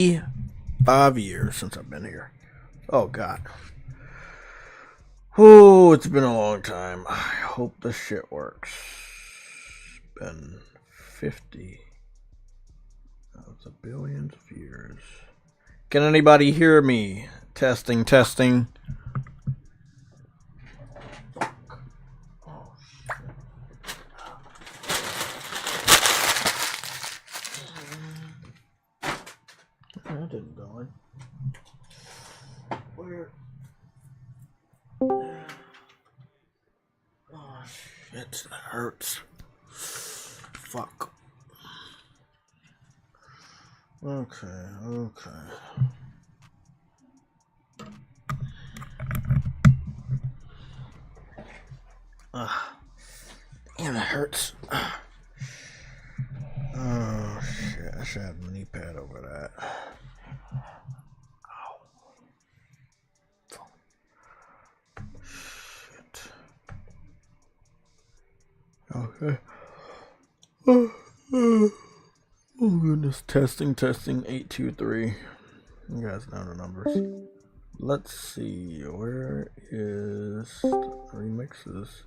5 years since I've been here. Oh God. Oh, it's been a long time. I hope this shit works. It's been 50. That's a billions of years. Can anybody hear me? Testing, testing. Oh, shit. That didn't go in. Where? Oh shit, that hurts. Fuck. Okay. Damn, it hurts. Oh shit, I should have a knee pad over that. Shit. Okay. Oh goodness. Testing 823. You guys know the numbers. Let's see, where is the remixes?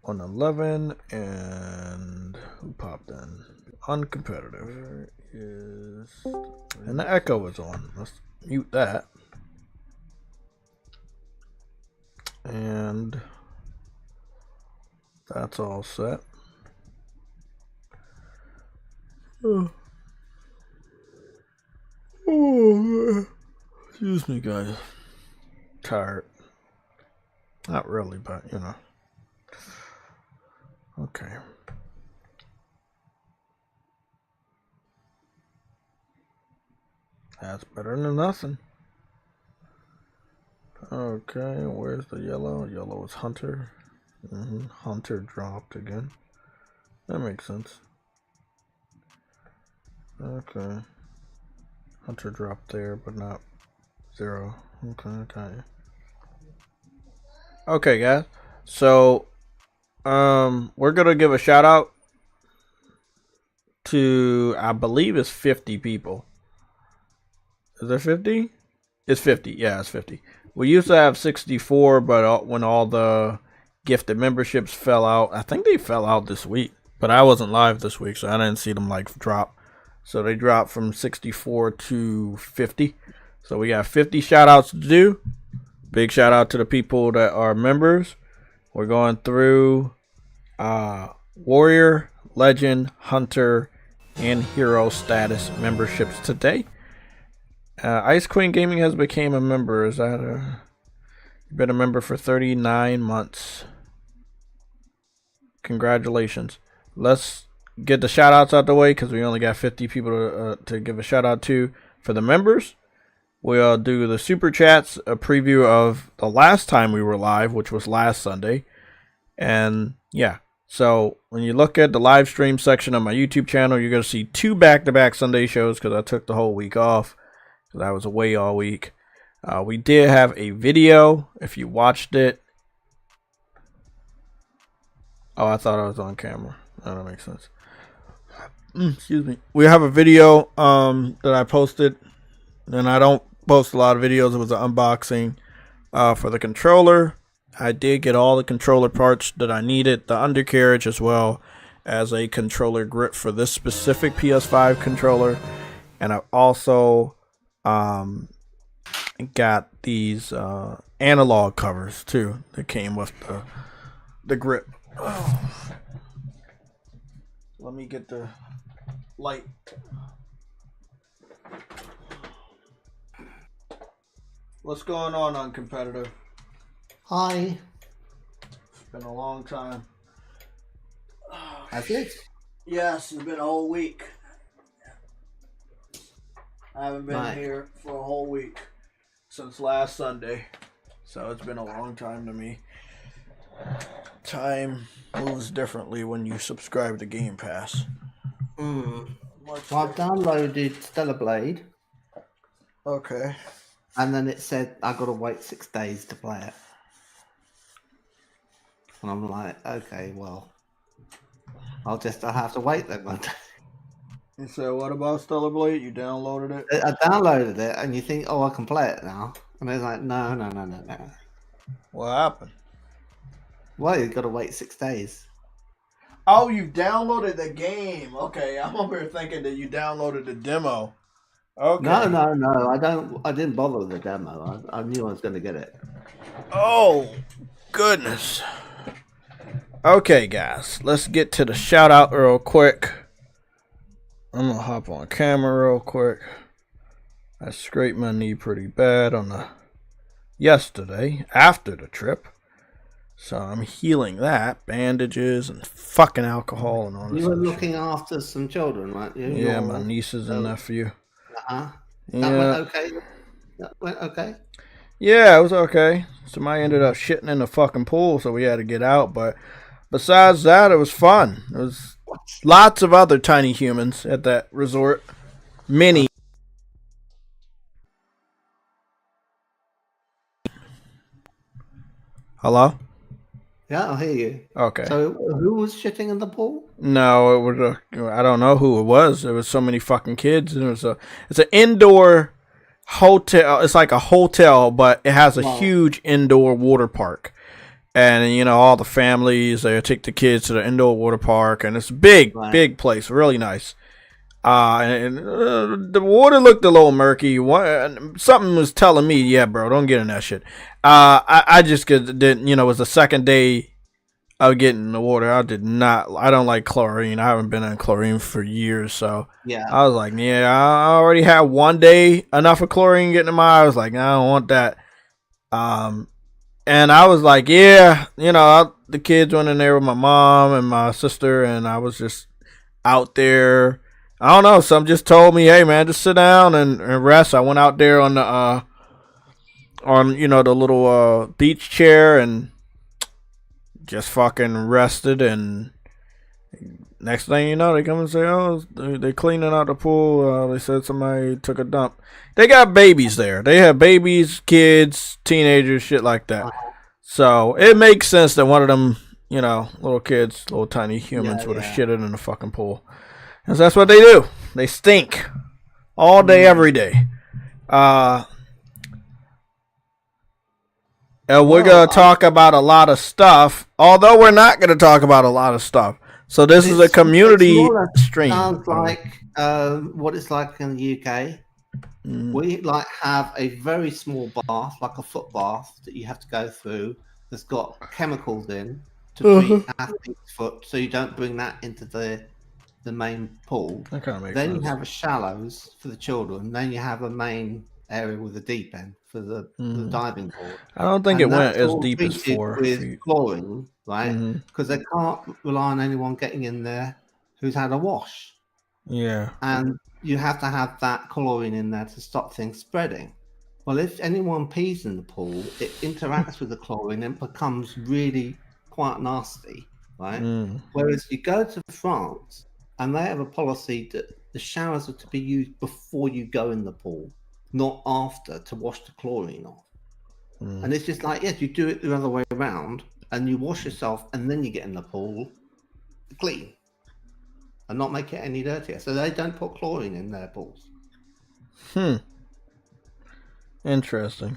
On 11, and who popped in? Uncompetitive. Where is and the echo is on. Let's mute that. And that's all set. Oh, excuse me, guys. Tired. Not really, but you know. Okay. That's better than nothing. Okay, where's the yellow? Yellow is Hunter. Hunter dropped again. That makes sense. Okay. Hunter dropped there, but not 0. Okay. Okay, guys. So, we're gonna give a shout out to, I believe it's 50 people. Is there 50? It's 50. Yeah, it's 50. We used to have 64, but when all the gifted memberships fell out, I think they fell out this week. But I wasn't live this week, so I didn't see them like drop. So they dropped from 64 to 50. So we got 50 shout outs to do. Big shout out to the people that are members. We're going through Warrior, Legend, Hunter, and Hero status memberships today. Ice Queen Gaming has become a member. Is that you've been a member for 39 months. Congratulations. Let's get the shout outs out the way because we only got 50 people to give a shout out to. For the members, we'll do the super chats, a preview of the last time we were live, which was last Sunday. And yeah, so when you look at the live stream section of my YouTube channel, you're going to see 2 back-to-back Sunday shows because I took the whole week off because I was away all week. We did have a video if you watched it. Oh, I thought I was on camera. Oh, that makes sense. Excuse me. We have a video that I posted, and I don't post a lot of videos. It was an unboxing for the controller. I did get all the controller parts that I needed, the undercarriage as well as a controller grip for this specific PS5 controller. And I also got these analog covers too that came with the grip. Oh. Let me get the light. What's going on Uncompetitive? Hi. It's been a long time. Has it? Yes, it's been a whole week. I haven't been here for a whole week since last Sunday. So it's been a long time to me. Time moves differently when you subscribe to Game Pass. Well, I've downloaded Stellar Blade. Okay. And then it said I got to wait 6 days to play it. And I'm like, okay, well, I'll have to wait then one day. You said, what about Stellar Blade? You downloaded it? I downloaded it, and you think, oh, I can play it now. And it's like, no. What happened? Well, you've got to wait 6 days. Oh, you downloaded the game. Okay, I'm over here thinking that you downloaded the demo. Okay. No. I didn't bother with the demo. I knew I was going to get it. Oh, goodness. Okay, guys. Let's get to the shout out real quick. I'm going to hop on camera real quick. I scraped my knee pretty bad on the yesterday after the trip. So I'm healing that. Bandages and fucking alcohol and all this. You were looking after some children, weren't you? Yeah, my nieces and nephew. That went okay? That went okay? Yeah, it was okay. Somebody ended up shitting in the fucking pool, so we had to get out. But besides that, it was fun. It was lots of other tiny humans at that resort. Mini. Hello? Yeah, I'll hear you. Okay. So who was shitting in the pool? No, it was I don't know who it was. There was so many fucking kids. And it's an indoor hotel. It's like a hotel, but it has a huge indoor water park. And you know, all the families, they take the kids to the indoor water park, and it's a big place, really nice. The water looked a little murky. Something was telling me, yeah, bro, don't get in that shit. I just didn't, you know, it was the second day of getting in the water. I don't like chlorine. I haven't been in chlorine for years, so yeah, I was like, yeah, I already had one day enough of chlorine getting in my eye. I was like, I don't want that. And I was like, yeah, you know, the kids went in there with my mom and my sister, and I was just out there. I don't know. Some just told me, hey man, just sit down and rest. I went out there on the the little beach chair and just fucking rested. And next thing you know, they come and say, oh, they cleaning out the pool. They said somebody took a dump. They got babies there. They have babies, kids, teenagers, shit like that. So it makes sense that one of them, you know, little kids, little tiny humans would have shitted in the fucking pool. Because that's what they do. They stink all day, every day. And we're going to talk about a lot of stuff, although we're not going to talk about a lot of stuff. So this is a community stream. Sounds like what it's like in the UK. We have a very small bath, like a foot bath, that you have to go through. That's got chemicals in to treat athlete's foot, so you don't bring that into the main pool. That kind of makes then sense. You have a shallows for the children. Then you have a main area with a deep end for the diving board. I don't think it went as deep as 4 with feet. chlorine, right? Because they can't rely on anyone getting in there who's had a wash. Yeah. And you have to have that chlorine in there to stop things spreading. Well, if anyone pees in the pool, it interacts with the chlorine and becomes really quite nasty, right? Whereas you go to France, and they have a policy that the showers are to be used before you go in the pool, not after, to wash the chlorine off. And it's just like, yes, you do it the other way around, and you wash yourself, and then you get in the pool clean, and not make it any dirtier. So they don't put chlorine in their pools. Interesting.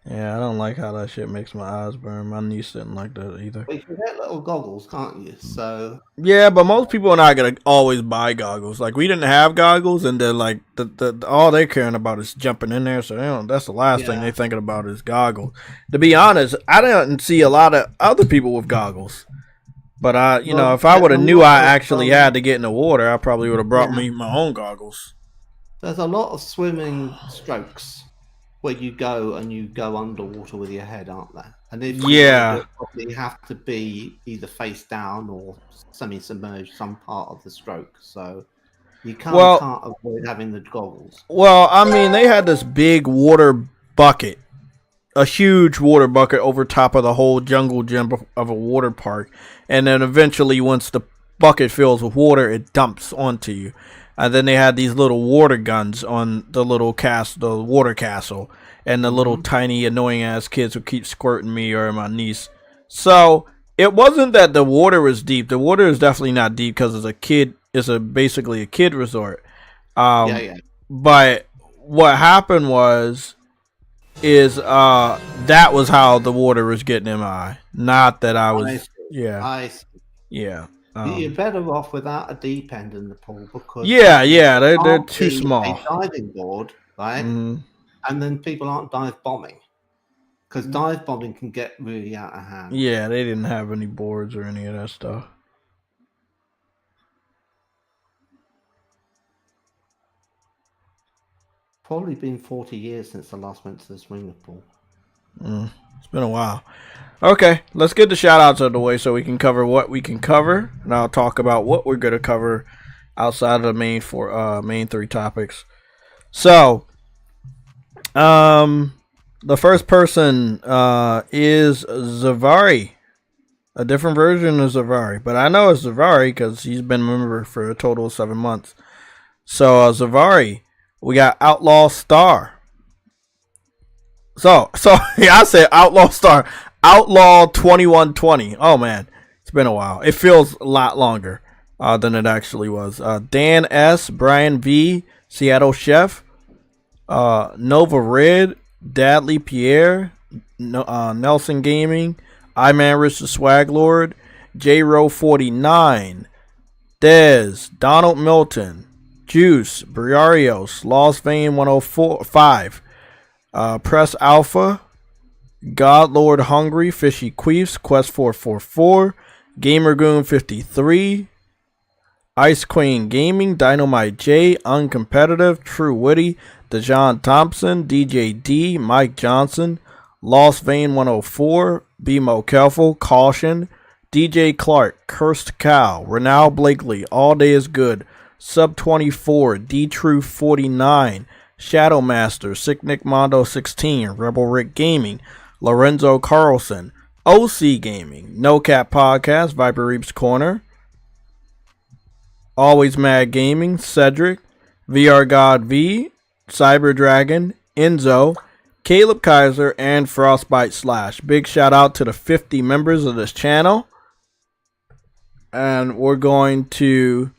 Yeah, I don't like how that shit makes my eyes burn. My niece didn't like that either. Well, you can get little goggles, can't you? So yeah, but most people are not gonna always buy goggles. Like, we didn't have goggles, and they're like the all they're caring about is jumping in there. So that's the last thing they're thinking about is goggles. To be honest, I didn't see a lot of other people with goggles. But if I would have knew I actually had to get in the water, I probably would have brought me my own goggles. There's a lot of swimming strokes where you go underwater with your head, aren't there? And if you probably have to be either face down or semi-submerged some part of the stroke, so you can't avoid having the goggles. Well, I mean, they had this big water bucket, a huge water bucket over top of the whole jungle gym of a water park, and then eventually, once the bucket fills with water, it dumps onto you. And then they had these little water guns on the little the water castle, and the little tiny annoying ass kids who keep squirting me or my niece. So it wasn't that the water was deep. The water is definitely not deep because there's a kid it's basically a kid resort. Yeah. But what happened is that was how the water was getting in my eye. Not that I was. Yeah. I see. Yeah. You're better off without a deep end in the pool because Yeah. there They're can't too be small. a diving board, right? Mm-hmm. And then people aren't dive bombing because dive bombing can get really out of hand. Yeah, they didn't have any boards or any of that stuff. Probably been 40 years since I last went to the swimming pool. It's been a while. Okay, let's get the shout outs out of the way so we can cover what we can cover, and I'll talk about what we're gonna cover outside of the main three topics. So, the first person is Zavari, a different version of Zavari, but I know it's Zavari because he's been a member for a total of 7 months. So Zavari, we got Outlaw Star. So yeah, I said Outlaw Star, Outlaw 2120. Oh man, it's been a while. It feels a lot longer than it actually was. Dan S, Brian V, Seattle Chef, Nova Red, Dadley Pierre, Nelson Gaming, Iman Rich the Swag Lord, J-Ro 49, Dez, Donald Milton, Juice, Briarios, Lost Vein 105, Press Alpha, God Lord Hungry, Fishy Queefs, Quest 444, Gamergoon 53, Ice Queen Gaming, Dynamite J, Uncompetitive, True Witty, Dejon Thompson, DJ D, Mike Johnson, Lost Vein 104, BMO Kelfel, Caution, DJ Clark, Cursed Cow, Renal Blakely, All Day is Good, Sub 24, D True 49, Shadow Master, Sick Nick Mondo 16, Rebel Rick Gaming, Lorenzo Carlson, OC Gaming, No Cap Podcast, Viper Reaps Corner, Always Mad Gaming, Cedric, VR God V, Cyber Dragon, Enzo, Caleb Kaiser, and Frostbite Slash. Big shout out to the 50 members of this channel. And we're going to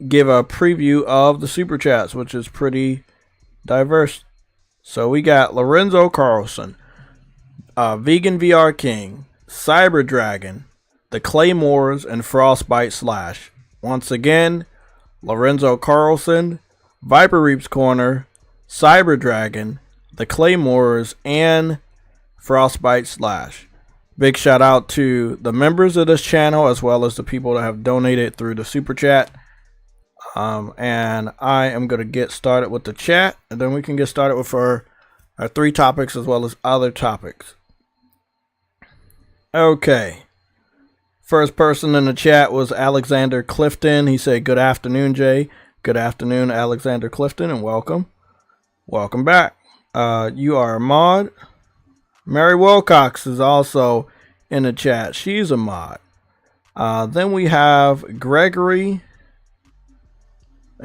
give a preview of the super chats, which is pretty diverse. So we got Lorenzo Carlson, Vegan VR King, Cyber Dragon, the Claymores, and Frostbite Slash. Once again, Lorenzo Carlson, Viper Reaps Corner, Cyber Dragon, the Claymores, and Frostbite Slash. Big shout out to the members of this channel as well as the people that have donated through the super chat. And I am going to get started with the chat, and then we can get started with our 3 topics as well as other topics. Okay. First person in the chat was Alexander Clifton. He said, "Good afternoon, Jay." Good afternoon, Alexander Clifton, and welcome. Welcome back. You are a mod. Mary Wilcox is also in the chat. She's a mod. Then we have Gregory.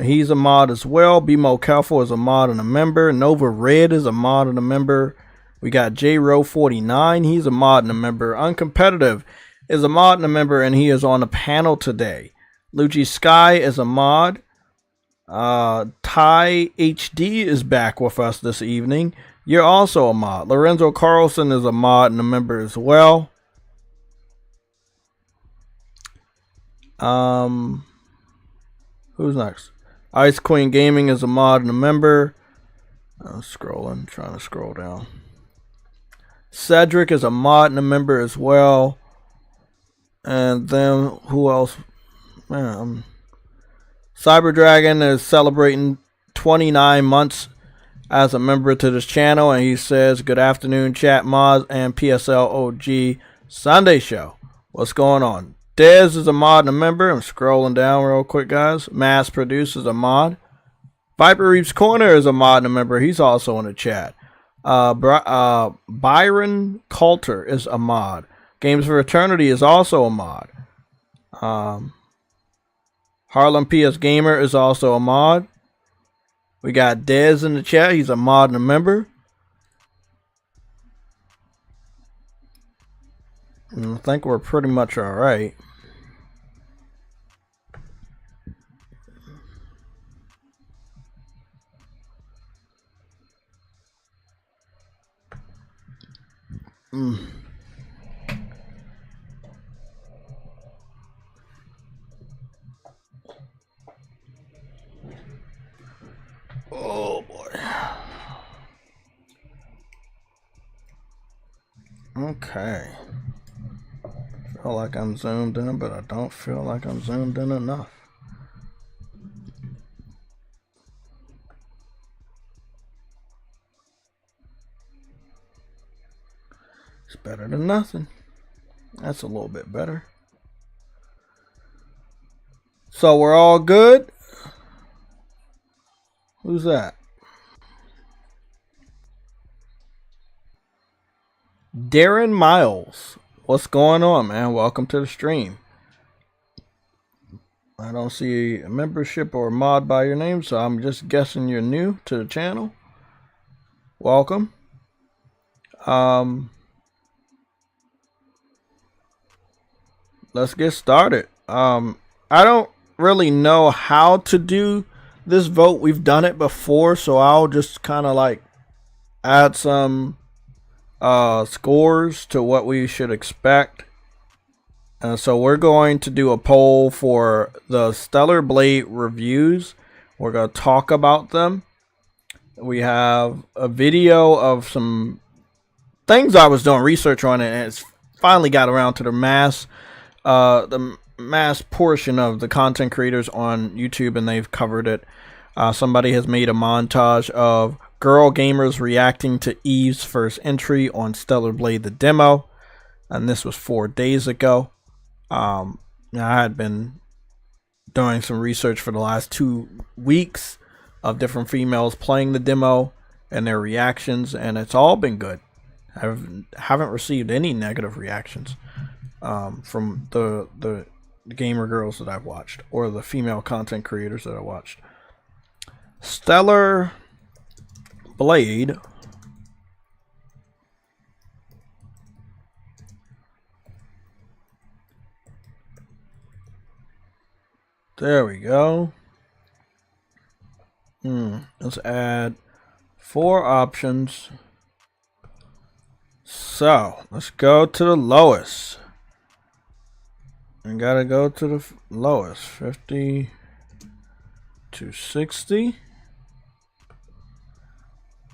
He's a mod as well. BMO Kelfel is a mod and a member. Nova Red is a mod and a member. We got J-Ro 49. He's a mod and a member. Uncompetitive is a mod and a member, and he is on the panel today. Lucci Sky is a mod. Ty HD is back with us this evening. You're also a mod. Lorenzo Carlson is a mod and a member as well. Who's next? Ice Queen Gaming is a mod and a member. I'm scrolling, trying to scroll down. Cedric is a mod and a member as well. And then who else? Man, Cyber Dragon is celebrating 29 months as a member to this channel, and he says, "Good afternoon, chat mods and PSLOG Sunday show. What's going on?" Dez is a mod and a member. I'm scrolling down real quick, guys. Mass Produce is a mod. Viper Reaps Corner is a mod and a member. He's also in the chat. Byron Coulter is a mod. Games for Eternity is also a mod. Harlem PS Gamer is also a mod. We got Dez in the chat. He's a mod and a member. And I think we're pretty much all right. Oh boy. Okay. Feel like I'm zoomed in, but I don't feel like I'm zoomed in enough. It's better than nothing. That's a little bit better. So we're all good? Who's that? Darren Miles. What's going on, man? Welcome to the stream. I don't see a membership or a mod by your name, so I'm just guessing you're new to the channel. Welcome. Let's get started. I don't really know how to do this vote. We've done it before, so I'll just kind of like add some scores to what we should expect. So we're going to do a poll for the Stellar Blade reviews. We're going to talk about them. We have a video of some things I was doing research on, and it's finally got around to the mass portion of the content creators on YouTube, and they've covered it. Somebody has made a montage of girl gamers reacting to Eve's first entry on Stellar Blade the demo, and this was 4 days ago. I had been doing some research for the last 2 weeks of different females playing the demo and their reactions, and it's all been good. I haven't received any negative reactions from the gamer girls that I've watched, or the female content creators that I watched. Stellar Blade there we go. Let's add 4 options. So let's go to the lowest. I gotta go to the lowest. 50 to 60,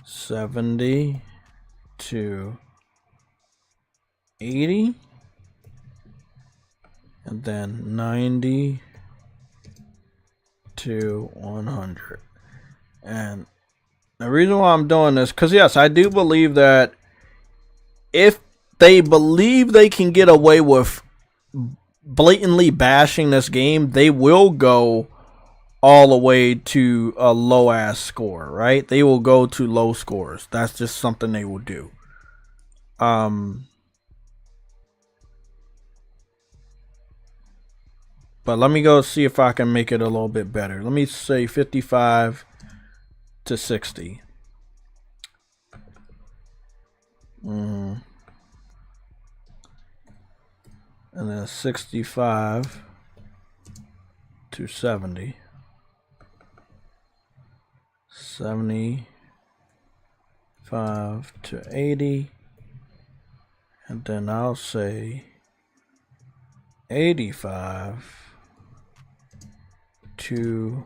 70 to 80, and then 90 to 100. And the reason why I'm doing this, because yes, I do believe that if they believe they can get away with blatantly bashing this game, they will go all the way to a low ass score, right? They will go to low scores. That's just something they will do. But let me go see if I can make it a little bit better. Let me say 55 to 60. And then 65 to 70. 75 to 80. And then I'll say 85 to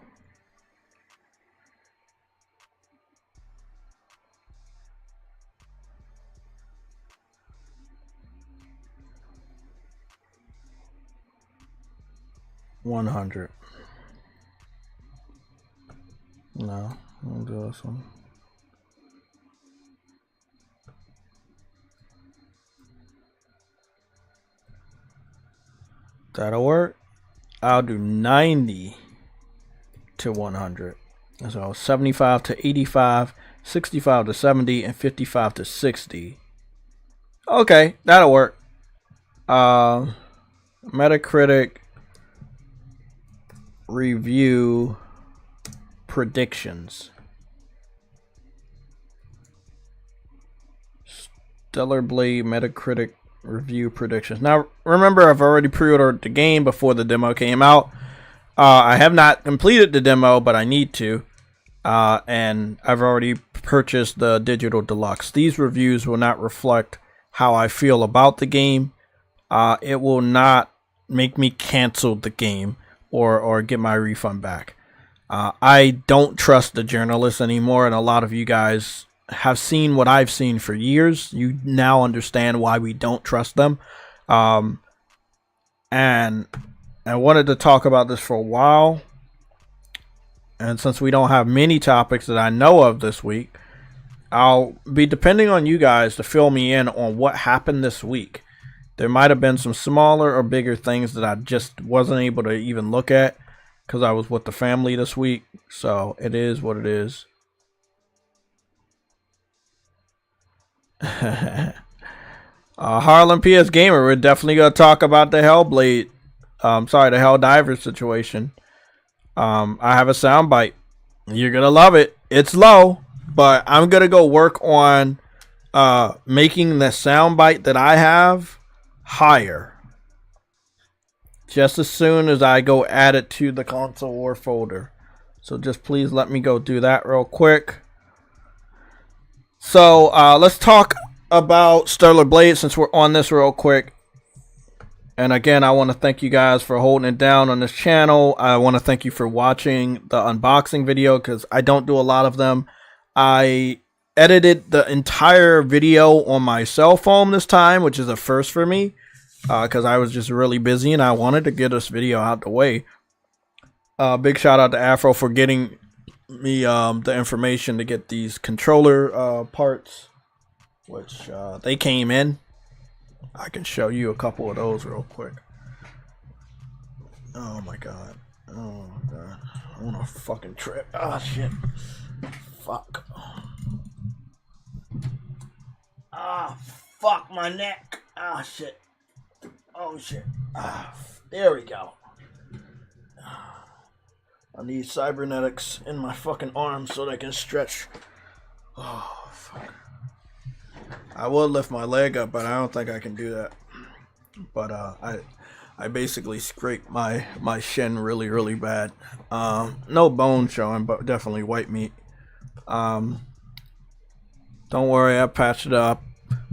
100. No, I'll do this one. That'll work. I'll do 90 to 100. So 75 to 85, 65 to 70, and 55 to 60. Okay, that'll work. Metacritic review predictions. Stellar Blade Metacritic review predictions. Now, remember, I've already pre-ordered the game before the demo came out. I have not completed the demo, but I need to. And I've already purchased the digital deluxe. These reviews will not reflect how I feel about the game. It will not make me cancel the game or get my refund back. I don't trust the journalists anymore, and a lot of you guys have seen what I've seen for years. You now understand why we don't trust them. And I wanted to talk about this for a while. And since we don't have many topics that I know of this week, I'll be depending on you guys to fill me in on what happened this week. There might have been some smaller or bigger things that I just wasn't able to even look at because I was with the family this week. So it is what it is. Harlem PS Gamer, we're definitely going to talk about the the Helldivers situation. I have a soundbite. You're going to love it. It's low, but I'm going to go work on making the soundbite that I have higher. Just as soon as I go add it to the console war folder. So just please let me go do that real quick. So let's talk about Stellar Blade since we're on this real quick. And again, I want to thank you guys for holding it down on this channel. I want to thank you for watching the unboxing video because I don't do a lot of them. I edited the entire video on my cell phone this time, which is a first for me because I was just really busy and I wanted to get this video out the way. Big shout out to Afro for getting me the information to get these controller parts, which they came in. I can show you a couple of those real quick. Oh my god. Oh my god. I want a fucking trip. Oh shit. Fuck. Ah, fuck my neck. Ah shit. Oh shit. Ah, there we go. I need cybernetics in my fucking arms so they can stretch. Oh fuck. I would lift my leg up, but I don't think I can do that. But I basically scraped my shin really bad. No bone showing, but definitely white meat. Don't worry, I patched it up,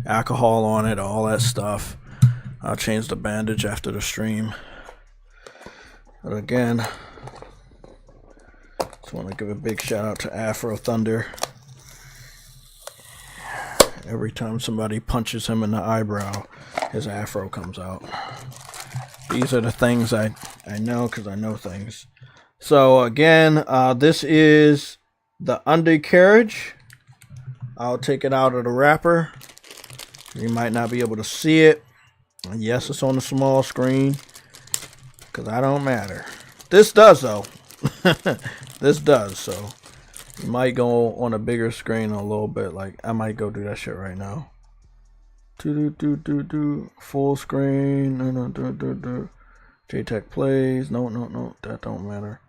alcohol on it, all that stuff. I'll change the bandage after the stream. But again, just want to give a big shout out to Afro Thunder. Every time somebody punches him in the eyebrow, his afro comes out. These are the things I know because I know things. So again, this is the undercarriage. I'll take it out of the wrapper. You might not be able to see it. Yes, it's on the small screen because I don't matter. This does though. This does, so you might go on a bigger screen a little bit. Like I might go do that shit right now. Full screen. No. JTech plays. No. That don't matter.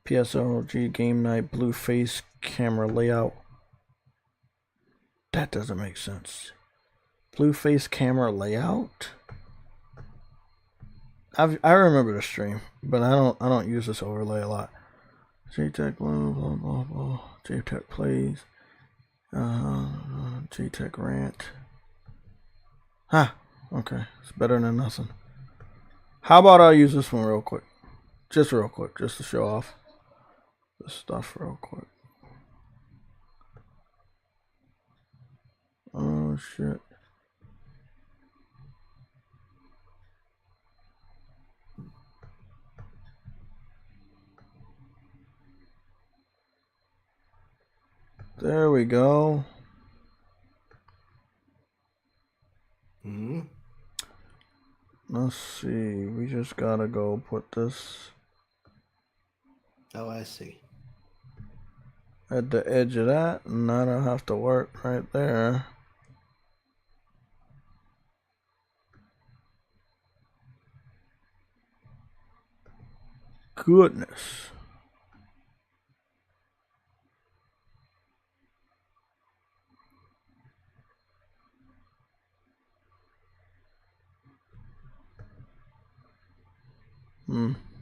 PSLOG game night blue face camera layout. That doesn't make sense. Blue face camera layout. I remember the stream, but I don't use this overlay a lot. JTech blah. JTech plays. JTech rant. Okay. It's better than nothing. How about I use this one real quick? Just real quick, just to show off this stuff real quick. Oh shit. There we go. Let's see. We just gotta go put this. Oh, I see. At the edge of that, and that'll have to work right there. Goodness.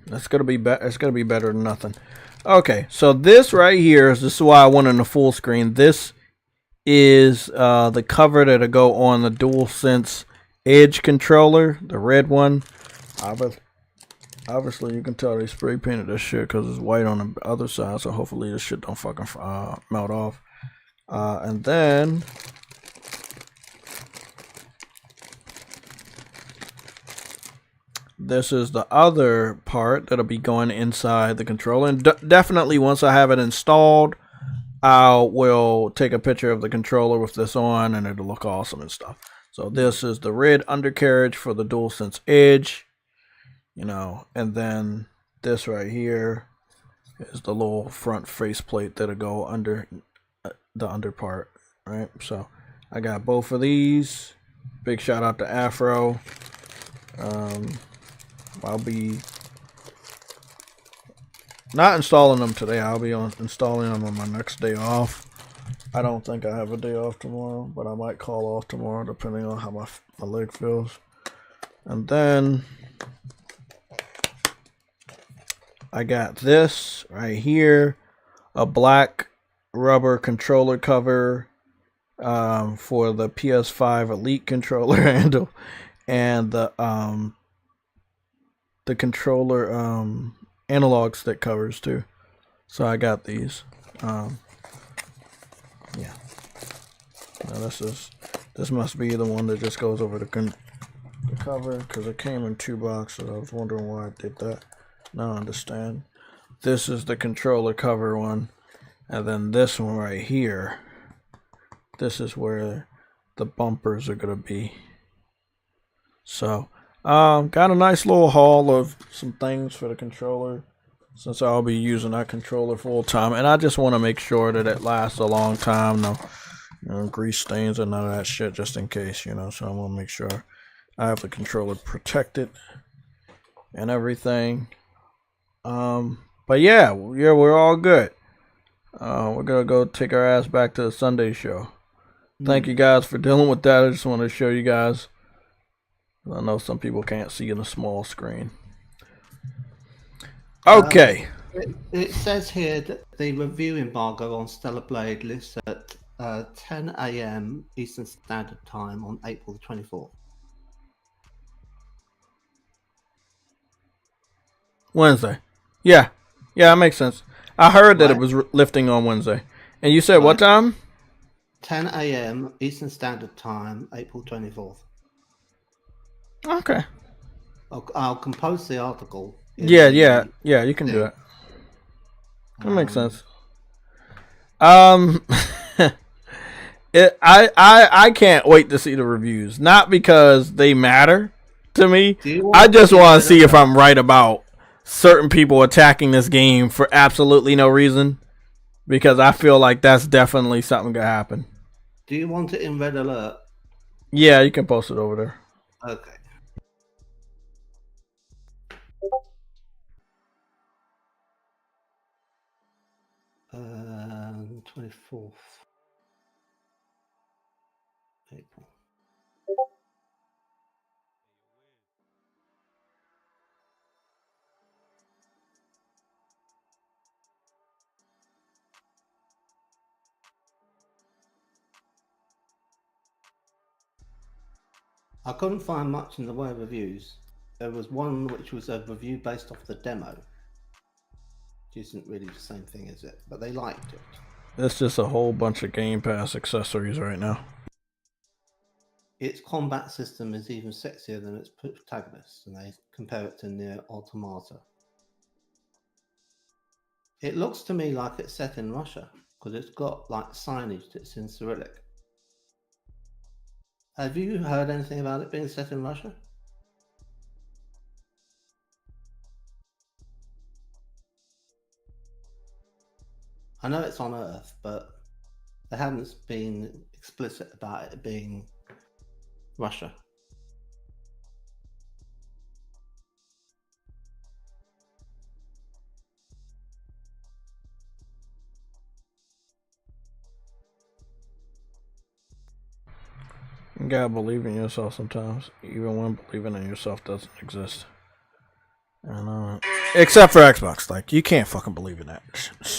That's gonna be better. It's gonna be better than nothing. Okay, so this right here is why I went in the full screen. This is the cover that'll go on the DualSense Edge controller, the red one. Obviously, you can tell they spray painted this shit because it's white on the other side, so hopefully this shit don't fucking melt off. And then this is the other part that'll be going inside the controller. And definitely once I have it installed, I will take a picture of the controller with this on and it'll look awesome and stuff. So this is the red undercarriage for the DualSense Edge, you know, and then this right here is the little front faceplate that'll go under the under part, right? So I got both of these. Big shout out to Afro. I'll be not installing them today. I'll be installing them on my next day off. I don't think I have a day off tomorrow, but I might call off tomorrow depending on how my leg feels. And then I got this right here, a black rubber controller cover for the PS5 Elite controller handle, and the controller analog stick covers too. So I got these. Yeah. Now this must be the one that just goes over the cover, because it came in 2 boxes. I was wondering why I did that. Now I understand. This is the controller cover one, and then this one right here, this is where the bumpers are gonna be. So got a nice little haul of some things for the controller, since I'll be using that controller full time, and I just want to make sure that it lasts a long time. No grease stains or none of that shit, just in case, you know. So I want to make sure I have the controller protected and everything. But yeah, we're all good. We're gonna go take our ass back to the Sunday show. Thank you guys for dealing with that. I just want to show you guys. I know some people can't see in a small screen. Okay. It says here that the review embargo on Stellar Blade lists at 10 a.m. Eastern Standard Time on April the 24th. Wednesday. Yeah, that makes sense. I heard that it was lifting on Wednesday. And you said what time? 10 a.m. Eastern Standard Time, April 24th. Okay. I'll compose the article. Yeah, you can do that. That makes sense. I can't wait to see the reviews. Not because they matter to me. I just want to see if I'm right about certain people attacking this game for absolutely no reason. Because I feel like that's definitely something gonna happen. Do you want it in red alert? Yeah, you can post it over there. Okay. Um, 24th April. I couldn't find much in the way of reviews. There was one which was a review based off the demo, which isn't really the same thing, is it? But they liked it. It's just a whole bunch of Game Pass accessories right now. Its combat system is even sexier than its protagonist, and they compare it to Nier Automata. It looks to me like it's set in Russia, because it's got like signage that's in Cyrillic. Have you heard anything about it being set in Russia? I know it's on Earth, but they haven't been explicit about it being Russia. You gotta believe in yourself sometimes, even when believing in yourself doesn't exist. And except for Xbox, like you can't fucking believe in that.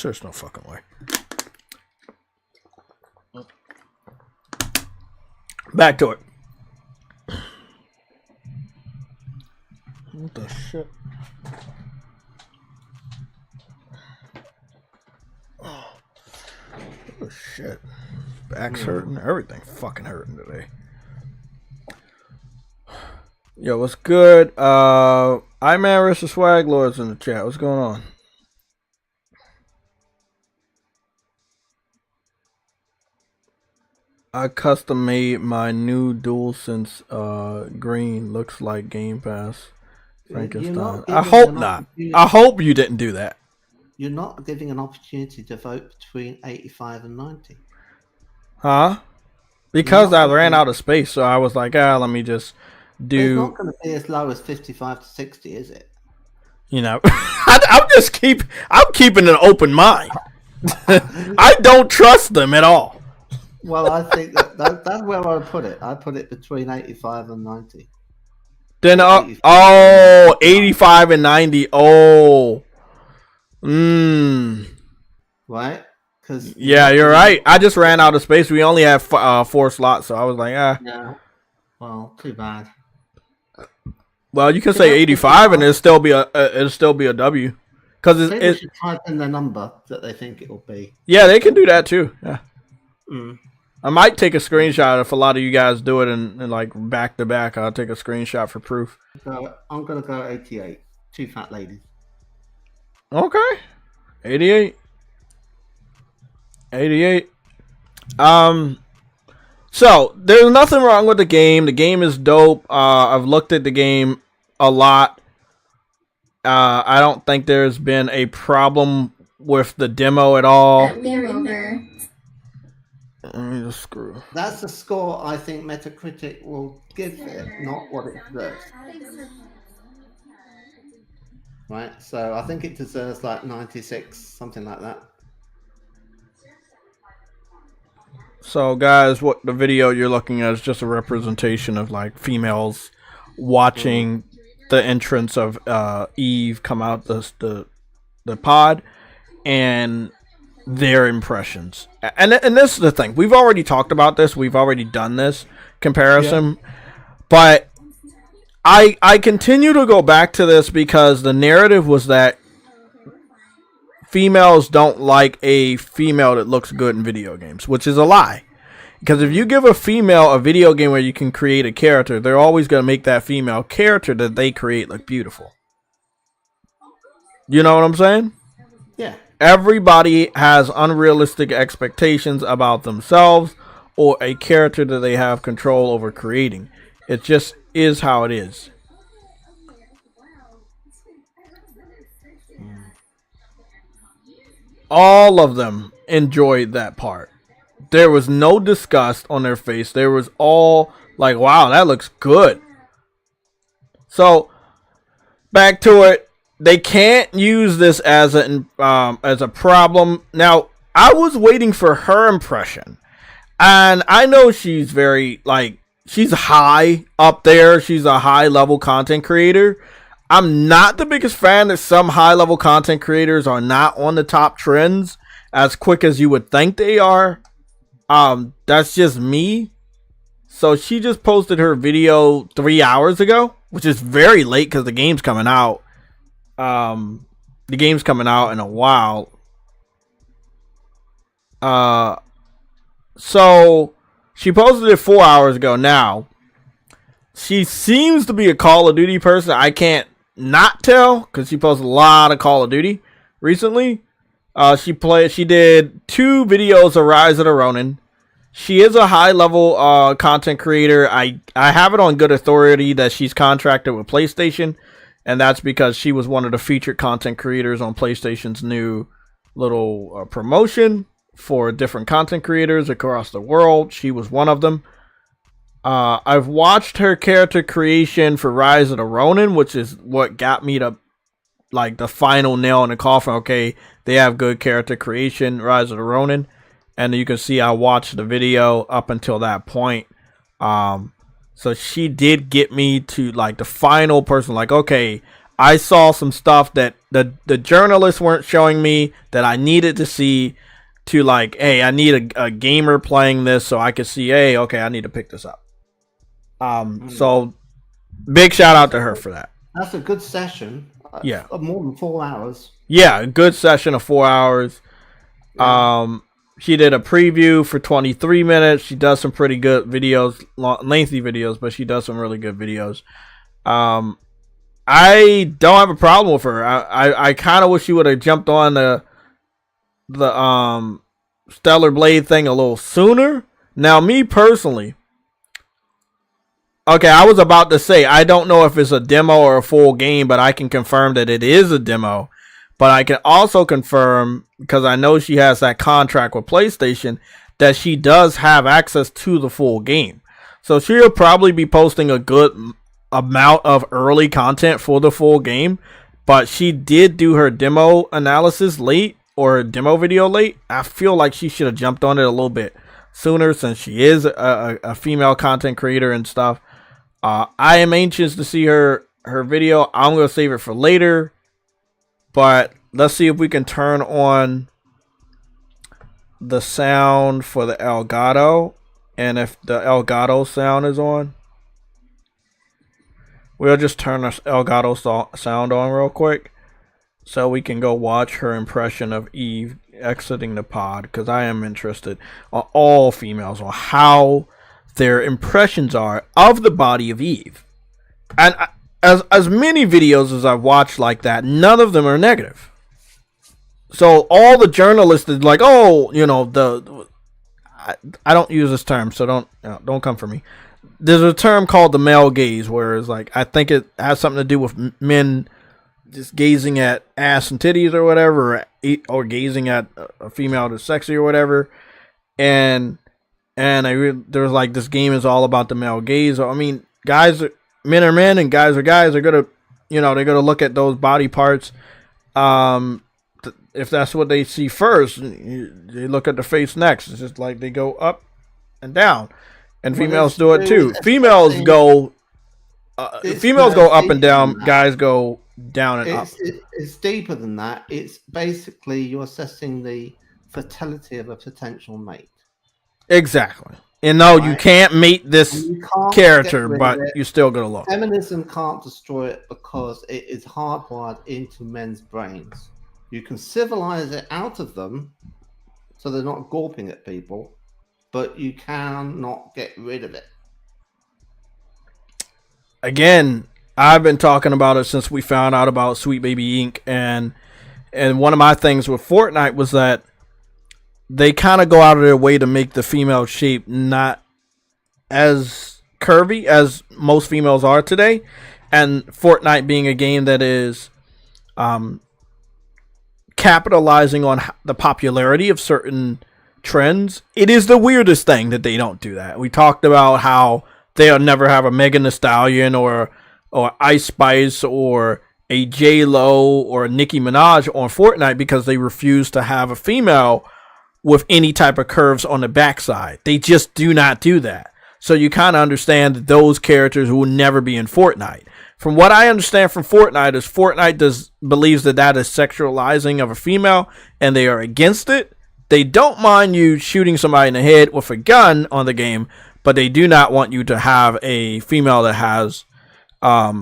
There's no fucking way. Back to it. What the shit? Oh shit. Back's hurting. Everything fucking hurting today. Yo, what's good? Iman vs. Swag Lords in the chat. What's going on? I custom made my new DualSense green. Looks like Game Pass. Frankenstein. I hope not. I hope you didn't do that. You're not giving an opportunity to vote between 85 and 90. Huh? Because I ran out of space, so I was like, let me just do. It's not going to be as low as 55 to 60, is it? You know, I'm keeping an open mind. I don't trust them at all. Well, I think that's where I put it. I put it between 85 and 90. Then, 85 and 90. Oh. Right? Cause yeah, you're right. I just ran out of space. We only have 4 slots, so I was like, Yeah. Well, too bad. Well, you can say 85 and it'll still be a W. Because they should type in the number that they think it will be. Yeah, they can do that too. Yeah. I might take a screenshot if a lot of you guys do it and like back to back. I'll take a screenshot for proof. So I'm gonna go 88. 2 fat ladies. Okay. 88. So there's nothing wrong with the game. The game is dope. I've looked at the game a lot. I don't think there's been a problem with the demo at all. Let me just screw. That's the score I think Metacritic will give it, not what it deserves. Right, so I think it deserves like 96, something like that. So guys, what the video you're looking at is just a representation of like females watching the entrance of Eve come out the pod and their impressions. And this is the thing. We've already talked about this. We've already done this comparison. Yeah. But I continue to go back to this because the narrative was that females don't like a female that looks good in video games, which is a lie. Because if you give a female a video game where you can create a character, they're always going to make that female character that they create look beautiful. You know what I'm saying? Yeah. Everybody has unrealistic expectations about themselves or a character that they have control over creating. It just is how it is. All of them enjoyed that part. There was no disgust on their face. There was all like, wow, that looks good. So, back to it. They can't use this as a problem. Now, I was waiting for her impression. And I know she's very, like, she's high up there. She's a high-level content creator. I'm not the biggest fan that some high-level content creators are not on the top trends as quick as you would think they are. That's just me. So she just posted her video 3 hours ago, which is very late because the game's coming out. The game's coming out in a while. So she posted it 4 hours ago. Now she seems to be a Call of Duty person. I can't not tell because she posted a lot of Call of Duty recently. She did 2 videos of Rise of the Ronin. She is a high level content creator. I have it on good authority that she's contracted with PlayStation, and that's because she was one of the featured content creators on PlayStation's new little promotion for different content creators across the world. She was one of them. I've watched her character creation for Rise of the Ronin, which is what got me to like the final nail in the coffin. Okay, they have good character creation, Rise of the Ronin. And you can see I watched the video up until that point. So she did get me to like the final person. Like, okay, I saw some stuff that the journalists weren't showing me that I needed to see to like, hey, I need a gamer playing this so I could see, hey, okay, I need to pick this up. So big shout out to her for that. That's a good session. Yeah. More than 4 hours. Yeah, a good session of 4 hours. Yeah. She did a preview for 23 minutes. She does some pretty good videos, lengthy videos, but she does some really good videos. I don't have a problem with her. I kind of wish she would have jumped on the Stellar Blade thing a little sooner. Now, me personally, okay, I was about to say, I don't know if it's a demo or a full game, but I can confirm that it is a demo. But I can also confirm, because I know she has that contract with PlayStation, that she does have access to the full game. So she'll probably be posting a good amount of early content for the full game. But she did do her demo analysis late, or demo video late. I feel like she should have jumped on it a little bit sooner, since she is a female content creator and stuff. I am anxious to see her video. I'm going to save it for later. But let's see if we can turn on the sound for the Elgato. And if the Elgato sound is on, we'll just turn the Elgato sound on real quick, so we can go watch her impression of Eve exiting the pod. Because I am interested on all females, on how their impressions are of the body of Eve. And as many videos as I've watched like that, none of them are negative. So all the journalists is like, oh, you know, I don't use this term, so don't come for me. There's a term called the male gaze, where it's like, I think it has something to do with men just gazing at ass and titties or whatever, or gazing at a female that's sexy or whatever. And there's like, this game is all about the male gaze. I mean, men are men and guys are guys. They're gonna, they're gonna look at those body parts. If that's what they see first, they look at the face next. It's just like they go up and down, and females do it too. Females go up and down. Guys go down and up. It's deeper than that. It's basically you're assessing the fertility of a potential mate. Exactly. And no, right? You can't mate this character, but you're still gonna look. Feminism can't destroy it because it is hardwired into men's brains. You can civilize it out of them so they're not gawping at people, but you cannot get rid of it. Again, I've been talking about it since we found out about Sweet Baby Inc. And one of my things with Fortnite was that they kind of go out of their way to make the female shape not as curvy as most females are today. And Fortnite being a game that is capitalizing on the popularity of certain trends, it is the weirdest thing that they don't do that. We talked about how they'll never have a Megan Thee Stallion or Ice Spice or a J-Lo or a Nicki Minaj on Fortnite because they refuse to have a female with any type of curves on the backside. They just do not do that. So you kind of understand that those characters will never be in Fortnite. From what I understand from Fortnite is Fortnite believes that is sexualizing of a female, and they are against it. They don't mind you shooting somebody in the head with a gun on the game, but they do not want you to have a female that has a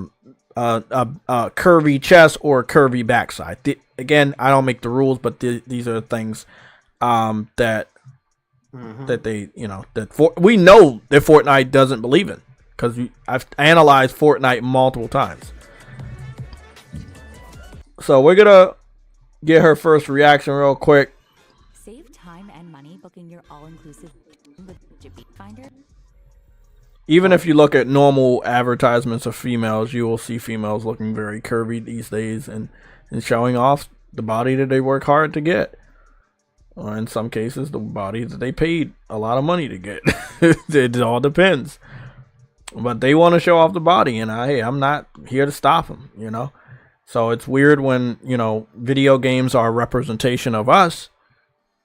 curvy chest or a curvy backside. Again, I don't make the rules, but these are things that they, we know that Fortnite doesn't believe in, because I've analyzed Fortnite multiple times. So we're gonna get her first reaction real quick. Save time and money booking your all-inclusive with JayTechTV. Even if you look at normal advertisements of females, you will see females looking very curvy these days and showing off the body that they work hard to get. Or in some cases, the body that they paid a lot of money to get. It all depends. But they want to show off the body, and I'm not here to stop them, So it's weird when, video games are a representation of us,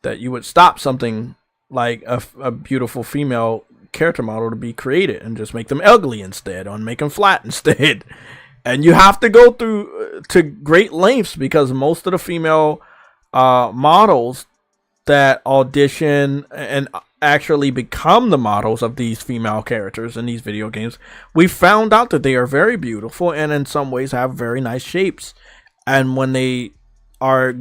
that you would stop something like a beautiful female character model to be created and just make them ugly instead, or make them flat instead. And you have to go through to great lengths, because most of the female models that audition and actually become the models of these female characters in these video games, we found out that they are very beautiful and in some ways have very nice shapes. And when they are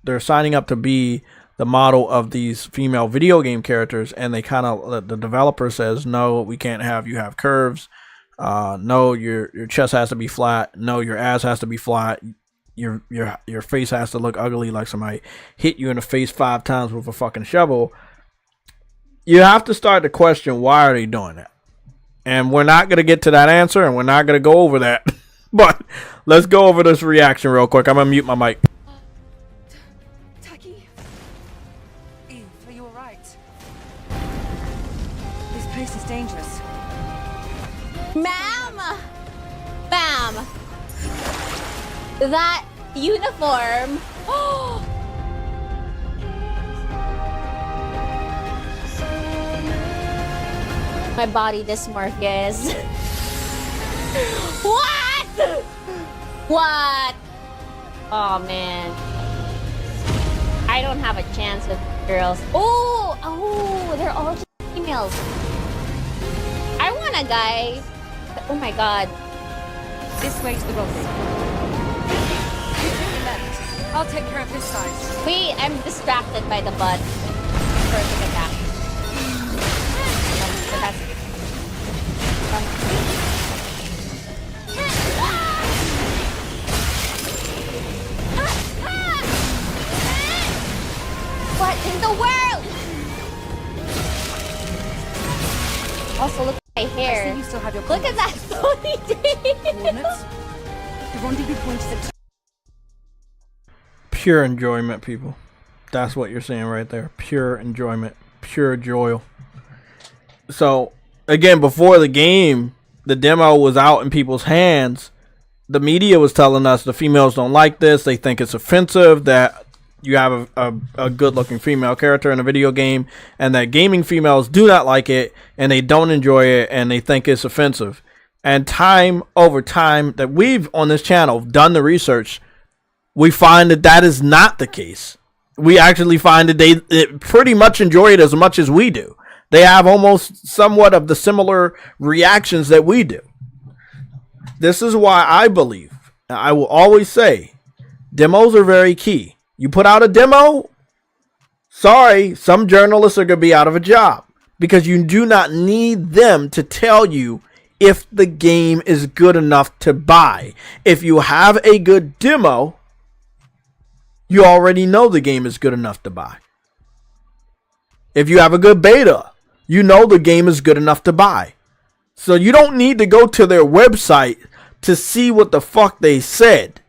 they're signing up to be the model of these female video game characters, and they kind of, the developer says, no, we can't have you have curves. No, your chest has to be flat. No, your ass has to be flat. Your face has to look ugly, like somebody hit you in the face 5 times with a fucking shovel. You have to start to question, why are they doing that? And we're not going to get to that answer, and we're not going to go over that. But let's go over this reaction real quick. I'm going to mute my mic. Taki? Eve, are you alright? This place is dangerous. Ma'am! Ma'am! That uniform! My body dysmorphia is... What? What? Oh man. I don't have a chance with girls. Oh, they're all females. I want a guy. Oh my god. This way to the building. You take the left. I'll take care of this side. Wait, I'm distracted by the bud. First attack. What in the world? Also, look at my hair. I see you still have your Look at that ponytail. coordinates. The rendezvous point is at Pure enjoyment, people. That's what you're saying right there. Pure enjoyment. Pure joy. So, again, before the game, the demo was out in people's hands, the media was telling us the females don't like this. They think it's offensive that you have a good-looking female character in a video game, and that gaming females do not like it, and they don't enjoy it, and they think it's offensive. And time over time that we've, on this channel, done the research, we find that that is not the case. We actually find that they pretty much enjoy it as much as we do. They have almost somewhat of the similar reactions that we do. This is why I believe, I will always say, demos are very key. You put out a demo, sorry, some journalists are going to be out of a job, because you do not need them to tell you if the game is good enough to buy. If you have a good demo, you already know the game is good enough to buy. If you have a good beta, you know the game is good enough to buy. So you don't need to go to their website to see what the fuck they said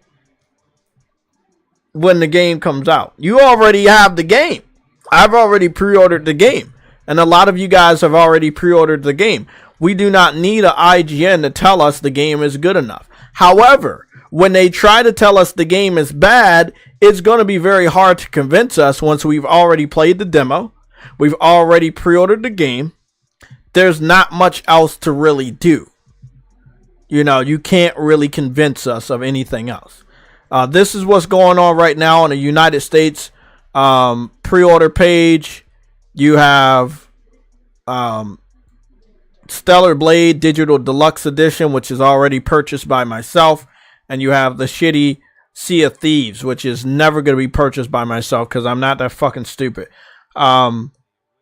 when the game comes out. You already have the game. I've already pre-ordered the game, and a lot of you guys have already pre-ordered the game. We do not need an IGN to tell us the game is good enough. However, when they try to tell us the game is bad, it's going to be very hard to convince us once we've already played the demo. We've already pre-ordered the game. There's not much else to really do. You know, you can't really convince us of anything else. This is what's going on right now on the United States pre-order page. You have Stellar Blade Digital Deluxe Edition, which is already purchased by myself. And you have the shitty Sea of Thieves, which is never going to be purchased by myself because I'm not that fucking stupid.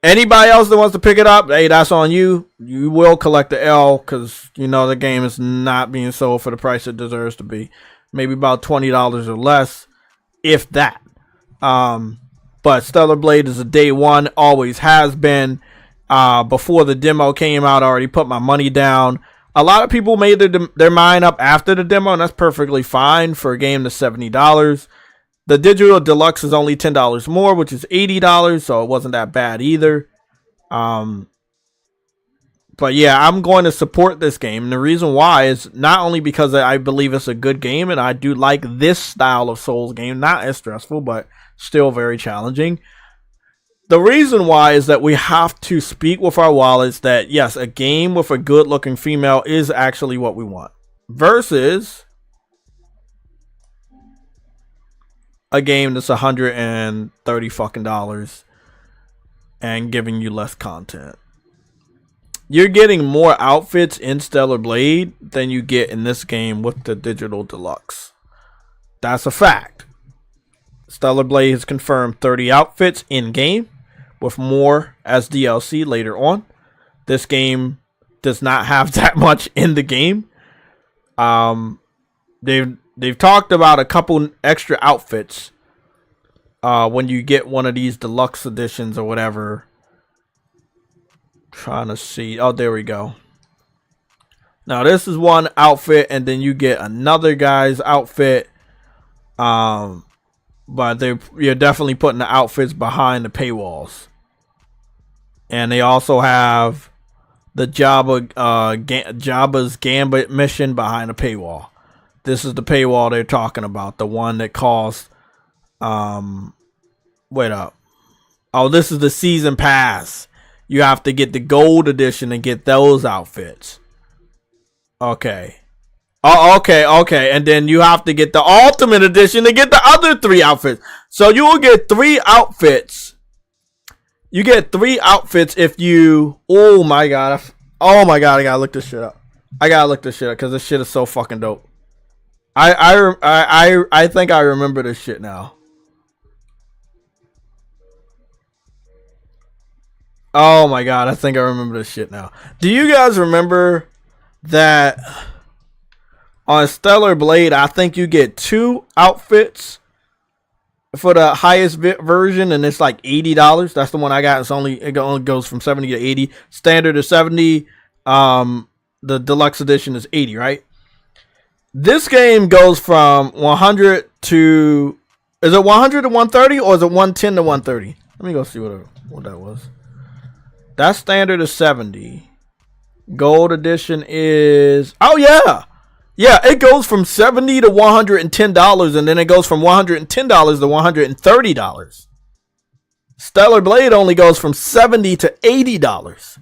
Anybody else that wants to pick it up, hey, that's on you. You will collect the L because, you know, the game is not being sold for the price it deserves to be. Maybe about $20 or less, if that. But Stellar Blade is a day one, always has been. Before the demo came out, I already put my money down. A lot of people made their mind up after the demo, and that's perfectly fine for a game that's $70. The digital deluxe is only $10 more, which is $80, so it wasn't that bad either. But yeah, I'm going to support this game. And the reason why is not only because I believe it's a good game, and I do like this style of Souls game, not as stressful, but still very challenging. The reason why is that we have to speak with our wallets that, yes, a game with a good-looking female is actually what we want. Versus a game that's $130 fucking dollars and giving you less content. You're getting more outfits in Stellar Blade than you get in this game with the digital deluxe. That's a fact. Stellar Blade has confirmed 30 outfits in game, with more as DLC later on. This game does not have that much in the game. They've talked about a couple extra outfits when you get one of these deluxe editions or whatever. Trying to see. Oh, there we go. Now this is one outfit, and then you get another guy's outfit. But you're definitely putting the outfits behind the paywalls. And they also have the Jabba's Gambit mission behind the paywall. This is the paywall they're talking about. The one that costs wait up. Oh, this is the season pass. You have to get the gold edition and get those outfits. Okay. Oh, okay. And then you have to get the ultimate edition to get the other 3 outfits. So you will get 3 outfits. You get 3 outfits if you... Oh my god, I gotta look this shit up. Because this shit is so fucking dope. I think I remember this shit now. Oh my god, I think I remember this shit now. Do you guys remember that on Stellar Blade, I think you get 2 outfits for the highest version, and it's like $80. That's the one I got. It only goes from 70 to 80. Standard is 70. The deluxe edition is 80, right? This game goes from 100 to... Is it 100 to 130 or is it 110 to 130? Let me go see what that was. That standard is 70. Gold edition is... Oh, yeah. Yeah, it goes from $70 to $110, and then it goes from $110 to $130. Stellar Blade only goes from $70 to $80.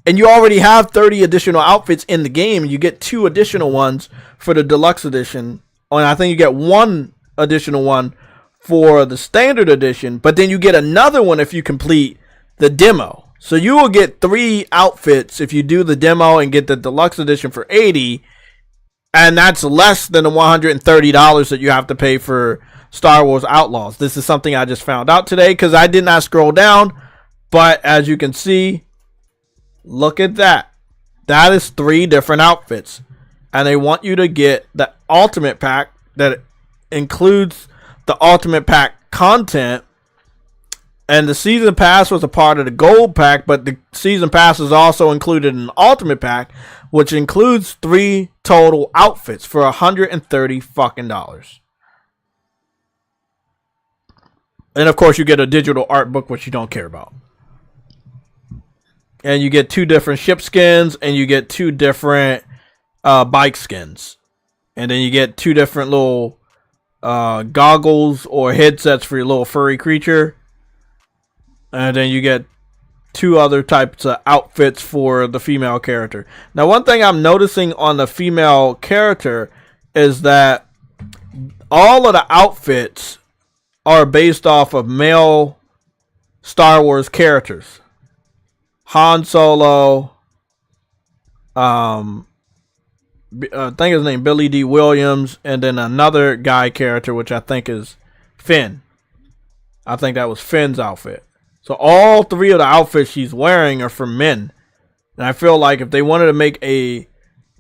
And you already have 30 additional outfits in the game, and you get 2 additional ones for the deluxe edition. And I think you get 1 additional one for the standard edition, but then you get another one if you complete the demo. So you will get 3 outfits if you do the demo and get the deluxe edition for $80, and that's less than the $130 that you have to pay for Star Wars Outlaws. This is something I just found out today because I did not scroll down, but as you can see, look at that. That is 3 different outfits, and they want you to get the ultimate pack that includes the ultimate pack content. And the season pass was a part of the gold pack, but the season pass is also included in the ultimate pack, which includes 3 total outfits for $130 fucking dollars. And of course, you get a digital art book, which you don't care about. And you get 2 different ship skins, and you get 2 different bike skins, and then you get 2 different little goggles or headsets for your little furry creature. And then you get 2 other types of outfits for the female character. Now, one thing I'm noticing on the female character is that all of the outfits are based off of male Star Wars characters. Han Solo, I think his name Billy D. Williams, and then another guy character, which I think is Finn. I think that was Finn's outfit. So all 3 of the outfits she's wearing are for men. And I feel like if they wanted to make a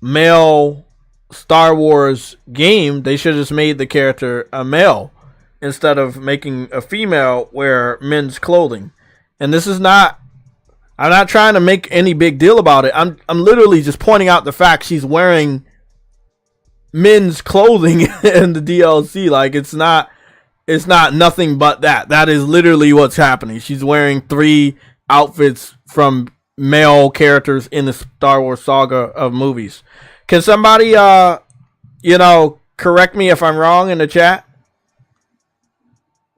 male Star Wars game, they should have just made the character a male instead of making a female wear men's clothing. And this is not... I'm not trying to make any big deal about it. I'm literally just pointing out the fact she's wearing men's clothing in the DLC. Like, it's not nothing but that. That is literally what's happening. She's wearing 3 outfits from male characters in the Star Wars saga of movies. Can somebody, correct me if I'm wrong in the chat?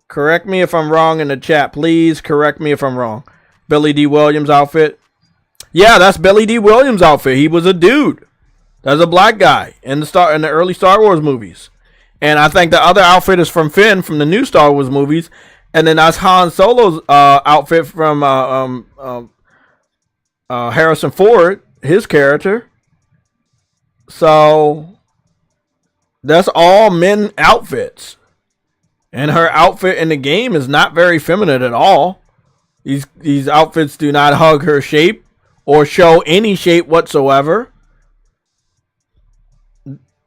Correct me if I'm wrong in the chat. Please correct me if I'm wrong. Billy D. Williams outfit. Yeah, that's Billy D. Williams outfit. He was a dude. That's a black guy in the early Star Wars movies. And I think the other outfit is from Finn from the new Star Wars movies. And then that's Han Solo's outfit from Harrison Ford, his character. So that's all men outfits. And her outfit in the game is not very feminine at all. These outfits do not hug her shape or show any shape whatsoever.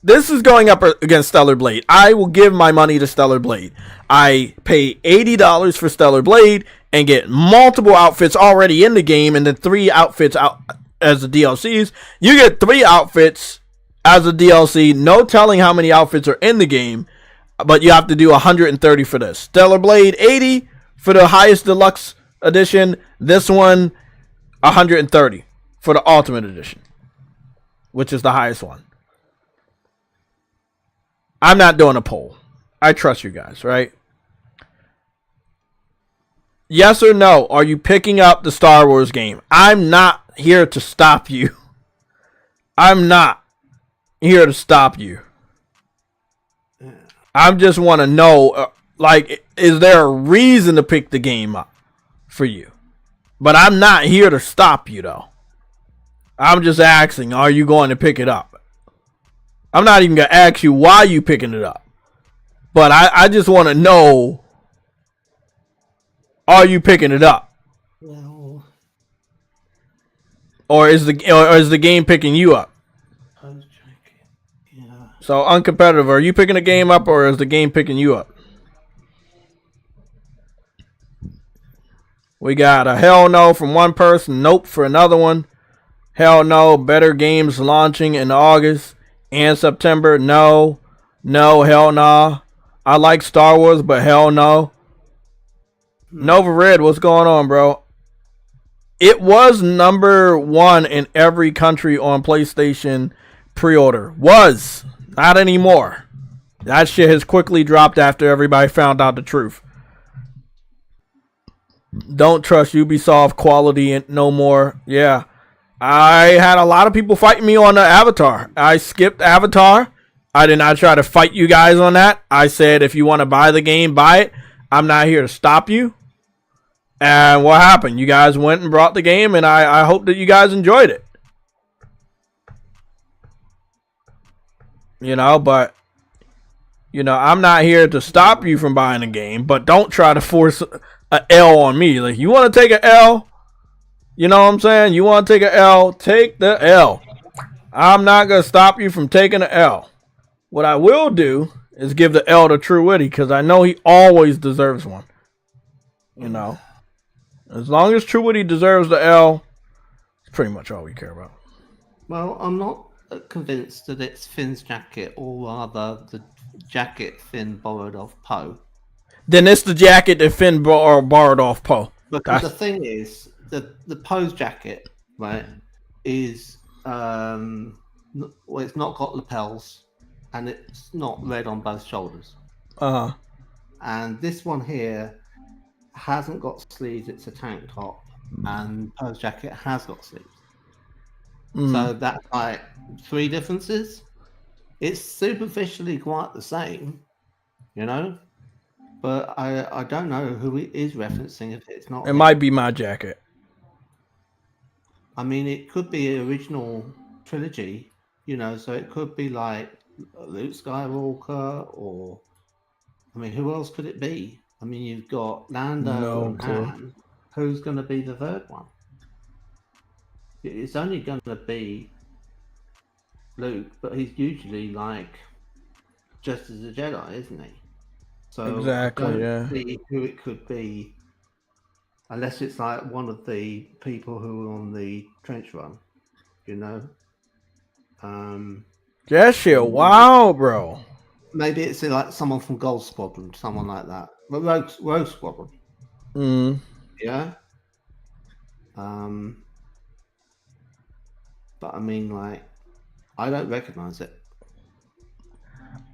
This is going up against Stellar Blade. I will give my money to Stellar Blade. I pay $80 for Stellar Blade and get multiple outfits already in the game and then 3 outfits out as the DLCs. You get 3 outfits as a DLC. No telling how many outfits are in the game, but you have to do 130 for this. Stellar Blade, 80 for the highest deluxe edition. This one, 130 for the Ultimate Edition, which is the highest one. I'm not doing a poll. I trust you guys, right? Yes or no? Are you picking up the Star Wars game? I'm not here to stop you. I'm not here to stop you. I just want to know, like, is there a reason to pick the game up for you? But I'm not here to stop you, though. I'm just asking, are you going to pick it up? I'm not even going to ask you why you picking it up. But I just want to know, are you picking it up? Well, or is the game picking you up? yeah. So uncompetitive, are you picking the game up or is the game picking you up? We got a hell no from one person, nope for another one. Hell no, better games launching in August and September. No, hell nah. I like Star Wars, but hell no. Nova Red, what's going on, bro? It was number 1 in every country on PlayStation pre-order. Was. Not anymore. That shit has quickly dropped after everybody found out the truth. Don't trust Ubisoft quality no more. Yeah. I had a lot of people fighting me on the Avatar. I skipped Avatar. I did not try to fight you guys on that. I said, if you want to buy the game, buy it. I'm not here to stop you. And what happened? You guys went and brought the game, and I hope that you guys enjoyed it. You know, but, you know, I'm not here to stop you from buying the game, but don't try to force a L on me. Like, you want to take a L? You know what I'm saying? You want to take a L? Take the L. I'm not going to stop you from taking the L. What I will do is give the L to True Witty, because I know he always deserves one. You know? As long as True Witty deserves the L, it's pretty much all we care about. Well, I'm not convinced that it's Finn's jacket, or rather the jacket Finn borrowed off Poe. Then it's the jacket that Finn borrowed off Poe. Because the thing is, the Poe's jacket, right, is well, it's not got lapels, and it's not red on both shoulders. And this one here hasn't got sleeves; it's a tank top, and Poe's jacket has got sleeves. So that's like 3 differences. It's superficially quite the same, you know. But I don't know who it is referencing if it's not. It might be my jacket. I mean, it could be an original trilogy, you know, so it could be like Luke Skywalker, or, I mean, who else could it be? I mean, you've got Lando and Han. Who's going to be the third one? It's only going to be Luke, but he's usually like just as a Jedi, isn't he? So exactly, don't see who it could be, unless it's like one of the people who were on the trench run, you know. That shit, wow, bro. Maybe it's like someone from Gold Squadron, someone like that. But Rogue Squadron. Yeah. But I mean, like, I don't recognize it.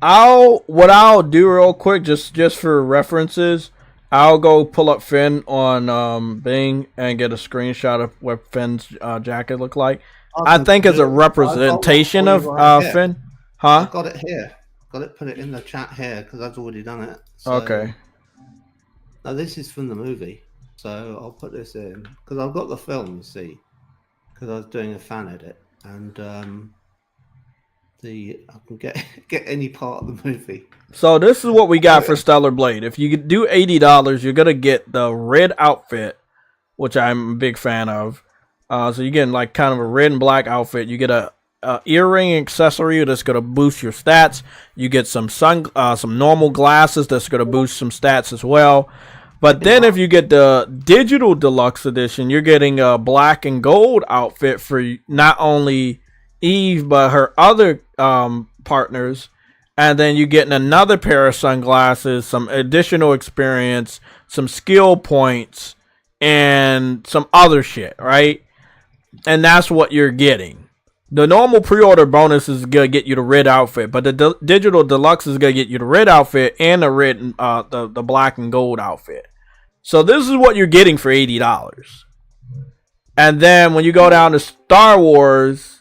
What I'll do real quick, just for references, I'll go pull up Finn on Bing and get a screenshot of what Finn's jacket look like. I think it's a representation of Finn. Huh? I've got it here. got it. Put it in the chat here because I've already done it. So, Okay. Now this is from the movie, so I'll put this in because I've got the film. You see, because I was doing a fan edit, and I can get any part of the movie. So this is what we got for Stellar Blade. If you do $80, you're gonna get the red outfit, which I'm a big fan of. So you're getting like kind of a red and black outfit. You get a earring accessory that's gonna boost your stats. You get some normal glasses that's gonna boost some stats as well. But then if you get the digital deluxe edition, you're getting a black and gold outfit for not only Eve but her other partners. And then you're getting another pair of sunglasses, some additional experience, some skill points, and some other shit, right? And that's what you're getting. The normal pre-order bonus is gonna get you the red outfit, but the digital deluxe is gonna get you the red outfit and the red, the black and gold outfit. So this is what you're getting for $80. And then when you go down to Star Wars,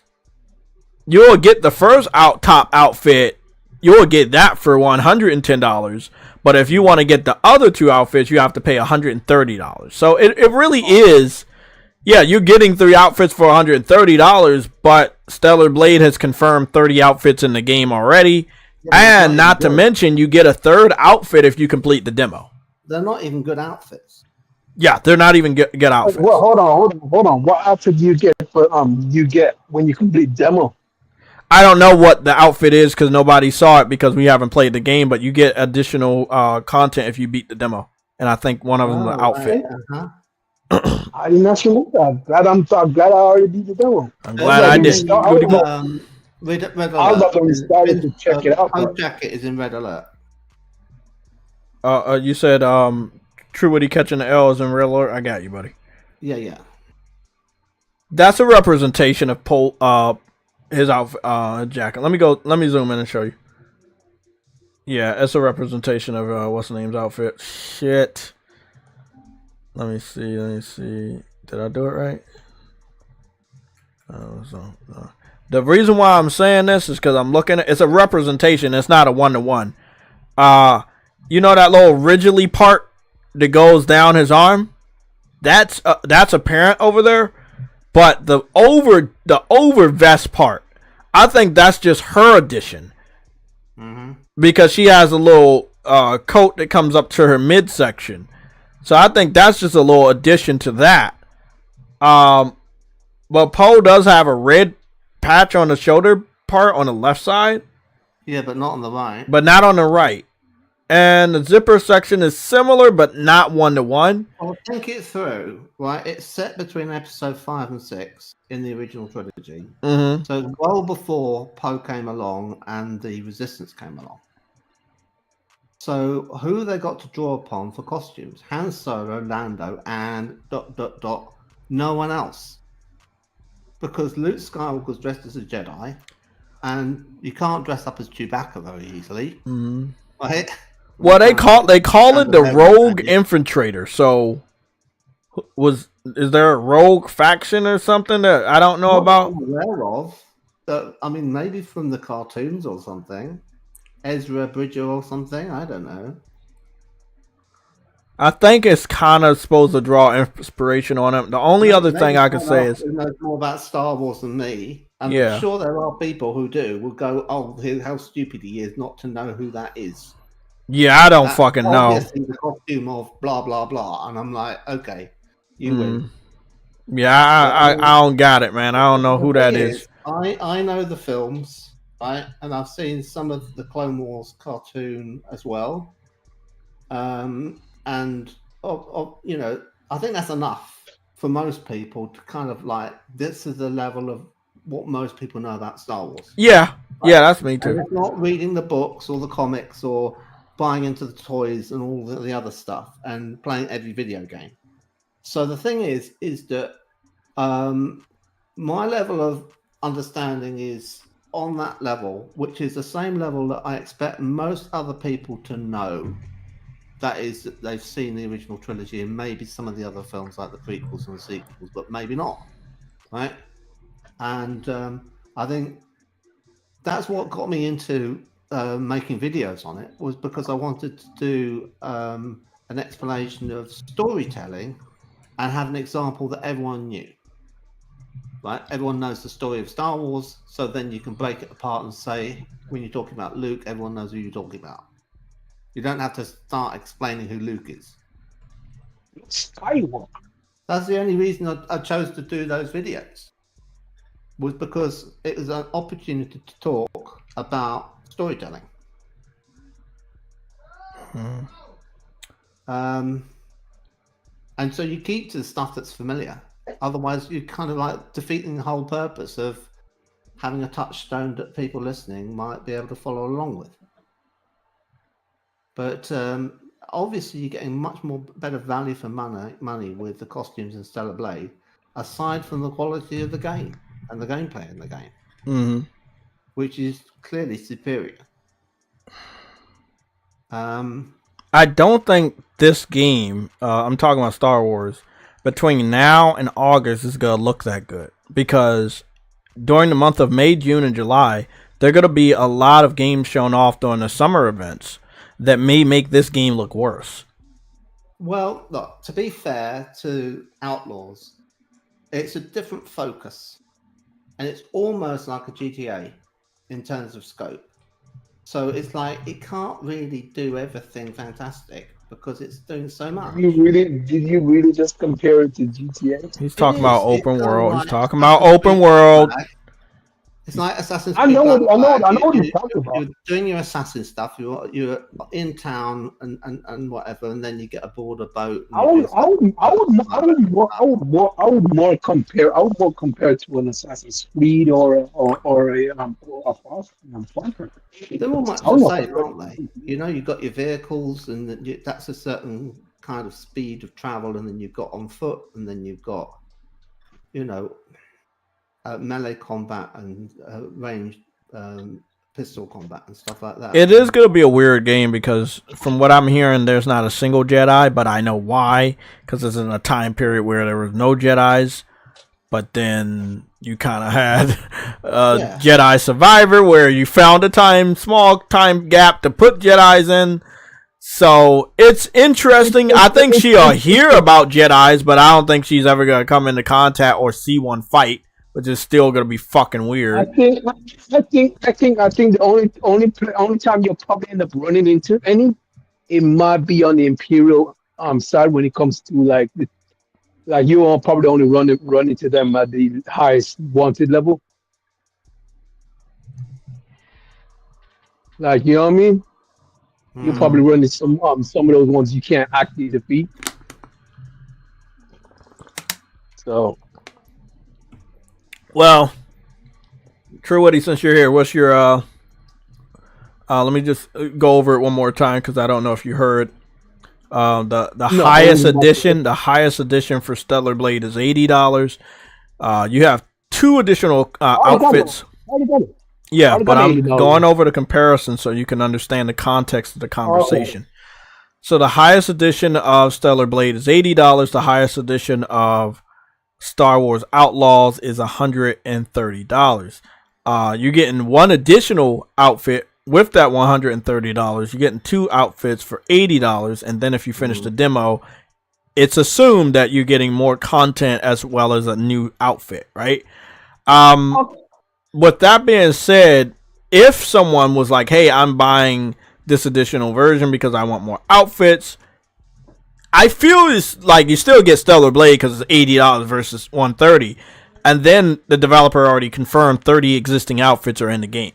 you'll get the first top outfit. You'll get that for $110. But if you want to get the other two outfits, you have to pay $130. So it really is. Yeah, you're getting 3 outfits for $130, but Stellar Blade has confirmed 30 outfits in the game already. Yeah, and not to mention, you get a 3rd outfit if you complete the demo. They're not even good outfits. Yeah, they're not even good outfits. Well, hold on. What outfit do you get when you complete demo? I don't know what the outfit is because nobody saw it because we haven't played the game, but you get additional content if you beat the demo. And I think one of them is the outfit. Right. I didn't actually look that. I'm glad I already beat the demo. I'm glad I did. Red alert. I was about to start to check it out. Post jacket is in red alert. You said True Woody catching the L is in red alert. I got you, buddy. Yeah. That's a representation of his outfit jacket. Let me zoom in and show you. Yeah, it's a representation of what's the name's outfit. Shit. Let me see. Did I do it right? The reason why I'm saying this is because I'm looking at it's a representation. It's not a 1-to-1. You know that little ridgely part that goes down his arm? That's apparent over there. But the over vest part, I think that's just her addition. Mm-hmm. Because she has a little coat that comes up to her midsection. So I think that's just a little addition to that. But Poe does have a red patch on the shoulder part on the left side. Yeah, but not on the right. But not on the right. And the zipper section is similar, but not 1-to-1. Well, think it through, right? It's set between episode 5 and 6 in the original trilogy. Mm-hmm. So well before Poe came along and the Resistance came along. So who they got to draw upon for costumes? Han Solo, Lando, and ... no one else. Because Luke Skywalker was dressed as a Jedi, and you can't dress up as Chewbacca very easily. Mm-hmm. Right? Well, they call it the Rogue Infiltrator. So, is there a rogue faction or something that I don't know about? I'm aware of. I mean, maybe from the cartoons or something. Ezra Bridger or something. I don't know. I think it's kind of supposed to draw inspiration on him. The only other thing I could say is... Who knows more about Star Wars than me. I'm sure there are people who will go, oh, how stupid he is not to know who that is. Yeah, I don't fucking know. The costume of blah, blah, blah. And I'm like, okay, you win. Yeah, I don't got it, man. I don't know who that is. I know the films, right? And I've seen some of the Clone Wars cartoon as well. And, you know, I think that's enough for most people to kind of like, this is the level of what most people know about Star Wars. Yeah, yeah, that's me too. And it's not reading the books or the comics or buying into the toys and all the other stuff and playing every video game. So the thing is that my level of understanding is on that level, which is the same level that I expect most other people to know. That is, that they've seen the original trilogy and maybe some of the other films like the prequels and the sequels, but maybe not, right? And I think that's what got me into making videos on it was because I wanted to do an explanation of storytelling and have an example that everyone knew. Right? Everyone knows the story of Star Wars, so then you can break it apart and say, when you're talking about Luke, everyone knows who you're talking about. You don't have to start explaining who Luke is. Skywalker. That's the only reason I chose to do those videos, was because it was an opportunity to talk about storytelling. And so you keep to the stuff that's familiar. Otherwise, you're kind of like defeating the whole purpose of having a touchstone that people listening might be able to follow along with. But obviously, you're getting much more better value for money with the costumes in Stellar Blade, aside from the quality of the game and the gameplay in the game, which is clearly superior. I don't think this game, I'm talking about Star Wars, between now and August is going to look that good. Because during the month of May, June, and July, there are going to be a lot of games shown off during the summer events that may make this game look worse. Well, look, to be fair to Outlaws, it's a different focus. And it's almost like a GTA in terms of scope. So it's like it can't really do everything fantastic because it's doing so much. Did you really just compare it to GTA? He's talking about open world. He's talking about open world. It's like Assassin's I Creed. know what you're talking about. You're doing your assassin stuff. You're in town and whatever, and then you get aboard a boat. I would more compare to an Assassin's Creed or a Far Cry. They're all much the same, aren't they? You know, you've got your vehicles, and that's a certain kind of speed of travel, and then you've got on foot, and then you've got, you know, melee combat and ranged pistol combat and stuff like that. It is going to be a weird game because from what I'm hearing, there's not a single Jedi, but I know why. Because it's in a time period where there was no Jedis, but then you kind of had Jedi Survivor where you found a small time gap to put Jedis in. So it's interesting. I think she'll hear about Jedis, but I don't think she's ever going to come into contact or see one fight, which is still gonna be fucking weird. I think the only time you'll probably end up running into any, it might be on the Imperial side when it comes to like you will probably only run into them at the highest wanted level. Like, you know what I mean? You'll probably run into some of those ones you can't actually defeat. So. Well, True Woody, since you're here, what's your let me just go over it one more time because I don't know if you heard. Highest edition for Stellar Blade is $80. You have 2 additional outfits. Yeah, but I'm going over the comparison so you can understand the context of the conversation. So the highest edition of Stellar Blade is $80. The highest edition of Star Wars Outlaws is $130. You're getting 1 additional outfit with that $130. You're getting 2 outfits for $80, and then if you finish the demo, it's assumed that you're getting more content as well as a new outfit, right? With that being said, if someone was like, "Hey, I'm buying this additional version because I want more outfits," I feel it's like you still get Stellar Blade because it's $80 versus $130, and then the developer already confirmed 30 existing outfits are in the game,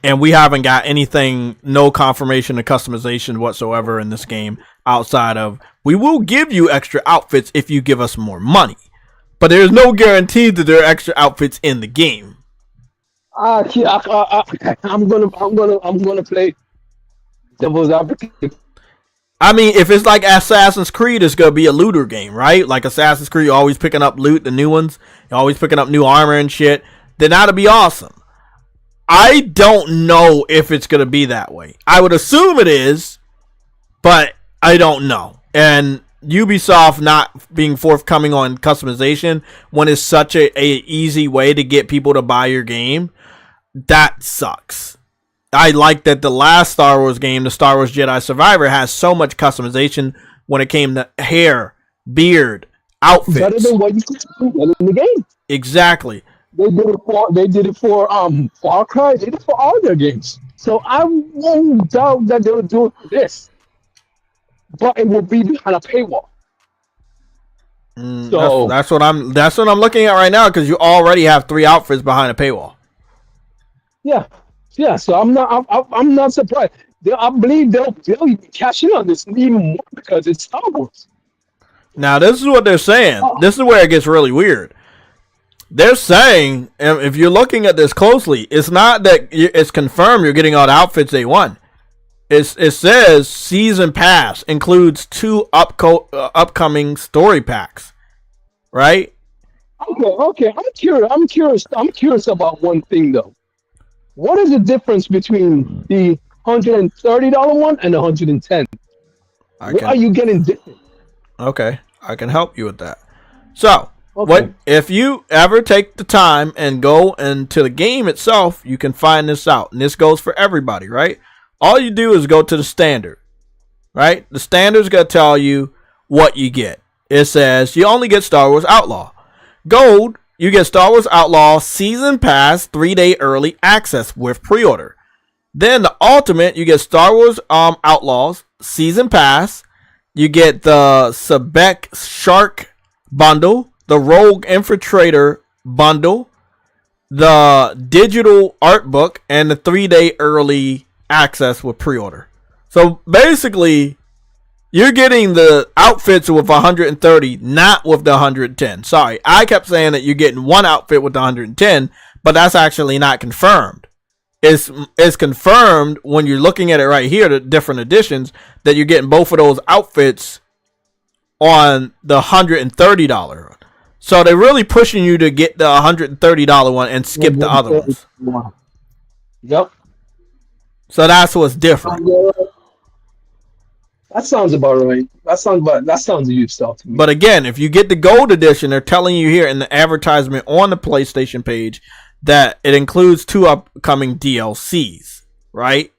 and we haven't got anything, no confirmation of customization whatsoever in this game outside of we will give you extra outfits if you give us more money, but there's no guarantee that there are extra outfits in the game. I'm gonna play devil's advocate. I mean, if it's like Assassin's Creed, it's going to be a looter game, right? Like Assassin's Creed, you're always picking up loot, the new ones. You're always picking up new armor and shit. Then that'd be awesome. I don't know if it's going to be that way. I would assume it is, but I don't know. And Ubisoft not being forthcoming on customization when it's such a easy way to get people to buy your game, that sucks. I like that the last Star Wars game, the Star Wars Jedi Survivor, has so much customization when it came to hair, beard, outfits. Better than what you could do in the game. Exactly. They did it for Far Cry. They did it for all their games. So I won't doubt that they will do it for this. But it will be behind a paywall. So that's what I'm looking at right now, because you already have 3 outfits behind a paywall. Yeah. So I'm not surprised. I believe they'll cash in on this even more because it's Star Wars. Now this is what they're saying. This is where it gets really weird. They're saying, if you're looking at this closely, it's not that it's confirmed you're getting all the outfits day one. It says season pass includes 2 upcoming story packs, right? Okay. I'm curious about one thing though. What is the difference between the $130 one and the $110? What are you getting different? Okay, I can help you with that. So, Okay. if you ever take the time and go into the game itself, you can find this out. And this goes for everybody, right? All you do is go to the standard, right? The standard's going to tell you what you get. It says you only get Star Wars Outlaw. Gold, you get Star Wars Outlaw Season Pass 3-day early access with pre-order. Then the Ultimate, you get Star Wars Outlaws Season Pass. You get the Sebek Shark bundle, the Rogue Infiltrator bundle, the digital art book, and the 3-day early access with pre-order. So basically, you're getting the outfits with 130, not with the 110. Sorry, I kept saying that you're getting one outfit with the 110, but that's actually not confirmed. It's confirmed when you're looking at it right here, the different editions, that you're getting both of those outfits on the $130. So they're really pushing you to get the $130 one and skip the other ones. Yep. So that's what's different. That sounds about right. That sounds you stuff to me. But again, if you get the gold edition, they're telling you here in the advertisement on the PlayStation page that it includes 2 upcoming DLCs, right?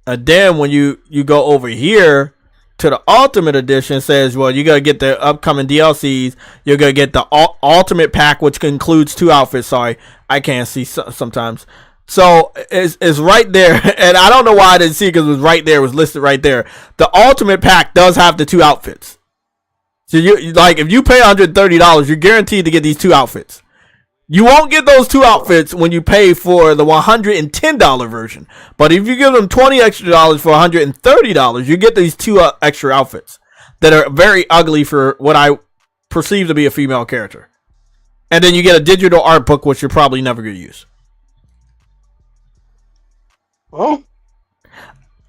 And then when you go over here to the Ultimate Edition, it says, well, you're going to get the upcoming DLCs. You're going to get the Ultimate Pack, which includes 2 outfits. Sorry, I can't see sometimes. So it's right there. And I don't know why I didn't see it, because it was right there. It was listed right there. The Ultimate Pack does have the 2 outfits. So you like, if you pay $130, you're guaranteed to get these 2 outfits. You won't get those 2 outfits when you pay for the $110 version. But if you give them $20 extra for $130, you get these 2 extra outfits that are very ugly for what I perceive to be a female character. And then you get a digital art book, which you're probably never going to use. Oh,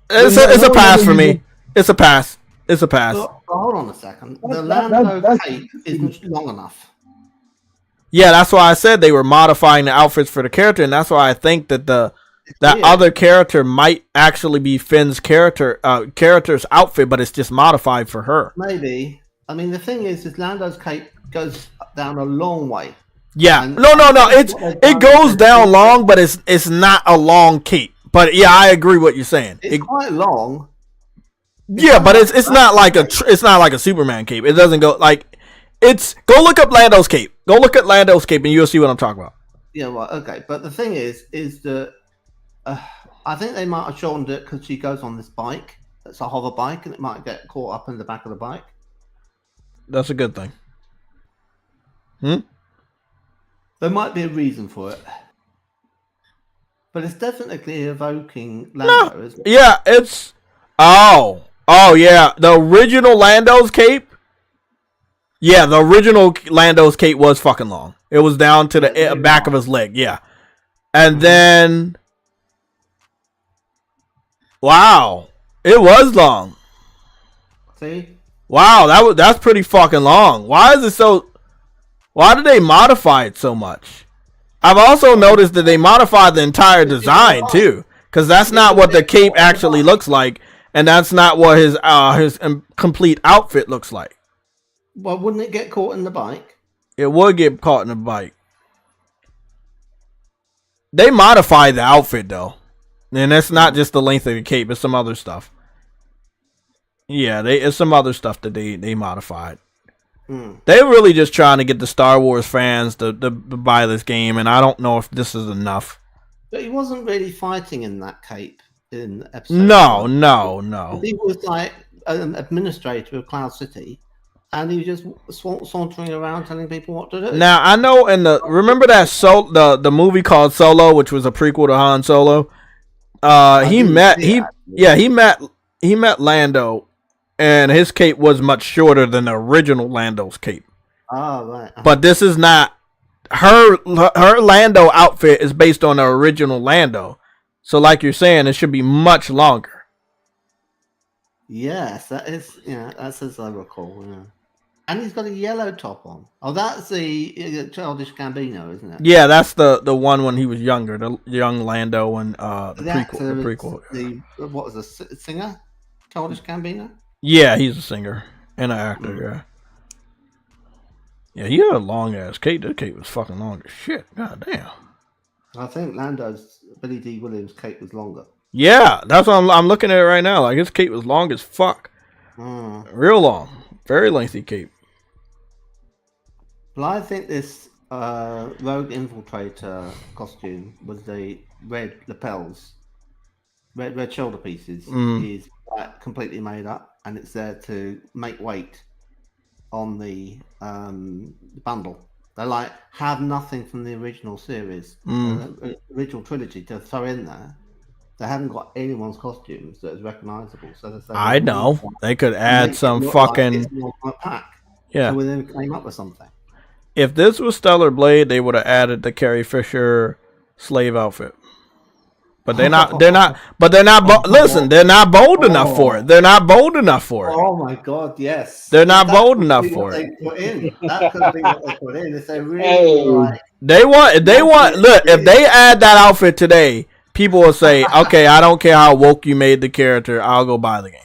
it's a pass for me. It's a pass. It's a pass. Hold on a second. The Lando cape isn't long enough. Yeah, that's why I said they were modifying the outfits for the character, and that's why I think that that other character might actually be Finn's character's outfit, but it's just modified for her. Maybe. I mean, the thing is Lando's cape goes down a long way. Yeah. No. It goes down long, but it's not a long cape. But yeah, I agree what you're saying. It's quite long. Yeah, but it's not like a Superman cape. It doesn't go like go look up Lando's cape. Go look at Lando's cape and you'll see what I'm talking about. Yeah, well, okay. But the thing is that I think they might have shortened it because she goes on this bike. It's a hover bike, and it might get caught up in the back of the bike. That's a good thing. There might be a reason for it. But it's definitely evoking Lando, isn't it? Yeah, it's... Oh, yeah. The original Lando's cape? Yeah, the original Lando's cape was fucking long. It was down to the back of his leg, yeah. And then... Wow. It was long. See? Wow, that's pretty fucking long. Why is it so... Why did they modify it so much? I've also noticed that they modified the entire design too, because that's not what the cape actually looks like, and that's not what his complete outfit looks like. Well, wouldn't it get caught in the bike? It would get caught in the bike. They modified the outfit though. And that's not just the length of the cape, it's some other stuff. Yeah, it's some other stuff that they modified. They're really just trying to get the Star Wars fans to buy this game, and I don't know if this is enough. But he wasn't really fighting in that cape in episode No, 1. no. He was like an administrator of Cloud City, and he was just sauntering around telling people what to do. Now I know remember that the movie called Solo, which was a prequel to Han Solo. He met Lando, and his cape was much shorter than the original Lando's cape. Oh, right. But this is not her Lando outfit is based on the original Lando. So like you're saying, it should be much longer. Yes, that's as I recall. Yeah. And he's got a yellow top on. Oh, that's the Childish Gambino, isn't it? Yeah, that's the one when he was younger, the young Lando and the prequel. What was the singer? Childish Gambino? Yeah, he's a singer and an actor, yeah. Yeah, he had a long ass cape. That cape was fucking long as shit. God damn. I think Lando's Billy D. Williams' cape was longer. Yeah, that's what I'm looking at it right now. Like his cape was long as fuck. Real long. Very lengthy cape. Well, I think this Rogue Infiltrator costume with the red lapels, red shoulder pieces, is completely made up, and it's there to make weight on the bundle. They have nothing from the original series, original trilogy to throw in there. They haven't got anyone's costumes that is recognizable. So I know they could add some fucking pack. Yeah. So we then came up with something. If this was Stellar Blade, they would have added the Carrie Fisher slave outfit. But they're not. Listen, they're not bold enough for it. They're not bold enough for it. Oh my god, yes. They're not bold enough for it. That could be what they put in. If they really They want. Look, if they add that outfit today, people will say, "Okay, I don't care how woke you made the character. I'll go buy the game."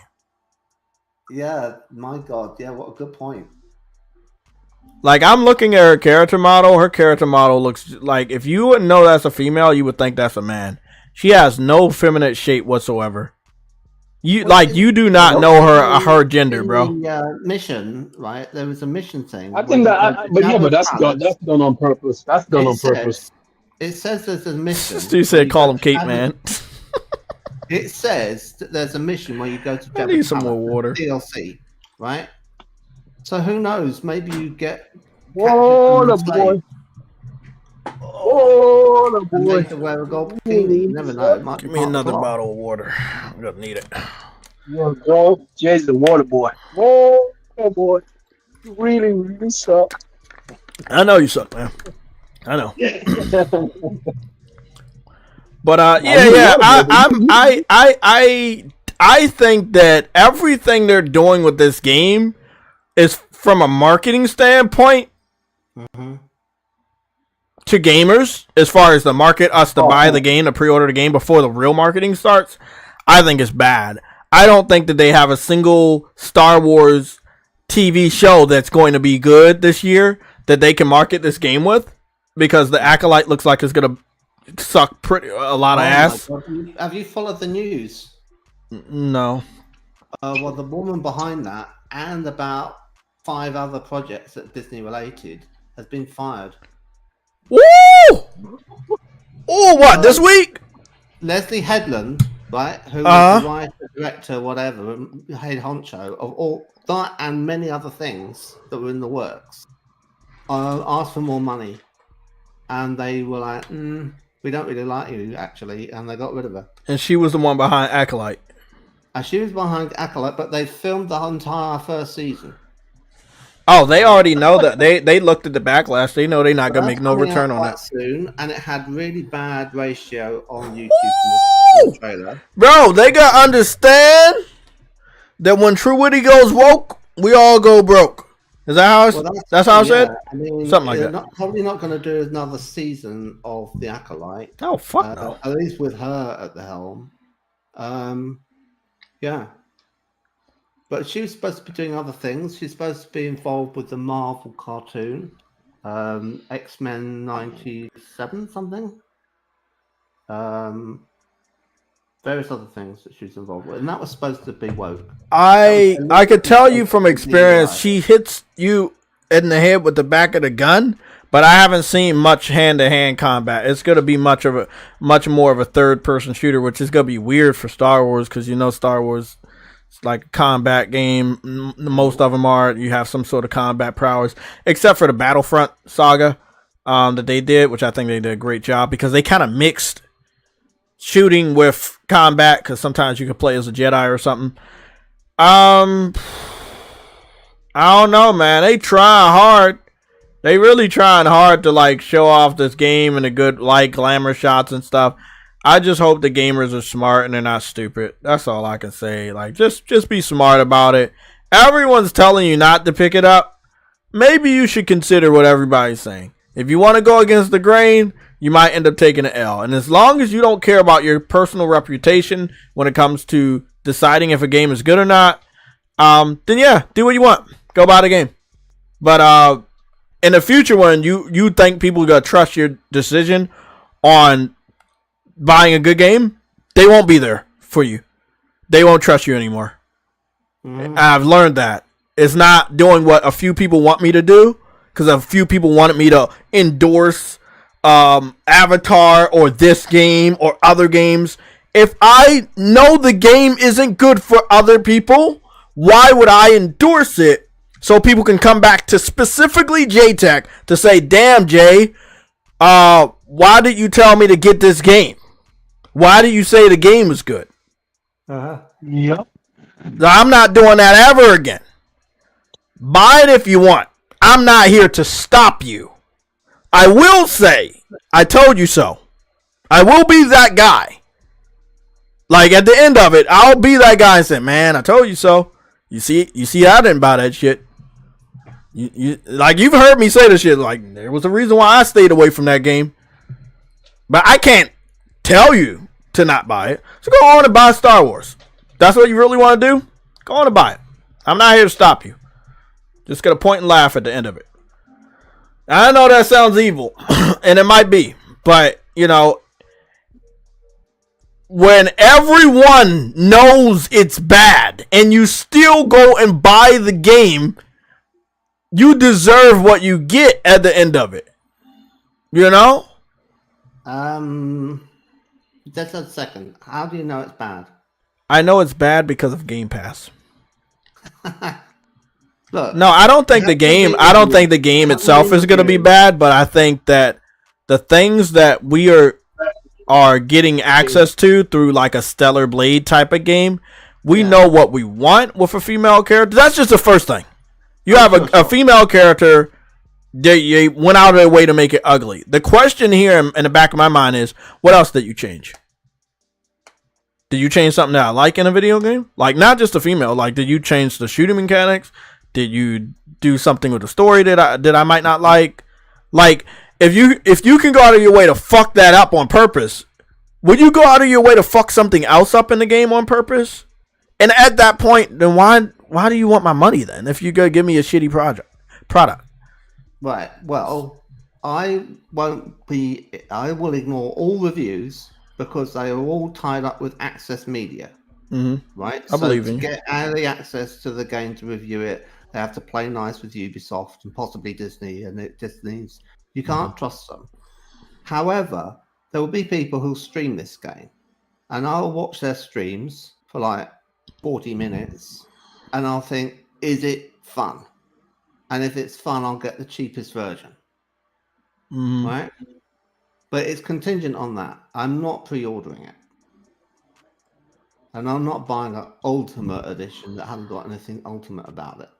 Yeah, my god, yeah. What a good point. Like, I'm looking at her character model. Her character model looks like, if you wouldn't know that's a female, you would think that's a man. She has no feminine shape whatsoever. You do not know her gender, bro. The mission, right? There was a mission thing. I think but that's done on purpose. That's done on purpose. It says there's a mission. This dude said, "Call him Kate, man." It says that there's a mission where you go to I need some more water. DLC, right? So who knows? Maybe you get. Oh, the boy. Oh, the boy. To wear a gold bikini. You never know. Give me another bottle of water. I'm gonna need it. Yeah, bro. Jay's the water boy. Oh, boy. You really, really suck. I know you suck, man. I know. But I think that everything they're doing with this game is from a marketing standpoint to gamers, as far as the market us to buy the game, to pre-order the game before the real marketing starts. I think it's bad. I don't think that they have a single Star Wars TV show that's going to be good this year that they can market this game with, because the Acolyte looks like it's gonna suck a lot of ass. Have you followed the news? No. Well, the woman behind that and about 5 other projects that Disney related has been fired. Woo! Oh, what, this week? Leslie Headland, right, who was the writer, director, whatever, head honcho of all that and many other things that were in the works, asked for more money. And they were like, we don't really like you, actually, and they got rid of her. And she was the one behind Acolyte. And she was behind Acolyte, but they filmed the entire first season. Oh, they already know that. They looked at the backlash. They know they're not going to make no return on that. Soon, and it had really bad ratio on YouTube from the trailer. Bro, they got to understand that when True Witty goes woke, we all go broke. Is that how that's how I said? I mean, something like that. Probably not going to do another season of The Acolyte. Oh, fuck no. At least with her at the helm. Yeah. But she was supposed to be doing other things. She's supposed to be involved with the Marvel cartoon. X-Men 97 something. various other things that she's involved with, and that was supposed to be woke. I could tell you from experience, she hits you in the head with the back of the gun, but I haven't seen much hand-to-hand combat. It's going to be much more of a third-person shooter, which is going to be weird for Star Wars because you know Star Wars is like a combat game. Most of them are. You have some sort of combat prowess, except for the Battlefront saga that they did, which I think they did a great job because they kind of mixed shooting with combat because sometimes you can play as a Jedi or something. I don't know, man. They trying hard. They really trying hard to like show off this game and the good like glamour shots and stuff. I just hope the gamers are smart and they're not stupid. That's all I can say. Like just be smart about it. Everyone's telling you not to pick it up. Maybe you should consider what everybody's saying. If you want to go against the grain, you might end up taking an L. And as long as you don't care about your personal reputation when it comes to deciding if a game is good or not, then yeah, do what you want. Go buy the game. But in the future, when you think people are going to trust your decision on buying a good game, they won't be there for you. They won't trust you anymore. I've learned that. It's not doing what a few people want me to do, because a few people wanted me to endorse Avatar or this game or other games. If I know the game isn't good for other people, why would I endorse it so people can come back to specifically JayTech to say, damn, Jay, why did you tell me to get this game? Why did you say the game is good? Yep. I'm not doing that ever again. Buy it if you want. I'm not here to stop you. I will say, I told you so. I will be that guy. Like at the end of it, I'll be that guy and say, man, I told you so. You see, I didn't buy that shit. You like you've heard me say this shit. Like there was a reason why I stayed away from that game. But I can't tell you to not buy it. So go on and buy Star Wars. That's what you really want to do? Go on and buy it. I'm not here to stop you. Just gonna point and laugh at the end of it. I know that sounds evil, and it might be, but you know, when everyone knows it's bad and you still go and buy the game, you deserve what you get at the end of it. You know? Just a second. How do you know it's bad? I know it's bad because of Game Pass. Look, no, I don't think the game. I don't think the game itself is going to be bad, but I think that the things that we are getting access to through like a Stellar Blade type of game, we know what we want with a female character. That's just the first thing. You have a female character. They went out of their way to make it ugly. The question here in the back of my mind is, what else did you change? Did you change something that I like in a video game? Like not just a female. Like did you change the shooting mechanics? Did you do something with the story that I might not like? Like if you can go out of your way to fuck that up on purpose, would you go out of your way to fuck something else up in the game on purpose? And at that point, then why do you want my money then? If you go give me a shitty product. Right. Well, I will ignore all reviews because they are all tied up with Access Media. Mm-hmm. Right. I believe you. To get early access to the game to review it, they have to play nice with Ubisoft and possibly Disney, and it just means you can't trust them. However, there will be people who stream this game, and I'll watch their streams for like 40 minutes, and I'll think, is it fun? And if it's fun, I'll get the cheapest version. Mm-hmm. Right? But it's contingent on that. I'm not pre-ordering it. And I'm not buying an Ultimate Edition that hasn't got anything Ultimate about it.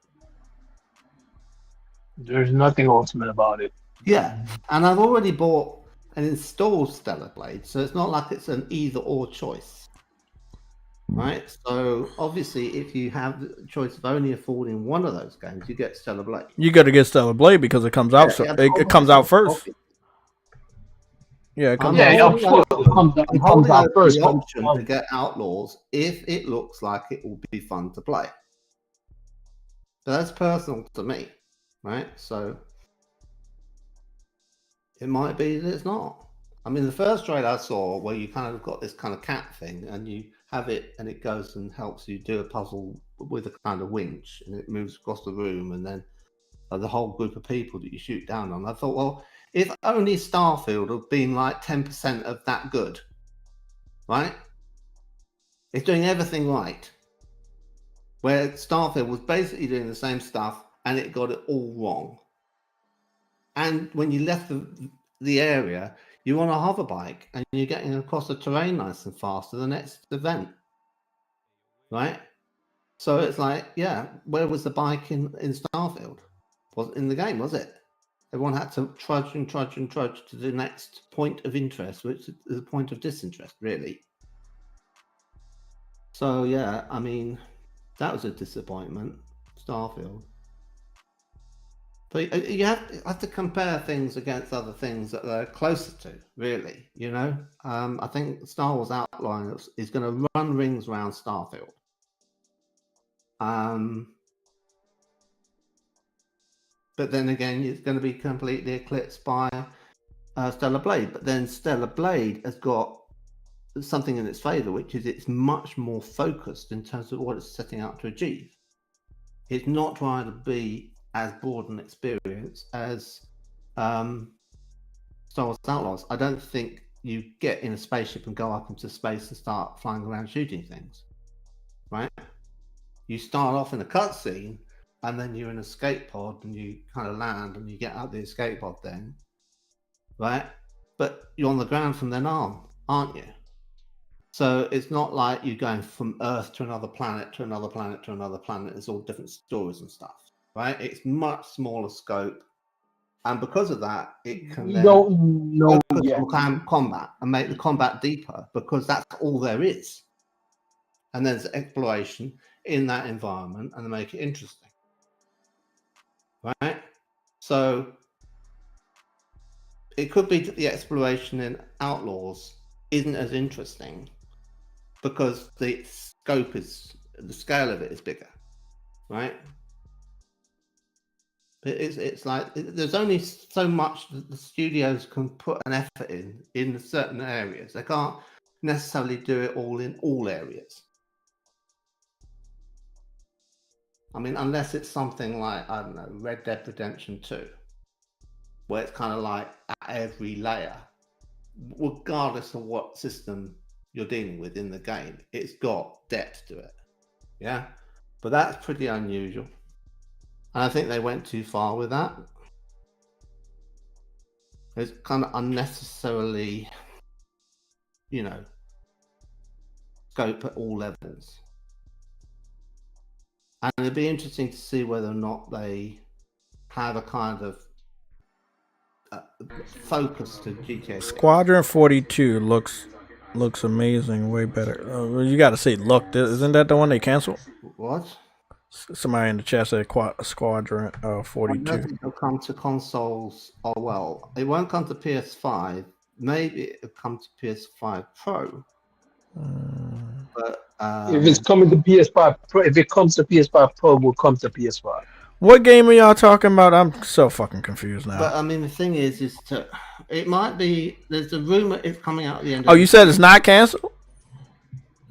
There's nothing ultimate about it. Yeah, and I've already bought and installed Stellar Blade, so it's not like it's an either-or choice. Right? So, obviously, if you have the choice of only affording one of those games, you get Stellar Blade. You got to get Stellar Blade because it comes out. It comes out first. Yeah, it comes out. It comes out first. The option to get Outlaws if it looks like it will be fun to play. So that's personal to me, right? So it might be that it's not. I mean, the first trailer I saw where you kind of got this kind of cat thing and you have it and it goes and helps you do a puzzle with a kind of winch and it moves across the room and then the whole group of people that you shoot down on. I thought, well, if only Starfield had been like 10% of that good, right? It's doing everything right. Where Starfield was basically doing the same stuff and it got it all wrong. And when you left the area, you're on a hover bike and you're getting across the terrain nice and fast to the next event, right? So it's like, yeah, where was the bike in Starfield? Wasn't in the game, was it? Everyone had to trudge and trudge and trudge to the next point of interest, which is a point of disinterest, really. So yeah, I mean, that was a disappointment, Starfield. But you have to compare things against other things that they're closer to, really. You know, I think Star Wars Outlaws is going to run rings around Starfield. But then again, it's going to be completely eclipsed by Stellar Blade. But then Stellar Blade has got something in its favor, which is it's much more focused in terms of what it's setting out to achieve. It's not trying to be as broad an experience as Star Wars Outlaws. I don't think you get in a spaceship and go up into space and start flying around shooting things, right? You start off in a cutscene and then you're in an escape pod and you kind of land and you get out the escape pod then, right? But you're on the ground from then on, aren't you? So it's not like you're going from Earth to another planet to another planet to another planet. It's all different stories and stuff, right? It's much smaller scope. And because of that, it can then focus on combat and make the combat deeper because that's all there is. And there's exploration in that environment and make it interesting, right? So it could be that the exploration in Outlaws isn't as interesting because the scale of it is bigger, right? It's like there's only so much that the studios can put an effort in certain areas. They can't necessarily do it all in all areas. I mean, unless it's something like, I don't know, Red Dead Redemption 2, where it's kind of like at every layer, regardless of what system you're dealing with in the game, it's got depth to it. Yeah, but that's pretty unusual. And I think they went too far with that. It's kind of unnecessarily, you know, scope at all levels. And it'd be interesting to see whether or not they have a kind of focus to GTA 6. Squadron 42 looks amazing, way better. You got to say looked. Isn't that the one they canceled? What? Somebody in the chat said Squadron 42. I don't think it'll come to consoles. Oh well, it won't come to PS5. Maybe it'll come to PS5 Pro. But if it's coming to PS5 Pro, if it comes to PS5 Pro, it will come to PS5. What game are y'all talking about? I'm so fucking confused now. But I mean, the thing is it might be. There's a rumor it's coming out at the end. Oh, you said it's not canceled?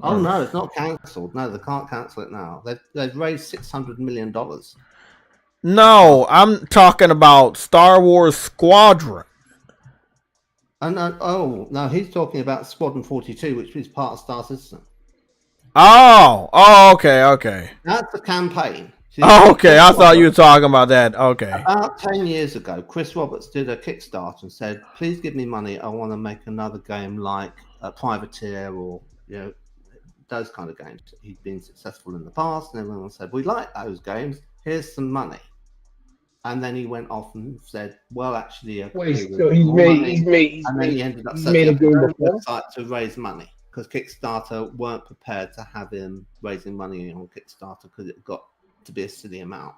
Oh no, it's not cancelled. No, they can't cancel it now. They've raised $600 million. No, I'm talking about Star Wars Squadron. And oh no, he's talking about Squadron 42, which is part of Star Citizen. Oh, okay. That's the campaign. Okay, I thought you were talking about that. Okay. About 10 years ago, Chris Roberts did a Kickstarter and said, please give me money. I want to make another game like Privateer or, you know, those kind of games. He'd been successful in the past, and everyone said, we like those games. Here's some money. And then he went off and said, well, actually... So he's made he ended up setting up a website to raise money because Kickstarter weren't prepared to have him raising money on Kickstarter because it got to be a silly amount.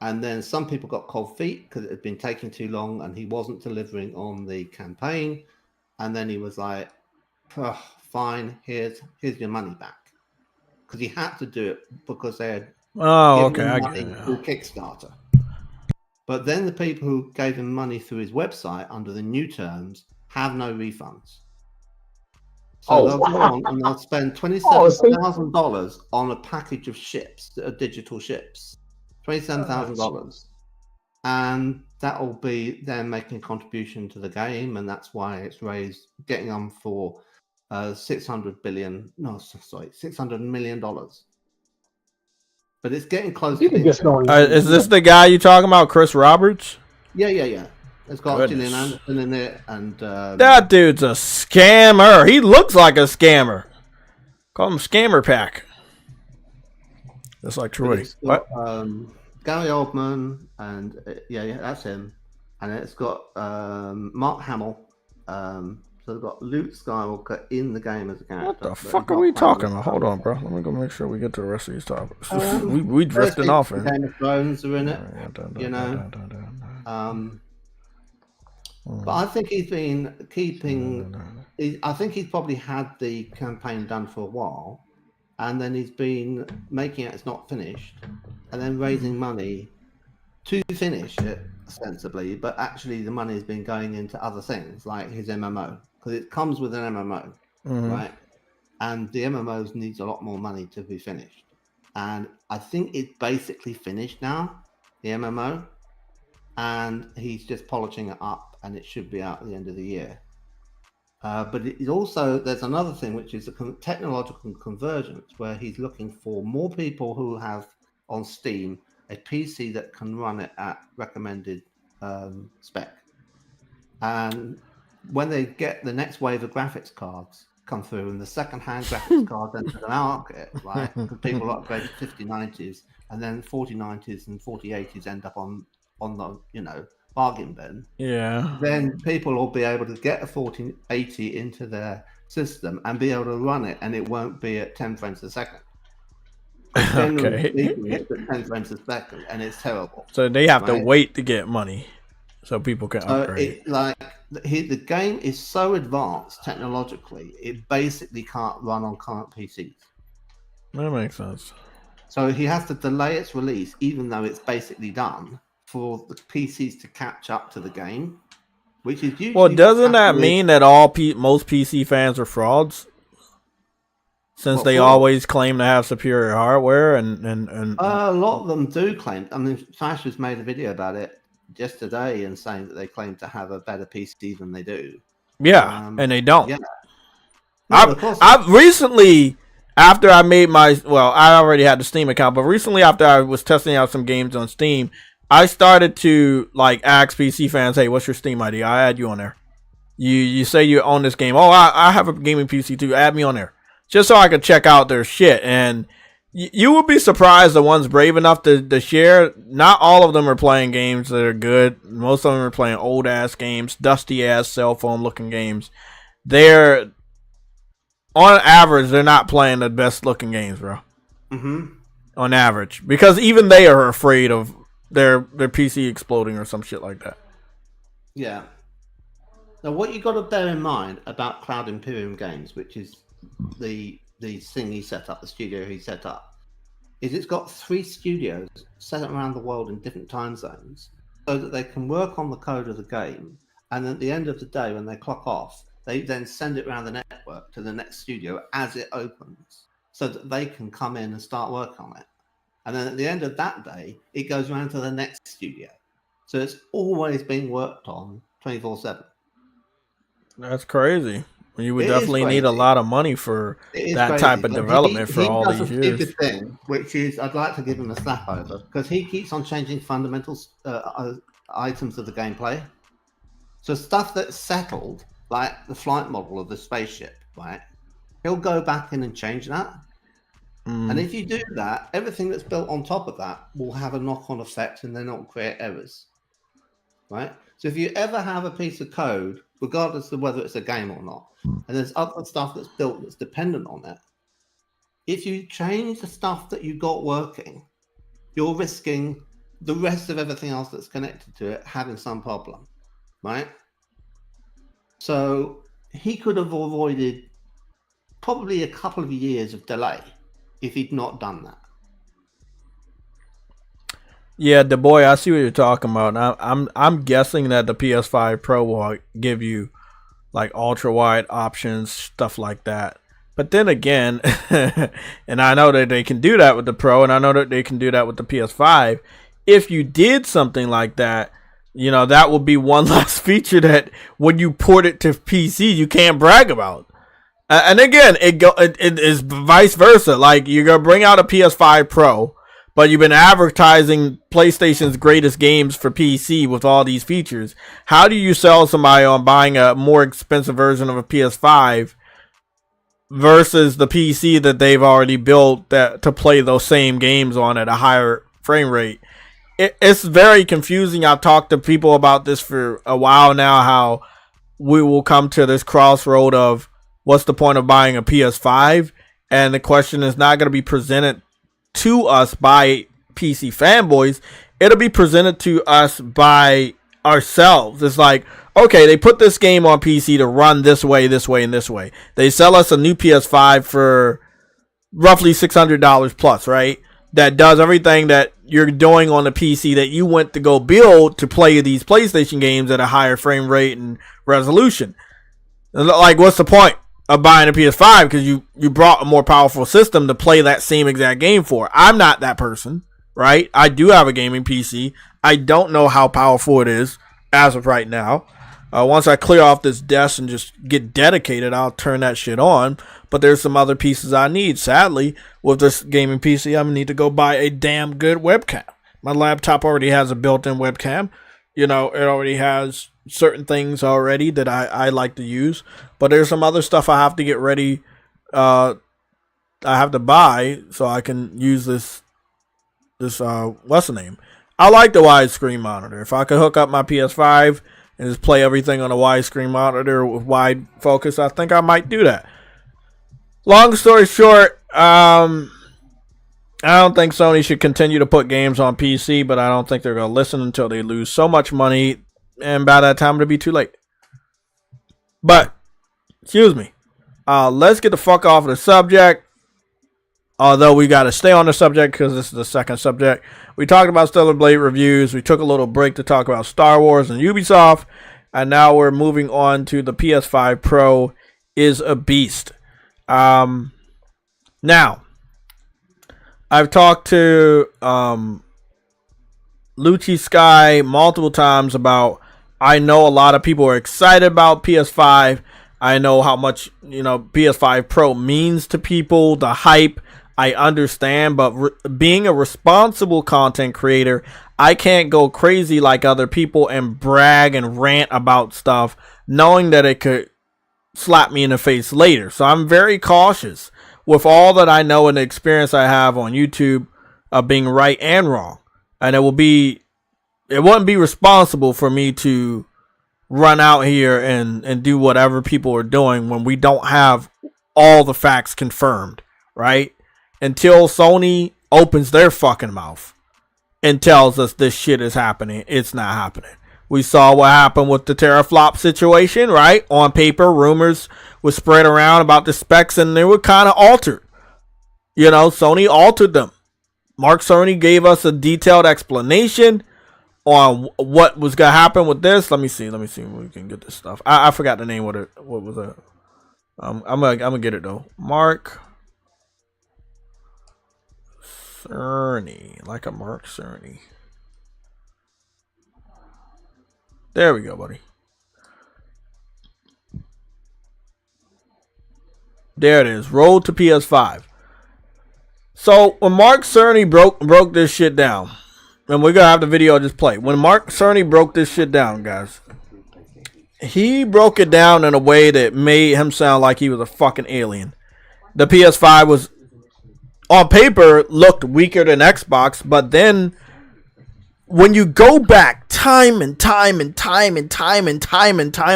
And then some people got cold feet because it had been taking too long and he wasn't delivering on the campaign. And then he was like, oh, fine, here's your money back. Because he had to do it because they had given him money through Kickstarter. But then the people who gave him money through his website under the new terms have no refunds. So they'll go on and they'll spend $27,000 on a package of ships that are digital ships. $27,000. And that will be them making a contribution to the game, and that's why it's raised, getting on for $600 million. But it's getting close to is this the guy you talking about, Chris Roberts? Yeah. It's got Gillian Anderson in it, and that dude's a scammer. He looks like a scammer. Call him Scammer Pack. Just like Troy. Got, Gary Oldman, and yeah, that's him. And it's got Mark Hamill. So they've got Luke Skywalker in the game as a character. What the fuck are we talking about? Hold on, bro. Let me go make sure we get to the rest of these topics. we drifting off here. Game of Thrones are in it, you know. But I think he's been keeping. I think he's probably had the campaign done for a while, and then he's been making it. It's not finished, and then raising money to finish it ostensibly. But actually, the money has been going into other things like his MMO, because it comes with an MMO, right? And the MMOs needs a lot more money to be finished. And I think it's basically finished now, the MMO, and he's just polishing it up. And it should be out at the end of the year. But it also, there's another thing, which is a technological convergence, where he's looking for more people who have on Steam a PC that can run it at recommended spec. And when they get the next wave of graphics cards come through, and the second-hand graphics cards enter the market, right? Because people upgrade to 5090s, and then 4090s and 4080s end up on the, bargain bin. Yeah. Then people will be able to get a 4080 into their system and be able to run it, and it won't be at 10 frames a second. Okay. It's at 10 frames a second, and it's terrible. So they have to wait to get money so people can upgrade. The game is so advanced technologically, it basically can't run on current PCs. That makes sense. So he has to delay its release, even though it's basically done, for the PCs to catch up to the game, which is usually. Well, doesn't that mean that most PC fans are frauds? Since they always claim to have superior hardware, and a lot of them do claim. I mean, Flash has made a video about it just today and saying that they claim to have a better PC than they do. Yeah, and they don't. Yeah. I've recently, after I made I already had the Steam account, but recently after I was testing out some games on Steam, I started to ask PC fans, hey, what's your Steam ID? I add you on there. You say you own this game. Oh, I have a gaming PC too. Add me on there. Just so I could check out their shit. And you would be surprised the ones brave enough to share. Not all of them are playing games that are good. Most of them are playing old ass games, dusty ass cell phone looking games. They're, on average, they're not playing the best looking games, bro. On average. Because even they are afraid of their PC exploding or some shit like that. Yeah. Now, what you got to bear in mind about Cloud Imperium Games, which is the thing he set up, the studio he set up, is it's got 3 studios set around the world in different time zones, so that they can work on the code of the game, and at the end of the day, when they clock off, they then send it around the network to the next studio as it opens, so that they can come in and start work on it. And then at the end of that day, it goes around to the next studio. So it's always being worked on 24/7. That's crazy. You would definitely need a lot of money for that type of development for all these years. Stupid thing, which is, I'd like to give him a slap over, because he keeps on changing fundamental items of the gameplay. So stuff that's settled, like the flight model of the spaceship, right? He'll go back in and change that. And if you do that, everything that's built on top of that will have a knock-on effect, and then it'll create errors, right? So if you ever have a piece of code, regardless of whether it's a game or not, and there's other stuff that's built that's dependent on it, if you change the stuff that you got working, you're risking the rest of everything else that's connected to it having some problem, right? So he could have avoided probably a couple of years of delay if he'd not done that. Yeah, the boy, I see what you're talking about. I'm guessing that the PS5 Pro will give you like ultra wide options, stuff like that. But then again, and I know that they can do that with the Pro, and I know that they can do that with the PS5. If you did something like that, you know, that would be one less feature that when you port it to PC, you can't brag about. And again, it is vice versa. Like, you're going to bring out a PS5 Pro, but you've been advertising PlayStation's greatest games for PC with all these features. How do you sell somebody on buying a more expensive version of a PS5 versus the PC that they've already built that to play those same games on at a higher frame rate? It's very confusing. I've talked to people about this for a while now, how we will come to this crossroad of what's the point of buying a PS5? And the question is not going to be presented to us by PC fanboys. It'll be presented to us by ourselves. It's like, okay, they put this game on PC to run this way, this way, and this way. They sell us a new PS5 for roughly $600 plus, right? That does everything that you're doing on the PC that you went to go build to play these PlayStation games at a higher frame rate and resolution. Like, what's the point of buying a PS5? Because you brought a more powerful system to play that same exact game for. I'm not that person, right? I do have a gaming PC. I don't know how powerful it is as of right now. Once I clear off this desk and just get dedicated, I'll turn that shit on. But there's some other pieces I need. Sadly, with this gaming PC, I'm going to need to go buy a damn good webcam. My laptop already has a built-in webcam. You know, it already has certain things already that I like to use. But there's some other stuff I have to get ready. I have to buy so I can use this what's the name? I like the widescreen monitor. If I could hook up my PS5 and just play everything on a widescreen monitor with wide focus, I think I might do that. Long story short, I don't think Sony should continue to put games on PC, but I don't think they're going to listen until they lose so much money, and by that time it'll be too late. But, excuse me, let's get the fuck off of the subject. Although we got to stay on the subject because this is the second subject. We talked about Stellar Blade reviews. We took a little break to talk about Star Wars and Ubisoft. And now we're moving on to the PS5 Pro is a beast. Now, I've talked to Lucci Sky multiple times about, I know a lot of people are excited about PS5. I know how much, you know, PS5 Pro means to people, the hype. I understand, but being a responsible content creator, I can't go crazy like other people and brag and rant about stuff knowing that it could slap me in the face later. So I'm very cautious with all that I know and the experience I have on YouTube of being right and wrong. And it wouldn't be responsible for me to run out here and do whatever people are doing when we don't have all the facts confirmed, right? Until Sony opens their fucking mouth and tells us this shit is happening, it's not happening. We saw what happened with the teraflop situation, right? On paper, rumors were spread around about the specs and they were kind of altered. You know, Sony altered them. Mark Cerny gave us a detailed explanation on what was going to happen with this. Let me see if we can get this stuff. I forgot the name. What was it? I'm gonna get it though. Mark Cerny, like a Mark Cerny. There we go, buddy. There it is. Road to PS5. So when Mark Cerny broke this shit down, and we're gonna have the video just play. When Mark Cerny broke this shit down, guys, he broke it down in a way that made him sound like he was a fucking alien. The PS5 was, on paper, looked weaker than Xbox, but then when you go back time and time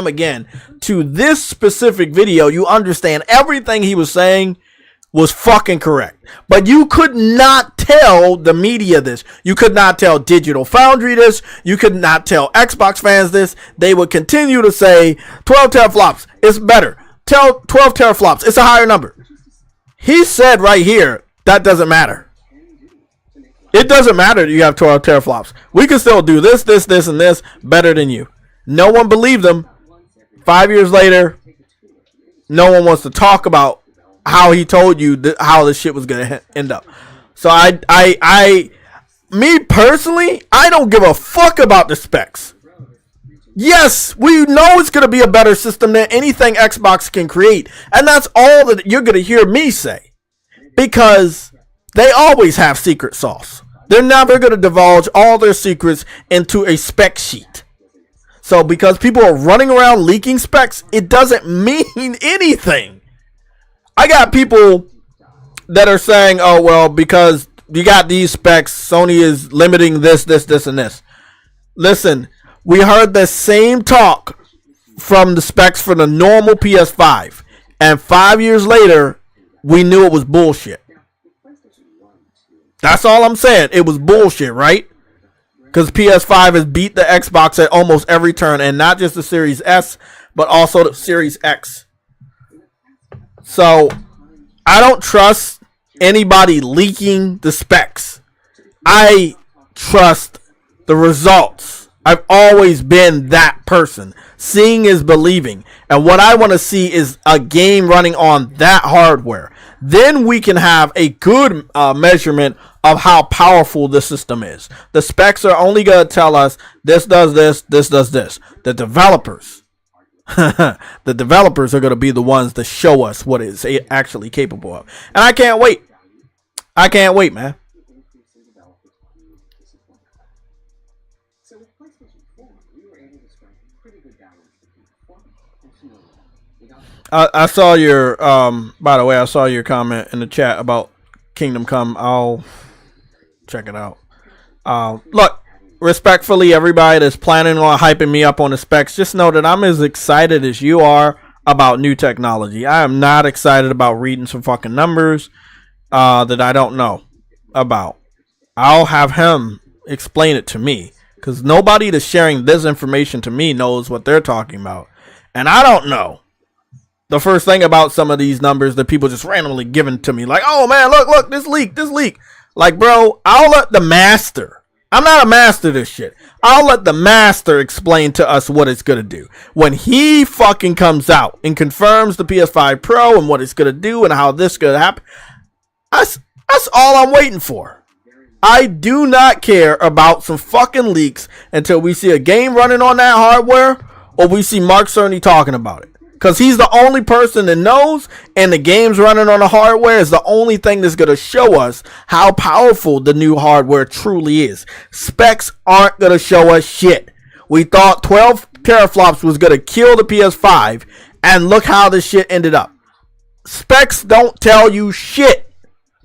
again to this specific video, you understand everything he was saying was fucking correct. But you could not tell the media this. You could not tell Digital Foundry this. You could not tell Xbox fans this. They would continue to say 12 teraflops, it's better. Tell 12 teraflops, it's a higher number. He said right here, that doesn't matter. It doesn't matter that you have 12 teraflops. We can still do this, and this better than you. No one believed them 5 years later, no one wants to talk about how he told you how this shit was gonna end up. So me personally, I don't give a fuck about the specs. Yes, we know it's gonna be a better system than anything Xbox can create, and that's all that you're gonna hear me say, because they always have secret sauce. They're never gonna divulge all their secrets into a spec sheet. So because people are running around leaking specs, it doesn't mean anything. I got people that are saying, oh, well, because you got these specs, Sony is limiting this, and this. Listen, we heard the same talk from the specs for the normal PS5. And 5 years later, we knew it was bullshit. That's all I'm saying. It was bullshit, right? Because PS5 has beat the Xbox at almost every turn, and not just the Series S, but also the Series X. So, I don't trust anybody leaking the specs. I trust the results. I've always been that person. Seeing is believing. And what I want to see is a game running on that hardware. Then we can have a good measurement of how powerful the system is. The specs are only going to tell us this does this, this does this. The developers, are going to be the ones to show us what it's actually capable of. And I can't wait. I can't wait, man. I saw your by the way, I saw your comment in the chat about Kingdom Come. I'll check it out. Look, respectfully, everybody that's planning on hyping me up on the specs, just know that I'm as excited as you are about new technology. I am not excited about reading some fucking numbers that I don't know about. I'll have him explain it to me, because nobody that's sharing this information to me knows what they're talking about, and I don't know the first thing about some of these numbers that people just randomly giving to me. Like, oh man, look, this leak. Like, bro, I'll let the master. I'm not a master of this shit. I'll let the master explain to us what it's going to do. When he fucking comes out and confirms the PS5 Pro and what it's going to do and how this is going to happen, that's all I'm waiting for. I do not care about some fucking leaks until we see a game running on that hardware or we see Mark Cerny talking about it. Because he's the only person that knows, and the games running on the hardware is the only thing that's going to show us how powerful the new hardware truly is. Specs aren't going to show us shit. We thought 12 teraflops was going to kill the PS5, and look how this shit ended up. Specs don't tell you shit.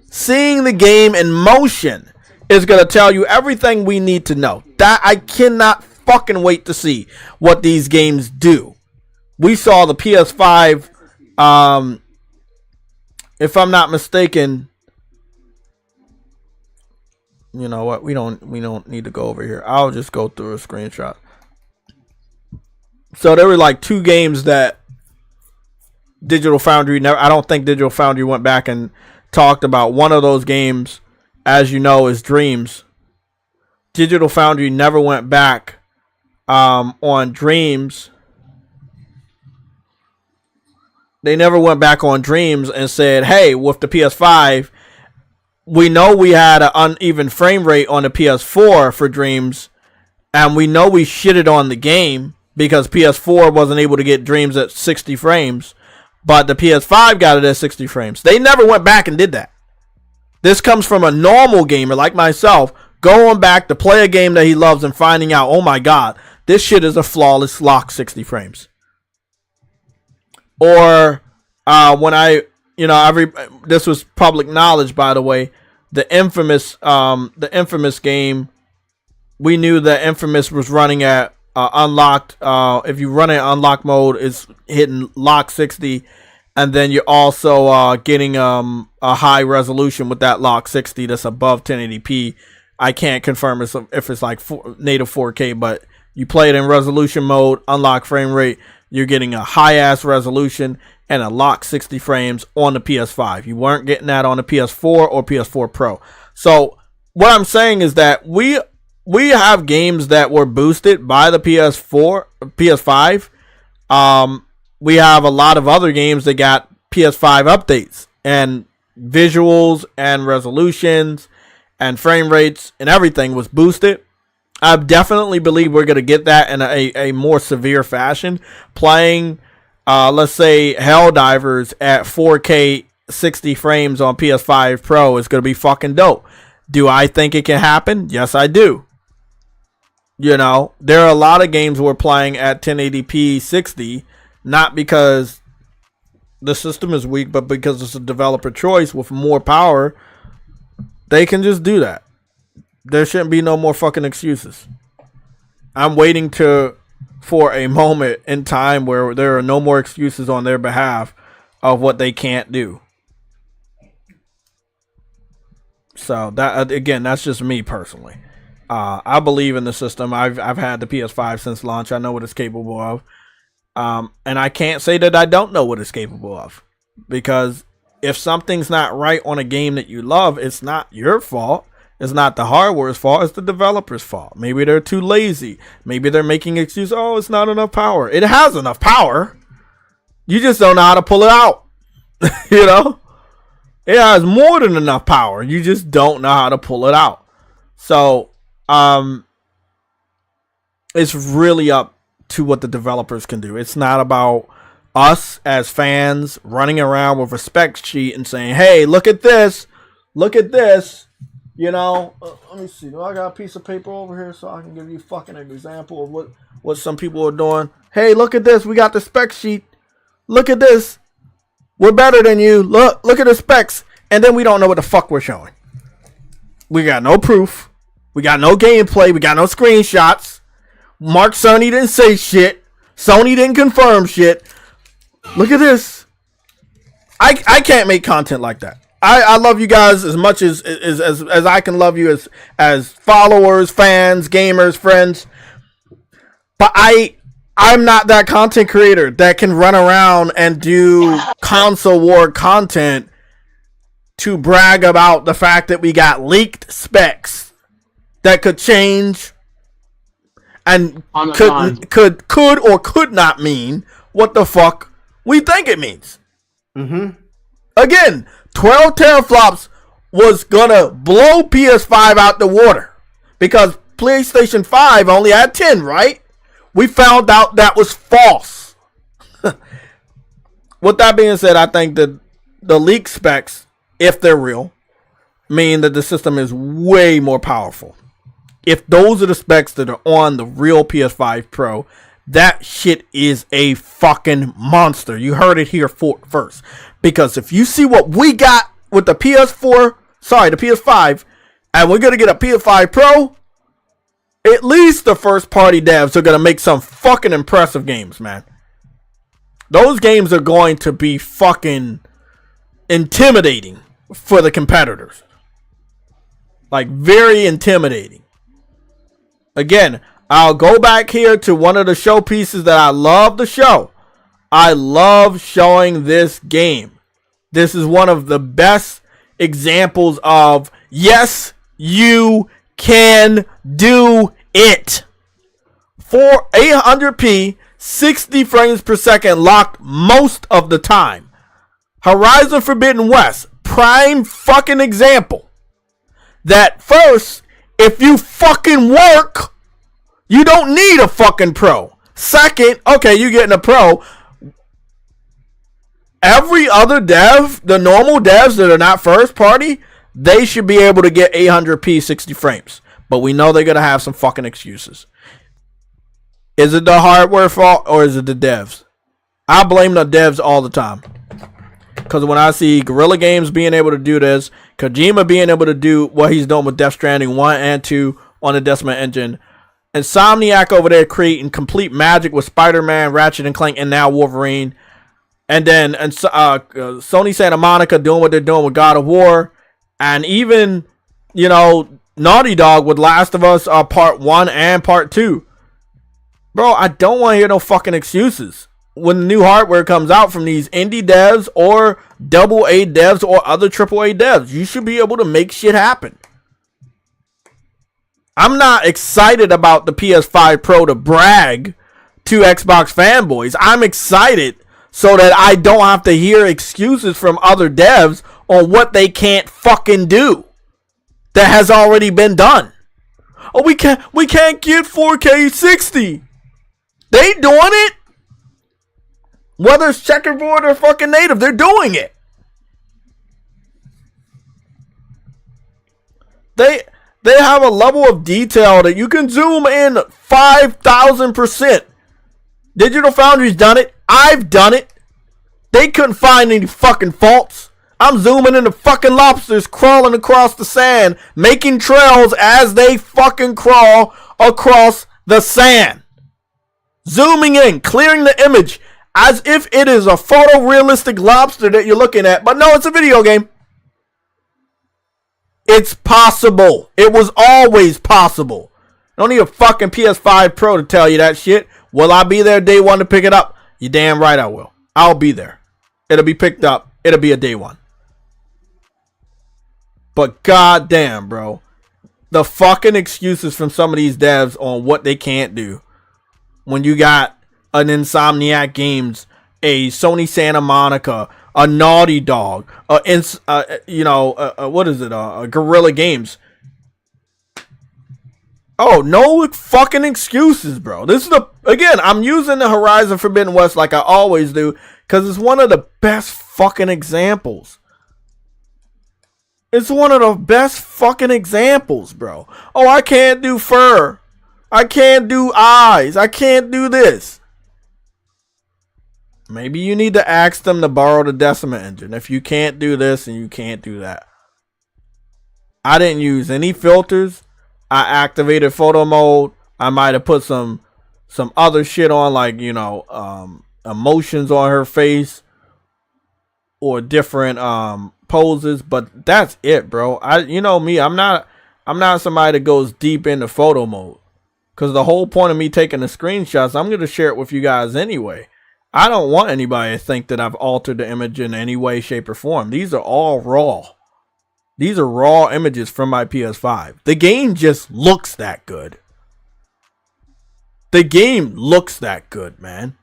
Seeing the game in motion is going to tell you everything we need to know. That I cannot fucking wait to see what these games do. We saw the PS5, if I'm not mistaken. You know what? We don't need to go over here. I'll just go through a screenshot. So there were like 2 games that Digital Foundry I don't think Digital Foundry went back and talked about. One of those games, as you know, is Dreams. Digital Foundry never went back on Dreams. They never went back on Dreams and said, hey, with the PS5, we know we had an uneven frame rate on the PS4 for Dreams, and we know we shitted on the game because PS4 wasn't able to get Dreams at 60 frames, but the PS5 got it at 60 frames. They never went back and did that. This comes from a normal gamer like myself going back to play a game that he loves and finding out, oh my god, this shit is a flawless lock 60 frames. Or when this was public knowledge, by the way, the infamous game, we knew that Infamous was running at unlocked. If you run it unlocked mode, it's hitting lock 60, and then you're also getting a high resolution with that lock 60 that's above 1080p. I can't confirm if it's like native 4K, but you play it in resolution mode, unlock frame rate. You're getting a high-ass resolution and a lock 60 frames on the PS5. You weren't getting that on the PS4 or PS4 Pro. So what I'm saying is that we have games that were boosted by the PS5 We have a lot of other games that got PS5 updates and visuals and resolutions and frame rates and everything was boosted. I definitely believe we're going to get that in a more severe fashion. Playing, let's say, Helldivers at 4K 60 frames on PS5 Pro is going to be fucking dope. Do I think it can happen? Yes, I do. You know, there are a lot of games we're playing at 1080p 60, not because the system is weak, but because it's a developer choice with more power. They can just do that. There shouldn't be no more fucking excuses. I'm waiting for a moment in time where there are no more excuses on their behalf of what they can't do. So that, again, that's just me personally. I believe in the system. I've had the PS5 since launch. I know what it's capable of. And I can't say that I don't know what it's capable of. Because if something's not right on a game that you love, it's not your fault. It's not the hardware's fault. It's the developer's fault. Maybe they're too lazy. Maybe they're making excuses. Oh, it's not enough power. It has enough power. You just don't know how to pull it out. You know? It has more than enough power. You just don't know how to pull it out. So, it's really up to what the developers can do. It's not about us as fans running around with a spec sheet and saying, hey, look at this. Look at this. You know, let me see. Do I got a piece of paper over here so I can give you fucking an example of what some people are doing? Hey, look at this. We got the spec sheet. Look at this. We're better than you. Look at the specs. And then we don't know what the fuck we're showing. We got no proof. We got no gameplay. We got no screenshots. Mark Cerny didn't say shit. Sony didn't confirm shit. Look at this. I can't make content like that. I love you guys as much as I can love you as followers, fans, gamers, friends. But I'm not that content creator that can run around and do console war content to brag about the fact that we got leaked specs that could change and could or could not mean what the fuck we think it means. Mm-hmm. Again, 12 teraflops was gonna blow PS5 out the water because PlayStation 5 only had 10, right? We found out that was false. With that being said, I think that the leak specs, if they're real, mean that the system is way more powerful. If those are the specs that are on the real PS5 Pro, that shit is a fucking monster. You heard it here first. Because if you see what we got with the PS5, and we're going to get a PS5 Pro, at least the first party devs are going to make some fucking impressive games, man. Those games are going to be fucking intimidating for the competitors. Like, very intimidating. Again, I'll go back here to one of the showpieces that I love to show. I love showing this game. This is one of the best examples of, yes, you can do it. For 800p, 60 frames per second locked most of the time. Horizon Forbidden West, prime fucking example. That first, if you fucking work, you don't need a fucking pro. Second, okay, you're getting a pro. Every other dev, the normal devs that are not first party, they should be able to get 800p 60 frames. But we know they're going to have some fucking excuses. Is it the hardware fault or is it the devs? I blame the devs all the time. Because when I see Guerrilla Games being able to do this, Kojima being able to do what he's doing with Death Stranding 1 and 2 on the Decima engine, Insomniac over there creating complete magic with Spider-Man, Ratchet and Clank, and now Wolverine. And then Sony Santa Monica doing what they're doing with God of War. And even, you know, Naughty Dog with Last of Us Part 1 and Part 2. Bro, I don't want to hear no fucking excuses. When the new hardware comes out from these indie devs or AA devs or other AAA devs, you should be able to make shit happen. I'm not excited about the PS5 Pro to brag two Xbox fanboys. I'm excited so that I don't have to hear excuses from other devs on what they can't fucking do that has already been done. Oh, we can't get 4K 60. They doing it. Whether it's checkerboard or fucking native, they're doing it. They have a level of detail that you can zoom in 5,000%. Digital Foundry's done it. I've done it. They couldn't find any fucking faults. I'm zooming in the fucking lobsters crawling across the sand, making trails as they fucking crawl across the sand. Zooming in, clearing the image as if it is a photorealistic lobster that you're looking at. But no, it's a video game. It's possible. It was always possible. I don't need a fucking PS5 Pro to tell you that shit. Will I be there day one to pick it up? You damn right I will. I'll be there. It'll be picked up. It'll be a day one. But goddamn, bro. The fucking excuses from some of these devs on what they can't do. When you got an Insomniac Games, a Sony Santa Monica, a Naughty Dog, what is it? Guerrilla Games. Oh, no fucking excuses, bro. This is I'm using the Horizon Forbidden West like I always do, because it's one of the best fucking examples. It's one of the best fucking examples, bro. Oh, I can't do fur. I can't do eyes. I can't do this. Maybe you need to ask them to borrow the Decima engine if you can't do this and you can't do that. I didn't use any filters. I activated photo mode. I might have put some other shit on, like, emotions on her face or different poses, but that's it, bro. I'm not somebody that goes deep into photo mode, because the whole point of me taking the screenshots, I'm going to share it with you guys anyway. I don't want anybody to think that I've altered the image in any way, shape, or form. These are all raw. These are raw images from my PS5. The game just looks that good. The game looks that good, man.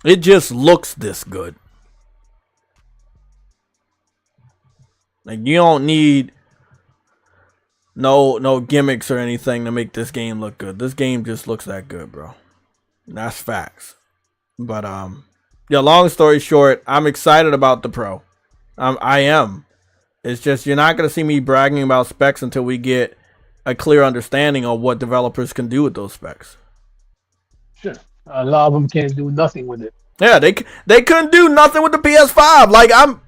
It just looks this good. Like, you don't need no gimmicks or anything to make this game look good. This game just looks that good, bro. That's facts. But long story short, I'm excited about the Pro. I am. It's just, you're not gonna see me bragging about specs until we get a clear understanding of what developers can do with those specs. Sure. A lot of them can't do nothing with it. Yeah, they couldn't do nothing with the PS5. Like, I'm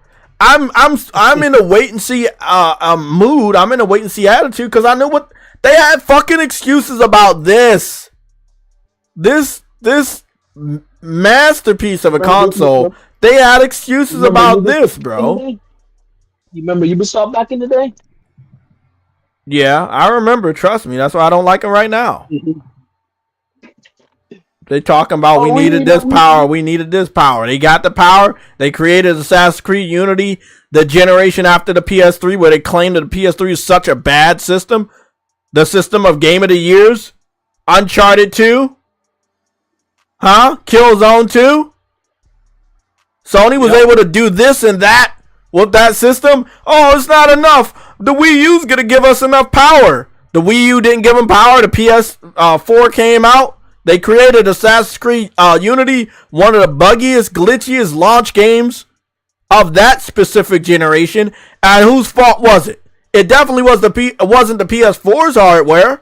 in a wait and see mood. I'm in a wait and see attitude, because I knew what they had fucking excuses about this masterpiece of a console. They had excuses about this, bro. You remember Ubisoft back in the day? Yeah, I remember. Trust me. That's why I don't like them right now. They talking about we needed this power. We needed this power. They got the power. They created Assassin's Creed Unity, the generation after the PS3, where they claimed that the PS3 is such a bad system. The system of Game of the Years. Uncharted 2. Huh? Killzone 2. Sony was able to do this and that with that system. Oh, it's not enough. The Wii U's going to give us enough power. The Wii U didn't give them power. The PS4 came out. They created Assassin's Creed Unity, one of the buggiest, glitchiest launch games of that specific generation. And whose fault was it? It definitely wasn't the PS4's hardware.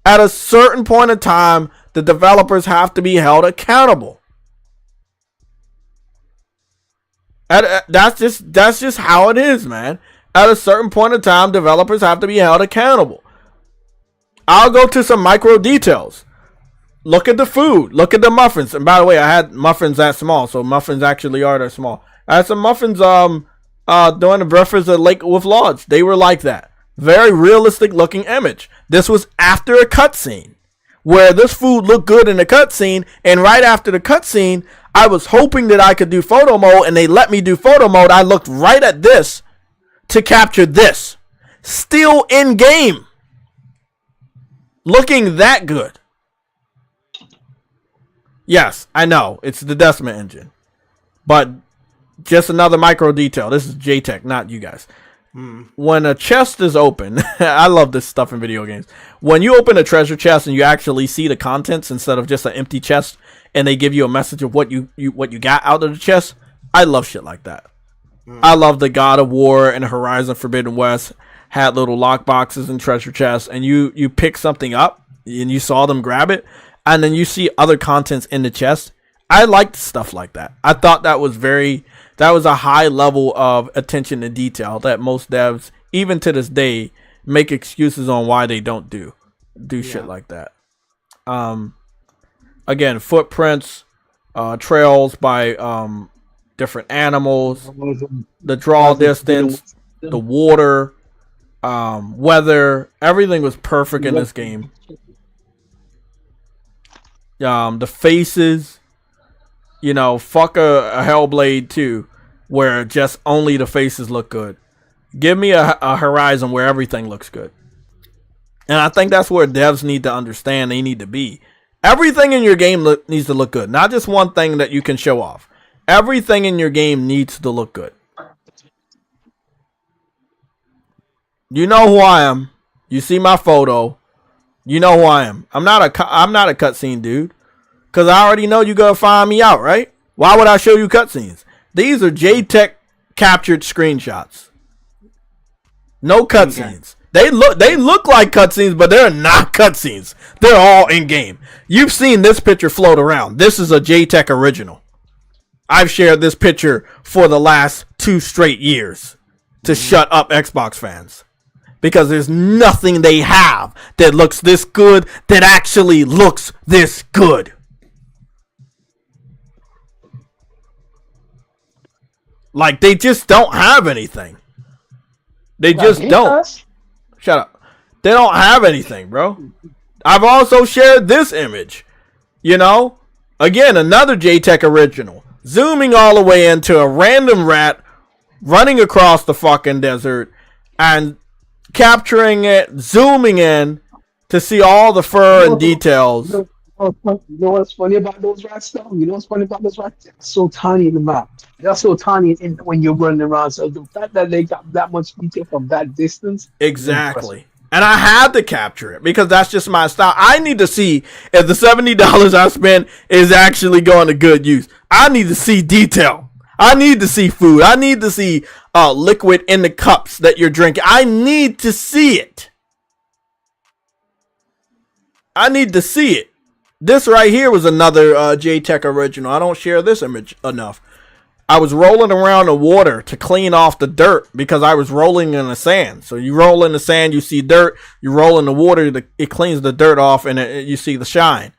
At a certain point in time, the developers have to be held accountable. That's just how it is, man. At a certain point in time, developers have to be held accountable. I'll go to some micro details. Look at the food. Look at the muffins. And by the way, I had muffins that small, so muffins actually are that small. I had some muffins during the breakfast at Lake with Lodge. They were like that. Very realistic looking image. This was after a cutscene, where this food looked good in the cutscene, and right after the cutscene, I was hoping that I could do photo mode, and they let me do photo mode. I looked right at this. to capture this. Still in game. looking that good. Yes, I know it's the Decima engine, but just another micro detail. This is JTech, not you guys. When a chest is open, I love this stuff in video games. When you open a treasure chest and you actually see the contents instead of just an empty chest, and they give you a message of what you got out of the chest, I love shit like that. I love the God of War and Horizon Forbidden West had little lock boxes and treasure chests, and you pick something up and you saw them grab it, and then you see other contents in the chest. I liked stuff like that. I thought that was a high level of attention to detail that most devs, even to this day, make excuses on why they don't do shit like that. Again, footprints, trails by different animals, the draw distance, the water, weather, everything was perfect in this game. The faces, fuck a Hellblade 2 where just only the faces look good. Give me a Horizon where everything looks good. And I think that's where devs need to understand they need to be. Everything in your game needs to look good. Not just one thing that you can show off. Everything in your game needs to look good. You know who I am. You see my photo. You know who I am. I'm not a cutscene dude. Because I already know you're going to find me out, right? Why would I show you cutscenes? These are JTech captured screenshots. No cutscenes. Okay. They look like cutscenes, but they're not cutscenes. They're all in game. You've seen this picture float around. This is a JTech original. I've shared this picture for the last 2 straight years to shut up Xbox fans. Because there's nothing they have that looks this good, that actually looks this good. Like, they just don't have anything. They just don't. Shut up. They don't have anything, bro. I've also shared this image. Again, another JTech original. Zooming all the way into a random rat running across the fucking desert and capturing it, zooming in to see all the fur and details. You know what's funny about those rats, though? They're so tiny in the map. They're so tiny when you're running around. So the fact that they got that much detail from that distance. Exactly. And I had to capture it because that's just my style. I need to see if the $70 I spent is actually going to good use. I need to see detail. I need to see food. I need to see liquid in the cups that you're drinking. I need to see it. I need to see it. This right here was another JTech original. I don't share this image enough. I was rolling around the water to clean off the dirt because I was rolling in the sand. So you roll in the sand, you see dirt. You roll in the water, it cleans the dirt off, and you see the shine.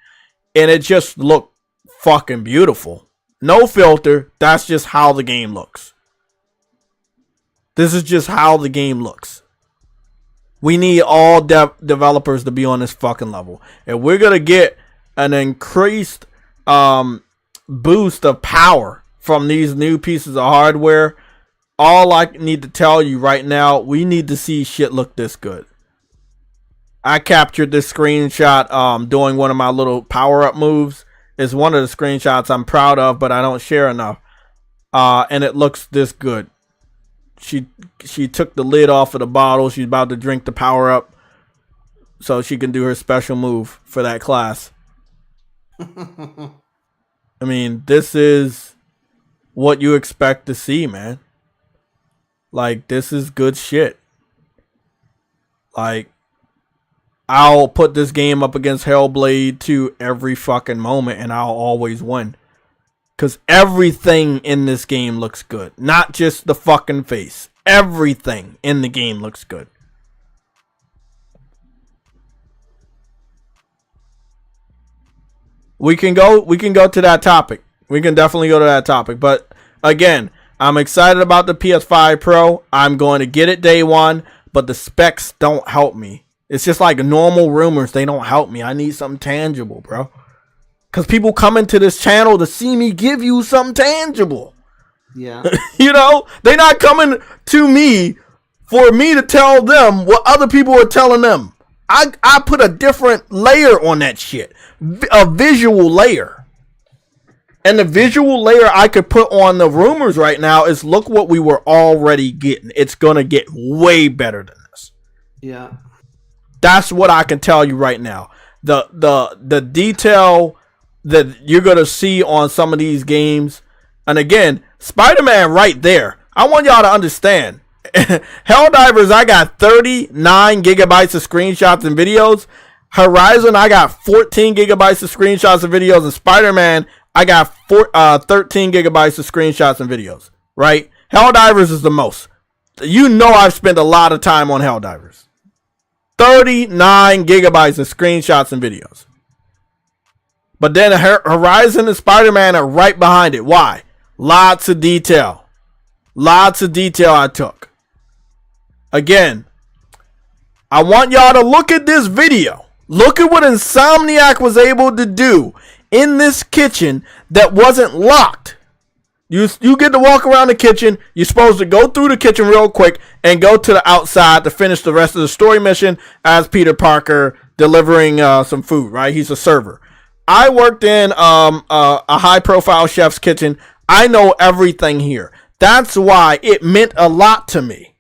And it just looked fucking beautiful. No filter. That's just how the game looks. This is just how the game looks. We need all developers to be on this fucking level. And we're going to get an increased boost of power from these new pieces of hardware. All I need to tell you right now, we need to see shit look this good. I captured this screenshot doing one of my little power-up moves. It's one of the screenshots I'm proud of, but I don't share enough. And it looks this good. She took the lid off of the bottle. She's about to drink the power-up so she can do her special move for that class. I mean, this is what you expect to see, man. Like, this is good shit. Like, I'll put this game up against Hellblade 2 every fucking moment, and I'll always win. Because everything in this game looks good. Not just the fucking face. Everything in the game looks good. We can go to that topic. We can definitely go to that topic. But again, I'm excited about the PS5 Pro. I'm going to get it day one, but the specs don't help me. It's just like normal rumors. They don't help me. I need something tangible, bro. Because people come into this channel to see me give you something tangible. Yeah. You know, they're not coming to me for me to tell them what other people are telling them. I put a different layer on that shit, a visual layer. And the visual layer I could put on the rumors right now is look what we were already getting. It's going to get way better than this. Yeah. That's what I can tell you right now. The detail that you're going to see on some of these games. And again, Spider-Man right there. I want y'all to understand. Helldivers, I got 39 gigabytes of screenshots and videos. Horizon, I got 14 gigabytes of screenshots and videos. And Spider-Man, I got 13 gigabytes of screenshots and videos. Right? Helldivers is the most. You know I've spent a lot of time on Helldivers. 39 gigabytes of screenshots and videos. But then Horizon and Spider-Man are right behind it. Why? Lots of detail. Lots of detail I took. Again, I want y'all to look at this video. Look at what Insomniac was able to do in this kitchen that wasn't locked. You get to walk around the kitchen. You're supposed to go through the kitchen real quick and go to the outside to finish the rest of the story mission as Peter Parker delivering some food, right? He's a server. I worked in a high-profile chef's kitchen. I know everything here. That's why it meant a lot to me.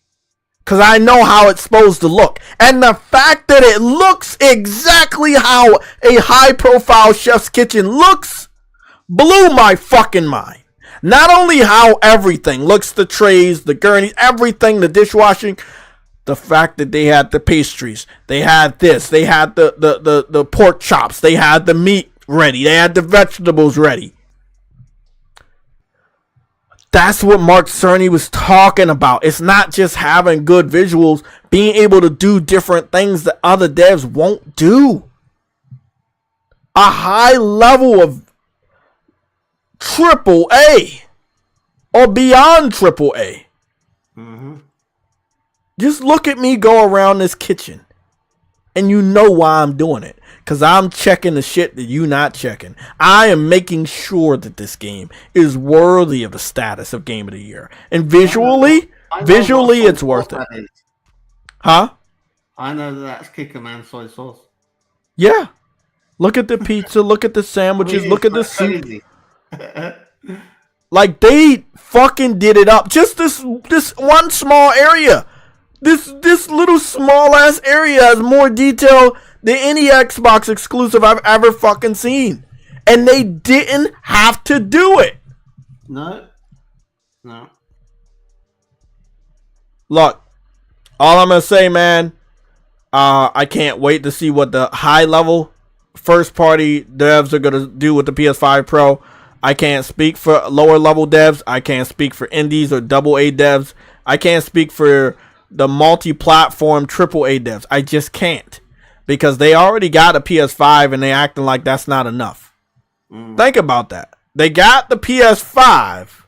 Because I know how it's supposed to look. And the fact that it looks exactly how a high-profile chef's kitchen looks blew my fucking mind. Not only how everything looks, the trays, the gurneys, everything, the dishwashing, the fact that they had the pastries, they had this, they had the pork chops, they had the meat ready, they had the vegetables ready. That's what Mark Cerny was talking about. It's not just having good visuals, being able to do different things that other devs won't do. A high level of AAA or beyond AAA. Mm-hmm. Just look at me go around this kitchen and you know why I'm doing it. Because I'm checking the shit that you not checking. I am making sure that this game is worthy of the status of Game of the Year. And visually, it's worth it. Huh? I know that's Kicker Man soy sauce. Yeah. Look at the pizza. Look at the sandwiches. Look at the soup. Like, they fucking did it up. Just this one small area. This little small ass area has more detail than any Xbox exclusive I've ever fucking seen. And they didn't have to do it. No. Look, all I'm going to say, man, I can't wait to see what the high level first party devs are going to do with the PS5 Pro. I can't speak for lower level devs. I can't speak for indies or AA devs. I can't speak for the multi-platform AAA devs. I just can't. Because they already got a PS5 and they acting like that's not enough. Think about that. They got the PS5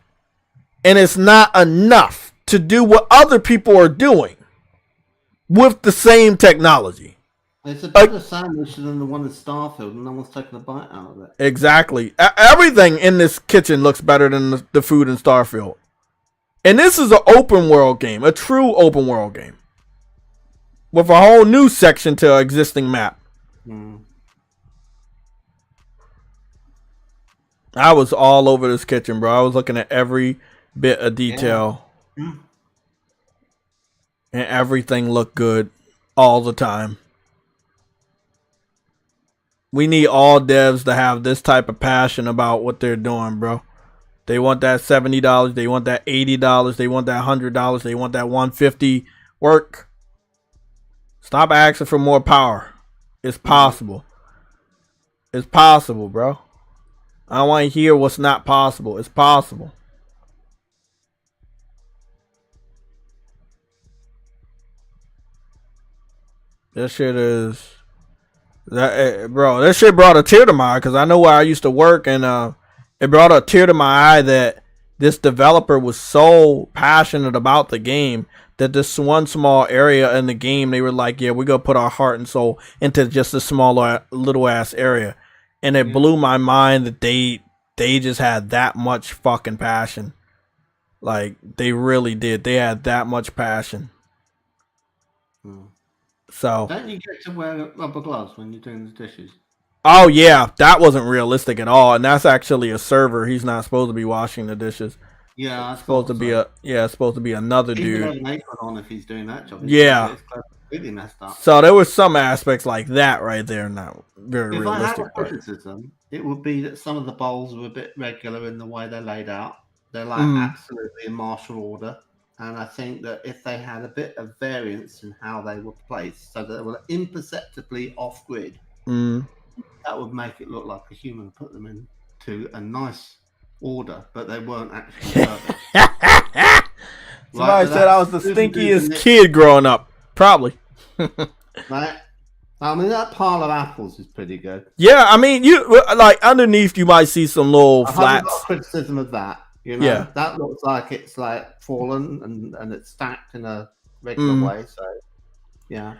and it's not enough to do what other people are doing with the same technology. It's a better sandwich than the one in Starfield and no one's taking a bite out of it. Exactly. Everything in this kitchen looks better than the food in Starfield. And this is an open world game. A true open world game. With a whole new section to an existing map. I was all over this kitchen, bro. I was looking at every bit of detail. Yeah. And everything looked good all the time. We need all devs to have this type of passion about what they're doing, bro. They want that $70. They want that $80. They want that $100. They want that $150. Work. Stop asking for more power. It's possible. It's possible, bro. I don't want to hear what's not possible. It's possible. This shit is... bro, this shit brought a tear to my eye because I know where I used to work and it brought a tear to my eye that this developer was so passionate about the game that this one small area in the game, they were like, yeah, we're going to put our heart and soul into just a small little ass area. And it blew my mind that they just had that much fucking passion. Like, they really did. They had that much passion. So. Don't you get to wear rubber gloves when you're doing the dishes? Oh yeah, that wasn't realistic at all, and that's actually a server. He's not supposed to be washing the dishes. Yeah, It's supposed to be it's supposed to be another He dude. would have an apron on if he's doing that job. Yeah. It's really messed up. So there was some aspects like that right there, not very If realistic. I had a criticism, it would be that some of the bowls were a bit regular in the way they're laid out. They're like absolutely in martial order. And I think that if they had a bit of variance in how they were placed, so that they were imperceptibly off grid, that would make it look like a human put them into a nice order, but they weren't actually perfect. Somebody said I was the stinkiest kid growing up. Probably. Right? I mean, that pile of apples is pretty good. Yeah, I mean, you like underneath you might see some little flats. Got criticism of that. You know, yeah. That looks like it's like fallen and it's stacked in a regular way. So, yeah.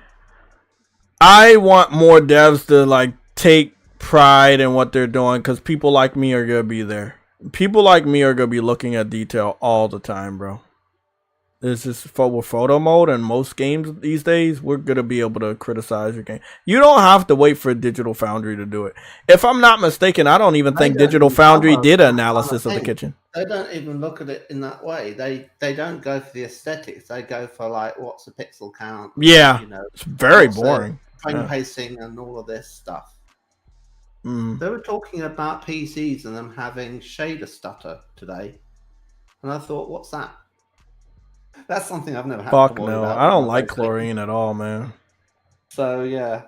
I want more devs to like take pride in what they're doing because people like me are gonna be there. People like me are gonna be looking at detail all the time, bro. This is with photo mode and most games these days, we're gonna be able to criticize your game. You don't have to wait for Digital Foundry to do it. If I'm not mistaken, I don't even think Digital Foundry did an analysis of the kitchen. They don't even look at it in that way. They don't go for the aesthetics. They go for like what's the pixel count. Yeah, it's very boring. Frame pacing and all of this stuff. They were talking about PCs and them having shader stutter today, and I thought, what's that? That's something I've never had. Fuck no, I don't like chlorine at all, man. So yeah.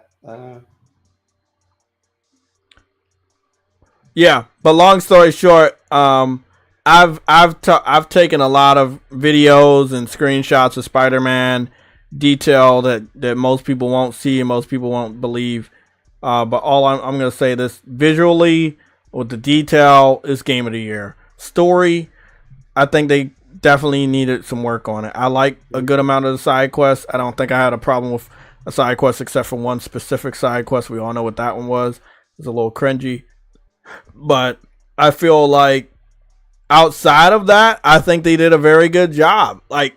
Yeah, but long story short, I've taken a lot of videos and screenshots of Spider-Man detail that most people won't see and most people won't believe. But all I'm gonna say this visually with the detail is game of the year. Story, I think they definitely needed some work on it. I like a good amount of the side quests. I don't think I had a problem with a side quest except for one specific side quest. We all know what that one was. It's a little cringy. But I feel like outside of that, I think they did a very good job. Like,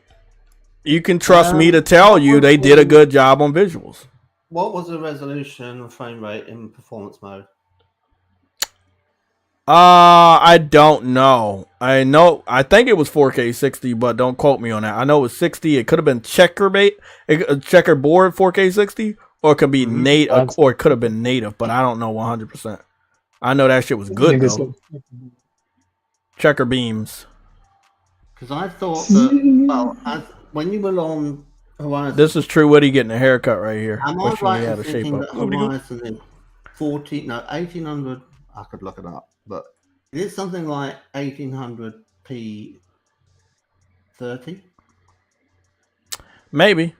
you can trust me to tell you they did a good job on visuals. What was the resolution and frame rate in performance mode? I don't know. I think it was 4K 60, but don't quote me on that. I know it was 60. It could have been checkerboard 4K 60, or it could be native, or it could have been native, but I don't know 100%. I know that shit was good though. Checker beams. Because I thought that when you were on Horizon, this is True Woody getting a haircut right here. Am I right in thinking that Horizon is 1800? I could look it up, but it is something like 1800p 30. Maybe.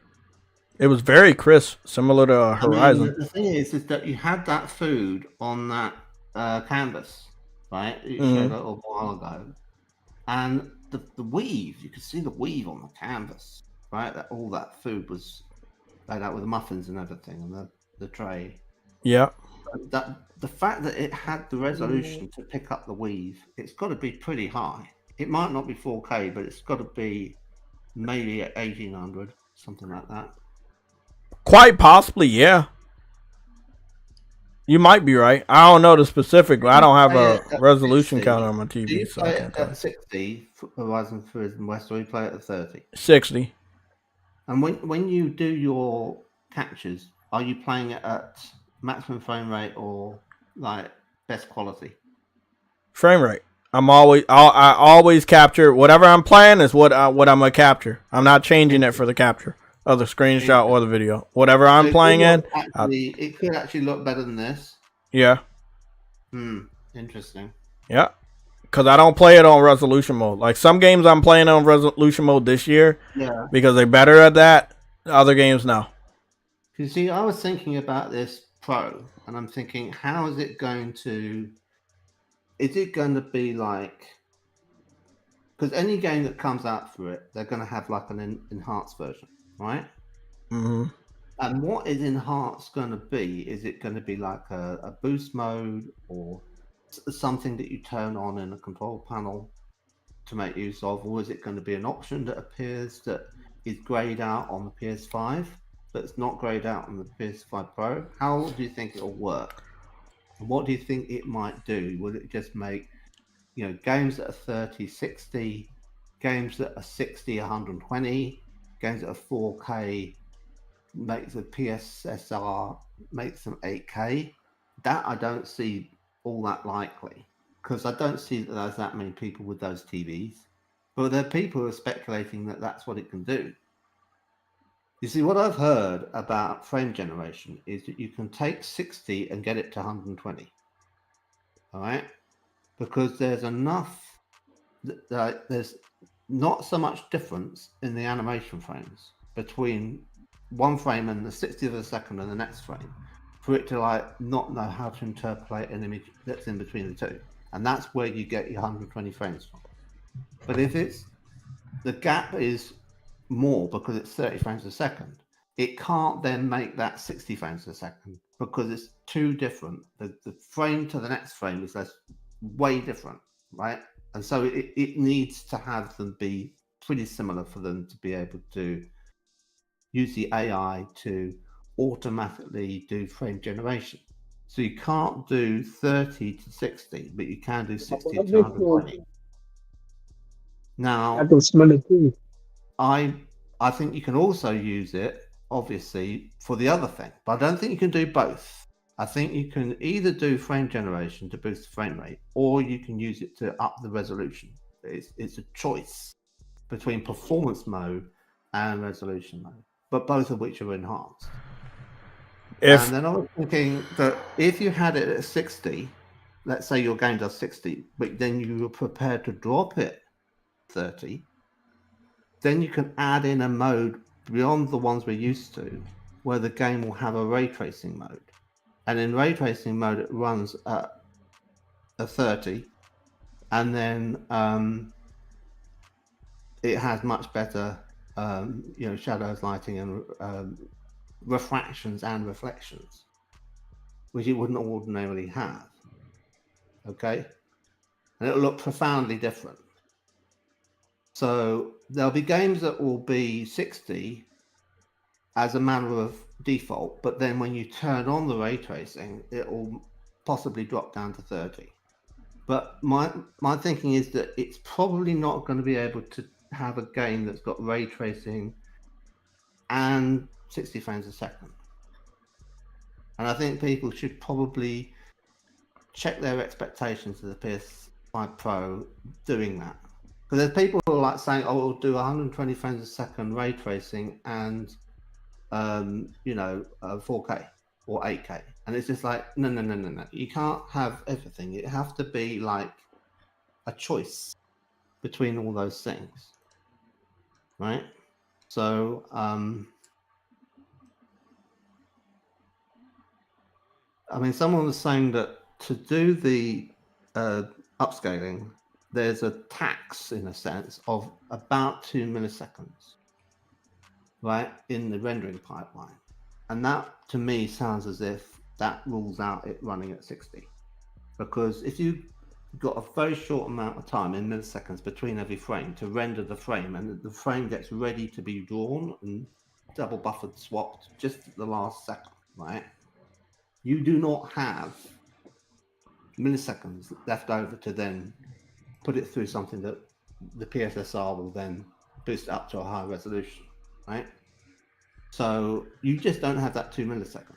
It was very crisp, similar to Horizon. I mean, the thing is that you had that food on that canvas, right? You showed it a while ago, and the weave, you could see the weave on the canvas, right? That all that food was laid out with the muffins and everything, and the tray. Yeah. That the fact that it had the resolution to pick up the weave, it's got to be pretty high. It might not be 4K, but it's got to be maybe at 1800, something like that. Quite possibly, yeah. You might be right. I don't know the specific. I don't have a resolution counter on my TV. Do you so play it at 60 Horizon Forbidden West, or you play it at 30? 60. And when you do your captures, are you playing it at maximum frame rate or like best quality? Frame rate. I always capture whatever I'm playing is what I'm gonna capture. I'm not changing it for the capture of the screenshot or the video. Whatever I'm playing in, it could actually look better than this. Yeah. Interesting. Yeah. Because I don't play it on resolution mode. Like some games I'm playing on resolution mode this year. Yeah. Because they're better at that. Other games, no. You see, I was thinking about this Pro, and I'm thinking, how is it going to... Is it going to be like... Because any game that comes out for it, they're going to have like an enhanced version, right? Mm-hmm. And what is enhanced going to be? Is it going to be like a boost mode or something that you turn on in a control panel to make use of? Or is it going to be an option that appears that is grayed out on the PS5? but it's not grayed out on the PS5 Pro. How do you think it'll work? And what do you think it might do? Will it just make, games that are 30, 60, games that are 60, 120, games that are 4K, makes the PSSR, makes them 8K? That I don't see all that likely, because I don't see that there's that many people with those TVs. But there are people who are speculating that that's what it can do. You see, what I've heard about frame generation is that you can take 60 and get it to 120. All right? Because there's enough, there's not so much difference in the animation frames between one frame and the 60th of a second and the next frame for it to not know how to interpolate an image that's in between the two. And that's where you get your 120 frames from. But if the gap is more because it's 30 frames a second, it can't then make that 60 frames a second because it's too different. The frame to the next frame is way different, right? And so it needs to have them be pretty similar for them to be able to use the AI to automatically do frame generation. So you can't do 30 to 60, but you can do 60 to 120. Now, I can smell it too. I think you can also use it, obviously, for the other thing, but I don't think you can do both. I think you can either do frame generation to boost the frame rate, or you can use it to up the resolution. It's a choice between performance mode and resolution mode, but both of which are enhanced. And then I was thinking that if you had it at 60, let's say your game does 60, but then you were prepared to drop it 30, then you can add in a mode beyond the ones we're used to, where the game will have a ray tracing mode. And in ray tracing mode, it runs at a 30, and then it has much better, shadows, lighting, and refractions and reflections, which it wouldn't ordinarily have. Okay, and it'll look profoundly different. So there'll be games that will be 60 as a matter of default, but then when you turn on the ray tracing, it will possibly drop down to 30. But my thinking is that it's probably not going to be able to have a game that's got ray tracing and 60 frames a second. And I think people should probably check their expectations of the PS5 Pro doing that. Because there's people who are saying, oh, we'll do 120 frames a second ray tracing and 4K or 8K, and it's just like no. You can't have everything. It has to be like a choice between all those things, right? So someone was saying that to do the upscaling, there's a tax in a sense of about 2 milliseconds, right, in the rendering pipeline. And that to me sounds as if that rules out it running at 60. Because if you've got a very short amount of time in milliseconds between every frame to render the frame, and the frame gets ready to be drawn and double buffered swapped just at the last second, right? You do not have milliseconds left over to then put it through something that the PSSR will then boost up to a higher resolution, right? So you just don't have that 2 milliseconds.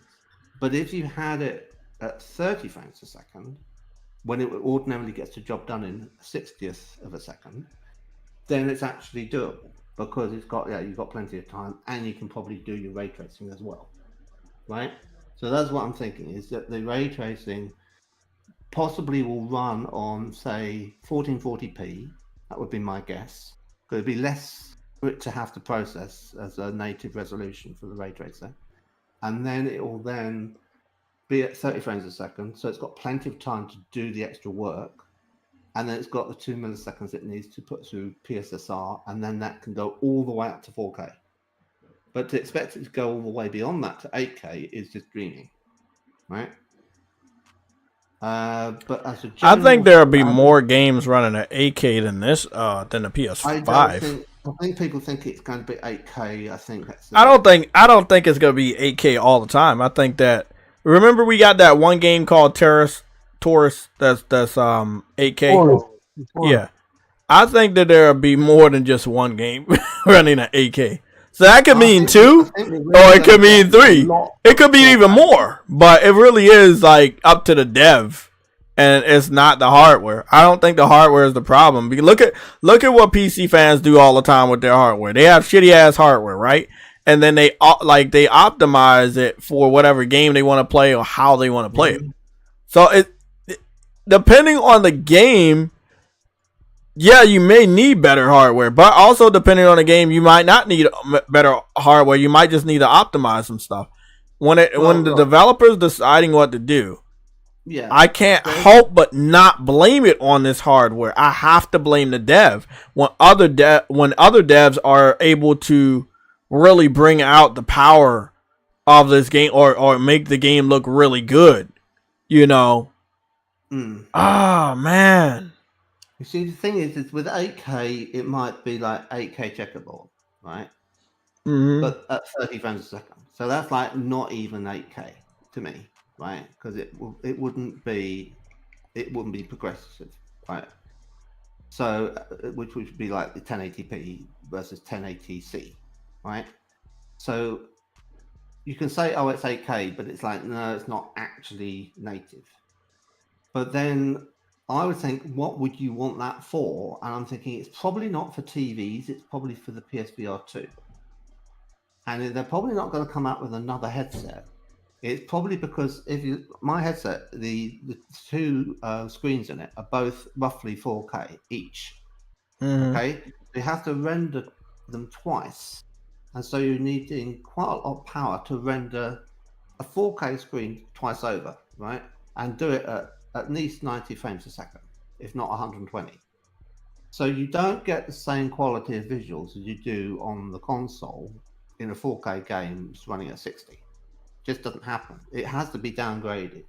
But if you had it at 30 frames a second, when it ordinarily gets the job done in a 60th of a second, then it's actually doable because you've got plenty of time, and you can probably do your ray tracing as well, right? So that's what I'm thinking, is that the ray tracing possibly will run on, say, 1440p. That would be my guess. Because it'd be less for it to have to process as a native resolution for the ray tracer. And then it will then be at 30 frames a second. So it's got plenty of time to do the extra work. And then it's got the 2 milliseconds it needs to put through PSSR. And then that can go all the way up to 4K. But to expect it to go all the way beyond that to 8K is just dreaming, right? But I think there'll be more games running at 8K than the PS5. I think people think it's going to be 8K. I think that's. I don't think it's gonna be 8K all the time. I think that remember we got that one game called Taurus that's 8K. Yeah, I think that there'll be more than just one game running at 8K. So that could mean 2, or it could mean 3. It could be even more. But it really is like up to the dev, and it's not the hardware. I don't think the hardware is the problem. Because look at what PC fans do all the time with their hardware. They have shitty ass hardware, right? And then they optimize it for whatever game they want to play or how they want to play it. So it depending on the game. Yeah, you may need better hardware, but also depending on the game, you might not need better hardware. You might just need to optimize some stuff. When the developer's deciding what to do, I can't help but not blame it on this hardware. I have to blame the dev. When other devs are able to really bring out the power of this game or make the game look really good, you know. Oh man. You see, the thing is with 8K, it might be like 8K checkerboard, right? But at 30 frames a second. So that's like not even 8K to me, right? Because it wouldn't be progressive, right? So which would be like the 1080p versus 1080c, right? So you can say, oh, it's 8K, but it's like, no, it's not actually native. But then I would think, what would you want that for? And I'm thinking it's probably not for TVs. It's probably for the PSVR 2. And they're probably not going to come out with another headset. It's probably because my headset, the 2 screens in it are both roughly 4K each. Okay, you have to render them twice, and so you're needing quite a lot of power to render a 4K screen twice over, right? And do it at least 90 frames a second, if not 120. So you don't get the same quality of visuals as you do on the console in a 4K game running at 60. Just doesn't happen. It has to be downgraded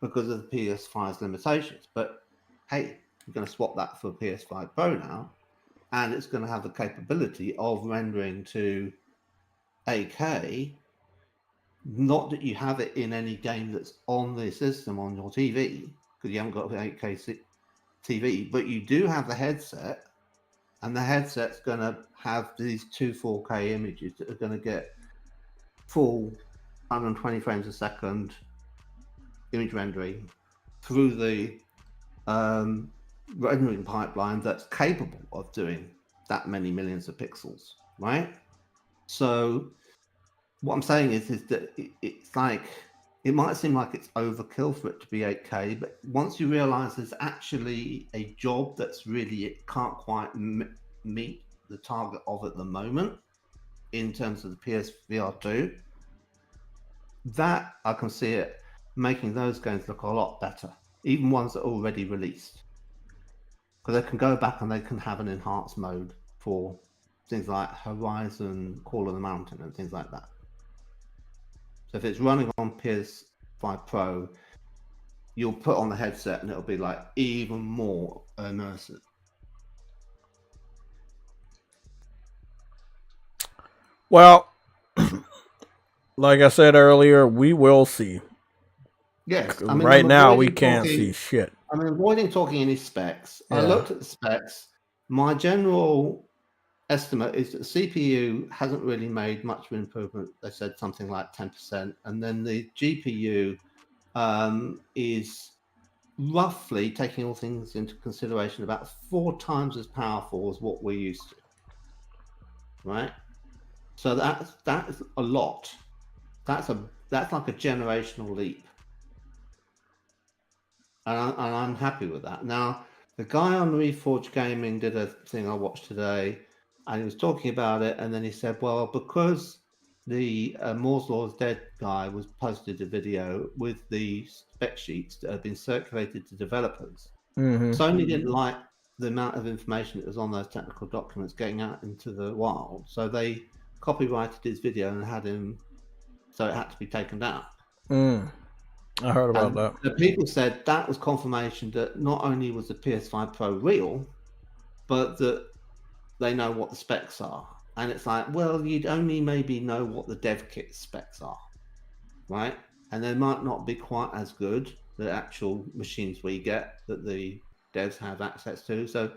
because of the PS5's limitations. But hey, you're going to swap that for PS5 Pro now, and it's going to have the capability of rendering to 8K. Not that you have it in any game that's on the system on your TV, because you haven't got an 8K TV, but you do have the headset, and the headset's going to have these 2 4K images that are going to get full 120 frames a second image rendering through the rendering pipeline that's capable of doing that many millions of pixels, right? So what I'm saying is that it's like, it might seem like it's overkill for it to be 8K, but once you realize there's actually a job that's really, it can't quite meet the target of at the moment in terms of the PSVR 2, that I can see it making those games look a lot better, even ones that are already released. Because they can go back and they can have an enhanced mode for things like Horizon, Call of the Mountain, and things like that. So if it's running on PS5 Pro, you'll put on the headset and it'll be like even more immersive. Well, like I said earlier, we will see. Yes. I mean, right now, we can't see shit. I'm avoiding talking any specs. Yeah. I looked at the specs. My general estimate is that the CPU hasn't really made much of an improvement. They said something like 10%. And then the GPU is roughly, taking all things into consideration, about 4 times as powerful as what we're used to. Right? So that is a lot. That's like a generational leap. And I'm happy with that. Now, the guy on Reforged Gaming did a thing I watched today, and he was talking about it, and then he said, well, because the Moore's Law is Dead guy was posted a video with the spec sheets that have been circulated to developers. Sony didn't like the amount of information that was on those technical documents getting out into the wild, so they copyrighted his video and had him, so it had to be taken down. I heard about that. The people said that was confirmation that not only was the PS5 Pro real, but that they know what the specs are. And it's like, well, you'd only maybe know what the dev kit specs are, right? And they might not be quite as good, the actual machines we get that the devs have access to. So,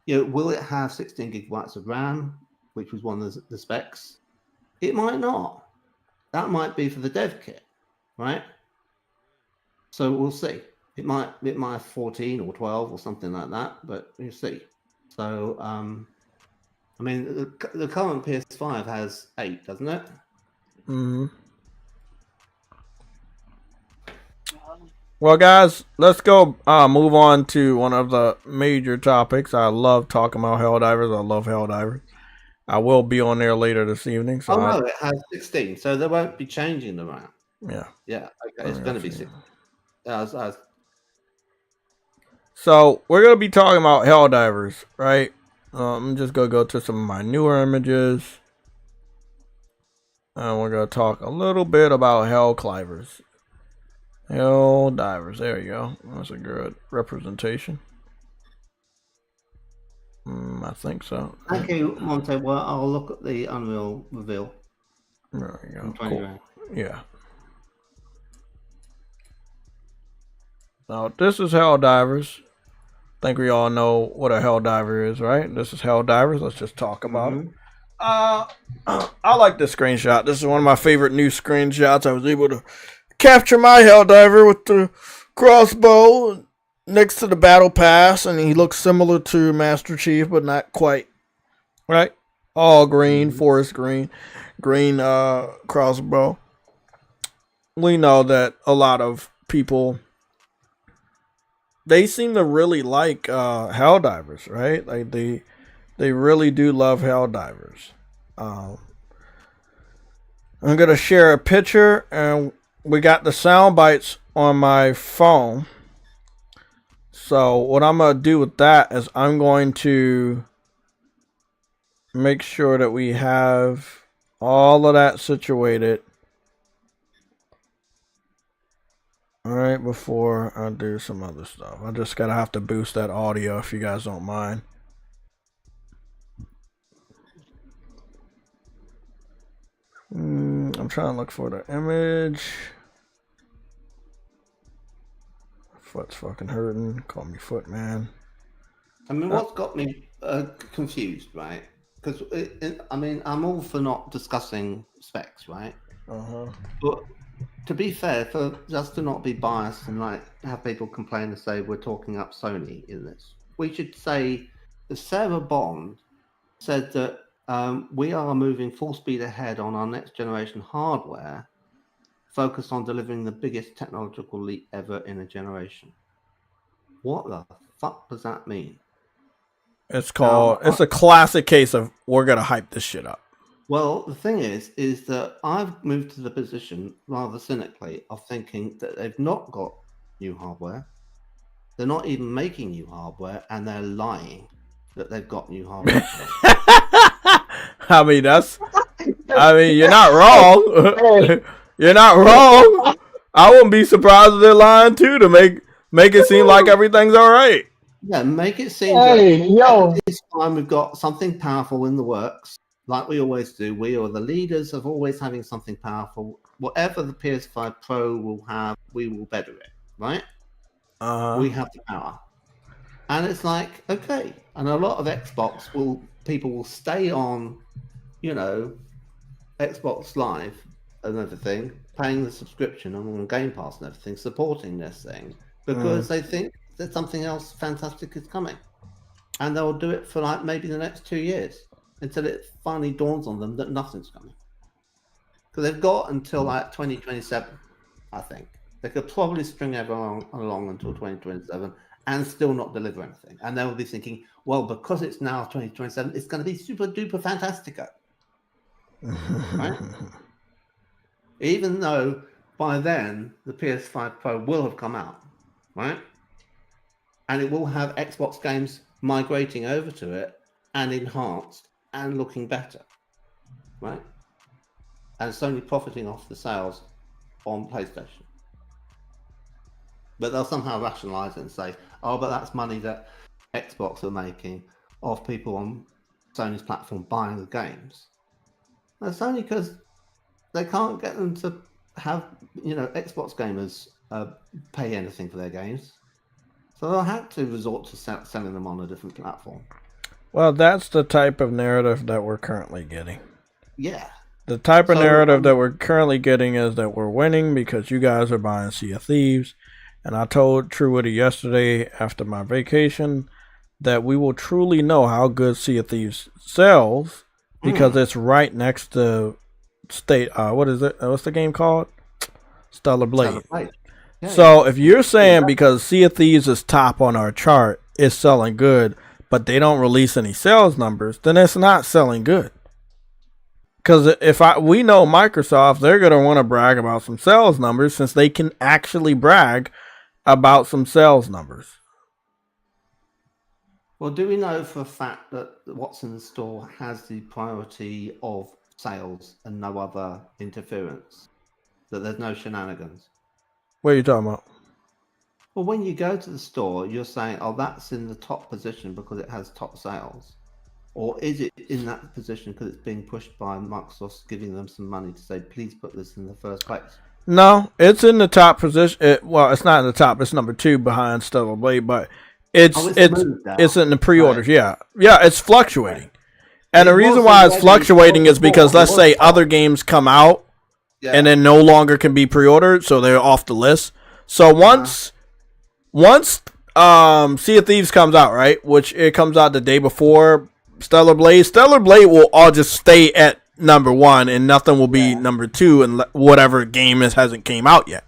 will it have 16 gigabytes of RAM, which was one of the specs? It might not. That might be for the dev kit, right? So we'll see. It might have 14 or 12 or something like that, but we'll see. So, I mean, the current PS5 has 8, doesn't it? Mm-hmm. Well, guys, let's go move on to one of the major topics. I love talking about Helldivers. I love Helldivers. I will be on there later this evening. So no, it has 16, so they won't be changing the RAM. Yeah. Yeah, okay, it's going to be 16. So we're going to be talking about Helldivers, right? I'm just going to go to some of my newer images. And we're going to talk a little bit about Helldivers. Helldivers, there you go. That's a good representation. I think so. Okay, Monte, well, I'll look at the Unreal reveal. There you go. Cool. Yeah. Now, this is Helldivers. I think we all know what a Helldiver is, right? This is Helldivers. Let's just talk about it. I like this screenshot. This is one of my favorite new screenshots. I was able to capture my Helldiver with the crossbow next to the battle pass, and he looks similar to Master Chief, but not quite. Right? All green, forest green crossbow. We know that a lot of people, they seem to really like Helldivers, right? Like they really do love Helldivers. I'm gonna share a picture, and we got the sound bites on my phone. So what I'm gonna do with that is I'm going to make sure that we have all of that situated. Alright, before I do some other stuff. I just gotta have to boost that audio if you guys don't mind. I'm trying to look for the image. Foot's fucking hurting. Call me foot, man. I mean, what's got me confused, right? Because, I mean, I'm all for not discussing specs, right? But to be fair, for just to not be biased and like have people complain and say we're talking up Sony in this, we should say that Sarah Bond said that we are moving full speed ahead on our next generation hardware, focused on delivering the biggest technological leap ever in a generation. What the fuck does that mean? It's called, it's a classic case of we're gonna hype this shit up. Well, the thing is that I've moved to the position, rather cynically, of thinking that they've not got new hardware. They're not even making new hardware, and they're lying that they've got new hardware. I mean, you're not wrong. You're not wrong. I wouldn't be surprised if they're lying too, to make it seem like everything's all right. Yeah, make it seem like this time we've got something powerful in the works. Like we always do, we are the leaders of always having something powerful. Whatever the PS5 Pro will have, we will better it, right? We have the power. And it's like, okay. And a lot of people will stay on, Xbox Live and everything, paying the subscription on Game Pass and everything, supporting this thing, because they think that something else fantastic is coming. And they'll do it for like maybe the next 2 years. Until it finally dawns on them that nothing's coming. Because they've got until like 2027, I think. They could probably string everyone along until 2027 and still not deliver anything. And they'll be thinking, well, because it's now 2027, it's going to be super duper fantastico. Right? Even though by then the PS5 Pro will have come out, right? And it will have Xbox games migrating over to it and enhanced and looking better, right? And Sony profiting off the sales on PlayStation. But they'll somehow rationalize it and say, oh, but that's money that Xbox are making off people on Sony's platform buying the games. That's only because they can't get them to have, Xbox gamers pay anything for their games. So they'll have to resort to selling them on a different platform. Well, that's the type of narrative that we're currently getting. Yeah. The type of narrative that we're currently getting is that we're winning because you guys are buying Sea of Thieves. And I told Truity yesterday after my vacation that we will truly know how good Sea of Thieves sells because it's right next to what is it? What's the game called? Stellar Blade. Yeah, so if you're saying because Sea of Thieves is top on our chart, it's selling good, but they don't release any sales numbers, then it's not selling good. Because we know Microsoft, they're going to want to brag about some sales numbers since they can actually brag about some sales numbers. Well, do we know for a fact that what's in the store has the priority of sales and no other interference? That there's no shenanigans? What are you talking about? Well, when you go to the store, you're saying, oh, that's in the top position because it has top sales. Or is it in that position because it's being pushed by Microsoft giving them some money to say, please put this in the first place? No, it's in the top position. It's not in the top. It's number 2 behind Stellar Blade, but it's in the pre-orders. Right. Yeah, it's fluctuating. Right. And the reason why it's fluctuating is because let's say other games come out and then no longer can be pre-ordered, so they're off the list. So once Sea of Thieves comes out, right, which it comes out the day before Stellar Blade will all just stay at number 1 and nothing will be number 2 and whatever game hasn't came out yet.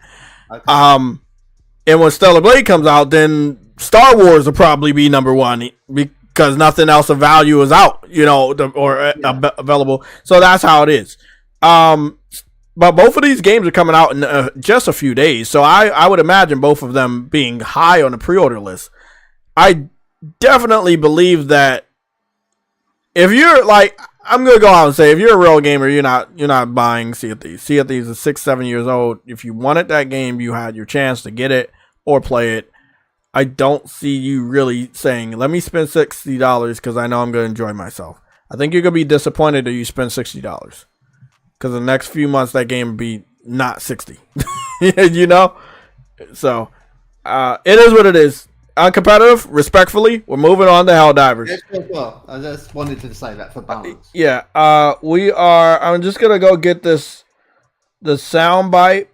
Okay. And when Stellar Blade comes out, then Star Wars will probably be number 1 because nothing else of value is out, available. So that's how it is. But both of these games are coming out in just a few days. So I would imagine both of them being high on the pre-order list. I definitely believe that if you're I'm gonna go out and say if you're a real gamer, you're not buying Sea of Thieves. Sea of Thieves is 6-7 years old. If you wanted that game, you had your chance to get it or play it. I don't see you really saying, let me spend $60 because I know I'm gonna enjoy myself. I think you're gonna be disappointed that you spend $60 because the next few months that game will be not 60. So it is what it is. Uncompetitive, respectfully, we're moving on to Helldivers. Yes, well, I just wanted to say that for balance. Yeah, I'm just gonna go get the sound bite.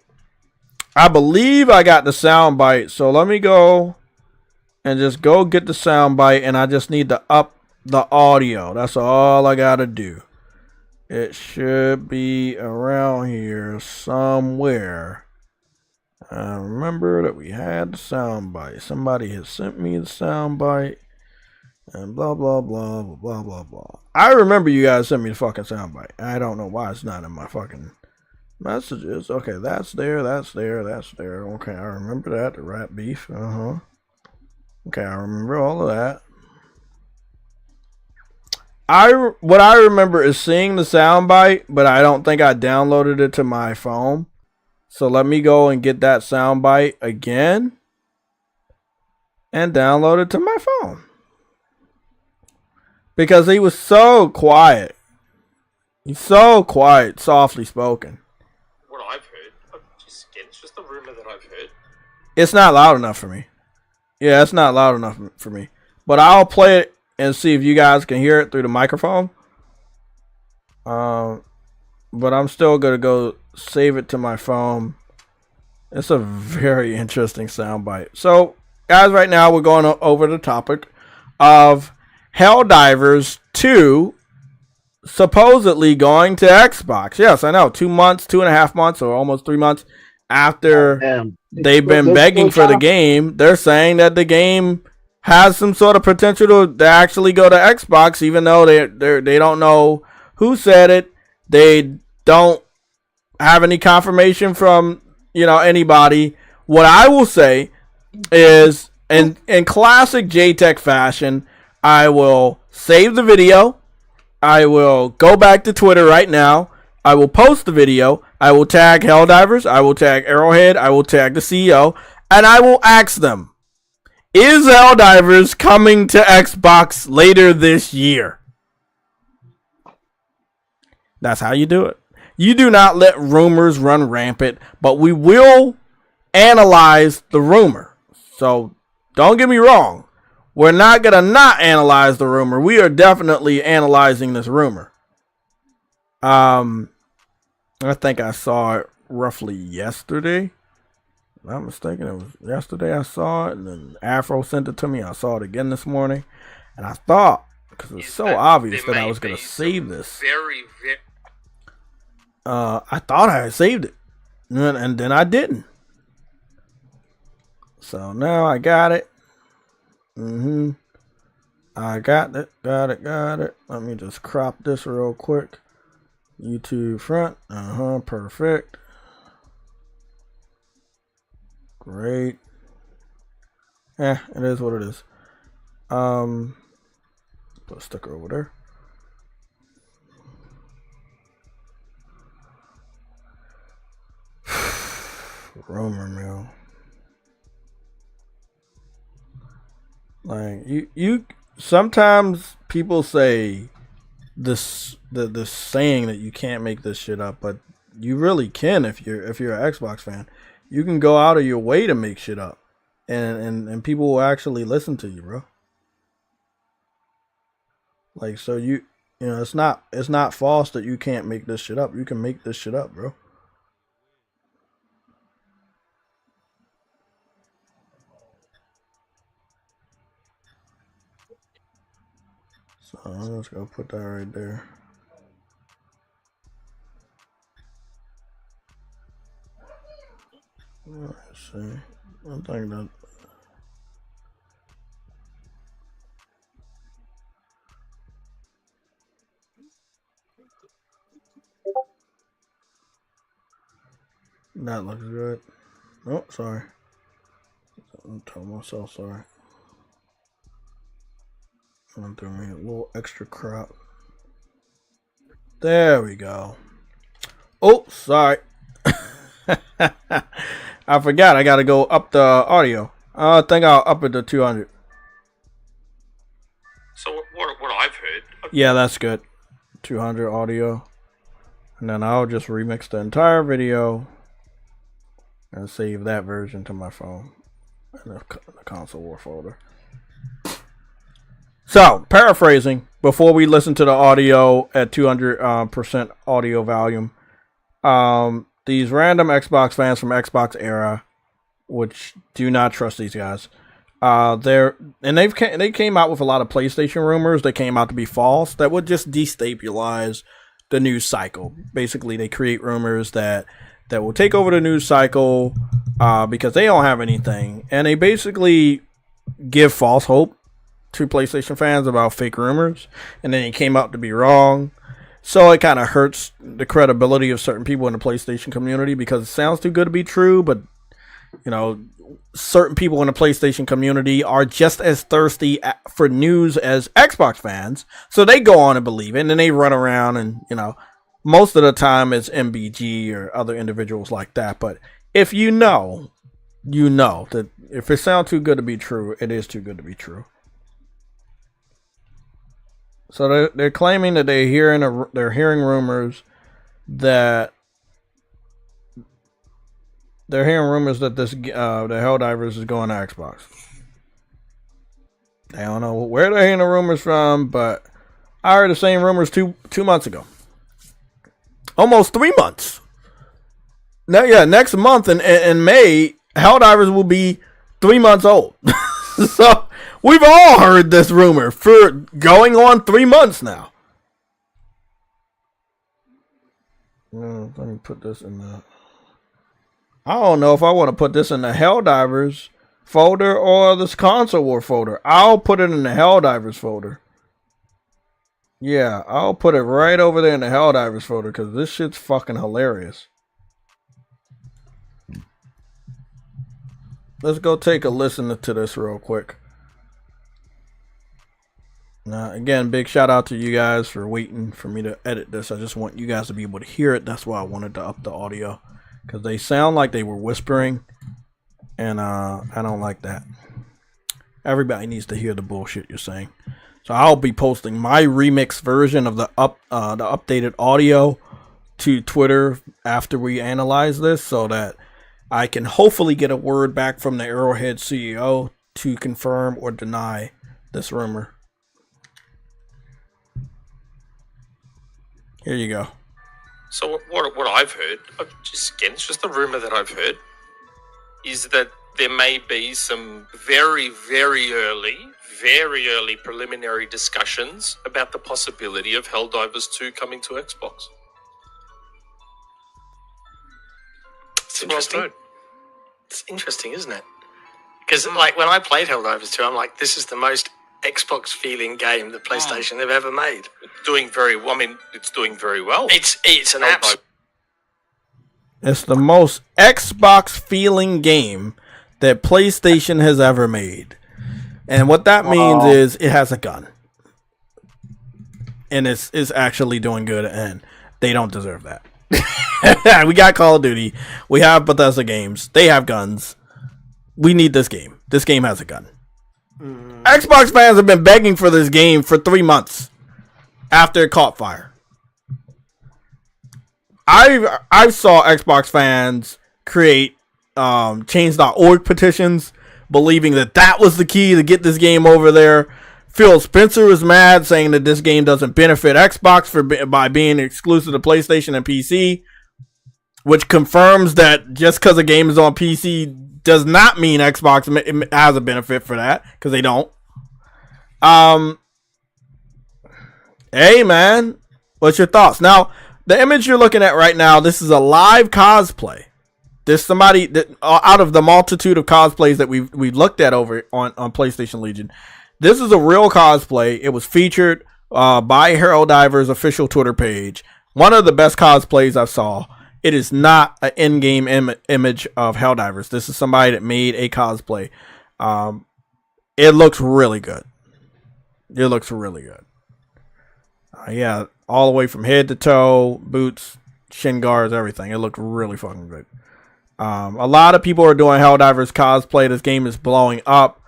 I believe I got the sound bite, so let me go and just go get the sound bite, and I just need to up the audio. That's all I gotta do. It should be around here somewhere. I remember that we had the soundbite. Somebody has sent me the soundbite. And blah, blah, blah, blah, blah, blah. I remember you guys sent me the fucking soundbite. I don't know why it's not in my fucking messages. Okay, that's there, that's there, that's there. Okay, I remember that. The rat beef. Okay, I remember all of that. What I remember is seeing the soundbite, but I don't think I downloaded it to my phone. So let me go and get that soundbite again and download it to my phone. Because he was so quiet. He's so quiet, softly spoken. What I've heard, it's just a rumor that I've heard. It's not loud enough for me. Yeah, it's not loud enough for me. But I'll play it and see if you guys can hear it through the microphone. But I'm still going to go save it to my phone. It's a very interesting soundbite. So, guys, right now we're going over the topic of Helldivers 2 supposedly going to Xbox. Yes, I know. 2 months, 2.5 months, or almost 3 months after they've been begging for the game. They're saying that the game has some sort of potential to actually go to Xbox, even though they don't know who said it. They don't have any confirmation from anybody. What I will say is, in classic JTech fashion, I will save the video. I will go back to Twitter right now. I will post the video. I will tag Helldivers. I will tag Arrowhead. I will tag the CEO, and I will ask them, is Helldivers coming to Xbox later this year? That's how you do it. You do not let rumors run rampant, but we will analyze the rumor. So don't get me wrong. We're not going to not analyze the rumor. We are definitely analyzing this rumor. I think I saw it roughly yesterday. If I'm not mistaken, it was yesterday I saw it, and then Afro sent it to me. I saw it again this morning, and I thought, because it's so obvious that I was going to save this. I thought I had saved it, and then I didn't. So now I got it. I got it. Let me just crop this real quick. YouTube front. Perfect. Great. It is what it is. Put a sticker over there. Rumor mill. Like you sometimes people say this saying that you can't make this shit up, but you really can if you're an Xbox fan. You can go out of your way to make shit up, and people will actually listen to you, bro. Like, so you know it's not false that you can't make this shit up. You can make this shit up, bro. So I'm just gonna put that right there. Let's see. I think that. That looks good. Oh, sorry. I'm telling myself sorry. I'm doing a little extra crop. There we go. Oh, sorry. I forgot. I gotta go up the audio. I think I'll up it to 200. So what I've heard. Yeah, that's good. 200 audio, and then I'll just remix the entire video and save that version to my phone in the console war folder. So, paraphrasing, before we listen to the audio at 200% audio volume, these random Xbox fans from Xbox era, which do not trust these guys, they came out with a lot of PlayStation rumors that came out to be false that would just destabilize the news cycle. Basically, they create rumors that will take over the news cycle because they don't have anything, and they basically give false hope to PlayStation fans about fake rumors, and then it came out to be wrong. So it kind of hurts the credibility of certain people in the PlayStation community because it sounds too good to be true, but you know, certain people in the PlayStation community are just as thirsty for news as Xbox fans, so they go on and believe it, and then they run around, and you know, most of the time it's MBG or other individuals like that. But if you know that if it sounds too good to be true, it is too good to be true. So they're claiming that they're hearing rumors that this the Helldivers is going to Xbox. They don't know where they're hearing the rumors from, but I heard the same rumors two months ago. Almost 3 months. Now, yeah, next month in May, Helldivers will be 3 months old. So we've all heard this rumor for going on 3 months now. Let me put this in the... I don't know if I want to put this in the Helldivers folder or this console war folder. I'll put it in the Helldivers folder. Yeah, I'll put it right over there in the Helldivers folder because this shit's fucking hilarious. Let's go take a listen to this real quick. Now, again, big shout out to you guys for waiting for me to edit this. I just want you guys to be able to hear it. That's why I wanted to up the audio, because they sound like they were whispering, and I don't like that. Everybody needs to hear the bullshit you're saying. So I'll be posting my remix version of the updated audio to Twitter after we analyze this, so that I can hopefully get a word back from the Arrowhead CEO to confirm or deny this rumor. Here you go. So what I've heard, it's just a rumor that I've heard, is that there may be some very, very early preliminary discussions about the possibility of Helldivers 2 coming to Xbox. It's interesting. It's interesting, isn't it? Because like when I played Helldivers 2, I'm like, this is the most Xbox feeling game that PlayStation have ever made. It's doing very well. I mean, it's doing very well. It's an absolute. It's the most Xbox feeling game that PlayStation has ever made. And what that means is it has a gun. And it's actually doing good, and they don't deserve that. We got Call of Duty. We have Bethesda games. They have guns. We need this game. This game has a gun. Xbox fans have been begging for this game for 3 months after it caught fire. I saw Xbox fans create change.org petitions, believing that was the key to get this game over there. Phil Spencer was mad, saying that this game doesn't benefit Xbox by being exclusive to PlayStation and PC, which confirms that just because a game is on PC does not mean Xbox has a benefit for that, because they don't. Hey man, what's your thoughts? Now, the image you're looking at right now, this is a live cosplay. There's somebody that out of the multitude of cosplays that we've looked at over on PlayStation Legion, this is a real cosplay. It was featured by Helldivers' official Twitter page. One of the best cosplays I saw. It is not an in-game image of Helldivers. This is somebody that made a cosplay. It looks really good. It looks really good. Yeah, all the way from head to toe, boots, shin guards, everything. It looked really fucking good. A lot of people are doing Helldivers cosplay. This game is blowing up.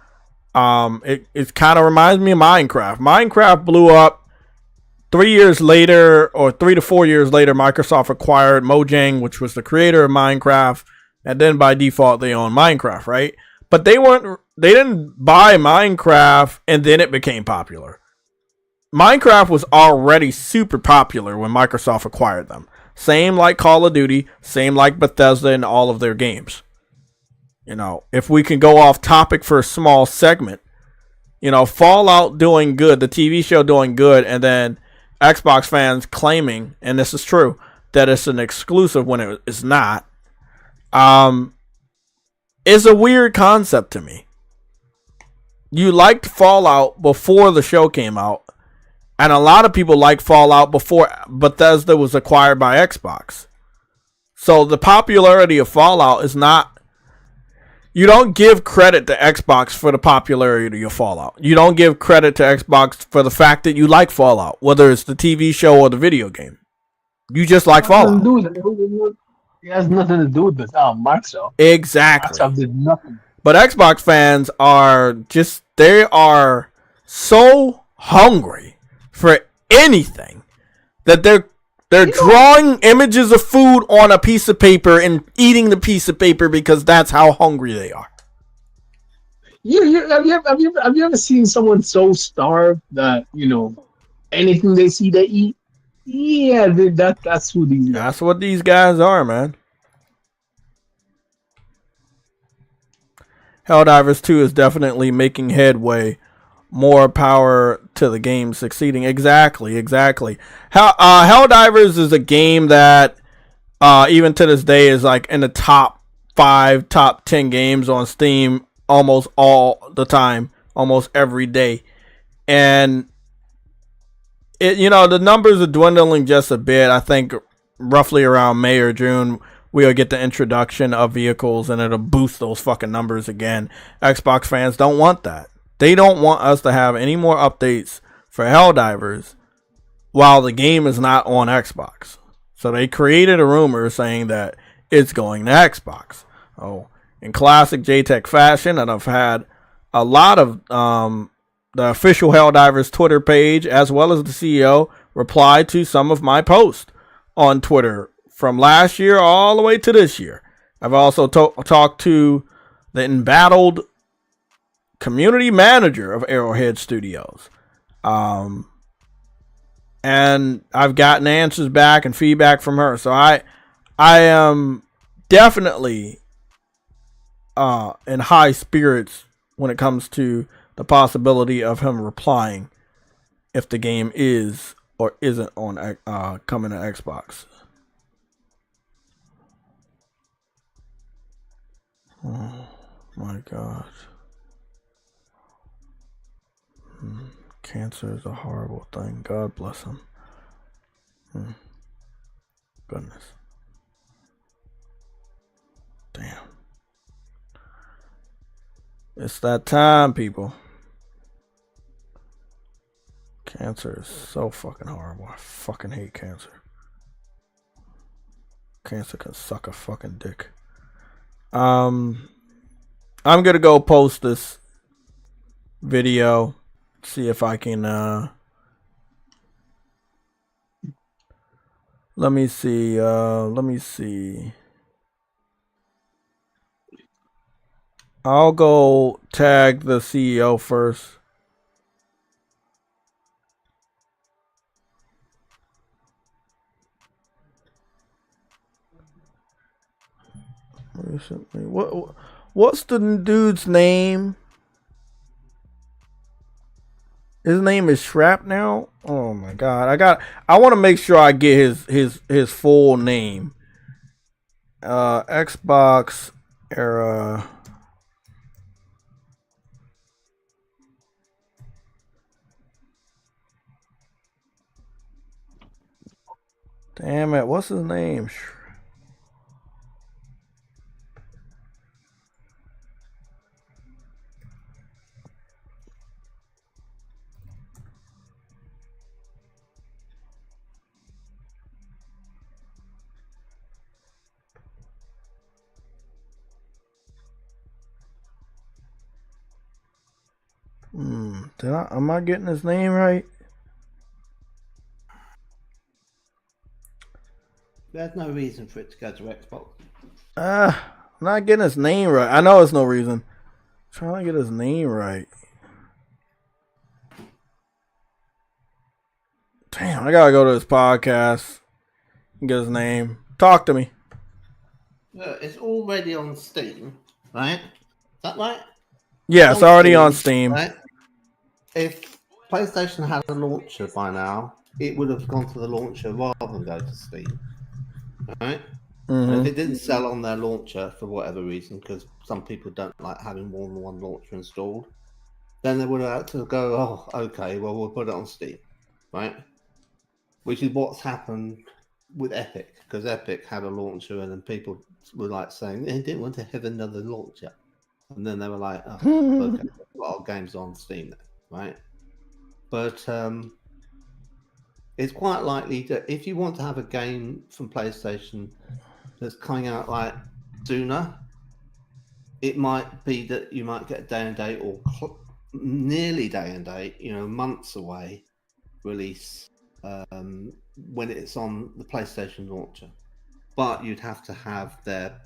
It kind of reminds me of Minecraft. Minecraft blew up. 3 years later, or 3 to 4 years later, Microsoft acquired Mojang, which was the creator of Minecraft, and then by default they own Minecraft, right? But they didn't buy Minecraft and then it became popular. Minecraft was already super popular when Microsoft acquired them. Same like Call of Duty, same like Bethesda and all of their games. You know, if we can go off topic for a small segment, you know, Fallout doing good, the TV show doing good, and then Xbox fans claiming, and this is true, that it's an exclusive when it is not, is a weird concept to me. You liked Fallout before the show came out, and a lot of people liked Fallout before Bethesda was acquired by Xbox. So the popularity of Fallout is not... You don't give credit to Xbox for the popularity of Fallout. You don't give credit to Xbox for the fact that you like Fallout, whether it's the TV show or the video game. You just like Fallout. It has nothing to do with this. Microsoft. Exactly. Microsoft did nothing. But Xbox fans are just, they are so hungry for anything that they're drawing images of food on a piece of paper and eating the piece of paper because that's how hungry they are. Have you ever seen someone so starved that, you know, anything they see they eat? Yeah, that's who these. That's what these guys are, man. Helldivers 2 is definitely making headway. More power to the game succeeding. Exactly. Helldivers is a game that even to this day is like in the top 5, top 10 games on Steam almost all the time, almost every day. And it, you know, the numbers are dwindling just a bit. I think roughly around May or June we'll get the introduction of vehicles and it'll boost those fucking numbers again. Xbox fans don't want that. They don't want us to have any more updates for Helldivers while the game is not on Xbox. So they created a rumor saying that it's going to Xbox. Oh, in classic JayTech fashion, and I've had a lot of the official Helldivers Twitter page, as well as the CEO, replied to some of my posts on Twitter from last year all the way to this year. I've also talked to the embattled community manager of Arrowhead Studios. And I've gotten answers back and feedback from her. So I am definitely in high spirits when it comes to the possibility of him replying if the game is or isn't on coming to Xbox. Oh my God. Cancer is a horrible thing. God bless him. Goodness. Damn. It's that time, people. Cancer is so fucking horrible. I fucking hate cancer. Cancer can suck a fucking dick. I'm gonna go post this video. See if I can let me see. I'll go tag the CEO first. Recently, what's the dude's name? His name is Shrapnel. Oh my God! I want to make sure I get his full name. Xbox era. Damn it! What's his name? Am I getting his name right? There's no reason for it to go to Xbox. I'm not getting his name right. I know there's no reason. I'm trying to get his name right. Damn, I gotta go to his podcast and get his name. Talk to me. It's already on Steam, right? Is that right? Yeah, it's already on Steam. Right? If PlayStation had a launcher by now, it would have gone to the launcher rather than go to Steam. Right? And if it didn't sell on their launcher for whatever reason, because some people don't like having more than one launcher installed, then they would have had to go, oh, okay, well, we'll put it on Steam. Right? Which is what's happened with Epic, because Epic had a launcher and then people were like saying they didn't want to have another launcher. And then they were like, oh, okay, a lot of games on Steam then, right? But it's quite likely that if you want to have a game from PlayStation that's coming out like sooner, it might be that you might get a day and date or nearly day and date, months away release when it's on the PlayStation launcher. But you'd have to have their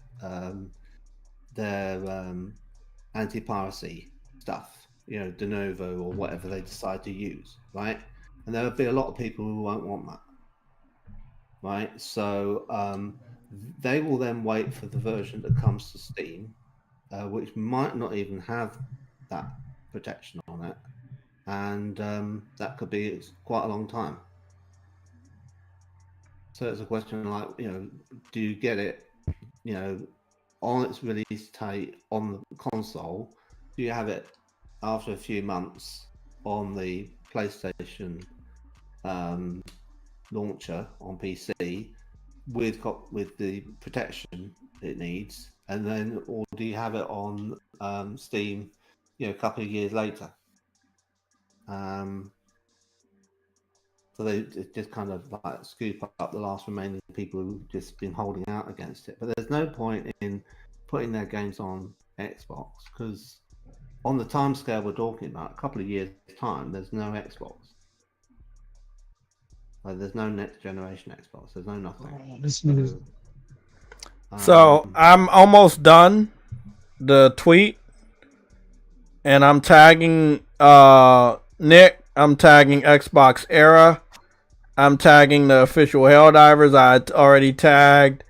anti-piracy stuff, de novo or whatever they decide to use, right? And there will be a lot of people who won't want that, right? So they will then wait for the version that comes to Steam, which might not even have that protection on it, and that could be quite a long time. So it's a question like, do you get it, on its release date on the console? Do you have it after a few months on the PlayStation launcher on PC with the protection it needs, and then, or do you have it on Steam, a couple of years later? So they just kind of like scoop up the last remaining people who've just been holding out against it. But there's no point in putting their games on Xbox because on the timescale we're talking about, a couple of years' time, there's no Xbox. Like, there's no next generation Xbox. There's no nothing. So I'm almost done the tweet, and I'm tagging Nick. I'm tagging Xbox Era. I'm tagging the official Helldivers. I already tagged.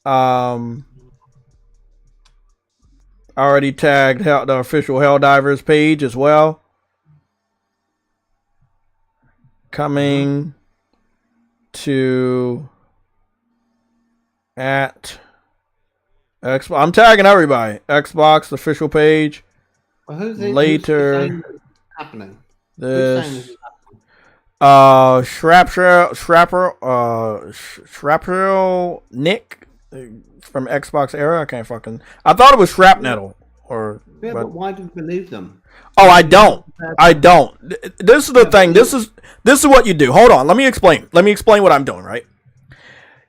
The official Helldivers page as well. Coming to at Xbox. I'm tagging everybody. Xbox official page. Well, later. Who's happening? This Shrapnel Nick from Xbox Era. I can't fucking. I thought it was Shrapnel or. Yeah, but why do you believe them? Oh, I don't. This is the thing. This is what you do. Hold on. Let me explain. What I'm doing. Right.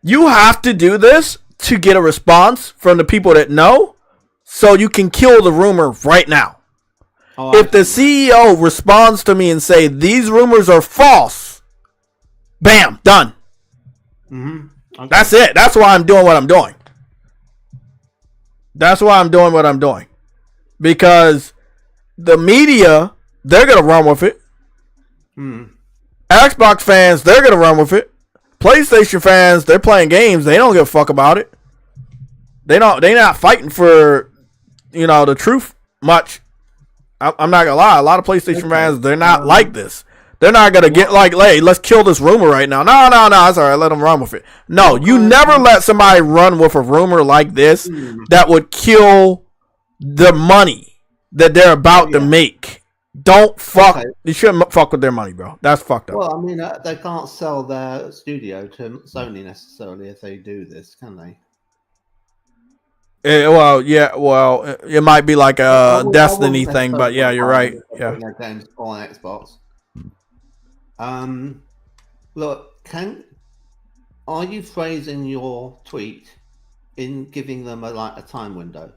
You have to do this to get a response from the people that know, so you can kill the rumor right now. Oh, if the CEO responds to me and say these rumors are false, bam, done. Mm-hmm. Okay. That's it. That's why I'm doing what I'm doing. Because the media, they're gonna run with it. Xbox fans, they're gonna run with it. PlayStation fans, they're playing games. They don't give a fuck about it. They're not fighting for, the truth much. I'm not gonna lie. A lot of PlayStation fans, they're not like this. They're not gonna get like, hey, let's kill this rumor right now. No, it's all right. Let them run with it. No, you never let somebody run with a rumor like this that would kill the money that they're about to make. Don't fuck. Okay. You shouldn't fuck with their money, bro. That's fucked up. Well, I mean, they can't sell their studio to Sony necessarily if they do this, can they? It might be like a Destiny thing, but yeah, you're right. Yeah. Games on Xbox. Look, are you phrasing your tweet in giving them a time window?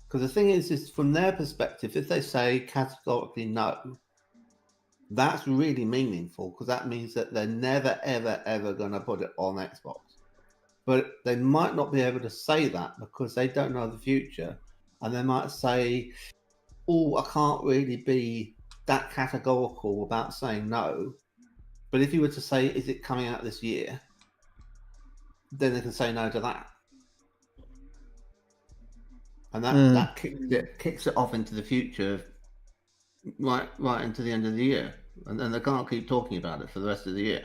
Because the thing is from their perspective, if they say categorically no, that's really meaningful because that means that they're never, ever, ever going to put it on Xbox. But they might not be able to say that because they don't know the future. And they might say, oh, I can't really be that categorical about saying no. But if you were to say, is it coming out this year? Then they can say no to that. And that kicks it off into the future, right into the end of the year. And then they can't keep talking about it for the rest of the year.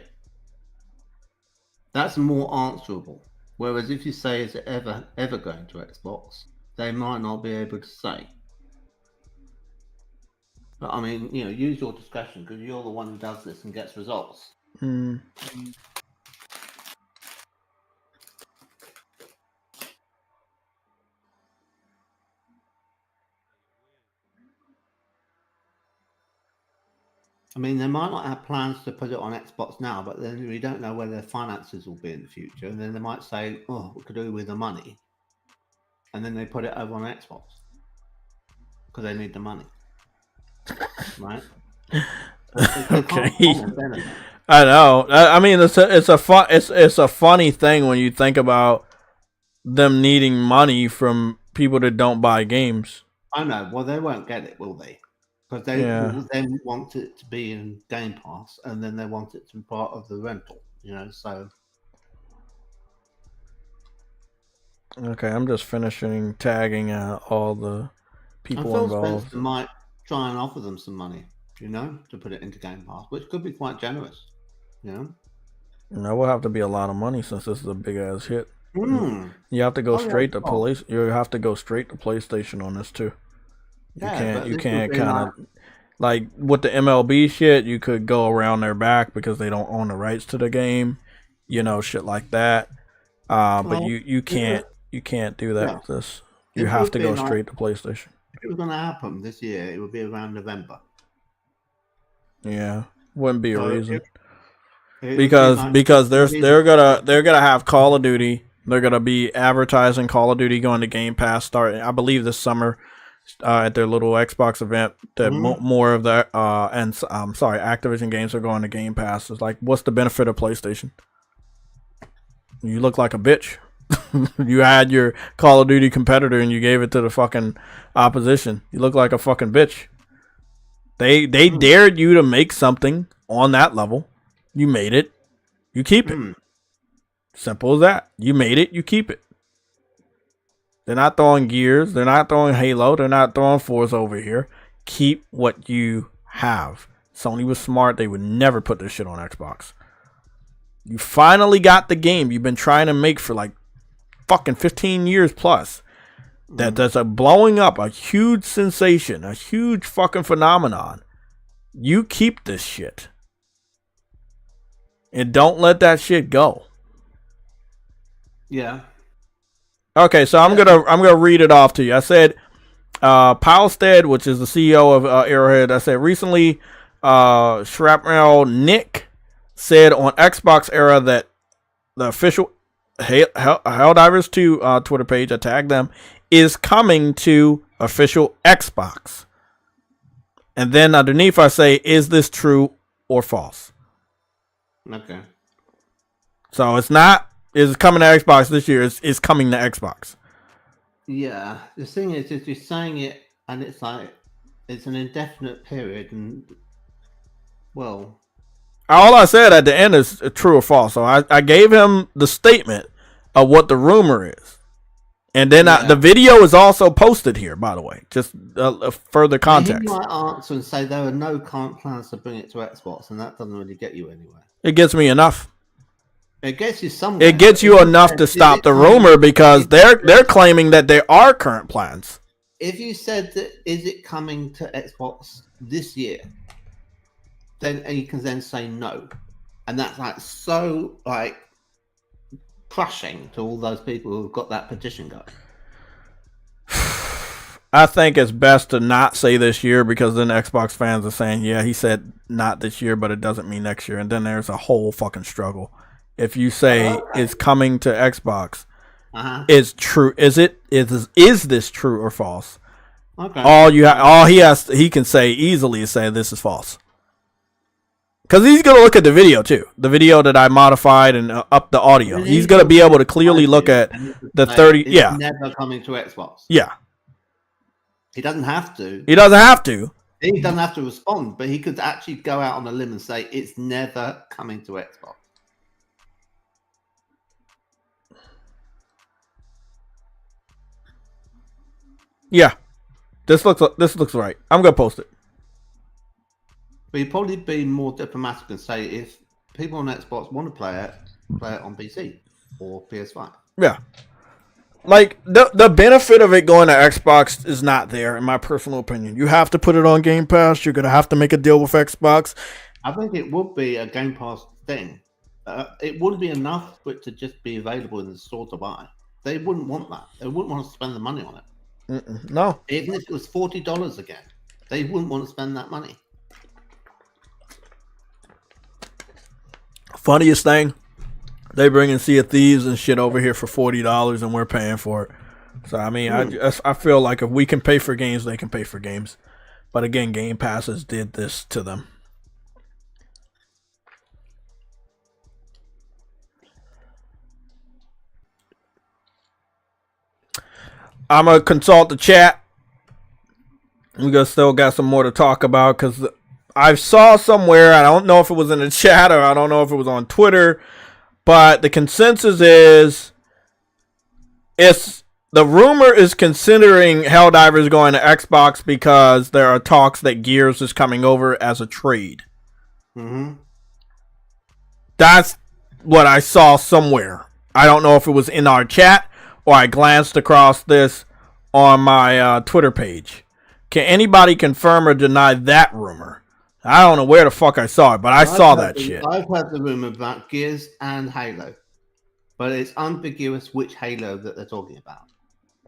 That's more answerable. Whereas if you say, is it ever going to Xbox, they might not be able to say. But I mean, use your discretion because you're the one who does this and gets results. I mean, they might not have plans to put it on Xbox now, but then we don't know where their finances will be in the future. And then they might say, oh, what could do with the money? And then they put it over on Xbox because they need the money. Right? Okay. I know. I mean, it's a funny thing when you think about them needing money from people that don't buy games. I know. Well, they won't get it, will they? Because they want it to be in Game Pass, and then they want it to be part of the rental. So. Okay, I'm just finishing tagging all the people involved. Spencer might try and offer them some money, to put it into Game Pass, which could be quite generous. That will have to be a lot of money since this is a big ass hit. You have to go straight to police. You have to go straight to PlayStation on this too. You can't kind of like with the MLB shit. You could go around their back because they don't own the rights to the game, shit like that. But you can't do that with this. You have to go straight to PlayStation. If it was going to happen this year, it would be around November. Yeah, wouldn't be a reason because they're gonna have Call of Duty. They're gonna be advertising Call of Duty going to Game Pass starting, I believe, this summer. at their little Xbox event that more of the Activision games are going to Game Pass. It's like, what's the benefit of PlayStation? You look like a bitch. You had your Call of Duty competitor and you gave it to the fucking opposition. You look like a fucking bitch. They dared you to make something on that level. You made it. You keep it. Simple as that. You made it. You keep it. They're not throwing Gears. They're not throwing Halo. They're not throwing Forza over here. Keep what you have. Sony was smart. They would never put this shit on Xbox. You finally got the game you've been trying to make for like fucking 15 years plus. That's a blowing up, a huge sensation, a huge fucking phenomenon. You keep this shit. And don't let that shit go. Yeah. Okay, so I'm gonna read it off to you. I said, Palstead, which is the CEO of Arrowhead, I said recently, Shrapnel Nick said on Xbox Era that the official Helldivers 2 Twitter page, I tagged them, is coming to official Xbox. And then underneath I say, is this true or false? Okay. So it's not, is coming to Xbox this year, it's coming to Xbox. Yeah. The thing is you're saying it and it's like, it's an indefinite period and, well... All I said at the end is true or false. So I gave him the statement of what the rumor is. And then the video is also posted here, by the way. Just further context. He might answer and say there are no current plans to bring it to Xbox, and that doesn't really get you anywhere. It gets me enough. It gets you somewhere. It gets you enough to stop the rumor because they're claiming that there are current plans. If you said that, is it coming to Xbox this year? Then you can then say no, and that's like so like crushing to all those people who've got that petition going. I think it's best to not say this year because then Xbox fans are saying, yeah, he said not this year, but it doesn't mean next year, and then there's a whole fucking struggle. If you say it's coming to Xbox, it's true. Is this true or false? Okay. He can say easily is say this is false. Because he's going to look at the video, too. The video that I modified and up the audio. He's going to be able to clearly look at the 30... Yeah. Never coming to Xbox. Yeah. He doesn't have to. He doesn't have to. He doesn't have to respond, but he could actually go out on a limb and say, it's never coming to Xbox. Yeah. This looks right. I'm going to post it. But you'd probably be more diplomatic and say if people on Xbox want to play it on PC or PS5. Yeah. Like, the benefit of it going to Xbox is not there, in my personal opinion. You have to put it on Game Pass. You're going to have to make a deal with Xbox. I think it would be a Game Pass thing. It wouldn't be enough for it to just be available in the store to buy. They wouldn't want that. They wouldn't want to spend the money on it. No. Even if it was $40 again, they wouldn't want to spend that money. Funniest thing, they bring in Sea of Thieves and shit over here for $40 and we're paying for it. So, I mean, I feel like if we can pay for games, they can pay for games. But again, Game Passes did this to them. I'm going to consult the chat. We still got some more to talk about because I saw somewhere, I don't know if it was in the chat or I don't know if it was on Twitter, but the consensus is the rumor is considering Helldivers going to Xbox because there are talks that Gears is coming over as a trade. That's what I saw somewhere. I don't know if it was in our chat or I glanced across this on my Twitter page. Can anybody confirm or deny that rumor? I don't know where the fuck I saw it, but I saw that shit. I've heard the rumor about Gears and Halo, but it's ambiguous which Halo that they're talking about.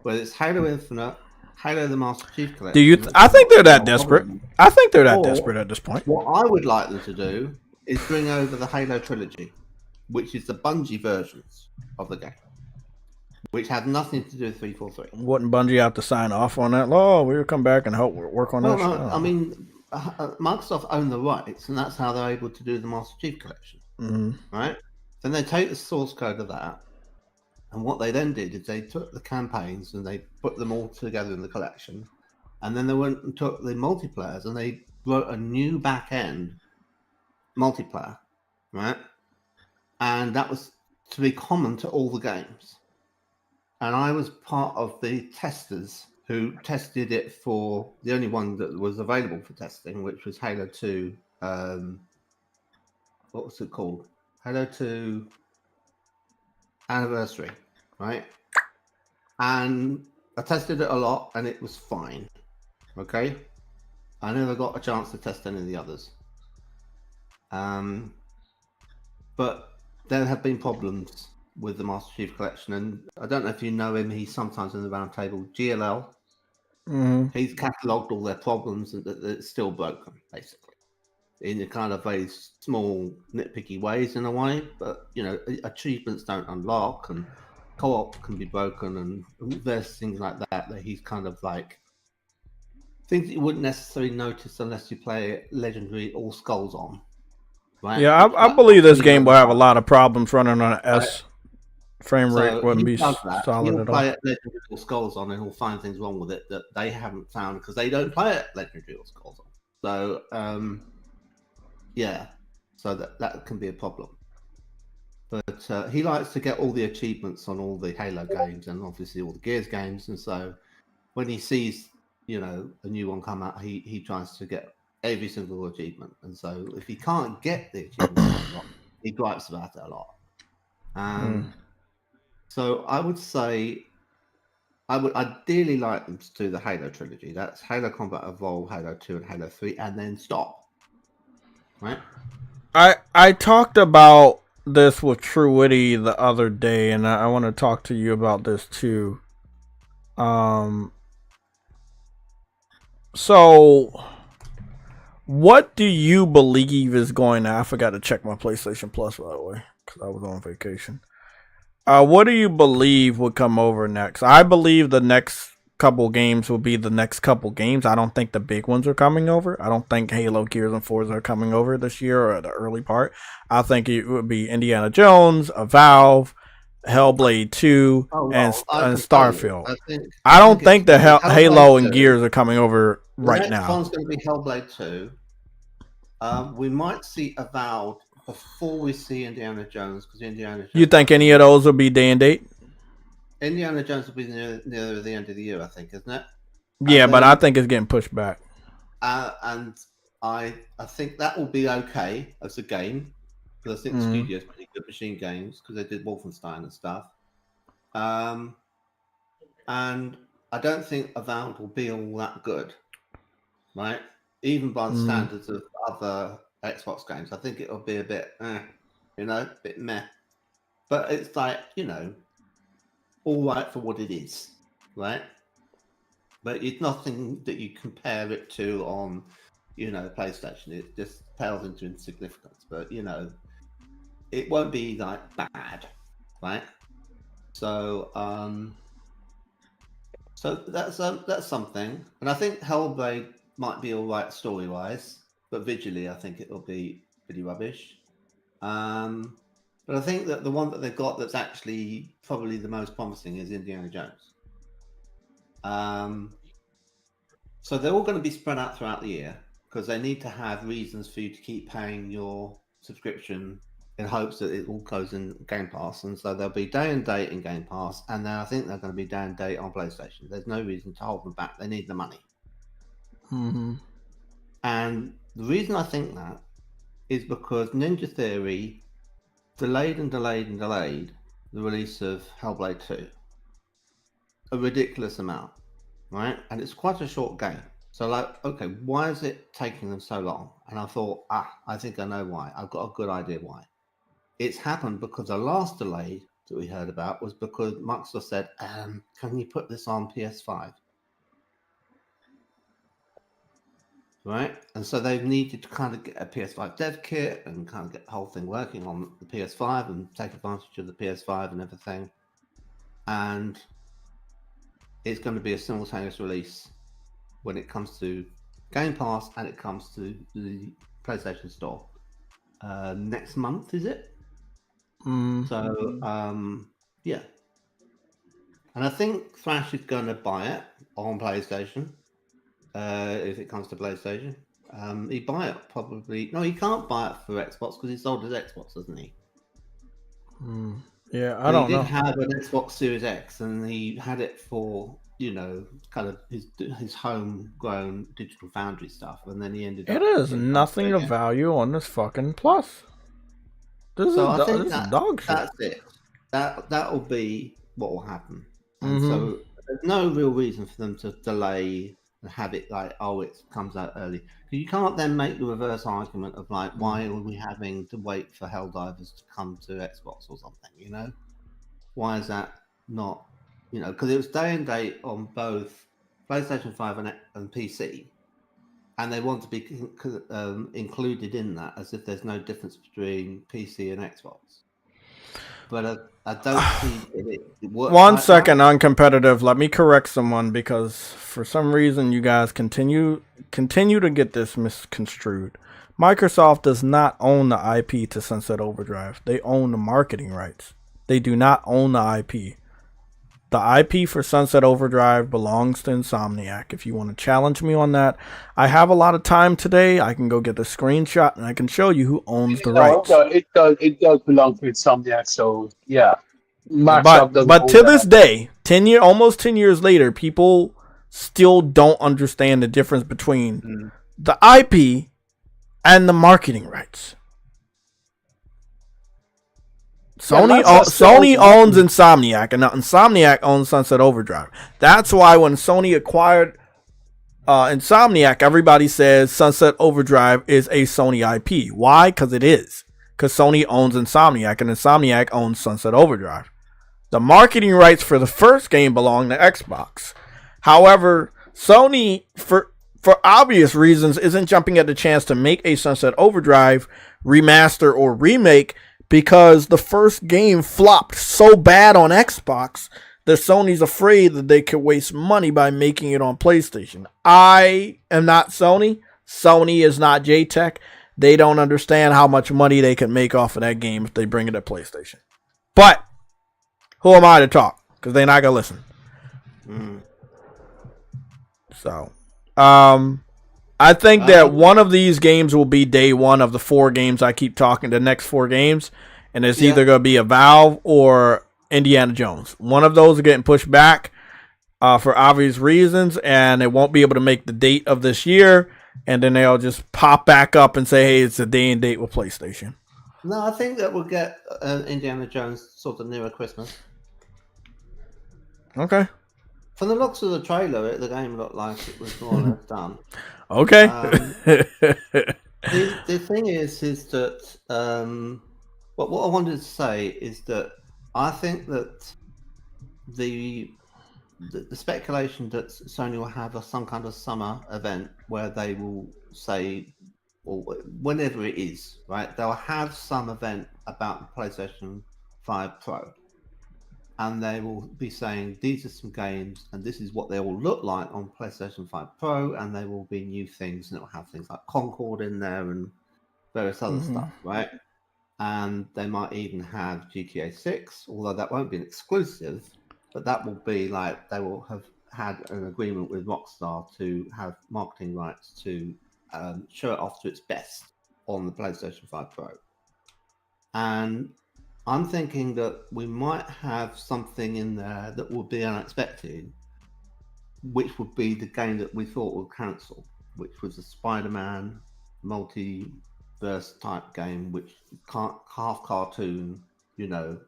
Whether it's Halo Infinite, Halo the Master Chief Collection. I think they're that desperate. I think they're that desperate at this point. What I would like them to do is bring over the Halo trilogy, which is the Bungie versions of the game. which had nothing to do with 343. Wouldn't Bungie have to sign off on that? Oh, we'll come back and help work on Well, that. no, I mean, Microsoft own the rights, and that's how they're able to do the Master Chief Collection, right? Then they take the source code of that, and what they then did is they took the campaigns and they put them all together in the collection, and then they went and took the multiplayers and they wrote a new back-end multiplayer, right? And that was to be common to all the games. And I was part of the testers who tested it for the only one that was available for testing, which was Halo 2. What was it called? Halo 2 Anniversary, right? And I tested it a lot and it was fine. Okay? I never got a chance to test any of the others. But there have been problems with the Master Chief Collection, and I don't know if you know him, he's sometimes in the round table, GLL. He's catalogued all their problems and that it's still broken, basically, in a kind of very small, nitpicky ways in a way. But, you know, achievements don't unlock, and co-op can be broken, and there's things like that he's kind of like, things that you wouldn't necessarily notice unless you play Legendary All Skulls on. Right? Yeah, I believe this game will have a lot of problems running on an S. Frame rate wouldn't be solid at all. He'll play it Legendary All Skulls on, and he'll find things wrong with it that they haven't found because they don't play it Legendary All Skulls on. So, yeah, so that can be a problem. But he likes to get all the achievements on all the Halo games and obviously all the Gears games. And so when he sees, you know, a new one come out, he tries to get every single achievement. And so if he can't get the achievement, he gripes about it a lot. So I would say I would ideally like them to do the Halo trilogy. That's Halo Combat Evolved, Halo 2, and Halo 3, and then stop. Right? I talked about this with True Witty the other day, and I want to talk to you about this too. So what do you believe is going on? I forgot to check my PlayStation Plus, by the way, because I was on vacation. What do you believe would come over next? I believe the next couple games will be the next couple games. I don't think the big ones are coming over. I don't think Halo, Gears, and Forza are coming over this year or the early part. I think it would be Indiana Jones, Valve, Hellblade 2, and Starfield. I don't think the Halo and Gears are coming over right now. The next one's going to be Hellblade 2. We might see Avowed before we see Indiana Jones, because Indiana Jones. You think any of those will be day and date? Indiana Jones will be near the end of the year, I think, isn't it? Yeah, but I think it's getting pushed back. And I think that will be okay as a game, because I think the studio's pretty good Machine Games, because they did Wolfenstein and stuff. And I don't think Avowed will be all that good, right? Even by the standards of other Xbox games, I think it'll be a bit, you know, a bit meh. But it's like, you know, all right for what it is, right? But it's nothing that you compare it to on, you know, PlayStation. It just pales into insignificance. But, you know, it won't be like bad, right? So, so that's something. And I think Hellblade might be all right story-wise. But visually, I think it'll be pretty rubbish. But I think that the one that they've got that's actually probably the most promising is Indiana Jones. So they're all going to be spread out throughout the year because they need to have reasons for you to keep paying your subscription in hopes that it all goes in Game Pass. And so they'll be day and date in Game Pass, and then I think they're going to be day and date on PlayStation. There's no reason to hold them back. They need the money. And the reason I think that is because Ninja Theory delayed the release of Hellblade 2 a ridiculous amount, right? And it's quite a short game. So like, okay, why is it taking them so long? And I thought, I think I know why. I've got a good idea why. It's happened because the last delay that we heard about was because Microsoft said, can you put this on PS5? Right? And so they've needed to kind of get a PS5 dev kit and kind of get the whole thing working on the PS5 and take advantage of the PS5 and everything. and it's going to be a simultaneous release when it comes to Game Pass and it comes to the PlayStation Store. Next month, is it? So, yeah. And I think Thrash is going to buy it on PlayStation if it comes to PlayStation. He'd buy it probably. No, he can't buy it for Xbox because he sold his Xbox, doesn't he? Yeah, I don't know. He did have an Xbox Series X, and he had it for kind of his homegrown Digital Foundry stuff, and then he ended up. It is nothing of value on this fucking Plus. This is dog shit. That's it. That will be what will happen. And so there's no real reason for them to delay and have it like, oh, it comes out early. You can't then make the reverse argument of like, why are we having to wait for Helldivers to come to Xbox or something? Why is that not? Because it was day and date on both PlayStation 5 and PC, and they want to be included in that as if there's no difference between PC and Xbox. But I don't see it works. One second, Uncompetitive. Let me correct someone because for some reason you guys continue to get this misconstrued. Microsoft does not own the IP to Sunset Overdrive. They own the marketing rights. They do not own the IP. The IP for Sunset Overdrive belongs to Insomniac. If you want to challenge me on that, I have a lot of time today. I can go get the screenshot and I can show you who owns the rights. It does belong to Insomniac, so yeah. But to this day, almost 10 years later, people still don't understand the difference between the IP and the marketing rights. Sony owns Insomniac, and Insomniac owns Sunset Overdrive. That's why when Sony acquired Insomniac, everybody says Sunset Overdrive is a Sony IP. Why? Because it is. Because Sony owns Insomniac, and Insomniac owns Sunset Overdrive. The marketing rights for the first game belong to Xbox. However, Sony, for obvious reasons, isn't jumping at the chance to make a Sunset Overdrive remaster or remake, because the first game flopped so bad on Xbox that Sony's afraid that they could waste money by making it on PlayStation. I am not Sony. Sony is not JayTech. They don't understand how much money they can make off of that game if they bring it to PlayStation. But who am I to talk? Because they're not going to listen. So, I think that one of these games will be day one of the 4 games I keep talking, the next 4 games, and it's either going to be a Valve or Indiana Jones. One of those are getting pushed back for obvious reasons, and it won't be able to make the date of this year, and then they'll just pop back up and say, hey, it's a day and date with PlayStation. No, I think that we'll get Indiana Jones sort of nearer Christmas. Okay. From the looks of the trailer, the game looked like it was more or less done. Okay. The thing is that what I wanted to say is that I think that the speculation that Sony will have some kind of summer event where they will say, or whenever it is, right, they'll have some event about the PlayStation 5 Pro. And they will be saying, these are some games, and this is what they will look like on PlayStation 5 Pro, and they will be new things, and it will have things like Concord in there and various other stuff, right? And they might even have GTA 6, although that won't be an exclusive, but that will be like, they will have had an agreement with Rockstar to have marketing rights to show it off to its best on the PlayStation 5 Pro. And I'm thinking that we might have something in there that would be unexpected, which would be the game that we thought would cancel, which was a Spider-Man multiverse type game, which half cartoon, you know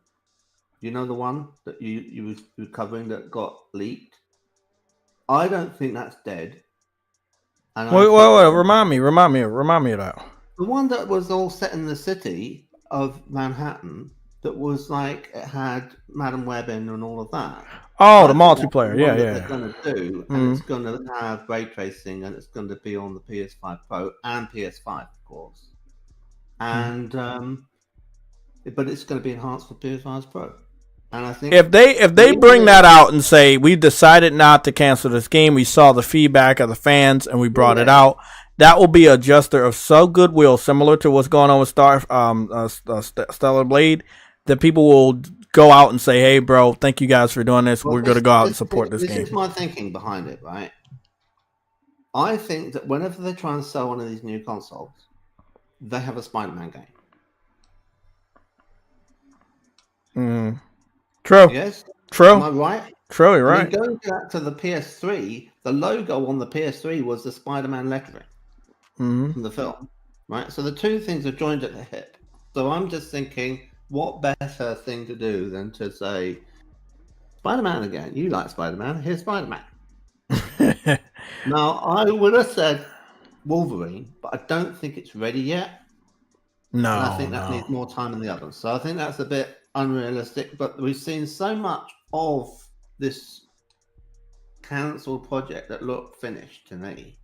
the one that you were covering that got leaked. I don't think that's dead. And wait, remind me of that. The one that was all set in the city of Manhattan. That was like, it had Madam Web in and all of that. Oh, the multiplayer, yeah. They're going to do, and it's going to have ray tracing, and it's going to be on the PS5 Pro and PS5, of course. And but it's going to be enhanced for PS5 Pro. And I think if they bring that out and say we decided not to cancel this game, we saw the feedback of the fans and we brought it out, that will be a gesture of so goodwill, similar to what's going on with Stellar Blade, that people will go out and say, "Hey, bro, thank you guys for doing this. We're going to go out and support this game." This is my thinking behind it, right? I think that whenever they try and sell one of these new consoles, they have a Spider-Man game. True. Yes. True. Am I right? True. You're right. I mean, going back to the PS3, the logo on the PS3 was the Spider-Man lettering from the film, right? So the two things are joined at the hip. So I'm just thinking, what better thing to do than to say, Spider-Man again? You like Spider-Man? Here's Spider-Man. Now, I would have said Wolverine, but I don't think it's ready yet. No, and I think that needs more time than the others. So I think that's a bit unrealistic. But we've seen so much of this cancelled project that looked finished to me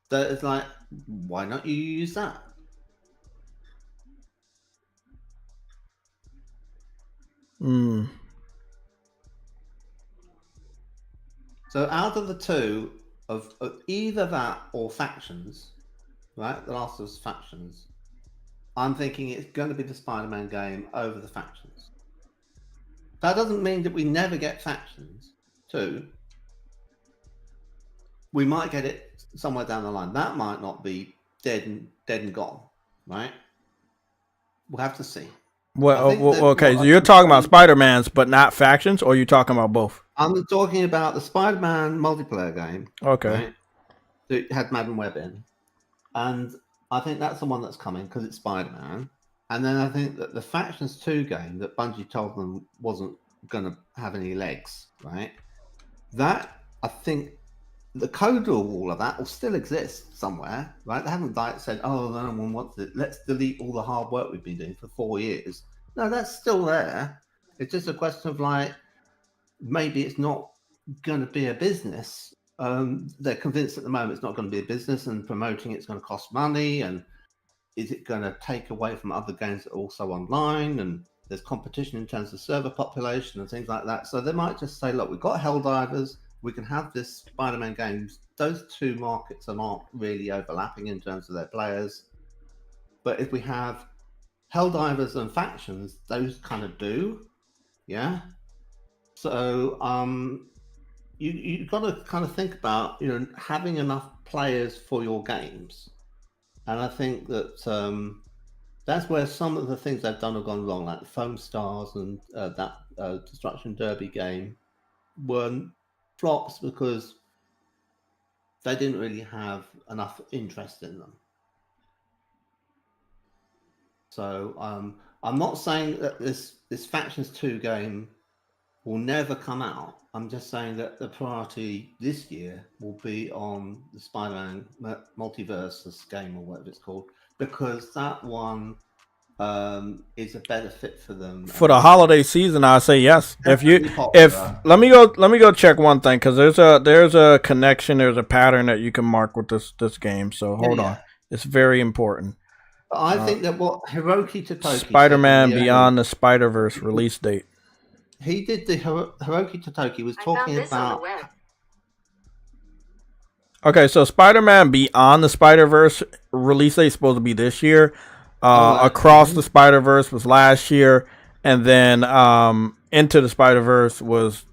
that it's like, why not you use that? So out of the two, of either that or Factions, right? The Last of Us Factions, I'm thinking it's going to be the Spider-Man game over the Factions. That doesn't mean that we never get Factions 2. We might get it somewhere down the line. That might not be dead and gone, right? We'll have to see. Well, okay, so you're talking about Spider-Mans, but not Factions, or you're talking about both? I'm talking about the Spider-Man multiplayer game. Okay. Right? That had Madden Web in. And I think that's the one that's coming because it's Spider-Man. And then I think that the Factions 2 game that Bungie told them wasn't going to have any legs, right? That, I think, the code of all of that will still exist somewhere, right? They haven't said, oh, no one wants it. Let's delete all the hard work we've been doing for 4 years. No, that's still there. It's just a question of like, maybe it's not going to be a business. They're convinced at the moment it's not going to be a business, and promoting it's going to cost money. And is it going to take away from other games that are also online? And there's competition in terms of server population and things like that. So they might just say, look, we've got Helldivers. We can have this Spider-Man games. Those two markets are not really overlapping in terms of their players. But if we have Helldivers and Factions, those kind of do. Yeah. So you've got to kind of think about, having enough players for your games. And I think that that's where some of the things they've done have gone wrong, like the Foam Stars and that Destruction Derby game were flops because they didn't really have enough interest in them. So I'm not saying that this Factions 2 game will never come out. I'm just saying that the priority this year will be on the Spider-Man Multiversus game, or whatever it's called, because that one is a better fit for them. For the holiday season, I say yes. Let me go check one thing, because there's a connection, there's a pattern that you can mark with this game. So hold on, it's very important. But I think that what Hiroki Totoki, Spider-Man Beyond the Spider-Verse release date. He did the Hiroki Totoki was talking about. Okay, so Spider-Man Beyond the Spider-Verse release date is supposed to be this year. Across the Spider-Verse was last year, and then Into the Spider-Verse was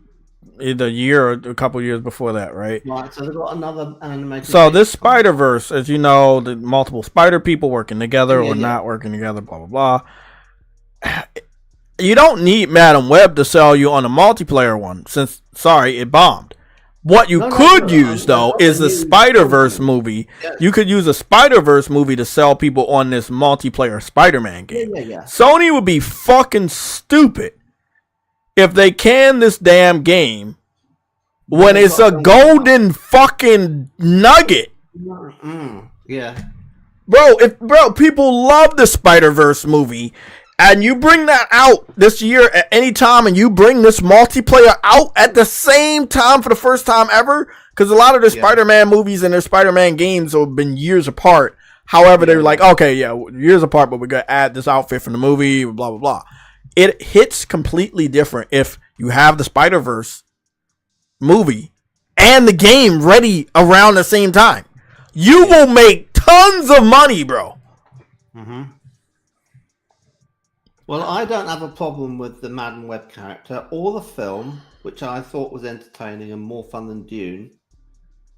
either a year or a couple years before that, right? Right, so they've got another animated. So this Spider-Verse, as you know, the multiple Spider people working together or not working together, blah, blah, blah. You don't need Madam Web to sell you on a multiplayer one, since, sorry, it bombed. What you could use, though, is the Spider-Verse movie. Yes. You could use a Spider-Verse movie to sell people on this multiplayer Spider-Man game. Sony would be fucking stupid if they can this damn game when it's a golden fucking nugget. Yeah. Bro, people love the Spider-Verse movie. And you bring that out this year at any time, and you bring this multiplayer out at the same time for the first time ever, because a lot of the Spider-Man movies and their Spider-Man games have been years apart. However, they were like, okay, years apart, but we're going to add this outfit from the movie, blah, blah, blah. it hits completely different if you have the Spider-Verse movie and the game ready around the same time. You will make tons of money, bro. Mm-hmm. Well, I don't have a problem with the Madden Web character or the film, which I thought was entertaining and more fun than Dune.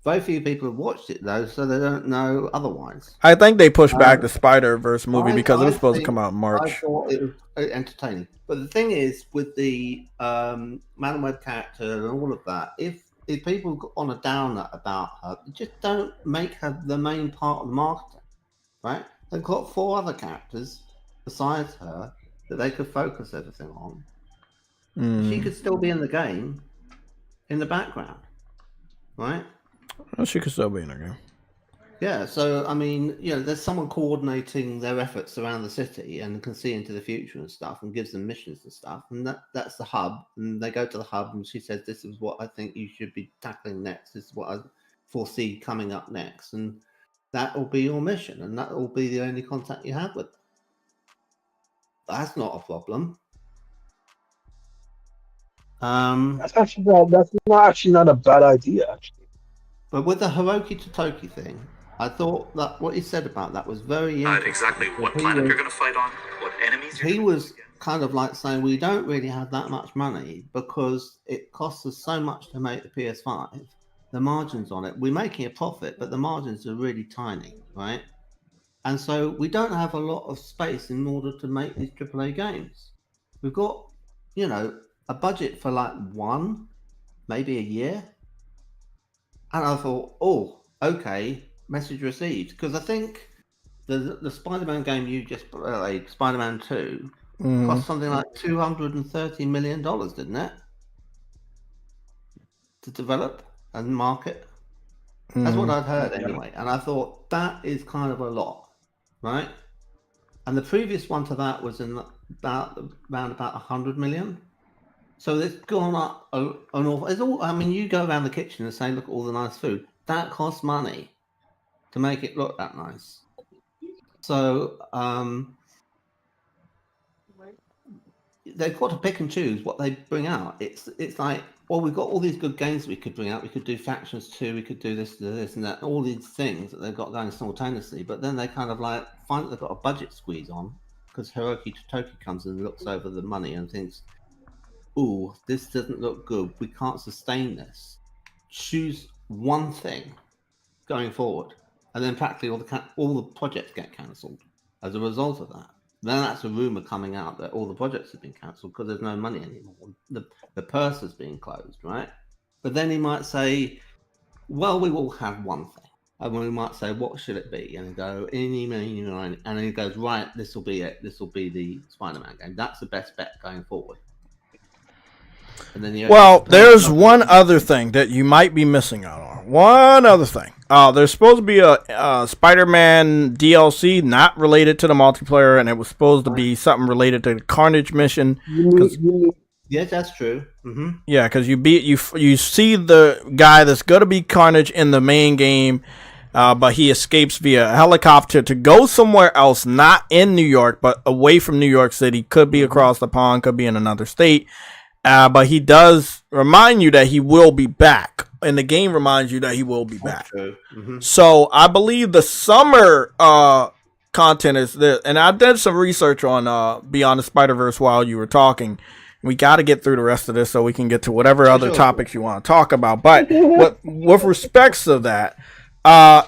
Very few people have watched it, though, so they don't know otherwise. I think they pushed back the Spider-Verse movie because it was supposed to come out in I March. thought it was entertaining. But the thing is, with the Madden Web character and all of that, if people got on a downer about her, just don't make her the main part of the marketing, right? They've got 4 other characters besides her that they could focus everything on. She could still be in the game in the background, right? Well, she could still be in the game. Yeah, so I mean, there's someone coordinating their efforts around the city and can see into the future and stuff, and gives them missions and stuff, and that's the hub. And they go to the hub, and she says, "This is what I think you should be tackling next. This is what I foresee coming up next," and that will be your mission, and that will be the only contact you have with them. That's not a problem. That's not a bad idea, actually. But with the Hiroki Totoki thing, I thought that what he said about that was very interesting. Exactly what planet you're going to fight on, what enemies you're He going to was kind of like saying, we don't really have that much money because it costs us so much to make the PS5. The margins on it, we're making a profit, but the margins are really tiny, right? And so we don't have a lot of space in order to make these AAA games. We've got, a budget for like 1, maybe a year. And I thought, oh, okay, message received. Because I think the Spider-Man game you just played, Spider-Man 2, cost something like $230 million, didn't it? To develop and market. That's what I'd heard anyway. And I thought, that is kind of a lot. Right, and the previous one to that was in around about 100 million. So it's gone up an awful. It's all. I mean, you go around the kitchen and say, "Look at all the nice food." That costs money to make it look that nice. So they've got to pick and choose what they bring out. It's like, well, we've got all these good games we could bring out. We could do Factions 2, we could do this and that, all these things that they've got going simultaneously. But then they kind of like find that they've got a budget squeeze on because Hiroki Totoki comes and looks over the money and thinks, ooh, this doesn't look good. We can't sustain this. Choose one thing going forward. And then practically all the projects get cancelled as a result of that. Then that's a rumor coming out that all the projects have been cancelled because there's no money anymore. The purse is being closed, right? But then he might say, well, we will have one thing. And we might say, what should it be? And go, and then he goes, right, this will be it. This will be the Spider-Man game. That's the best bet going forward. And then there's one other thing that you might be missing out on. One other thing. There's supposed to be a Spider-Man DLC not related to the multiplayer, and it was supposed to be something related to the Carnage mission. Yes, that's true. Mm-hmm. Yeah, because you see the guy that's going to be Carnage in the main game, but he escapes via helicopter to go somewhere else, not in New York, but away from New York City. Could be across the pond, could be in another state. But he does remind you that he will be back. And the game reminds you that he will be back. Mm-hmm. So I believe the summer content is there. And I did some research on Beyond the Spider-Verse while you were talking. We got to get through the rest of this so we can get to whatever other topics you want to talk about. But with respects to that,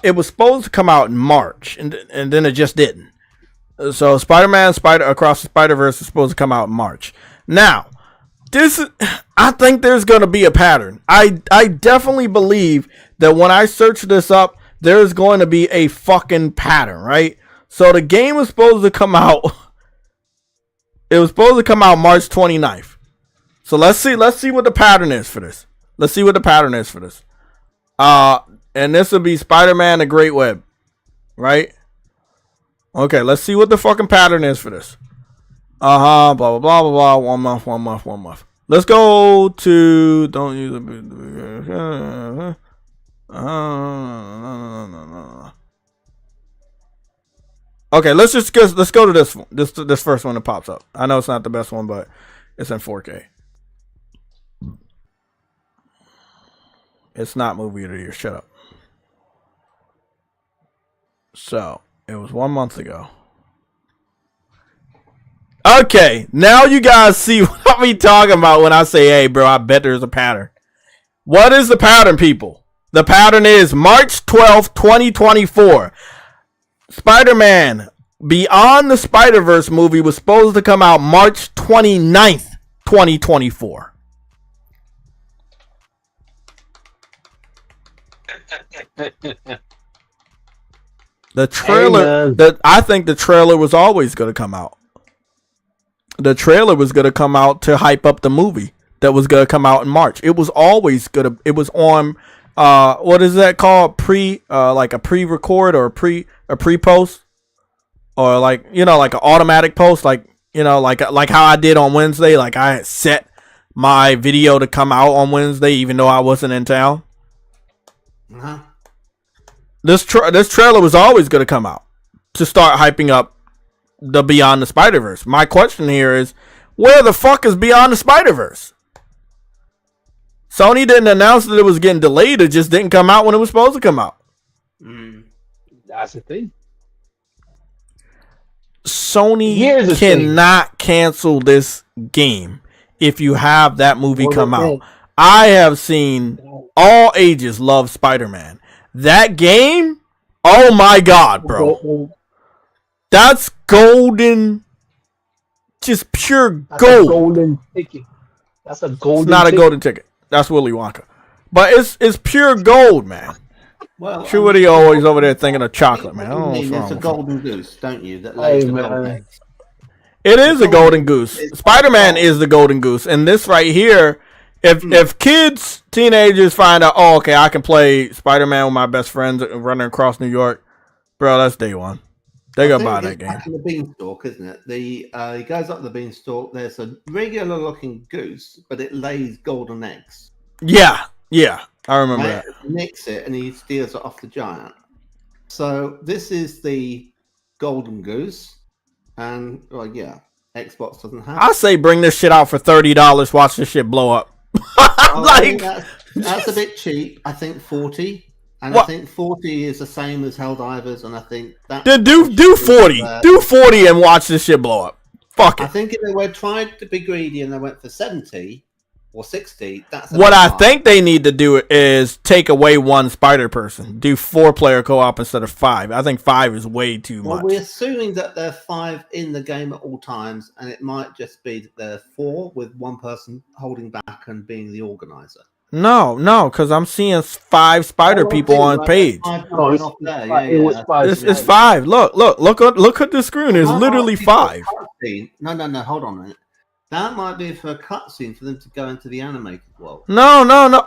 it was supposed to come out in March, and then it just didn't. So Spider-Man Across the Spider-Verse is supposed to come out in March. Now, I think there's going to be a pattern. I definitely believe that when I search this up, there's going to be a fucking pattern, right? So the game was supposed to come out. It was supposed to come out March 29th. So let's see what the pattern is for this. And this will be Spider-Man: The Great Web, right? Okay, let's see what the fucking pattern is for this. Blah, blah, blah, blah, blah. 1 month. Let's go to, don't use it. Okay, let's go to this one. This first one that pops up. I know it's not the best one, but it's in 4K. It's not movie of the year. Shut up. So it was 1 month ago. Okay, now you guys see what I'm talking about when I say, hey, bro, I bet there's a pattern. What is the pattern, people? The pattern is March 12th, 2024. Spider-Man Beyond the Spider-Verse movie was supposed to come out March 29th, 2024. The trailer, I think the trailer was always going to come out. The trailer was going to come out to hype up the movie that was going to come out in March. It was always going to, it was on, what is that called? Like a pre-record or a pre-post, or like, you know, like an automatic post, like, you know, like how I did on Wednesday. Like I had set my video to come out on Wednesday, even though I wasn't in town. Uh-huh. This trailer was always going to come out to start hyping up the Beyond the Spider-Verse. My question here is, where the fuck is Beyond the Spider-Verse? Sony didn't announce that it was getting delayed. It just didn't come out when it was supposed to come out. That's the thing. Sony cannot cancel this game if you have that movie come out. I have seen all ages love Spider-Man. That game, oh my god, bro. That's golden, just pure gold. That's a golden ticket. That's a golden It's not a golden ticket. That's Willy Wonka. But it's pure gold, man. Well, Woody always over there thinking of chocolate, man. I don't know what's wrong it's a with golden goose, don't you? That lays the golden eggs. It is a golden goose. Spider-Man is the golden goose. And this right here, if kids, teenagers find out, oh, okay, I can play Spider-Man with my best friends running across New York, bro, that's day one. They're going to buy that game. Back in the beanstalk, isn't it? He goes up the beanstalk. There's a regular-looking goose, but it lays golden eggs. Yeah, I remember that. He nicks it, and he steals it off the giant. So this is the golden goose, and, well, yeah, Xbox doesn't have it. I say bring this shit out for $30, watch this shit blow up. Like, that's a bit cheap. I think 40. And I think 40 is the same as Helldivers, and I think that do 40. Do 40 and watch this shit blow up. Fuck it. I think if they were trying to be greedy and they went for 70 or 60, that's what I think they need to do is take away one spider person. Do 4-player co-op instead of 5. I think 5 is way too much. Well, we're assuming that there are 5 in the game at all times, and it might just be that there are 4 with one person holding back and being the organizer. No, because I'm seeing 5 spider people on page. It's 5. Look at the screen. There's literally 5. No, hold on a minute. That might be for a cutscene for them to go into the animated world. No.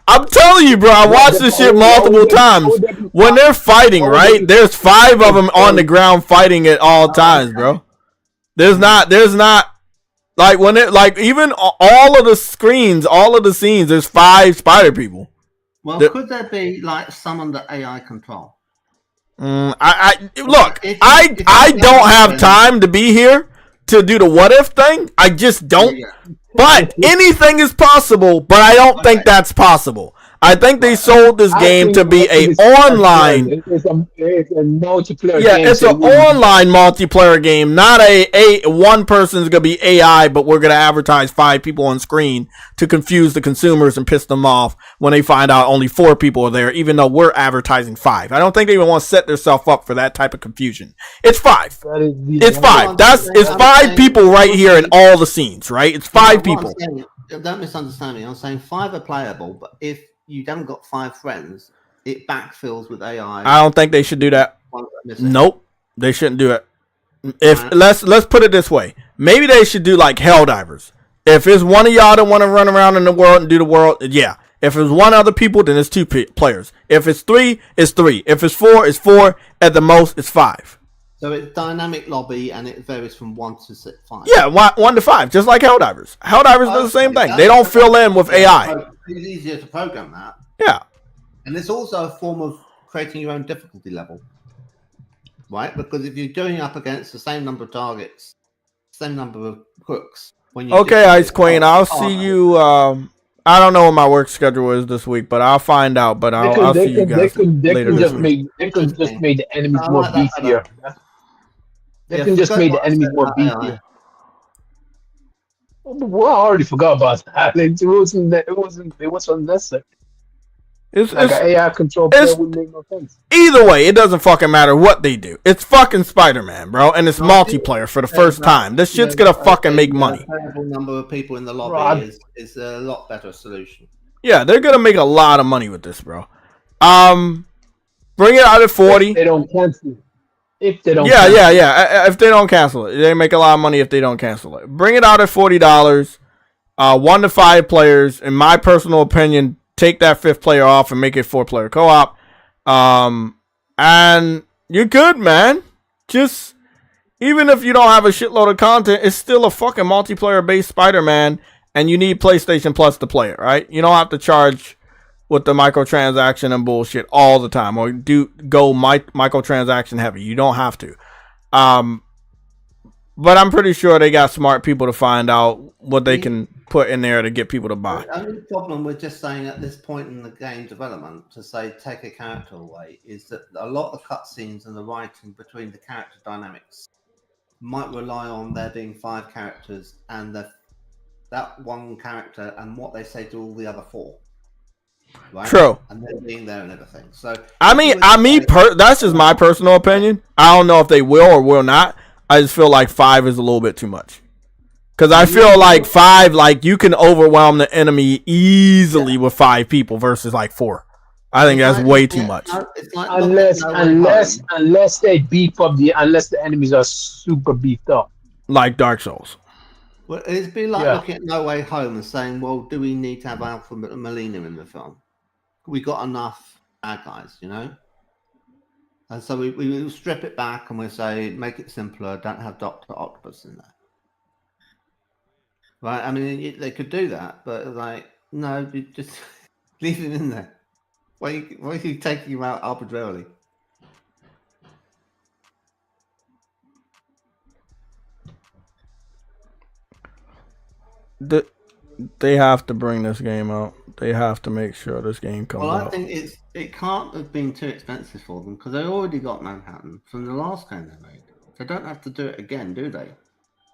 I'm telling you, bro. I watched this shit multiple times. When they're fighting, right? There's 5 of them on the ground fighting at all times, bro. There's not. Like when it, like even all of the screens, all of the scenes, there's 5 spider people. Well, could there be like some under AI control? I don't have time to be here to do the what if thing. I just don't. Yeah. But anything is possible. But I don't think that's possible. I think they sold this game to be a online. It's a multiplayer game. Yeah, it's an online multiplayer game, not a one person's gonna be AI, but we're gonna advertise 5 people on screen to confuse the consumers and piss them off when they find out only 4 people are there, even though we're advertising 5. I don't think they even want to set themselves up for that type of confusion. It's 5. It's 5. It's 5 people right here in all the scenes, right? It's 5 people. Don't misunderstand me. I'm saying 5 are playable, but if you haven't got 5 friends, it backfills with AI. I don't think they should do that. Nope, they shouldn't do it. Let's put it this way. Maybe they should do like Helldivers. If it's one of y'all that want to run around in the world and do the world, yeah. If it's 1 other people, then it's 2 players. If it's 3, it's 3. If it's 4, it's 4. At the most, it's 5. So it's dynamic lobby, and it varies from 1 to 5. Yeah, 1 to 5, just like Helldivers. Helldivers does the same thing. They don't fill in with AI. It's easier to program that. Yeah. And it's also a form of creating your own difficulty level. right? Because if you're going up against the same number of targets, same number of hooks, when you Okay, Ice Queen, I'll see you. I don't know what my work schedule is this week, but I'll find out. But I'll see you guys later this week. They could just make the enemies I more like that beefier. They can just make the enemies more beefier. Well, I already forgot about that. It was unnecessary. It's Like an AI control player would make no sense. Either way, it doesn't fucking matter what they do. It's fucking Spider-Man, bro, and it's multiplayer for the first time. This shit's gonna fucking make money. The available number of people in the lobby is a lot better solution. Yeah, they're gonna make a lot of money with this, bro. Bring it out at 40. If they don't cancel it. If they don't yeah. If they don't cancel it, they make a lot of money if they don't cancel it. Bring it out at $40. 1 to 5 players. In my personal opinion, take that 5th player off and make it 4-player co-op. And you're good, man. Just even if you don't have a shitload of content, it's still a fucking multiplayer-based Spider-Man, and you need PlayStation Plus to play it, right? You don't have to charge with the microtransaction and bullshit all the time, or go microtransaction heavy. You don't have to. But I'm pretty sure they got smart people to find out what they can put in there to get people to buy. The only problem with just saying at this point in the game development to say take a character away is that a lot of the cutscenes and the writing between the character dynamics might rely on there being 5 characters and that one character and what they say to all the other 4. Right? True. And them being there and everything. So that's just my personal opinion. I don't know if they will or will not. I just feel like 5 is a little bit too much. Because I feel like 5, like you can overwhelm the enemy easily with 5 people versus like 4. I think that's way too much. Unless they beef up unless the enemies are super beefed up. Like Dark Souls. Well, it'd be like looking at No Way Home and saying, well, do we need to have Alpha Molina in the film? We got enough bad guys, you know? And so we strip it back and we say, make it simpler, don't have Dr. Octopus in there. Right? I mean, they could do that, but like, no, you just leave him in there. Why are you taking him out arbitrarily? They have to bring this game out. They have to make sure this game comes out. Well, I think it can't have been too expensive for them because they already got Manhattan from the last game they made. They don't have to do it again, do they?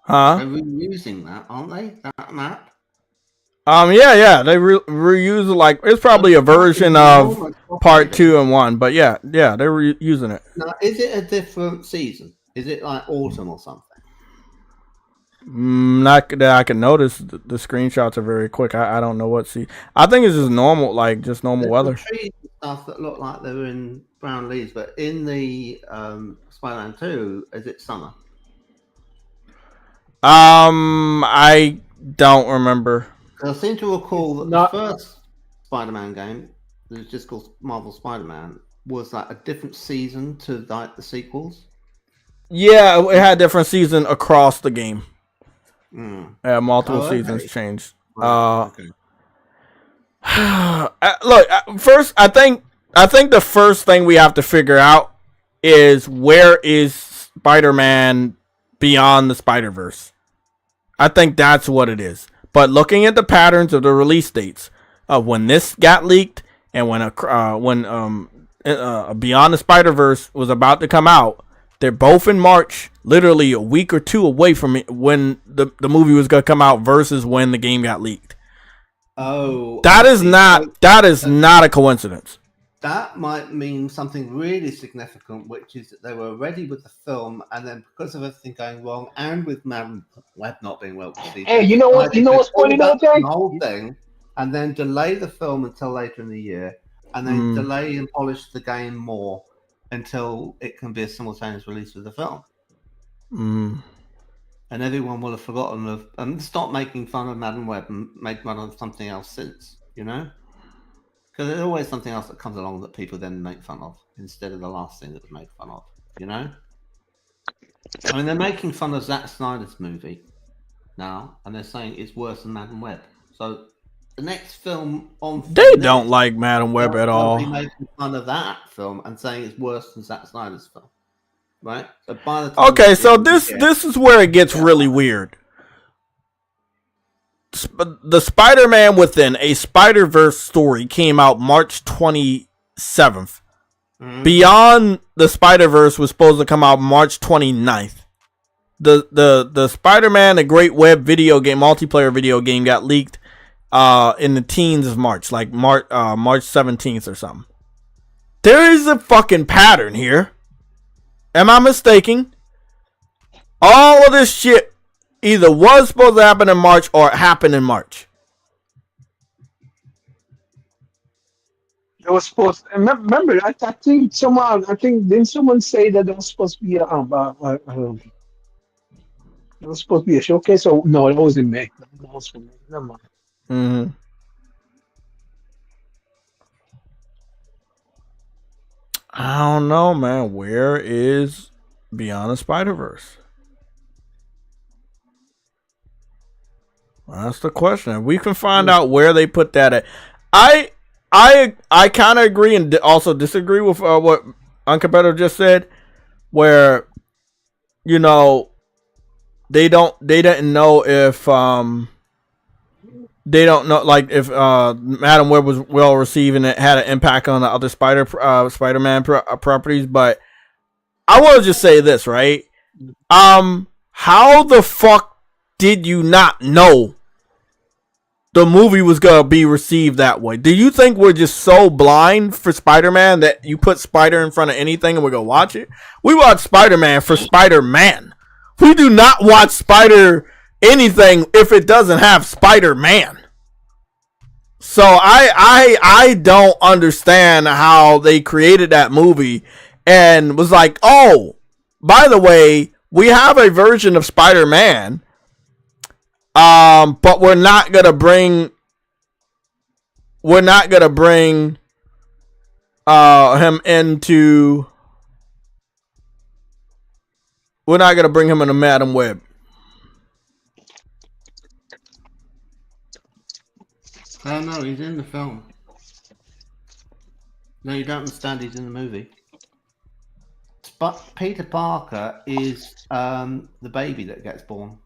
Huh? They're reusing that, aren't they? That map. Yeah. They reuse like it's probably a version of part 2 and 1, but yeah, they're reusing it. Now, is it a different season? Is it like autumn or something? Not that I can notice. The screenshots are very quick. I don't know what I think it's just normal, like just normal weather. Trees and stuff that look like they're in brown leaves, but in the Spider-Man 2, is it summer? I don't remember. I seem to recall that the first Spider-Man game, that was just called Marvel Spider-Man, was like a different season to like the sequels. Yeah, it had different season across the game. Multiple seasons changed. Okay. Look, first, I think the first thing we have to figure out is where is Spider-Man beyond the Spider-Verse. I think that's what it is. But looking at the patterns of the release dates of when this got leaked and when Beyond the Spider-Verse was about to come out, they're both in March, literally a week or 2 away from it when the movie was going to come out versus when the game got leaked. Oh, that is not a coincidence. That might mean something really significant, which is that they were ready with the film, and then because of everything going wrong, and with Madam Web not being well received, hey, you know what's funny though, Jay? The whole thing, and then delay the film until later in the year, and then delay and polish the game more until it can be a simultaneous release of the film. And everyone will have forgotten and stop making fun of Madam Web and make fun of something else since, you know? Because there's always something else that comes along that people then make fun of instead of the last thing that was made fun of, you know? I mean, they're making fun of Zack Snyder's movie now, and they're saying it's worse than Madam Web. So the next film on... They don't like Madam Web at all. They'll be making fun of that film and saying it's worse than Zack Snyder's film. right? So by the time Okay, so this is where it gets really weird. The Spider-Man Within a Spider-Verse story came out March 27th. Mhm. Beyond the Spider-Verse was supposed to come out March 29th. The Spider-Man the Great Web video game, multiplayer video game, got leaked in the teens of March, like March 17th or something. There is a fucking pattern here. Am I mistaken? All of this shit either was supposed to happen in March or it happened in March. It was supposed. Remember, I think didn't someone say that there was supposed to be it was supposed to be a showcase? So no, it was in May. That was for May. Never mind. Mm-hmm. I don't know, man. Where is Beyond the Spider-Verse? That's the question. We can find out where they put that at. I kind of agree and also disagree with what Uncompetitive just said, where they didn't know if they don't know, like, if Madam Web was well received and it had an impact on the other Spider-Man properties. But I want to just say this, right? How the fuck did you not know the movie was gonna be received that way? Do you think we're just so blind for Spider-Man that you put Spider in front of anything and we're gonna watch it? We watch Spider-Man for Spider-Man. We do not watch Spider anything if it doesn't have Spider-Man. So I don't understand how they created that movie and was like, oh, by the way, we have a version of Spider-Man, but we're not gonna bring him into. We're not gonna bring him into Madam Web. I don't know, he's in the film. No, you don't understand, he's in the movie. But Peter Parker is the baby that gets born.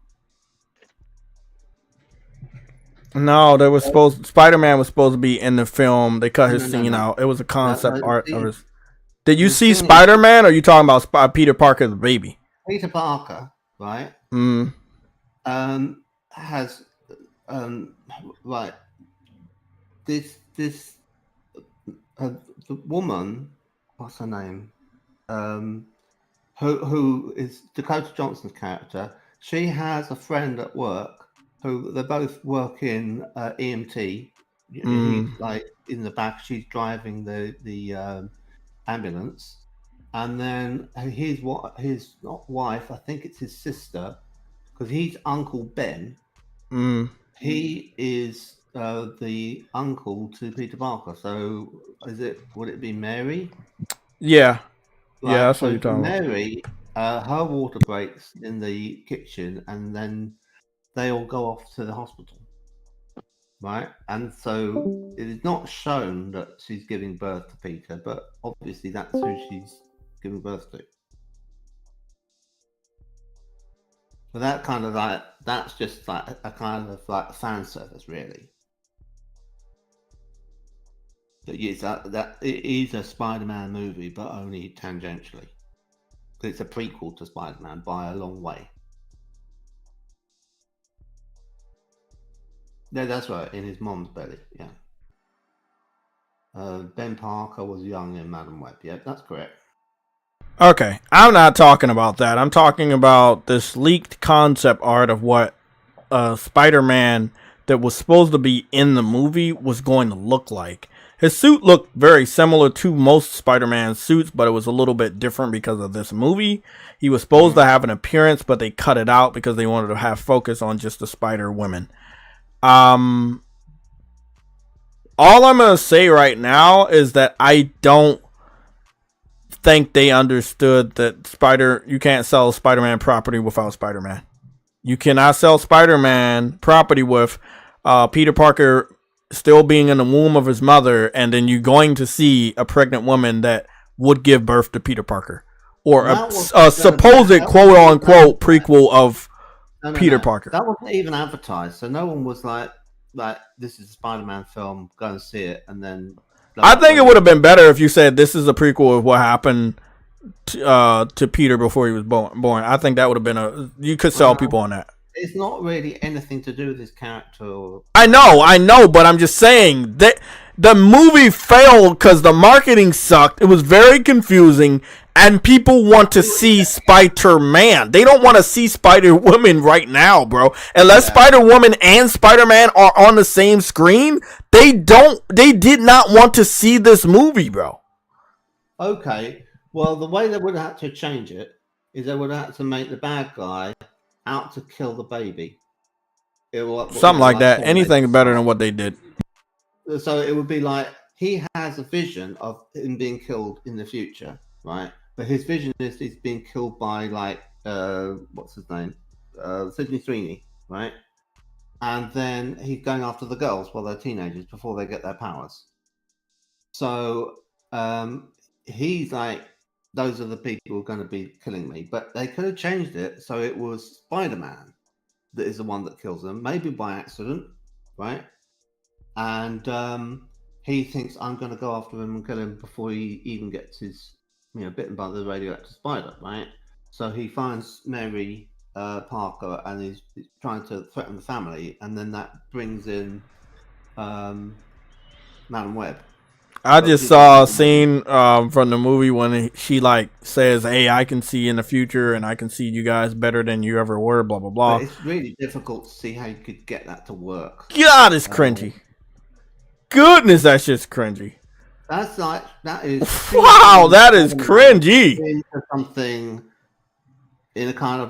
No, Spider-Man was supposed to be in the film. They cut his scene out. It was a concept art of his. Did you see Spider-Man, or are you talking about Peter Parker the baby? Peter Parker, right? Has right. This the woman, what's her name? Who is Dakota Johnson's character? She has a friend at work who they both work in EMT. He's like in the back. She's driving the ambulance, and then his not wife. I think it's his sister, because he's Uncle Ben. He is the uncle to Peter Parker. So would it be Mary? Yeah. Like, yeah, that's what you're talking about. Mary, her water breaks in the kitchen, and then they all go off to the hospital, right? And so it is not shown that she's giving birth to Peter, but obviously that's who she's giving birth to. But that's just like a kind of like fan service, really. But yes, that it is a Spider-Man movie, but only tangentially. Because it's a prequel to Spider-Man by a long way. Yeah, that's right, in his mom's belly, yeah. Ben Parker was young in Madam Web, yeah, that's correct. Okay, I'm not talking about that. I'm talking about this leaked concept art of what Spider-Man that was supposed to be in the movie was going to look like. His suit looked very similar to most Spider-Man suits, but it was a little bit different because of this movie. He was supposed to have an appearance, but they cut it out because they wanted to have focus on just the Spider-Women. All I'm going to say right now is that I don't think they understood that you can't sell Spider-Man property without Spider-Man. You cannot sell Spider-Man property with Peter Parker still being in the womb of his mother, and then you're going to see a pregnant woman that would give birth to Peter Parker. or That was a supposed that quote was- unquote prequel of Peter Parker. That wasn't even advertised, so no one was like, this is a Spider-Man film, go and see it, and then. I think it would have been better if you said this is a prequel of what happened to Peter before he was born. I think that would have been you could sell people on that. It's not really anything to do with his character. I know, but I'm just saying that the movie failed because the marketing sucked. It was very confusing, and people want to see Spider-Man. They don't want to see Spider-Woman right now, bro. Unless Spider-Woman and Spider-Man are on the same screen, they did not want to see this movie, bro. Okay, well, the way they would have had to change it is they would have had to make the bad guy out to kill the baby. Something like that. Anything better than what they did. So it would be like he has a vision of him being killed in the future, right? But his vision is he's being killed by what's his name? Sydney Sweeney, right? And then he's going after the girls while they're teenagers before they get their powers. So he's like, those are the people who are going to be killing me. But they could have changed it so it was Spider-Man that is the one that kills them, maybe by accident, right? And he thinks I'm going to go after him and kill him before he even gets his, bitten by the radioactive spider, right? So he finds Mary Parker and he's trying to threaten the family, and then that brings in Madam Web. I just saw a scene from the movie when she says, "Hey, I can see in the future, and I can see you guys better than you ever were." Blah blah blah. But it's really difficult to see how you could get that to work. God, it's cringy. Goodness, that's just cringy. That is wow, that is cringy. Into something in a kind of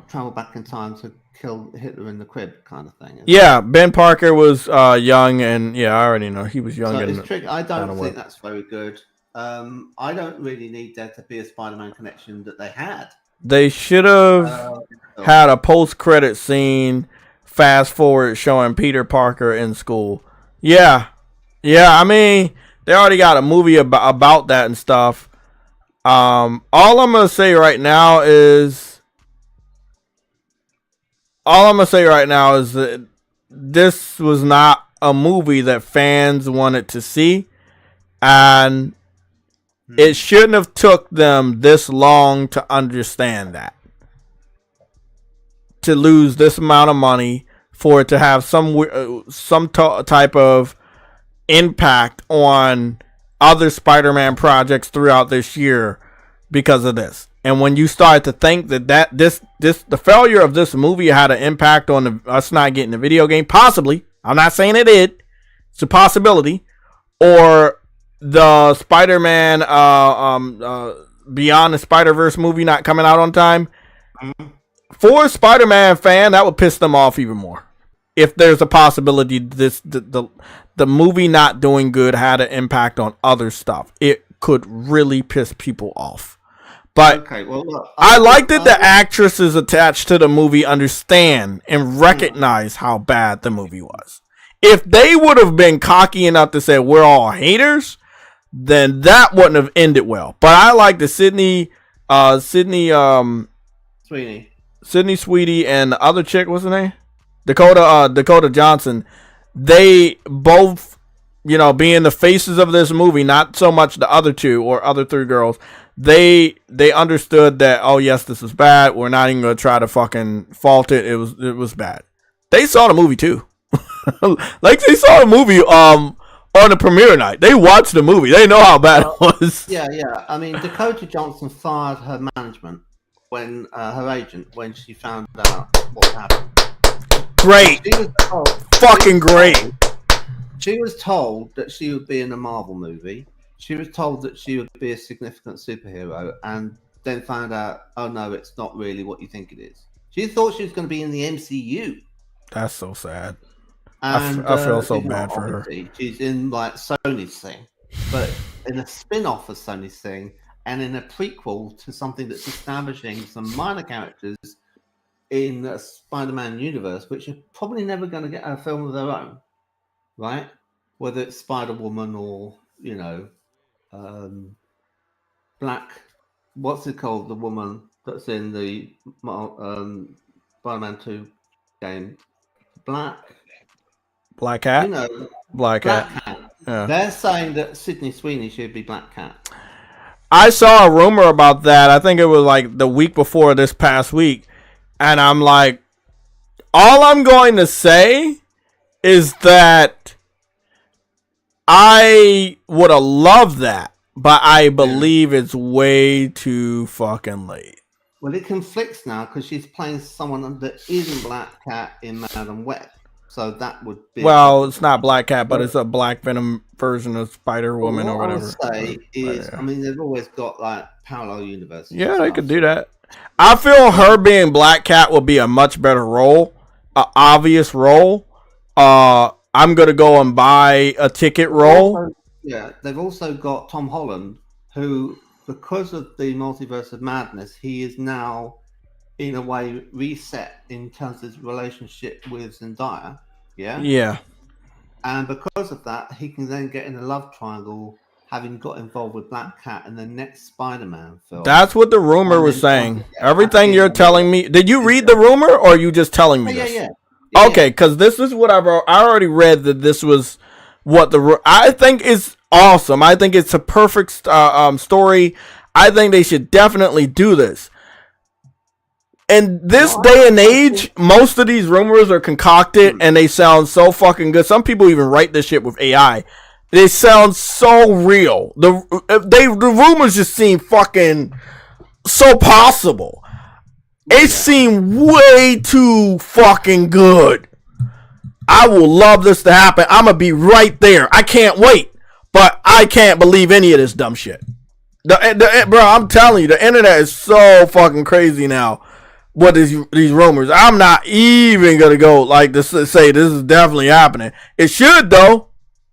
travel back in time to kill Hitler in the crib kind of thing. Yeah, Ben Parker was young, and I already know he was young. So I don't think that's very good. I don't really need there to be a Spider-Man connection that they had. They should have had a post-credit scene, fast forward showing Peter Parker in school. Yeah. I mean, they already got a movie about that and stuff. All I'm gonna say right now is that this was not a movie that fans wanted to see, and it shouldn't have took them this long to understand that. To lose this amount of money for it to have some type of impact on other Spider-Man projects throughout this year because of this. And when you start to think that the failure of this movie had an impact on us not getting the video game, possibly, I'm not saying it did, it's a possibility, or the Spider-Man Beyond the Spider-Verse movie not coming out on time, for a Spider-Man fan, that would piss them off even more. If there's a possibility the movie not doing good had an impact on other stuff, it could really piss people off. But okay, well, look, I like that the actresses attached to the movie understand and recognize how bad the movie was. If they would have been cocky enough to say we're all haters, then that wouldn't have ended well. But I like the Sydney Sweeney and the other chick, what's her name? Dakota Johnson. They both, being the faces of this movie, not so much the other two or other three girls. They understood that, oh yes, this is bad. We're not even gonna try to fucking fault it. It was bad. They saw the movie too. They saw the movie on the premiere night. They watched the movie. They know how bad it was. Yeah. I mean, Dakota Johnson fired her management her agent when she found out what happened. Great. Great. She was told that she would be in a Marvel movie. She was told that she would be a significant superhero, and then found out, oh no, it's not really what you think it is. She thought she was going to be in the MCU. That's so sad. And, I feel so bad for her. She's in Sony's thing, but in a spin-off of Sony's thing, and in a prequel to something that's establishing some minor characters in the Spider-Man universe, which are probably never going to get a film of their own, right? Whether it's Spider-Woman or Black what's it called? The woman that's in the Spider-Man 2 game, Black Cat. You know, Black Cat. Yeah. They're saying that Sydney Sweeney should be Black Cat. I saw a rumor about that. I think it was like the week before this past week, and I'm like, all I'm going to say is that I would have loved that, but I believe it's way too fucking late. Well, it conflicts now because she's playing someone that isn't Black Cat in Madam Web. So that would be... Well, it's not Black Cat, but it's a Black Venom version of Spider-Woman or whatever. What I would say is, I mean, they've always got, like, parallel universes. Yeah, they could do that. I feel her being Black Cat would be a much better role, an obvious role. I'm going to go and buy a ticket role. They've also got Tom Holland, who, because of the Multiverse of Madness, he is now, in a way, reset in terms of his relationship with Zendaya. Yeah. And because of that, he can then get in a love triangle, having got involved with Black Cat in the next Spider-Man film. That's what the rumor was saying. Everything you're telling me. Did you read the rumor, or are you just telling me this? Yeah. Okay, because this is what I already read, that this was what I think is awesome. I think it's a perfect story. I think they should definitely do this. In this day and age, most of these rumors are concocted and they sound so fucking good. Some people even write this shit with AI. They sound so real. The rumors just seem fucking so possible. It seemed way too fucking good. I will love this to happen. I'm going to be right there. I can't wait. But I can't believe any of this dumb shit. Bro, I'm telling you, the internet is so fucking crazy now. What is these rumors? I'm not even going to go like this to say this is definitely happening. It should, though.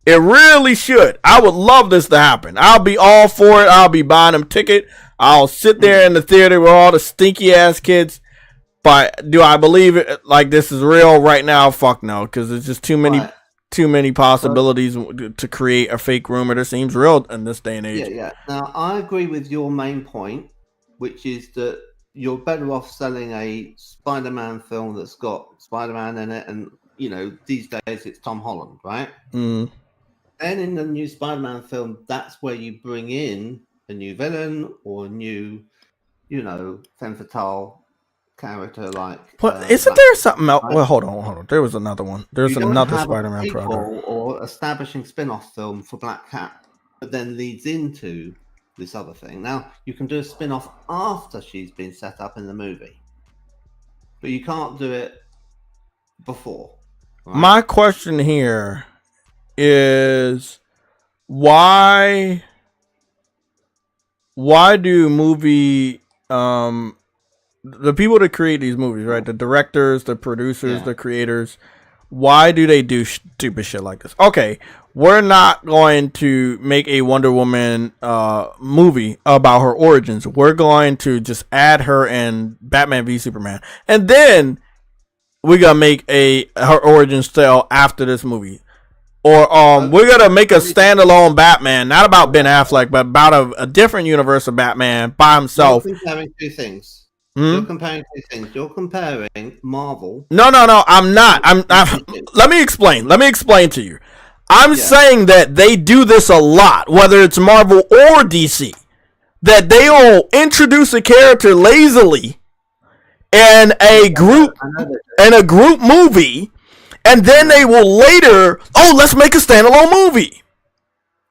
It really should. I would love this to happen. I'll be all for it. I'll be buying them ticket. I'll sit there in the theater with all the stinky ass kids. But do I believe it like this is real right now? Fuck no, because there's just too many possibilities to create a fake rumor that seems real in this day and age. Yeah. Now I agree with your main point, which is that you're better off selling a Spider-Man film that's got Spider-Man in it, and you know these days it's Tom Holland, right? Mm. And in the new Spider-Man film, that's where you bring in a new villain or a new, femme fatale character like. What isn't there something else? Well, hold on. There was another one. There's another Spider-Man product or establishing spin-off film for Black Cat, but then leads into this other thing. Now you can do a spin-off after she's been set up in the movie, but you can't do it before. Right? My question here is why do movie the people that create these movies, right? The directors, the producers, the creators, why do they do stupid shit like this? Okay, we're not going to make a Wonder Woman movie about her origins. We're going to just add her in Batman v Superman, and then we're gonna make her origins tale after this movie. Or we're gonna make a standalone Batman, not about Ben Affleck, but about a different universe of Batman by himself. You're comparing two things. You're comparing two things. You're comparing Marvel. No, I'm not. Let me explain. Let me explain to you. I'm saying that they do this a lot, whether it's Marvel or DC. That they will introduce a character lazily in a group movie. And then they will later, let's make a standalone movie.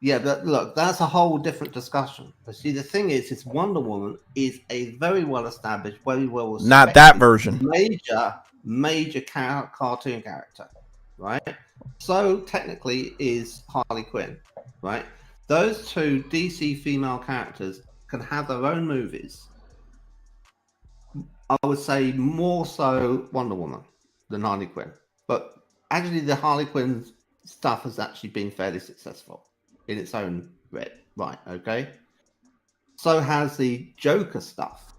Yeah, but look, that's a whole different discussion. But see, the thing is Wonder Woman is a very well-established, very well-respected... Not that version. Major cartoon character, right? So, technically, is Harley Quinn, right? Those two DC female characters can have their own movies. I would say more so Wonder Woman than Harley Quinn. But actually, the Harley Quinn stuff has actually been fairly successful in its own right, okay? So has the Joker stuff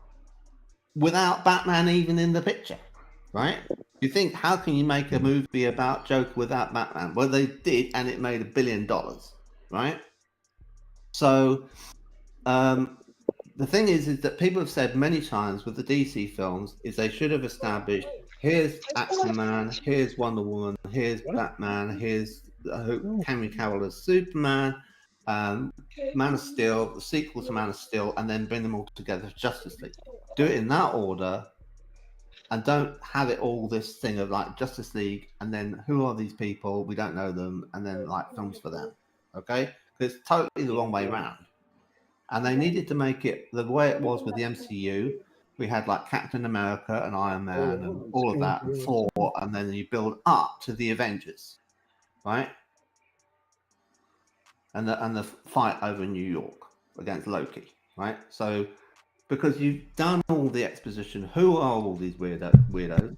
without Batman even in the picture, right? You think, how can you make a movie about Joker without Batman? Well, they did, and it made $1 billion, right? So the thing is that people have said many times with the DC films is they should have established here's Aquaman, here's Wonder Woman, here's Batman, here's Henry Cavill as Superman, Man of Steel, the sequel to Man of Steel, and then bring them all together for Justice League. Do it in that order, and don't have it all this thing of like Justice League, and then who are these people? We don't know them, and then like films for them. Okay, because it's totally the wrong way around. And they needed to make it the way it was with the MCU. We had like Captain America and Iron Man and all of that, and Thor, and then you build up to the Avengers, right? And the fight over New York against Loki, right? So because you've done all the exposition, who are all these weirdos?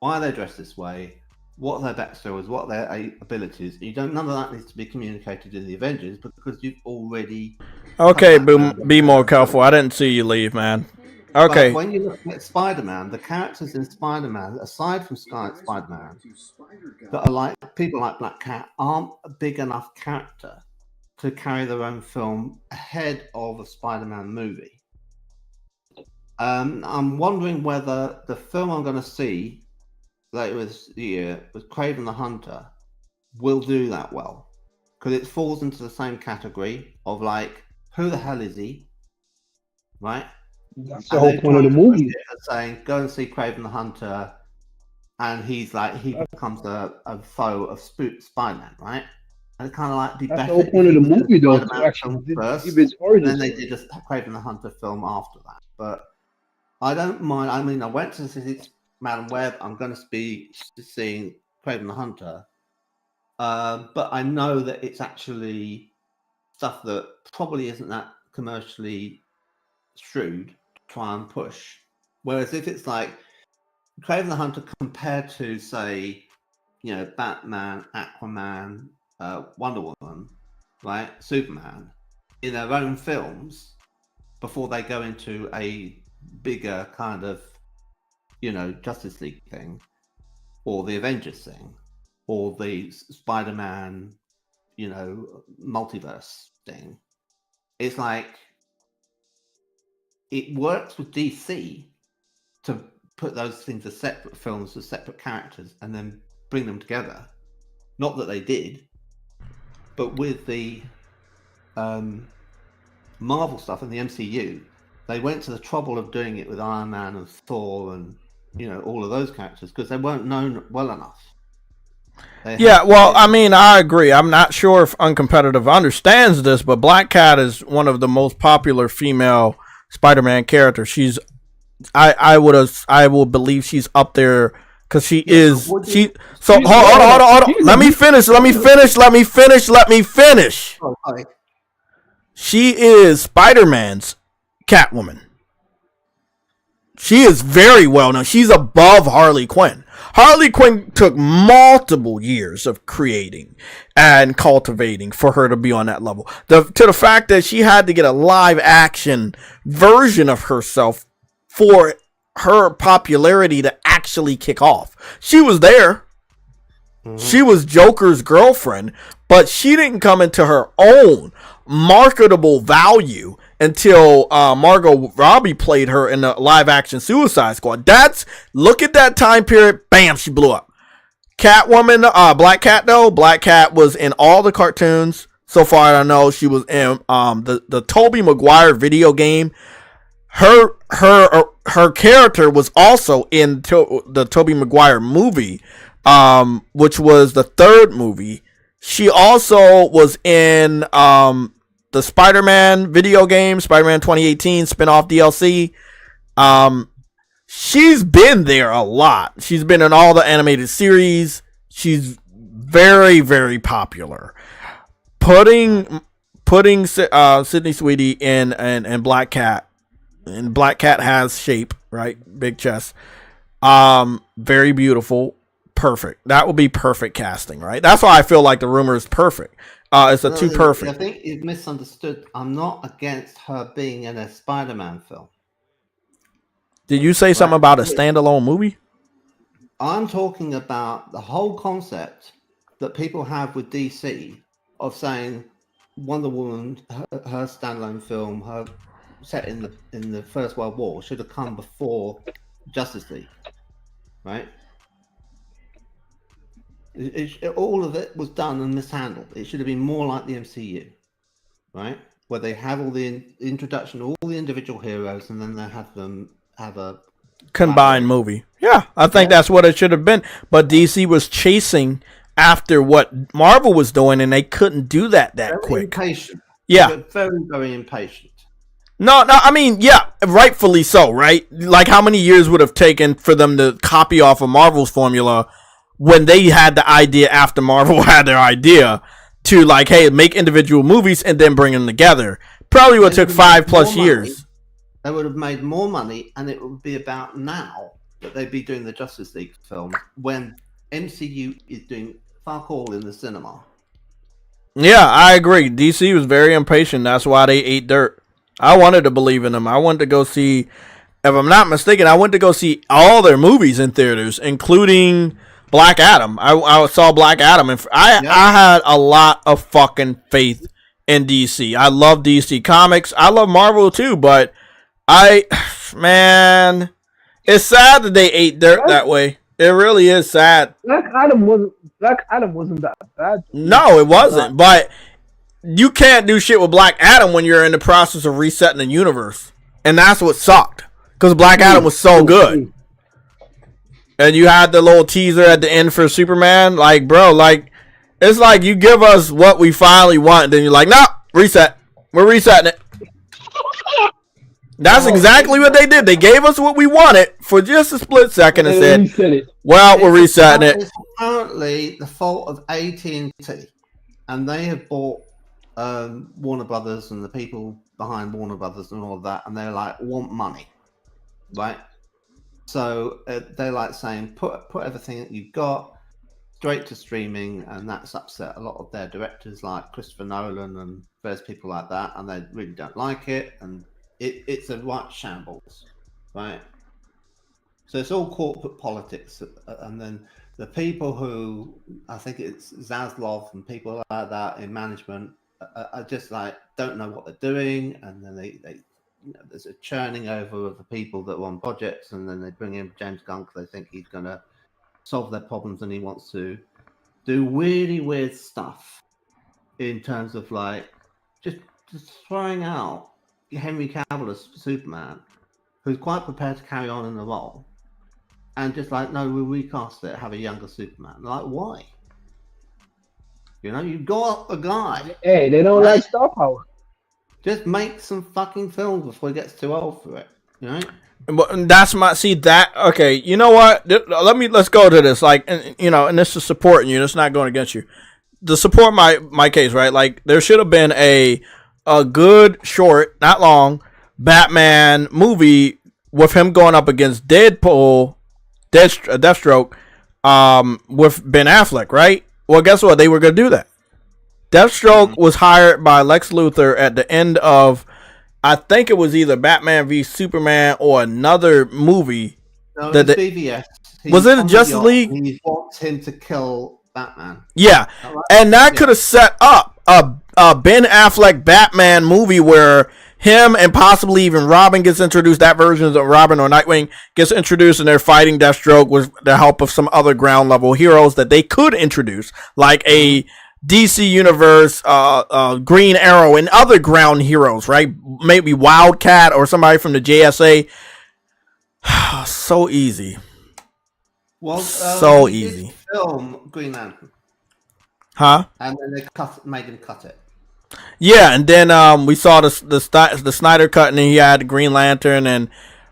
Why are they dressed this way? What are their backstories? What are their abilities? You don't. None of that needs to be communicated in the Avengers because you've already. Okay, be more careful. I didn't see you leave, man. Okay. But when you look at Spider-Man, the characters in Spider-Man, aside from Spider-Man, that are like people like Black Cat, aren't a big enough character to carry their own film ahead of a Spider-Man movie. I'm wondering whether the film I'm going to see later this year with Kraven the Hunter will do that well, because it falls into the same category of like, who the hell is he, right? That's the whole point of the movie. Saying, go and see Kraven the Hunter, and he becomes a foe of Spider-Man, right? And it kind of like be That's better. the whole point of the movie, though, to actually first, give its origin. and then they did a Kraven the Hunter film after that. But I don't mind. I mean, I went to see Madam Web. I'm going to be seeing Kraven the Hunter, but I know that it's actually stuff that probably isn't that commercially shrewd to try and push. Whereas if it's like Kraven the Hunter compared to, say, you know, Batman, Aquaman, Wonder Woman, right, Superman, in their own films before they go into a bigger kind of, you know, Justice League thing, or the Avengers thing, or the Spider-Man, you know, multiverse thing. It's like it works with DC to put those things as separate films with separate characters and then bring them together. Not that they did, but with the Marvel stuff and the MCU, they went to the trouble of doing it with Iron Man and Thor and, you know, all of those characters because they weren't known well enough. Yeah, well, I mean, I agree. I'm not sure if Uncompetitive understands this, but Black Cat is one of the most popular female Spider-Man characters. She's, I will believe she's up there because she is. So hold on. Let me finish. Oh, sorry. She is Spider-Man's Catwoman. She is very well known. She's above Harley Quinn. Harley Quinn took multiple years of creating and cultivating for her to be on that level. To the fact that she had to get a live action version of herself for her popularity to actually kick off. She was there. Mm-hmm. She was Joker's girlfriend, but she didn't come into her own marketable value until Margot Robbie played her in the live action Suicide Squad. Look at that time period. Bam, she blew up. Catwoman, Black Cat though. Black Cat was in all the cartoons. So far I know she was in the Tobey Maguire video game. Her character was also in the Tobey Maguire movie, which was the third movie. She also was in the Spider-Man video game, Spider-Man 2018 spin-off DLC. She's been there a lot. She's been in all the animated series. She's very, very popular. Putting Sydney Sweeney in Black Cat, and Black Cat has shape, right? Big chest. Very beautiful. Perfect. That would be perfect casting, right? That's why I feel like the rumor is perfect. It's too perfect. I think you've misunderstood. I'm not against her being in a Spider-Man film. Did you say something about a standalone movie? I'm talking about the whole concept that people have with DC of saying Wonder Woman, her standalone film, her set in the First World War should have come before Justice League, right? All of it was done and mishandled. It should have been more like the MCU, right? Where they have all the introduction, all the individual heroes, and then they have them have a combined movie. Yeah, I think that's what it should have been. But DC was chasing after what Marvel was doing, and they couldn't do that very quick. Impatient. Yeah, They're very, very impatient. No, I mean, yeah, rightfully so, right? Like, how many years would have taken for them to copy off of Marvel's formula when they had the idea after Marvel had their idea to, like, hey, make individual movies and then bring them together? Probably would have took 5+ years. They would have made more money, and it would be about now that they'd be doing the Justice League film when MCU is doing fuck all in the cinema. Yeah, I agree. DC was very impatient. That's why they ate dirt. I wanted to believe in them. I wanted to go see, if I'm not mistaken, I went to go see all their movies in theaters, including Black Adam. I saw Black Adam, and I had a lot of fucking faith in DC. I love DC Comics. I love Marvel too, but man, it's sad that they ate dirt that way. It really is sad. Black Adam wasn't that bad. No, it wasn't. But you can't do shit with Black Adam when you're in the process of resetting the universe, and that's what sucked. Because Black Adam was so good, and you had the little teaser at the end for Superman. Like, bro, like it's like you give us what we finally want, and then you're like, nah, reset. We're resetting it. That's exactly what they did. They gave us what we wanted for just a split second and said, well, we're resetting it. It's apparently the fault of AT&T, and they have bought Warner Brothers and the people behind Warner Brothers and all of that, and they're like, want money, right? So they're like saying, put everything that you've got straight to streaming, and that's upset a lot of their directors like Christopher Nolan and various people like that, and they really don't like it, and it's a right shambles, right? So it's all corporate politics, and then the people who, I think it's Zaslav and people like that in management are just like, don't know what they're doing, and then they there's a churning over of the people that are on projects, and then they bring in James Gunn because they think he's going to solve their problems, and he wants to do really weird stuff in terms of like just throwing out Henry Cavill as Superman, who's quite prepared to carry on in the role, and just like, no, we'll recast it, have a younger Superman. Like, why? You know, you've got a guy. Hey, they don't like star power. Just make some fucking films before he gets too old for it. You know? But that's my okay, you know what? Let's go to this. Like, and, you know, and this is supporting you. It's not going against you. To support my case, right? Like, there should have been a good short, not long, Batman movie with him going up against Deathstroke, with Ben Affleck, right? Well, guess what? They were going to do that. Deathstroke was hired by Lex Luthor at the end of, I think it was either Batman v Superman or another movie. No, it's BVS. Was it Justice League? He wants him to kill Batman. Yeah, and that could have set up a Ben Affleck Batman movie where him and possibly even Robin gets introduced. That version of Robin or Nightwing gets introduced, and they're fighting Deathstroke with the help of some other ground level heroes that they could introduce, like a DC Universe, Green Arrow, and other ground heroes, right? Maybe Wildcat or somebody from the JSA. So easy. Well, so easy. Film Green Lantern. Huh? And then they made him cut it. Yeah, and then we saw the Snyder cut, and then he had Green Lantern, and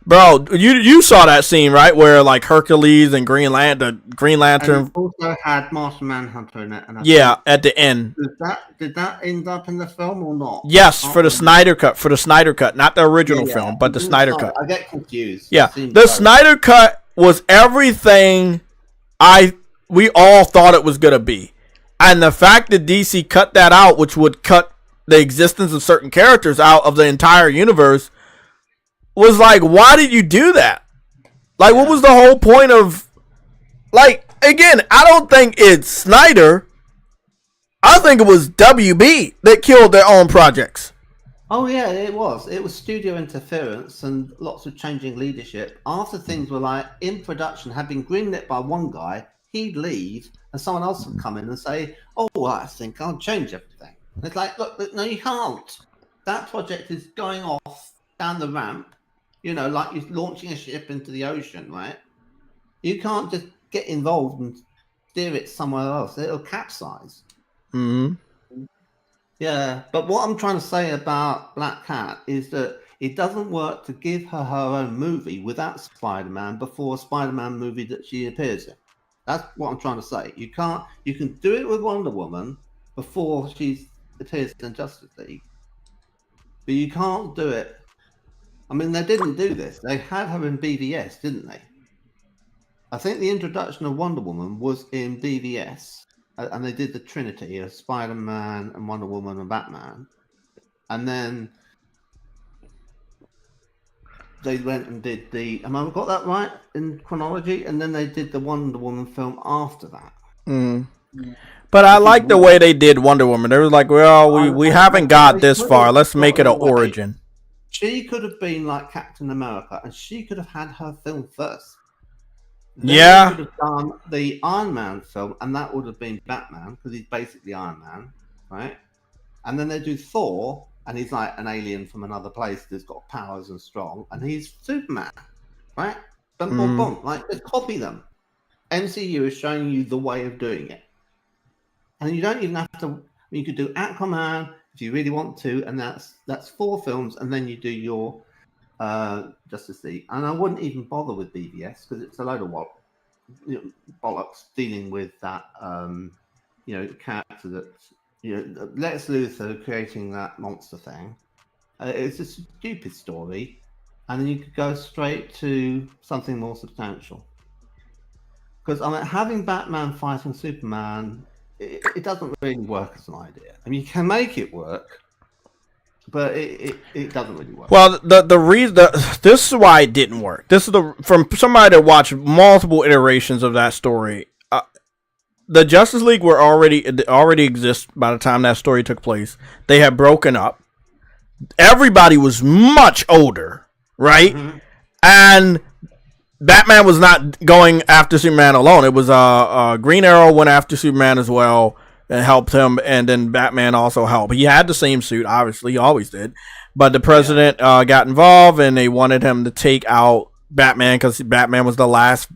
bro, you saw that scene, right, where like Hercules and Green Lantern. And also had Martian Manhunter in it. And at the end. Did that end up in the film or not? Yes, for the Snyder cut, not the original film, but the Snyder cut. I get confused. Yeah, the Snyder cut was everything we all thought it was gonna be. And the fact that DC cut that out, which would cut the existence of certain characters out of the entire universe, was like, why did you do that? Like, what was the whole point of... Like, again, I don't think it's Snyder. I think it was WB that killed their own projects. Oh yeah, it was. It was studio interference and lots of changing leadership. After things were like in production, had been greenlit by one guy, he'd leave, and someone else would come in and say, "Oh, well, I think I'll change everything." And it's like, look, no, you can't. That project is going off down the ramp. You know, like you're launching a ship into the ocean, right? You can't just get involved and steer it somewhere else. It'll capsize. Mm-hmm. Yeah, but what I'm trying to say about Black Cat is that it doesn't work to give her her own movie without Spider-Man before a Spider-Man movie that she appears in. That's what I'm trying to say. You can't. You can do it with Wonder Woman before she appears in Justice League, but you can't do it. I mean, they didn't do this. They had her in BVS, didn't they? I think the introduction of Wonder Woman was in BVS. And they did the Trinity of Spider-Man and Wonder Woman and Batman. And then they went and did the... Have I got that right in chronology? And then they did the Wonder Woman film after that. Mm. But I like the way they did Wonder Woman. They were like, well, we haven't got this far. Let's make it an origin. She could have been like Captain America, and she could have had her film first. Then Yeah. they could have done the Iron Man film, and that would have been Batman, because he's basically Iron Man, right? And then they do Thor, and he's like an alien from another place that's got powers and strong, and he's Superman, right? Boom, boom, boom. Like, just copy them. MCU is showing you the way of doing it. And you don't even have to... You could do Aquaman if you really want to, and that's 4 films, and then you do your... Justice League, and I wouldn't even bother with BVS because it's a load of bollocks dealing with that character that Lex Luthor creating that monster thing. It's a stupid story, and then you could go straight to something more substantial. Because I mean, having Batman fighting Superman, it doesn't really work as an idea. I mean, you can make it work, but it doesn't really work. Well, the reason this is why it didn't work. This is from somebody that watched multiple iterations of that story. The Justice League already exists by the time that story took place. They had broken up. Everybody was much older, right? Mm-hmm. And Batman was not going after Superman alone. It was Green Arrow went after Superman as well and helped him, and then Batman also helped. He had the same suit, obviously, he always did. But the president got involved, and they wanted him to take out Batman because Batman was the last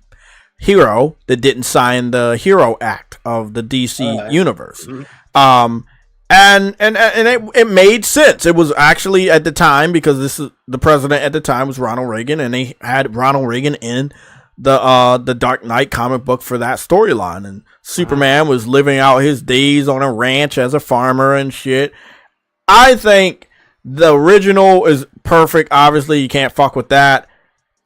hero that didn't sign the Hero Act of the DC universe. Mm-hmm. And it made sense. It was actually at the time, because the president at the time was Ronald Reagan, and they had Ronald Reagan in the Dark Knight comic book for that storyline, and Superman was living out his days on a ranch as a farmer and shit. I think the original is perfect. Obviously, you can't fuck with that.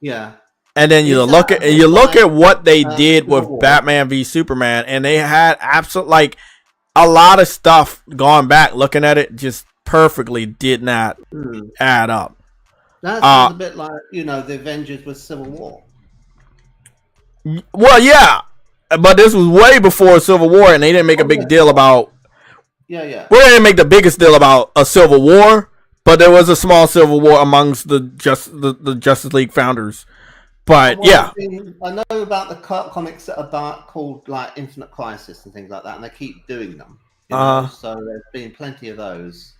Yeah. And then you look at what they did with Batman v Superman, and they had a lot of stuff going back, looking at it, just perfectly did not add up. That sounds a bit like, the Avengers with Civil War. Well, yeah, but this was way before Civil War, and they didn't make a big deal about... Yeah. Well, they didn't make the biggest deal about a Civil War, but there was a small Civil War amongst the Justice League founders. But, yeah. I know about the comics that are called, Infinite Crisis and things like that, and they keep doing them. So there's been plenty of those,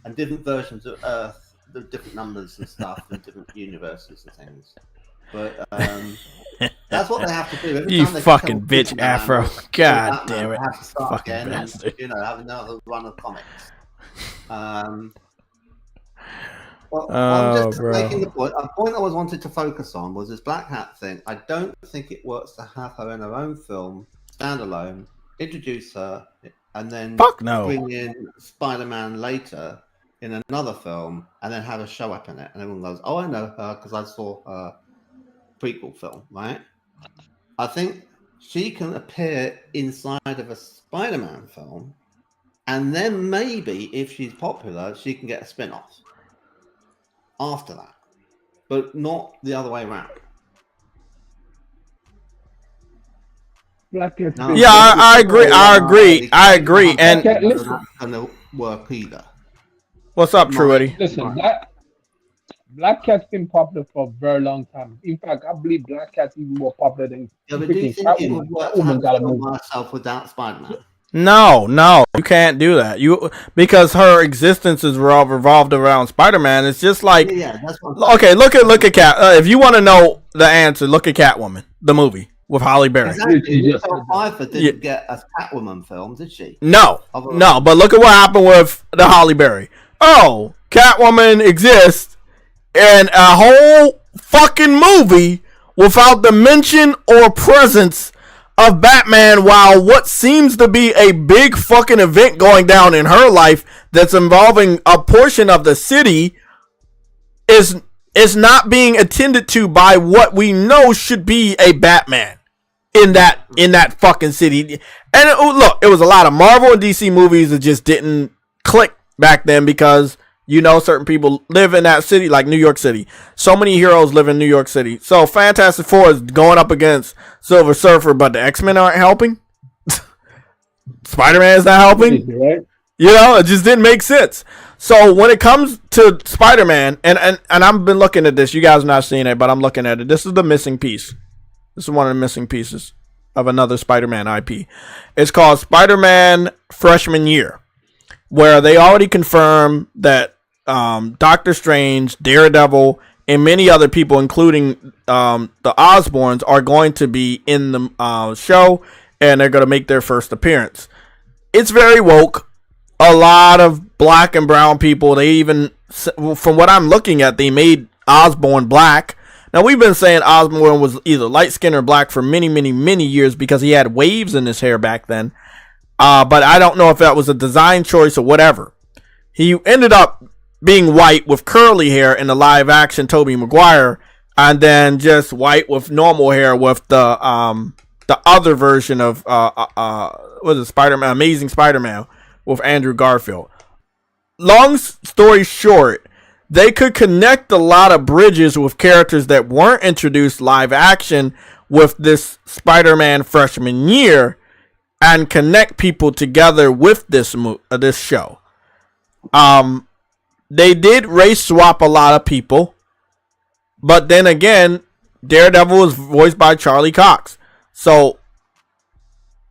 and different versions of Earth, the different numbers and stuff, and different universes and things. But that's what they have to do. You fucking bitch, Afro. God damn it. They have to start fucking again bastard. and, have another run of comics. I'm just making the point. A point I was wanted to focus on was this Black Hat thing. I don't think it works to have her in her own film, standalone, introduce her, and then bring in Spider-Man later in another film, and then have her show up in it. And everyone goes, "Oh, I know her because I saw her prequel film," right? I think she can appear inside of a Spider-Man film, and then maybe if she's popular, she can get a spin-off after that, but not the other way around. I agree, and that's not gonna work either. What's up, True Eddie? Listen, Black Cat's been popular for a very long time. In fact, I believe Black Cat's even more popular than but do you freaking think it would Catwoman. work Catwoman got a movie. myself without Spider-Man? No, you can't do that. Because her existence is revolved around Spider-Man. It's just like that's what okay. Look at Cat. If you want to know the answer, look at Catwoman, the movie with Halle Berry. Exactly. Michelle Pfeiffer didn't get a Catwoman film, did she? No. But look at what happened with the Halle Berry. Oh, Catwoman exists in a whole fucking movie without the mention or presence of Batman, while what seems to be a big fucking event going down in her life that's involving a portion of the city is not being attended to by what we know should be a Batman in that fucking city. And it was a lot of Marvel and DC movies that just didn't click back then because certain people live in that city, like New York City. So many heroes live in New York City. So Fantastic Four is going up against Silver Surfer, but the X-Men aren't helping. Spider-Man is not helping. It just didn't make sense. So when it comes to Spider-Man, and I've been looking at this, you guys are not seeing it, but I'm looking at it. This is the missing piece. This is one of the missing pieces of another Spider-Man IP. It's called Spider-Man Freshman Year, where they already confirmed that Doctor Strange, Daredevil, and many other people, including the Osborns, are going to be in the show, and they're going to make their first appearance. It's very woke. A lot of black and brown people, they even, from what I'm looking at, they made Osborn black. Now, we've been saying Osborn was either light-skinned or black for many, many, many years because he had waves in his hair back then. But I don't know if that was a design choice or whatever. He ended up being white with curly hair in the live action Tobey Maguire, and then just white with normal hair with the other version of what is it, Spider-Man, Amazing Spider-Man with Andrew Garfield. Long story short, they could connect a lot of bridges with characters that weren't introduced live action with this Spider-Man Freshman Year, and connect people together with this show. They did race swap a lot of people, but then again, Daredevil was voiced by Charlie Cox, so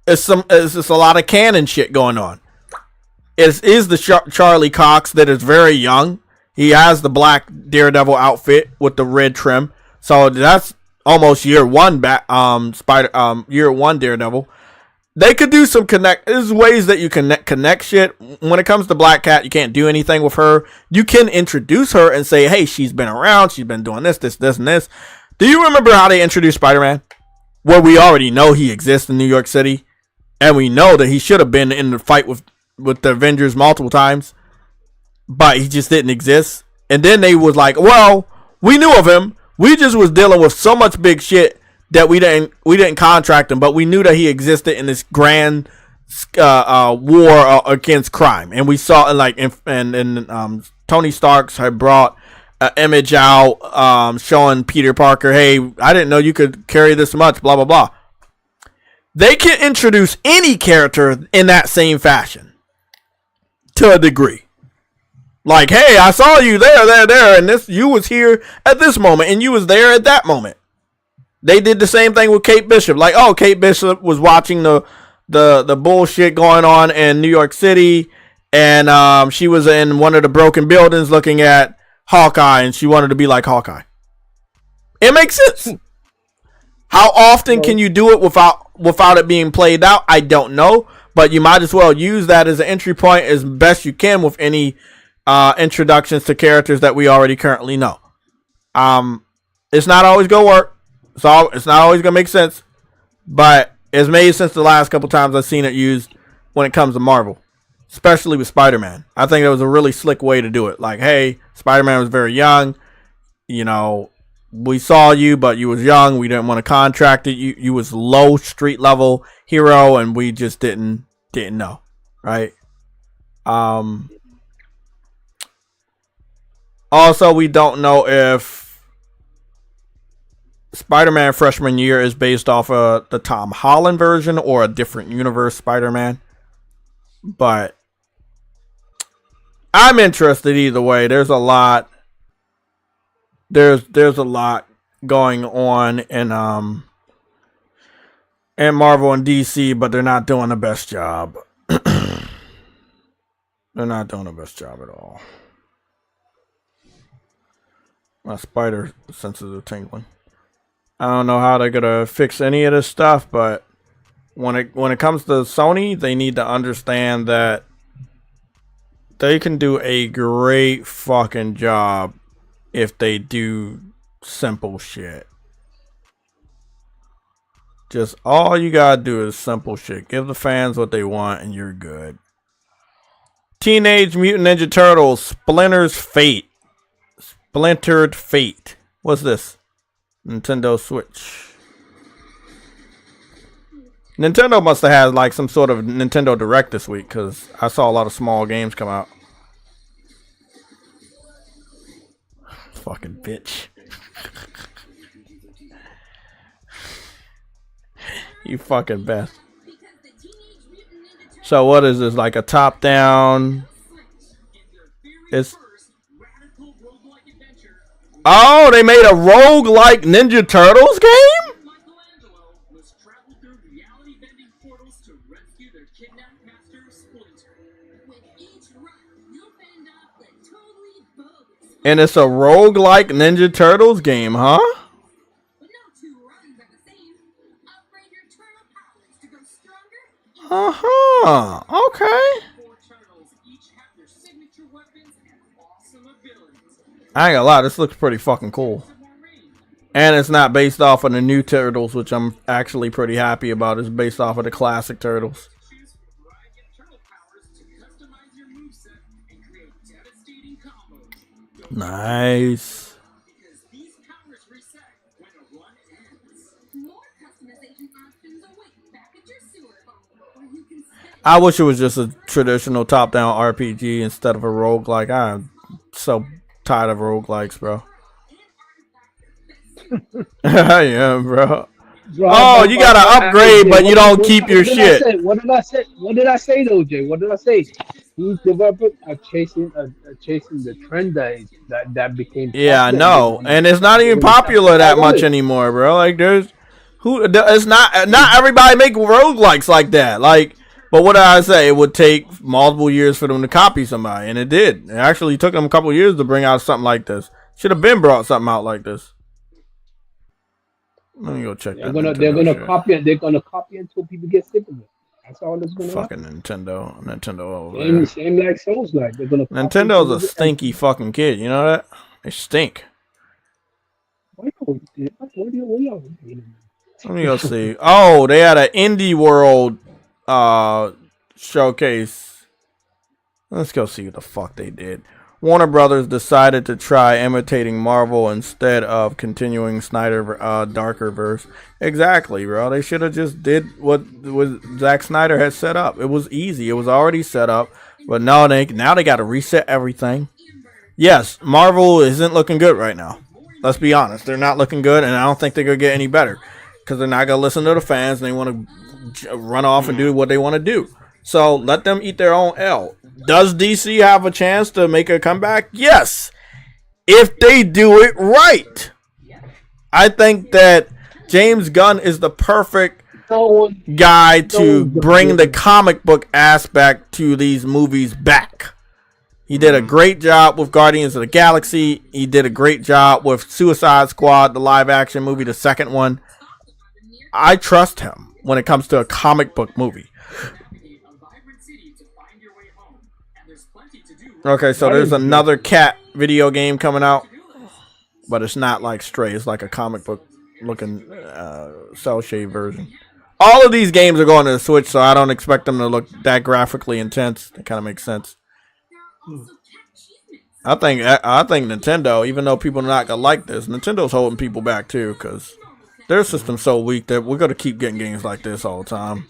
it's just a lot of canon shit going on. It is the Charlie Cox that is very young. He has the black Daredevil outfit with the red trim, so that's almost year one year one Daredevil. They could do some there's ways that you connect shit. When it comes to Black Cat, you can't do anything with her. You can introduce her and say, hey, she's been around. She's been doing this, and this. Do you remember how they introduced Spider-Man? Where we already know he exists in New York City. And we know that he should have been in the fight with the Avengers multiple times. But he just didn't exist. And then they was like, well, we knew of him. We just was dealing with so much big shit that we didn't contract him, but we knew that he existed in this grand war against crime, and we saw and Tony Stark's had brought an image out showing Peter Parker, hey, I didn't know you could carry this much, blah blah blah. They can introduce any character in that same fashion to a degree. Like, hey, I saw you there, and you was here at this moment, and you was there at that moment. They did the same thing with Kate Bishop. Like, oh, Kate Bishop was watching the bullshit going on in New York City, and she was in one of the broken buildings looking at Hawkeye, and she wanted to be like Hawkeye. It makes sense. How often can you do it without it being played out? I don't know, but you might as well use that as an entry point as best you can with any introductions to characters that we already currently know. It's not always gonna work. So it's not always going to make sense, but it's made sense the last couple times I've seen it used when it comes to Marvel, especially with Spider-Man. I think it was a really slick way to do it. Like, hey, Spider-Man was very young. We saw you, but you was young. We didn't want to contract it. You was low street level hero, and we just didn't know, right? Also, we don't know if Spider-Man Freshman Year is based off of the Tom Holland version or a different universe Spider-Man. But I'm interested either way. There's a lot. There's a lot going on in Marvel and DC, but they're not doing the best job. They're not doing the best job at all. My spider senses are tingling. I don't know how they're gonna fix any of this stuff, but when it comes to Sony, they need to understand that they can do a great fucking job if they do simple shit. Just all you gotta do is simple shit. Give the fans what they want and you're good. Teenage Mutant Ninja Turtles Splinter's Fate. Splintered Fate. What's this? Nintendo Switch. Nintendo must have had like some sort of Nintendo Direct this week, because I saw a lot of small games come out. Fucking bitch. You fucking best. So what is this, like a top down? It's oh, they made a roguelike Ninja Turtles game? And it's a roguelike Ninja Turtles game, huh? Uh-huh. Okay. I ain't gonna lie, this looks pretty fucking cool. And it's not based off of the new Turtles, which I'm actually pretty happy about. It's based off of the classic Turtles. Nice. I wish it was just a traditional top-down RPG instead of a roguelike. I'm so tired of roguelikes, bro. I am, bro. Oh, you gotta upgrade, but you don't keep your shit. What did I say? What did I say though, Jay? What did I say? These developers are chasing the trend that became. Yeah, I know, and it's not even popular that much anymore, bro. Like, it's not everybody make roguelikes like that. Like, but what did I say? It would take multiple years for them to copy somebody, and it did. It actually took them a couple years to bring out something like this. Should have been brought something out like this. Let me go check. They're gonna copy it. They're gonna copy until people get sick of it. That's all that's gonna fucking happen. Nintendo over there. Same like Souls like. They're gonna. Nintendo's a stinky fucking kid. You know that? They stink. Let me go see. Oh, they had an Indie World showcase. Let's go see what the fuck they did. Warner Brothers decided to try imitating Marvel instead of continuing Snyder darker verse. Exactly, bro. They should have just did what Zack Snyder had set up. It was easy. It was already set up. But no, now they got to reset everything. Yes, Marvel isn't looking good right now. Let's be honest. They're not looking good, and I don't think they're going to get any better. Because they're not going to listen to the fans, and they want to run off and do what they want to do. So let them eat their own L. Does DC have a chance to make a comeback? Yes. If they do it right. I think that James Gunn is the perfect guy to bring the comic book aspect to these movies back. He did a great job with Guardians of the Galaxy. He did a great job with Suicide Squad, the live action movie, the second one. I trust him when it comes to a comic book movie. Okay, so there's another cat video game coming out, but it's not like Stray. It's like a comic book looking cell shade version. All of these games are going to the Switch, so I don't expect them to look that graphically intense. It kind of makes sense. I think Nintendo, even though people are not gonna like this, Nintendo's holding people back too, because their system's so weak that we're gonna keep getting games like this all the time.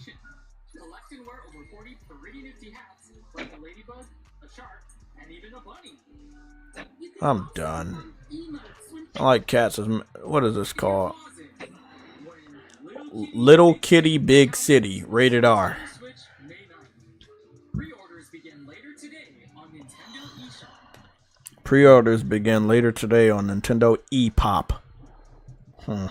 I'm done. I like cats. What is this called? Little Kitty Big City, rated R. Pre-orders begin later today on Nintendo ePop. You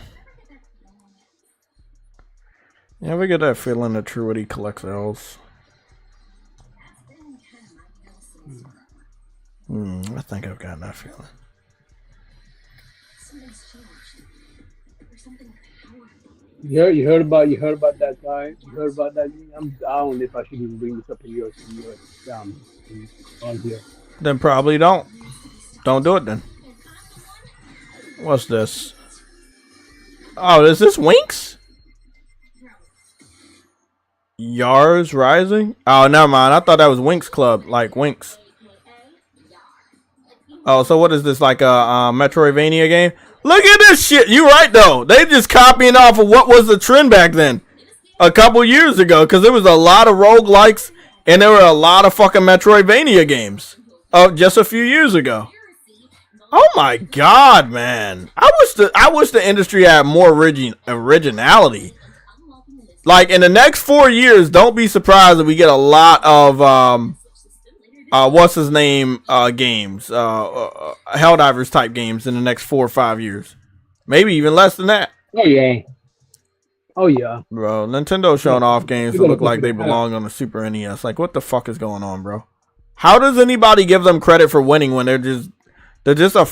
ever get that feeling that Truity collects L's? I think I've gotten that feeling. You heard about that guy? You heard about that? I don't know if I should even bring this up in your on here. Then probably don't. Don't do it then. What's this? Oh, is this Winx? Yars Rising? Oh, never mind. I thought that was Winx Club, like Winx. Oh, so what is this, like a Metroidvania game? Look at this shit. You right, though. They just copying off of what was the trend back then. A couple years ago. Because there was a lot of roguelikes. And there were a lot of fucking Metroidvania games. Just a few years ago. Oh my god, man. I wish the industry had more originality. Like, in the next 4 years, don't be surprised if we get a lot of, what's his name, games. Helldivers type games in the next 4 or 5 years. Maybe even less than that. Oh, yeah. Oh, yeah. Bro, Nintendo showing off games that look like they belong on the Super NES. Like, what the fuck is going on, bro? How does anybody give them credit for winning when they're just a...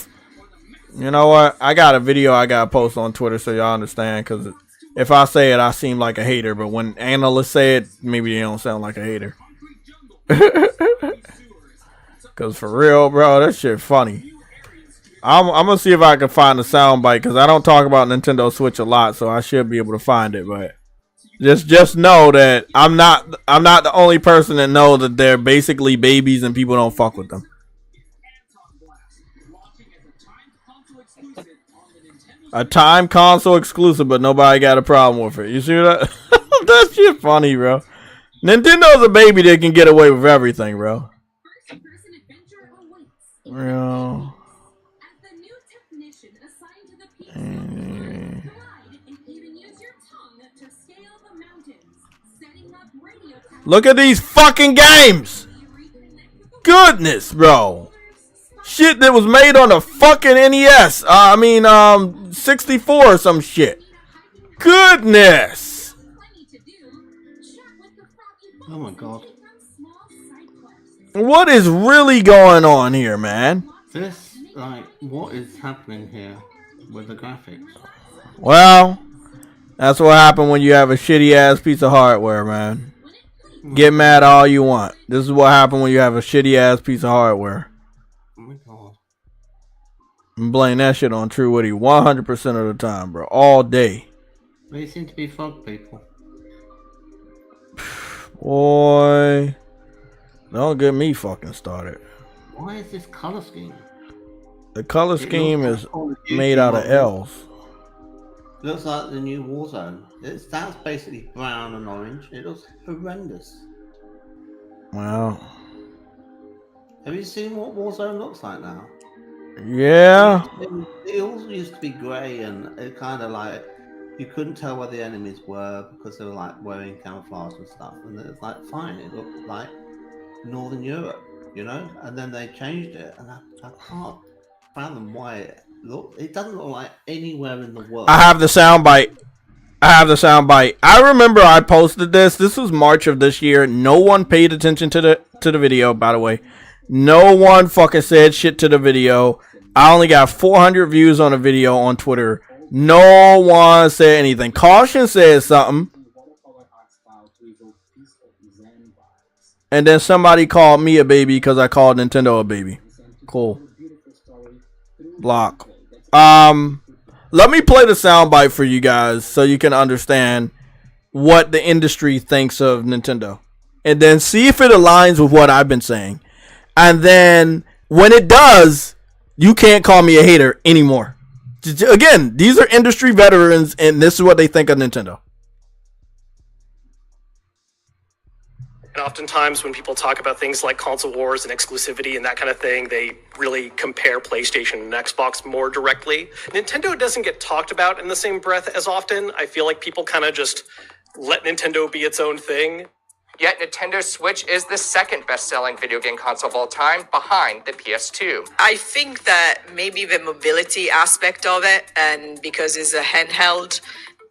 You know what? I got a video I got to post on Twitter so y'all understand, because if I say it, I seem like a hater. But when analysts say it, maybe they don't sound like a hater. Because for real, bro, that shit funny. I'm going to see if I can find a soundbite, because I don't talk about Nintendo Switch a lot, so I should be able to find it. But just know that I'm not the only person that know that they're basically babies and people don't fuck with them. A time console exclusive, but nobody got a problem with it. You see that? That shit funny, bro. Nintendo's a baby that can get away with everything, bro. Real. Look at these fucking games. Goodness, bro. Shit that was made on a fucking NES. 64 or some shit. Goodness. Oh my god. What is really going on here, man? This, like, what is happening here with the graphics? Well, that's what happened when you have a shitty ass piece of hardware, man. Get mad all you want. This is what happened when you have a shitty ass piece of hardware. Oh my god. And blame that shit on True Witty 100% of the time, bro. All day. They seem to be frog people. Boy. Don't get me fucking started. Why is this color scheme? The color scheme is made out of L's. Looks like the new Warzone. That's basically brown and orange. It looks horrendous. Well. Have you seen what Warzone looks like now? Yeah. It all used to be grey and it kind of like you couldn't tell where the enemies were because they were like wearing camouflage and stuff. And it's like fine. It looked like Northern Europe, you know. And then they changed it, and I can't fathom why it doesn't look like anywhere in the world. I have the soundbite. I remember I posted this. This was March of this year. No one paid attention to the video, by the way. No one fucking said shit to the video. I only got 400 views on a video on Twitter. No one said anything. Caution said something. And then somebody called me a baby because I called Nintendo a baby. Cool. Block. Let me play the soundbite for you guys so you can understand what the industry thinks of Nintendo. And then see if it aligns with what I've been saying. And then when it does, you can't call me a hater anymore. Again, these are industry veterans and this is what they think of Nintendo. And oftentimes when people talk about things like console wars and exclusivity and that kind of thing, they really compare PlayStation and Xbox more directly. Nintendo doesn't get talked about in the same breath as often. I feel like people kind of just let Nintendo be its own thing. Yet Nintendo Switch is the second best-selling video game console of all time, behind the PS2. I think that maybe the mobility aspect of it, and because it's a handheld,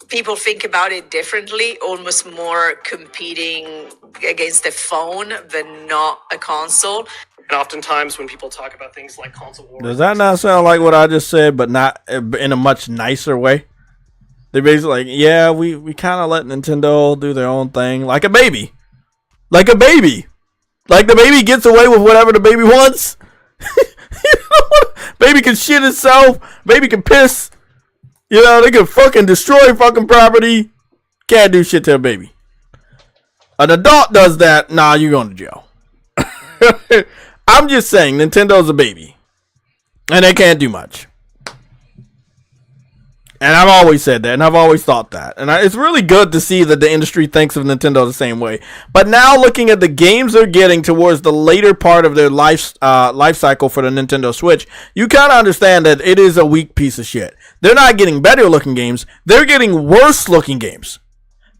people think about it differently, almost more competing against a phone than not a console. And oftentimes when people talk about things like console wars... Does that not sound like what I just said, but not in a much nicer way? They're basically like, yeah, we kind of let Nintendo do their own thing, like a baby. Like a baby. Like the baby gets away with whatever the baby wants. Baby can shit itself. Baby can piss. You know, they can fucking destroy fucking property. Can't do shit to a baby. An adult does that, nah, you're going to jail. I'm just saying, Nintendo's a baby. And they can't do much. And I've always said that, and I've always thought that. And it's really good to see that the industry thinks of Nintendo the same way. But now looking at the games they're getting towards the later part of their life cycle for the Nintendo Switch, you kind of understand that it is a weak piece of shit. They're not getting better looking games. They're getting worse looking games.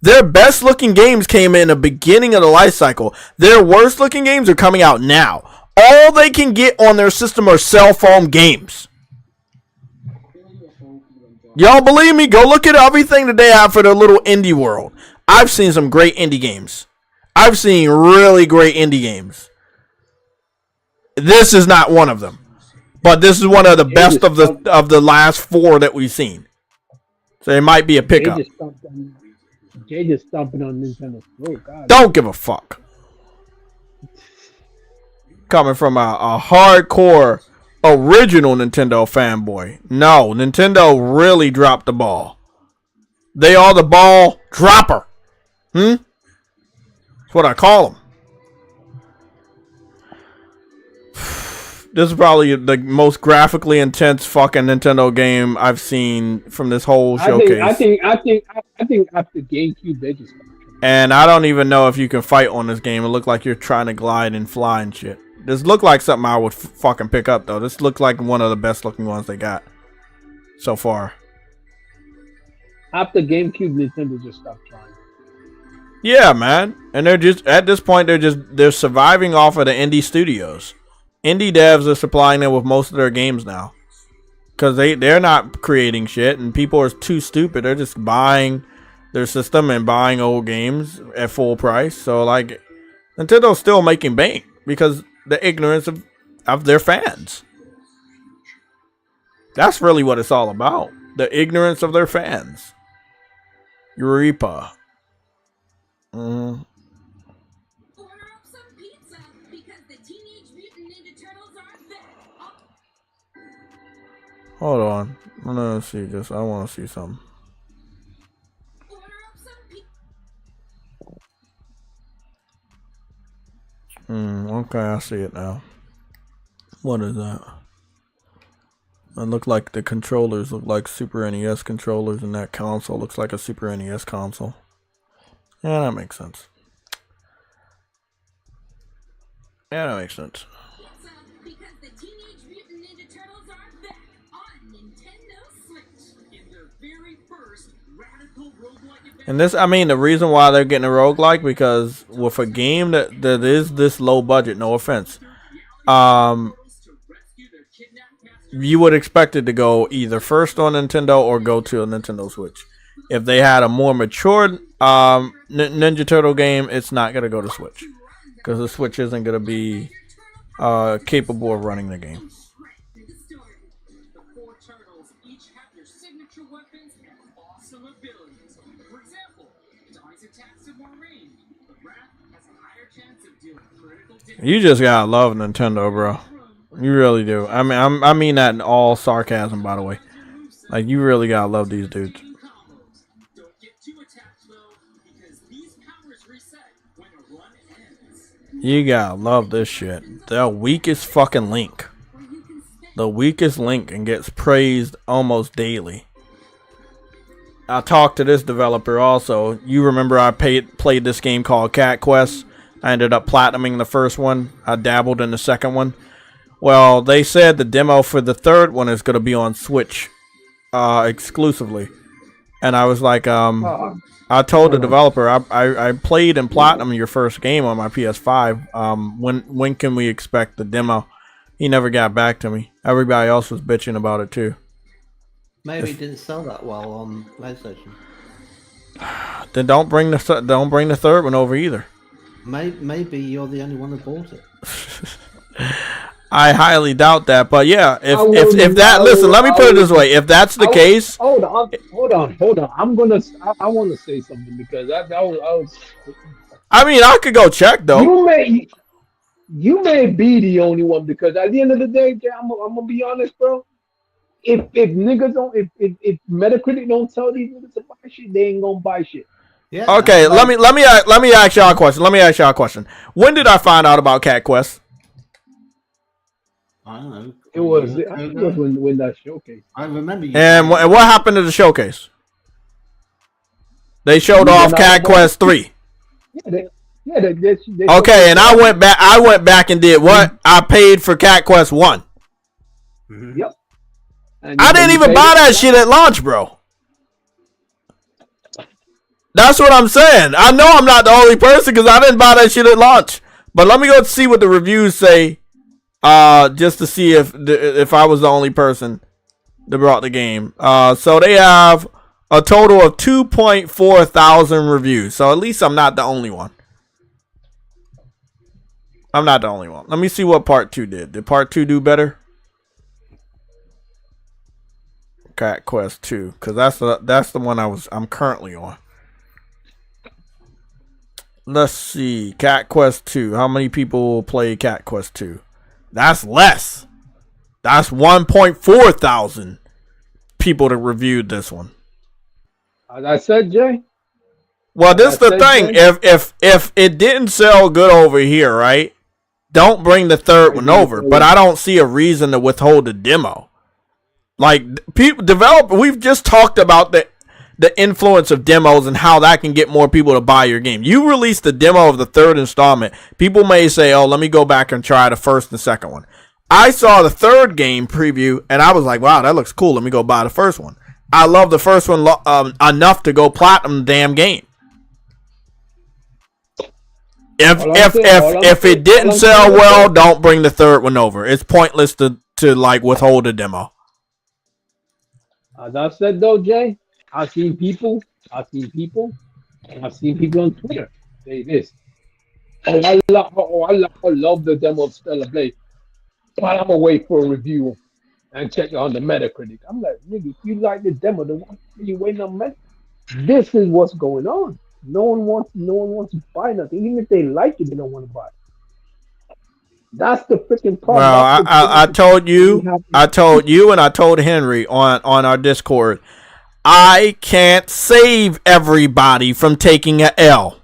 Their best looking games came in the beginning of the life cycle. Their worst looking games are coming out now. All they can get on their system are cell phone games. Y'all believe me? Go look at everything that they have for their little indie world. I've seen some great indie games. I've seen really great indie games. This is not one of them. But this is one of the best of the last 4 that we've seen. So it might be a pickup. Jay just stomping on Nintendo Switch. Don't give a fuck. Coming from a hardcore original Nintendo fanboy. No, Nintendo really dropped the ball. They are the ball dropper. That's what I call them. This is probably the most graphically intense fucking Nintendo game I've seen from this whole showcase. I think after GameCube they just. And I don't even know if you can fight on this game. It looked like you're trying to glide and fly and shit. This looked like something I would fucking pick up though. This looks like one of the best looking ones they got so far. After GameCube, Nintendo just stopped trying. Yeah, man. And they're just at this point they're surviving off of the indie studios. Indie devs are supplying them with most of their games now. Because they're not creating shit and people are too stupid. They're just buying their system and buying old games at full price. So like Nintendo's still making bank because the ignorance of their fans. That's really what it's all about. The ignorance of their fans. Eureka. Hold on. I'm gonna see this. I want to see something. Okay, I see it now. What is that? It looked like the controllers look like Super NES controllers, and that console looks like a Super NES console. Yeah, that makes sense. Yeah, that makes sense. And this, I mean, the reason why they're getting a roguelike, because with a game that is this low budget, no offense, you would expect it to go either first on Nintendo or go to a Nintendo Switch. If they had a more mature Ninja Turtle game, it's not going to go to Switch. Because the Switch isn't going to be capable of running the game. You just gotta love Nintendo, bro. You really do. I mean that in all sarcasm, by the way. Like, you really gotta love these dudes. You gotta love this shit. The weakest fucking Link. The weakest Link, and gets praised almost daily. I talked to this developer also. You remember I played this game called Cat Quest? I ended up platinuming the first one. I dabbled in the second one. Well, they said the demo for the third one is going to be on Switch exclusively. and I was like, I told the developer I played and platinum your first game on my PS5. When can we expect the demo? He never got back to me. Everybody else was bitching about it too. Maybe it didn't sell that well on PlayStation. Then don't bring the third one over either. Maybe you're the only one who bought it. I highly doubt that, but yeah, if that listen, let me put it this way: if that's the case, hold on. I want to say something because I was. I mean, I could go check though. You may be the only one because at the end of the day, Jay, I'm gonna be honest, bro. If niggas don't, if Metacritic don't tell these niggas to buy shit, they ain't gonna buy shit. Yeah. Okay, let me ask y'all a question. When did I find out about Cat Quest? I don't know. It was when that showcase. I remember you. And what happened to the showcase? They showed off Cat Quest 3. They okay, and I went back and did what? I paid for Cat Quest 1. Mm-hmm. Yep. I didn't even buy that shit at launch, bro. That's what I'm saying. I know I'm not the only person because I didn't buy that shit at launch. But let me go see what the reviews say. Just to see if I was the only person that brought the game. So they have a total of 2.4 thousand reviews. So at least I'm not the only one. Let me see what part 2 did. Did part 2 do better? Cat Quest 2, because that's the one I'm currently on. Let's see, Cat Quest 2. How many people play Cat Quest 2? That's less. That's 1.4 thousand people that reviewed this one. As I said, Jay. Well, this is the thing. If it didn't sell good over here, right? Don't bring the third one over. But I don't see a reason to withhold the demo. Like we've just talked about the influence of demos and how that can get more people to buy your game. You release the demo of the third installment, people may say, oh, let me go back and try the first and second one. I saw the third game preview and I was like, wow, that looks cool. Let me go buy the first one. I love the first one enough to go platinum the damn game. If it didn't sell well, don't bring the third one over. It's pointless to like withhold a demo. As I said though, Jay, I've seen people on Twitter say this. I love the demo of Stellar Blade, but I'm gonna wait for a review and check it on the Metacritic. I'm like, nigga, if you like the demo, then why are you waiting on Metacritic? This is what's going on. No one wants to buy nothing. Even if they like it, they don't want to buy it. That's the freaking problem. Well, I told you, and I told Henry on our Discord, I can't save everybody from taking an L.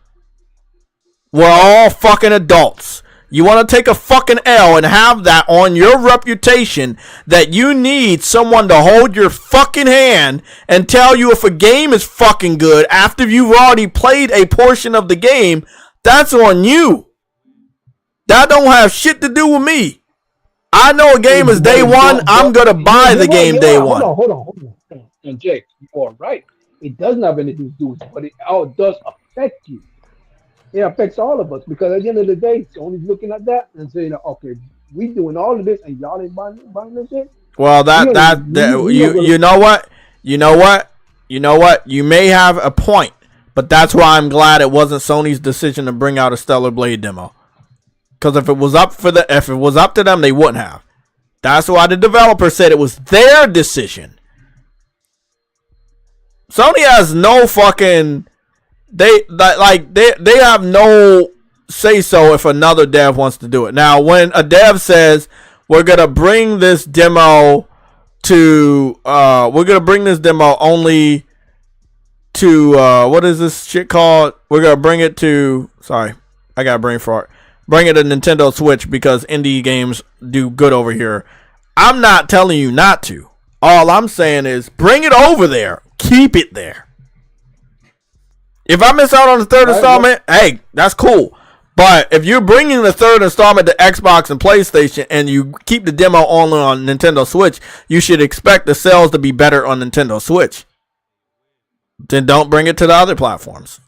We're all fucking adults. You want to take a fucking L and have that on your reputation that you need someone to hold your fucking hand and tell you if a game is fucking good after you've already played a portion of the game, that's on you. That don't have shit to do with me. I know a game is day one. I'm going to buy the game day one. Hold on. And Jake, you are right. It doesn't have anything to do with it, but it does affect you. It affects all of us because at the end of the day, Sony's looking at that and saying, okay, we doing all of this and y'all ain't buying this shit. Well, you know what? You may have a point, but that's why I'm glad it wasn't Sony's decision to bring out a Stellar Blade demo. Because if it was up to them, they wouldn't have. That's why the developer said it was their decision. Sony has no fucking. They have no say so if another dev wants to do it. Now, when a dev says we're gonna bring this demo to, only to what is this shit called? We're gonna bring it to. Sorry, I got a brain fart. Bring it to Nintendo Switch because indie games do good over here. I'm not telling you not to. All I'm saying is bring it over there. Keep it there. If I miss out on the third installment, hey, that's cool. But if you're bringing the third installment to Xbox and PlayStation and you keep the demo only on Nintendo Switch, you should expect the sales to be better on Nintendo Switch. then don't bring it to the other platforms.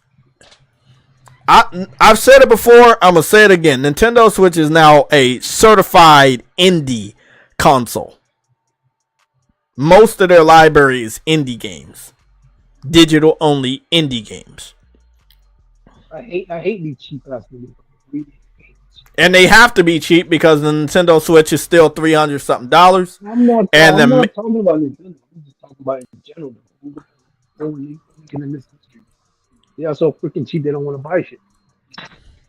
I've said it before. I'm gonna say it again. Nintendo Switch is now a certified indie console. Most of their library is indie games, digital only indie games. I hate these cheap ass games. And they have to be cheap because the Nintendo Switch is still $300 something. I'm not talking about Nintendo. I'm just talking about in general. In this industry, they are so freaking cheap they don't want to buy shit.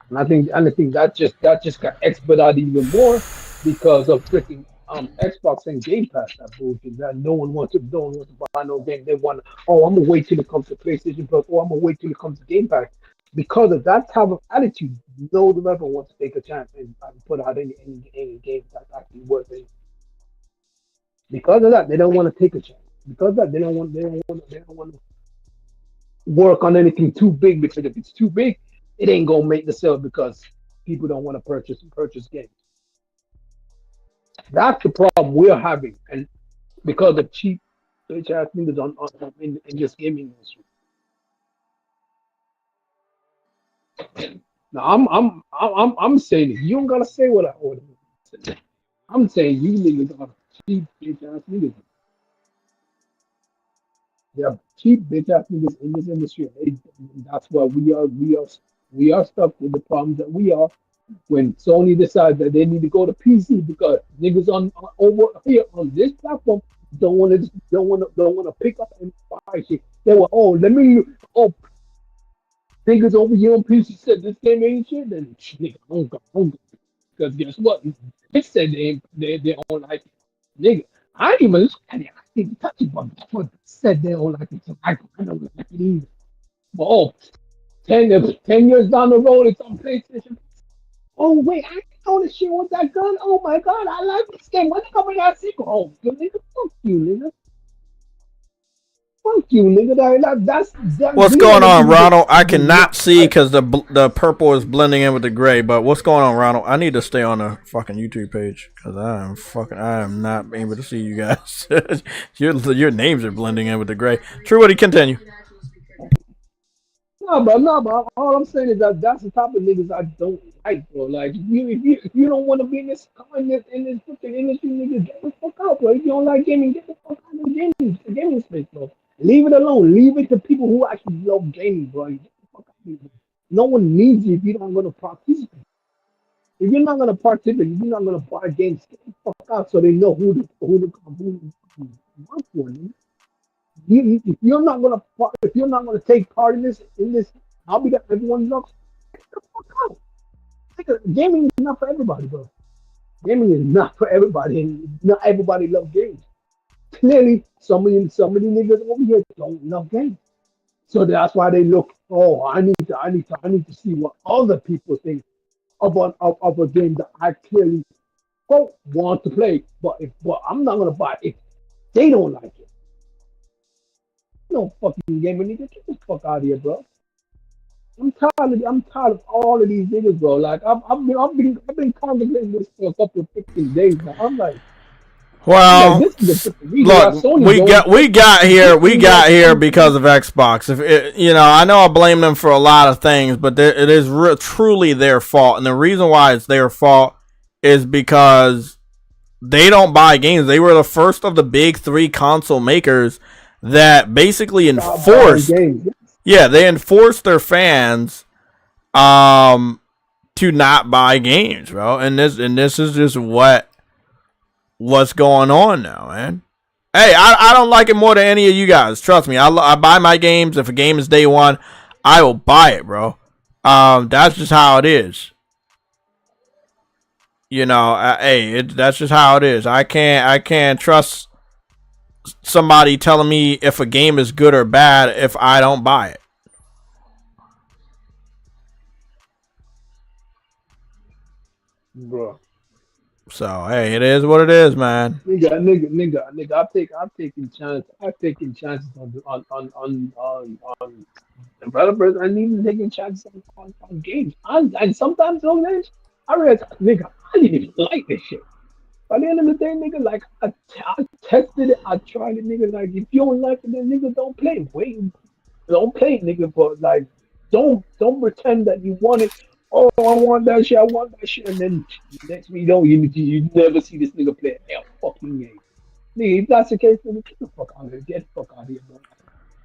And I think that just got expedited even more because of freaking Xbox and Game Pass. That bullshit that no one wants to buy no game. They want, oh, I'm gonna wait till it comes to PlayStation Plus, or I'm gonna wait till it comes to Game Pass. Because of that type of attitude, no developer wants to take a chance and put out any game that's actually worth it. Because of that, they don't want to take a chance. Because of that, they don't want to work on anything too big, because if it's too big, it ain't gonna make the sale because people don't want to purchase games. That's the problem we're having, and because of cheap bitch ass niggas in this gaming industry. Now I'm saying it. You don't gotta say what I ordered. I'm saying you niggas are cheap bitch ass niggas. There are cheap bitch ass niggas in this industry. That's why we are stuck with the problems that we are. When Sony decides that they need to go to PC because niggas on over here on this platform don't want to pick up and buy shit. They were niggas over here on PC said this game ain't shit. Then nigga, don't go. Because guess what? They said they don't like it. Nigga, I ain't even look at it. I didn't touch it, but said they don't like it. So I don't like it either. But 10 years down the road, it's on PlayStation. Oh wait, I know this shit with that gun. Oh my god, I like this game. When they come in that sequel, oh nigga, fuck you, nigga. Fuck you, nigga. That's what's going on, Ronald? I cannot see because the purple is blending in with the gray. But what's going on, Ronald? I need to stay on the fucking YouTube page because I am not able to see you guys. your names are blending in with the gray. True, what he continue? No, but all I'm saying is that that's the type of niggas I don't like, bro. Like, if you don't want to be in this freaking industry, nigga, get the fuck out, bro. If you don't like gaming, get the fuck out of the gaming space, bro. Leave it alone. Leave it to people who actually love gaming, bro. Get the fuck out of here. No one needs you if you're not going to participate. If you're not going to participate, if you're not going to buy games, get the fuck out so they know who to work for, nigga. If you're not gonna take part in this, I'll be that everyone loves. Get the fuck out. Gaming is not for everybody, bro. Gaming is not for everybody, and not everybody loves games. Clearly, some of these niggas over here don't love games, so that's why they look. Oh, I need to see what other people think about of a game that I clearly don't want to play. But I'm not gonna buy it if they don't like it. No fucking gamer, nigga. Get the fuck out of here, bro. I'm tired of all of these niggas, bro. Like I've been contemplating this for a couple of 15 days now. I'm like, well, this is the look, we got here because of Xbox. I know I blame them for a lot of things, but it is truly their fault, and the reason why it's their fault is because they don't buy games. They were the first of the big three console makers that basically enforced, they enforced their fans to not buy games, bro. And this is just what's going on now, man. Hey, I don't like it more than any of you guys. Trust me, I buy my games. If a game is day one, I will buy it, bro. That's just how it is. That's just how it is. I can't trust somebody telling me if a game is good or bad if I don't buy it. Bro. So hey, it is what it is, man. Nigga, I've taken chances on developers, and even taking chances on games. And sometimes those games I realize, nigga, I didn't even like this shit. By the end of the day, nigga, like, I tested it, I tried it, nigga. Like, if you don't like it, then nigga, don't play. Wait Okay, nigga, but like, don't pretend that you want it. Oh, I want that shit. I want that shit. And then next week, you never see this nigga play a fucking game. Nigga, if that's the case, then get the fuck out of here. Get the fuck out of here, bro.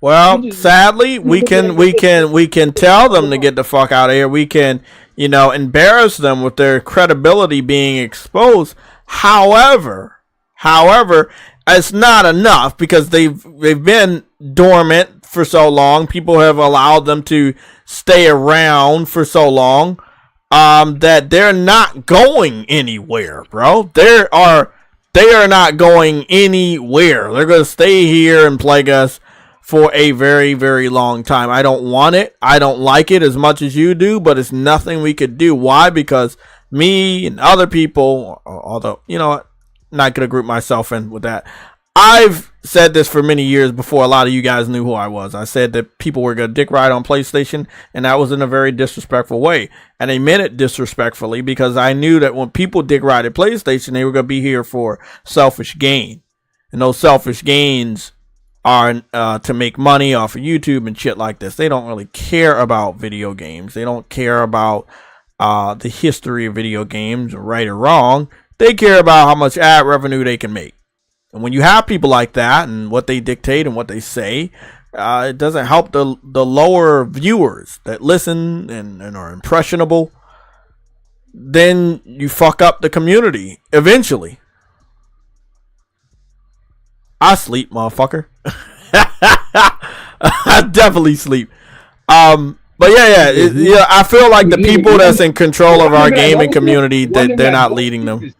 Well, sadly, we can tell them to get the fuck out of here. We can, embarrass them with their credibility being exposed. However, it's not enough because they've been dormant for so long. People have allowed them to stay around for so long that they're not going anywhere, bro. They are not going anywhere. They're going to stay here and plague us for a very, very long time. I don't want it. I don't like it as much as you do, but it's nothing we could do. Why? Because me and other people, although, you know what, not going to group myself in with that. I've said this for many years before a lot of you guys knew who I was. I said that people were going to dick ride on PlayStation, and that was in a very disrespectful way. And I meant it disrespectfully because I knew that when people dick rided PlayStation, they were going to be here for selfish gain. And those selfish gains are to make money off of YouTube and shit like this. They don't really care about video games. They don't care about the history of video games, right or wrong. They care about how much ad revenue they can make. And when you have people like that and what they dictate and what they say, it doesn't help the lower viewers that listen and are impressionable. Then you fuck up the community eventually. I sleep, motherfucker. I definitely sleep. But yeah, I feel like the people that's in control of our gaming community, they're not leading them.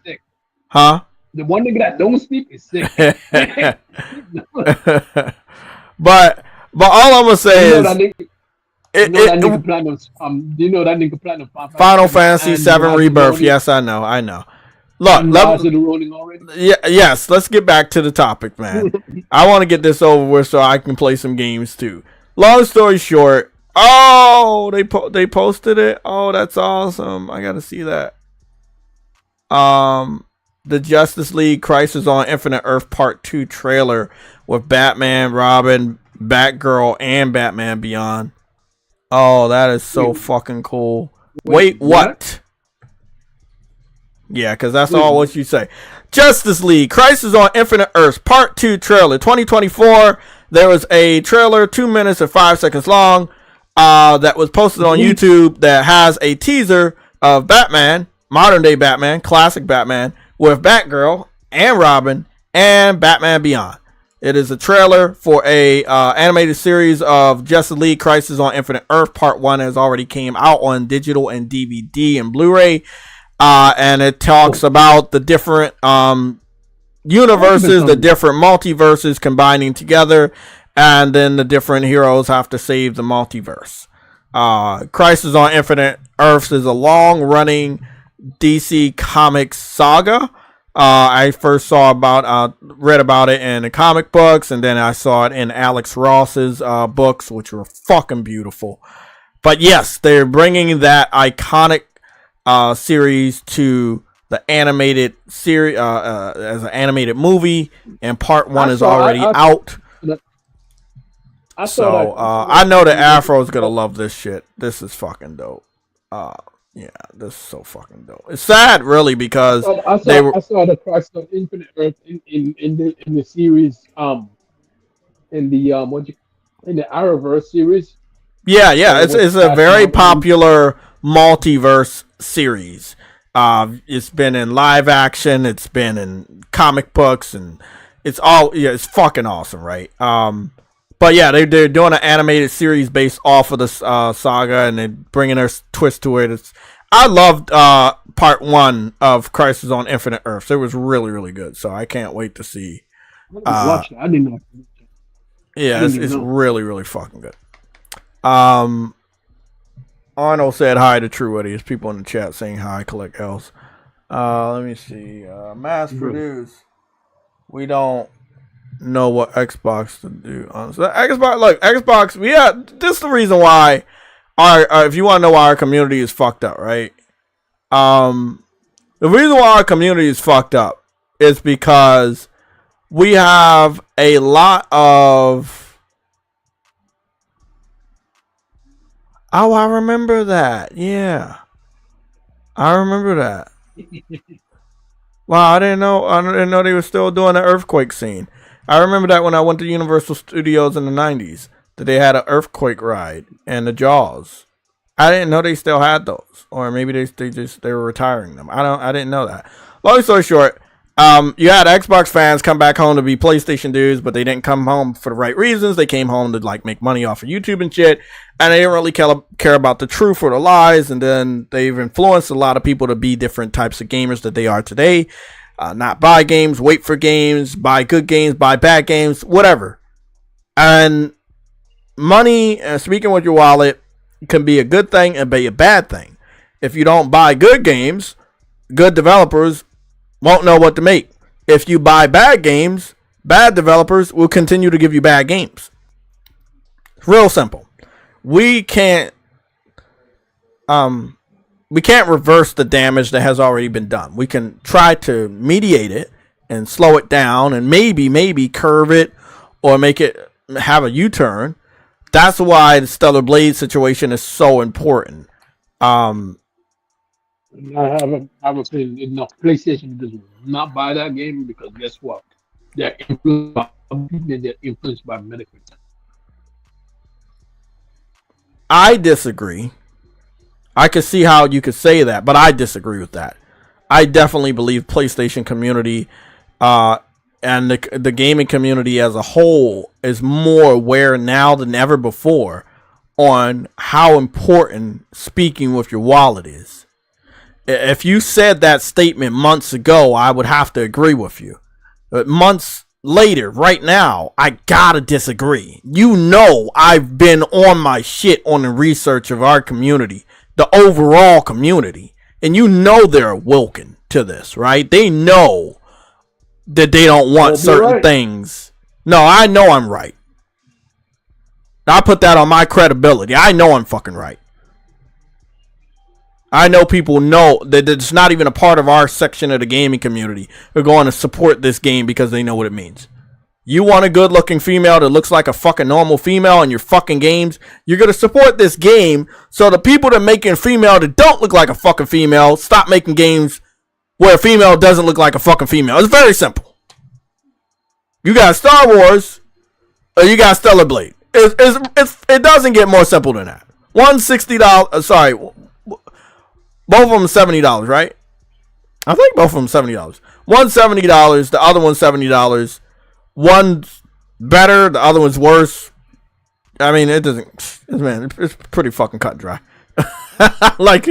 Huh? The one nigga that don't sleep is sick. but all I'm gonna say is, that nigga platinum Final Fantasy 7 Rebirth. Yes, I know. Look, yes, let's get back to the topic, man. I want to get this over with so I can play some games too. Long story short, they posted it. Oh, that's awesome. I gotta see that. The Justice League Crisis on Infinite Earth Part 2 trailer with Batman, Robin, Batgirl, and Batman Beyond. Oh, that is so fucking cool. Wait, what? Yeah, because that's all what you say. Justice League Crisis on Infinite Earths Part 2 trailer 2024. There was a trailer 2 minutes and 5 seconds long that was posted on YouTube that has a teaser of Batman, modern day Batman, classic Batman, with Batgirl and Robin and Batman Beyond. It is a trailer for a animated series of Justice League Crisis on Infinite Earth. Part 1 has already came out on digital and DVD and Blu-ray. And it talks about the different universes, the different multiverses combining together, and then the different heroes have to save the multiverse. Crisis on Infinite Earths is a long-running DC Comics saga. I first read about it in the comic books, and then I saw it in Alex Ross's books, which were fucking beautiful. But yes, they're bringing that iconic series to the animated series as an animated movie, and part 1 is already out. I know that Afro's gonna love this shit. This is fucking dope. Yeah, this is so fucking dope. It's sad, really, because I saw the Crisis on Infinite Earth in the series, in the Arrowverse series. Yeah, it's a very popular multiverse series. It's been in live action, it's been in comic books, and it's fucking awesome, right? But yeah, they're doing an animated series based off of the saga, and they're bringing their twist to it. I loved part 1 of Crisis on Infinite Earths. It was really, really good. So I can't wait to see. I didn't know. Yeah, it's really, really fucking good. Arnold said hi to True Woody. There's people in the chat saying hi. Collect L's. Let me see. Mass produce. We don't know what Xbox to do. So Xbox. Yeah, this is the reason why. If you want to know why our community is fucked up, right? The reason why our community is fucked up is because we have a lot of Oh, I remember that. Yeah, I remember that. Wow, I didn't know they were still doing the earthquake scene. I remember that when I went to Universal Studios in the 90s, that they had an earthquake ride and the Jaws. I didn't know they still had those, or maybe they were retiring them. I didn't know that. Long story short, you had Xbox fans come back home to be PlayStation dudes, but they didn't come home for the right reasons. They came home to like make money off of YouTube and shit, and they didn't really care about the truth or the lies. And then they've influenced a lot of people to be different types of gamers that they are today. Not buy games, wait for games, buy good games, buy bad games, whatever. And money, speaking with your wallet, can be a good thing and be a bad thing. If you don't buy good games, good developers won't know what to make. If you buy bad games, bad developers will continue to give you bad games. Real simple. We can't reverse the damage that has already been done. We can try to mediate it and slow it down and maybe curve it or make it have a U-turn. That's why the Stellar Blade situation is so important. I have a feeling enough PlayStation does not buy that game because guess what? They're influenced by Metacritic. I disagree. I could see how you could say that, but I disagree with that. I definitely believe PlayStation community and the gaming community as a whole is more aware now than ever before on how important speaking with your wallet is. If you said that statement months ago, I would have to agree with you. But months later, right now, I gotta disagree. You know I've been on my shit on the research of our community, the overall community. And you know they're awoken to this, right? They know that they don't want certain things. No, I know I'm right. I put that on my credibility. I know I'm fucking right. I know people know that it's not even a part of our section of the gaming community who are going to support this game because they know what it means. You want a good looking female that looks like a fucking normal female in your fucking games, you're going to support this game so the people that are making female that don't look like a fucking female stop making games where a female doesn't look like a fucking female. It's very simple. You got Star Wars or you got Stellar Blade. It doesn't get more simple than that. One $60, sorry, both of them $70, right? I think both of them $70. One $70, the other one $70. One's better, the other one's worse. I mean, it's pretty fucking cut and dry. Like,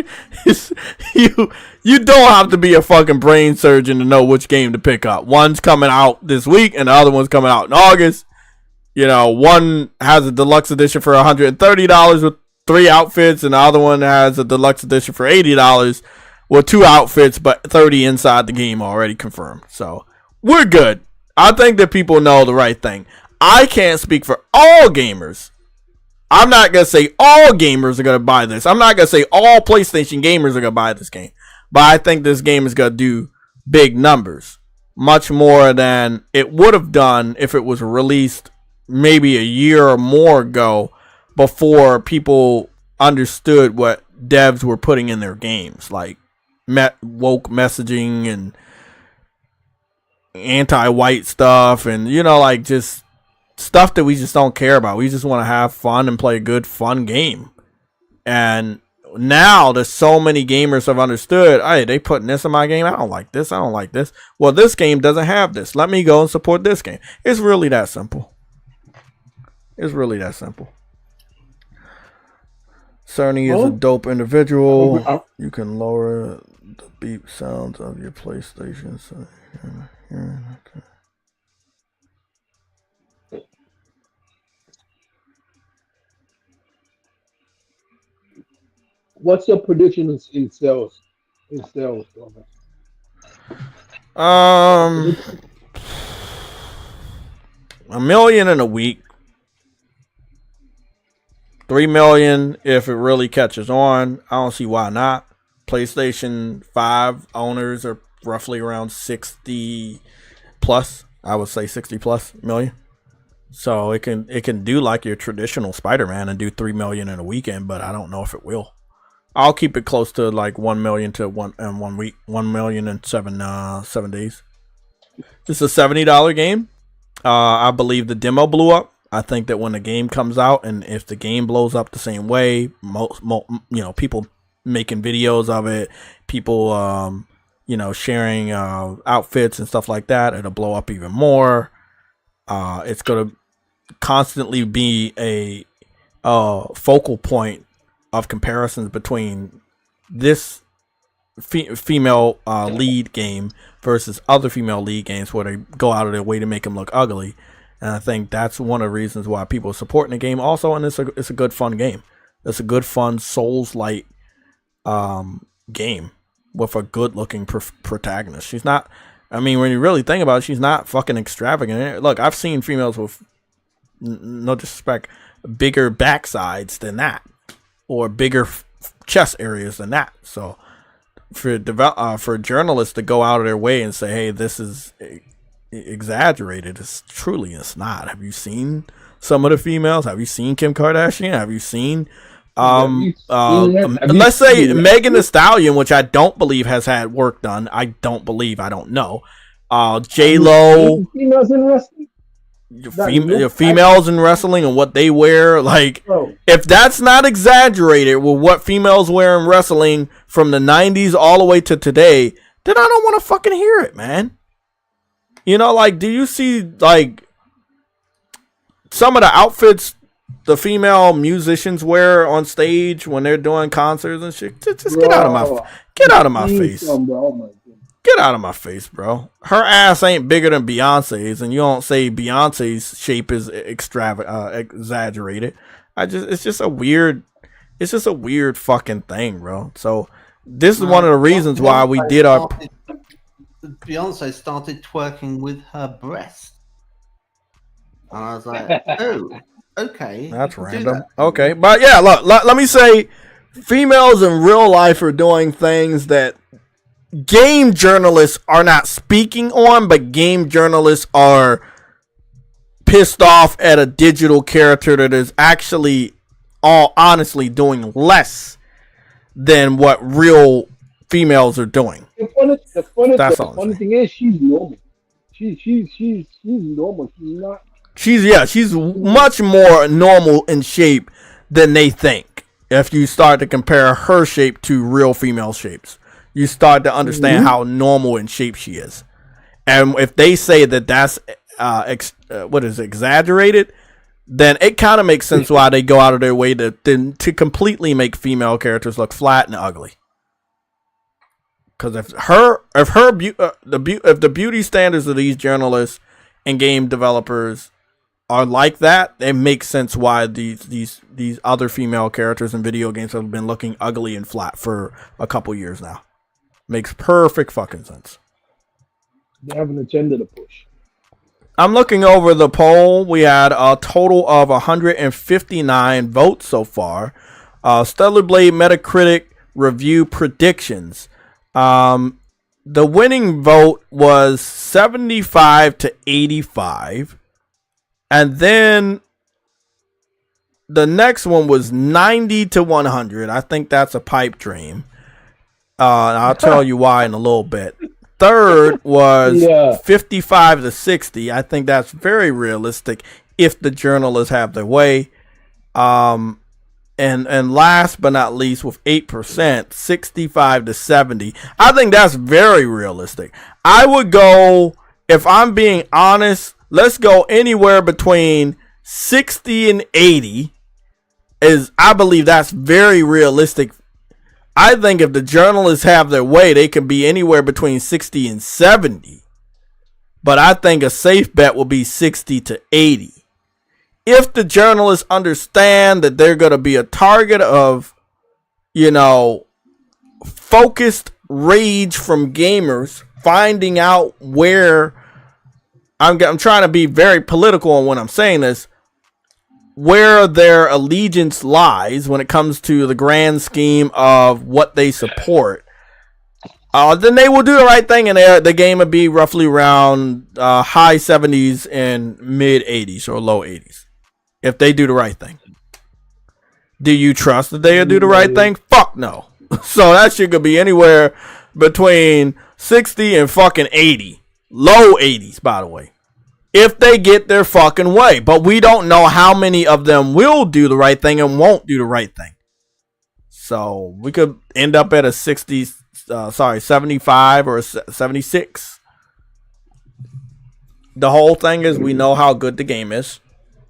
you don't have to be a fucking brain surgeon to know which game to pick up. One's coming out this week, and the other one's coming out in August. You know, one has a deluxe edition for $130 with 3 outfits, and the other one has a deluxe edition for $80 with 2 outfits, but 30 inside the game already confirmed. So we're good. I think that people know the right thing. I can't speak for all gamers. I'm not going to say all gamers are going to buy this. I'm not going to say all PlayStation gamers are going to buy this game. But I think this game is going to do big numbers. Much more than it would have done if it was released maybe a year or more ago before people understood what devs were putting in their games. Like woke messaging and anti-white stuff and, you know, like just stuff that we just don't care about. We just want to have fun and play a good, fun game. And now there's so many gamers have understood, hey, they putting this in my game. I don't like this. I don't like this. Well, this game doesn't have this. Let me go and support this game. It's really that simple. It's really that simple. Cerny is a dope individual. You can lower the beep sounds of your PlayStation. So what's your prediction in sales? $1 million in a week. 3 million if it really catches on. I don't see why not. PlayStation 5 owners are roughly around 60 plus. I would say 60 plus million. So it can do like your traditional Spider-Man and do 3 million in a weekend, but I don't know if it will. I'll keep it close to like 1 million to 1 week, 1 million in 7 days. This is a $70 game. I believe the demo blew up. I think that when the game comes out, and if the game blows up the same way, people making videos of it, people sharing outfits and stuff like that, it'll blow up even more. It's gonna constantly be a focal point of comparisons between this female lead game versus other female lead games where they go out of their way to make them look ugly. And I think that's one of the reasons why people are supporting the game also. And it's a good fun game. It's a good fun Souls-like game with a good looking protagonist. She's not, I mean, when you really think about it, she's not fucking extravagant. Look, I've seen females with, no disrespect, bigger backsides than that, or bigger chest areas than that. So for journalists to go out of their way and say, hey, this is exaggerated, it's not. Have you seen some of the females? Have you seen Kim Kardashian? Have you seen let's say Megan Thee Stallion, which I don't believe has had work done. I don't know. J-Lo, females in wrestling and what they wear, like, if that's not exaggerated with what females wear in wrestling from the 90s all the way to today, then I don't want to fucking hear it, man. You know, like, do you see like some of the outfits the female musicians wear on stage when they're doing concerts and shit? Just get out of my face. Get out of my face, bro. Her ass ain't bigger than Beyonce's, and you don't say Beyonce's shape is exaggerated. It's just a weird fucking thing, bro. So this is one of the reasons why we did our. Beyonce started twerking with her breast, and I was like, oh, okay, that's random. Okay, but yeah, look, let me say, females in real life are doing things that game journalists are not speaking on, but game journalists are pissed off at a digital character that is actually, all honestly, doing less than what real females are doing. The funny thing is, she's normal. She's normal. She's not. She's much more normal in shape than they think. If you start to compare her shape to real female shapes, you start to understand how normal in shape she is. And if they say that that's exaggerated, then it kind of makes sense why they go out of their way to completely make female characters look flat and ugly. Because if the beauty standards of these journalists and game developers are like that, it makes sense why these other female characters in video games have been looking ugly and flat for a couple years now. Makes perfect fucking sense. They have an agenda to push. I'm looking over the poll. We had a total of 159 votes so far. Stellar Blade Metacritic review predictions. The winning vote was 75 to 85. And then the next one was 90 to 100. I think that's a pipe dream. I'll tell you why in a little bit. Third was 55 to 60. I think that's very realistic if the journalists have their way. And last but not least, with 8%, 65 to 70. I think that's very realistic. I would go, if I'm being honest, let's go anywhere between 60 and 80. I believe that's very realistic. I think if the journalists have their way, they can be anywhere between 60 and 70. But I think a safe bet will be 60 to 80. If the journalists understand that they're going to be a target of, focused rage from gamers, finding out where, I'm trying to be very political on when I'm saying this, where their allegiance lies when it comes to the grand scheme of what they support. then they will do the right thing, and the game will be roughly around high 70s and mid 80s or low 80s. If they do the right thing. Do you trust that they'll do the right thing? Fuck no. So that shit could be anywhere between 60 and fucking 80. Low 80s, by the way. If they get their fucking way. But we don't know how many of them will do the right thing and won't do the right thing. So we could end up at a 75 or a 76. The whole thing is we know how good the game is.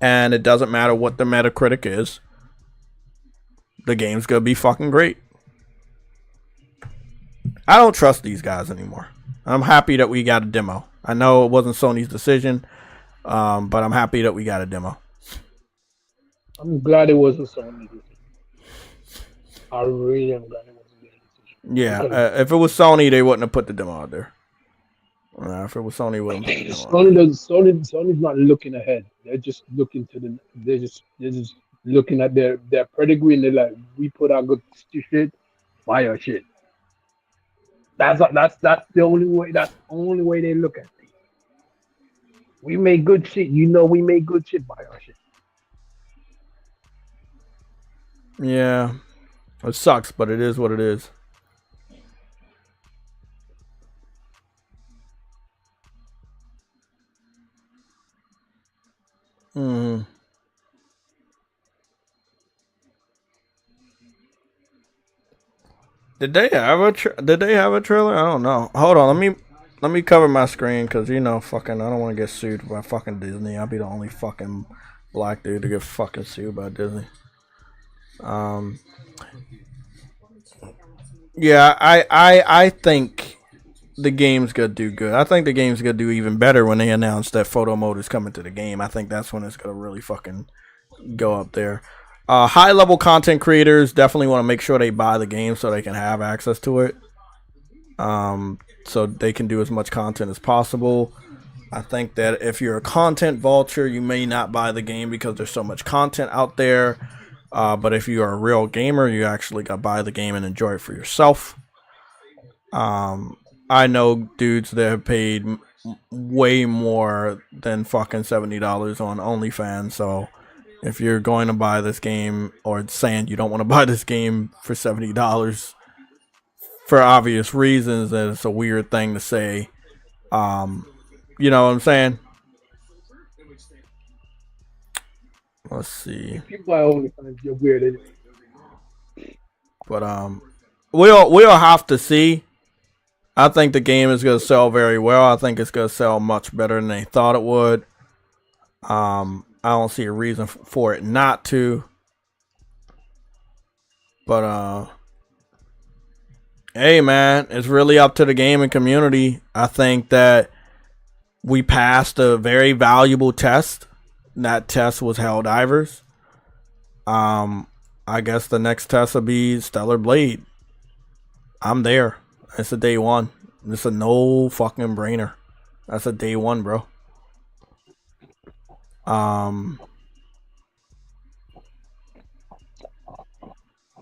And it doesn't matter what the Metacritic is. The game's gonna be fucking great. I don't trust these guys anymore. I'm happy that we got a demo. I know it wasn't Sony's decision, but I'm happy that we got a demo. I'm glad it wasn't Sony's decision. I really am glad it wasn't their decision. Yeah, if it was Sony, they wouldn't have put the demo out there. If it was Sony, wouldn't put the demo Sony's not looking ahead. They're just looking to the. They're just looking at their pedigree, and they're like, we put out good shit, buy our shit. That's the only way. That's the only way they look at things. We made good shit. We made good shit, buy our shit. Yeah, it sucks, but it is what it is. Did they have a trailer? I don't know. Hold on, let me cover my screen because fucking I don't want to get sued by fucking Disney. I'll be the only fucking black dude to get fucking sued by Disney. Yeah, I think the game's gonna do good. I think the game's gonna do even better when they announce that photo mode is coming to the game. I think that's when it's gonna really fucking go up there. High level content creators definitely want to make sure they buy the game so they can have access to it. So they can do as much content as possible. I think that if you're a content vulture, you may not buy the game because there's so much content out there. But if you are a real gamer, you actually got to buy the game and enjoy it for yourself. I know dudes that have paid way more than fucking $70 on OnlyFans. So if you're going to buy this game or saying you don't want to buy this game for $70 for obvious reasons, then it's a weird thing to say. You know what I'm saying? Let's see. People are only kind of weird anyway. But we'll have to see. I think the game is going to sell very well. I think it's going to sell much better than they thought it would. I don't see a reason for it not to. But hey man, it's really up to the gaming community. I think that we passed a very valuable test. That test was Helldivers. I guess the next test will be Stellar Blade. I'm there. It's a day one. It's a no fucking brainer. That's a day one, bro.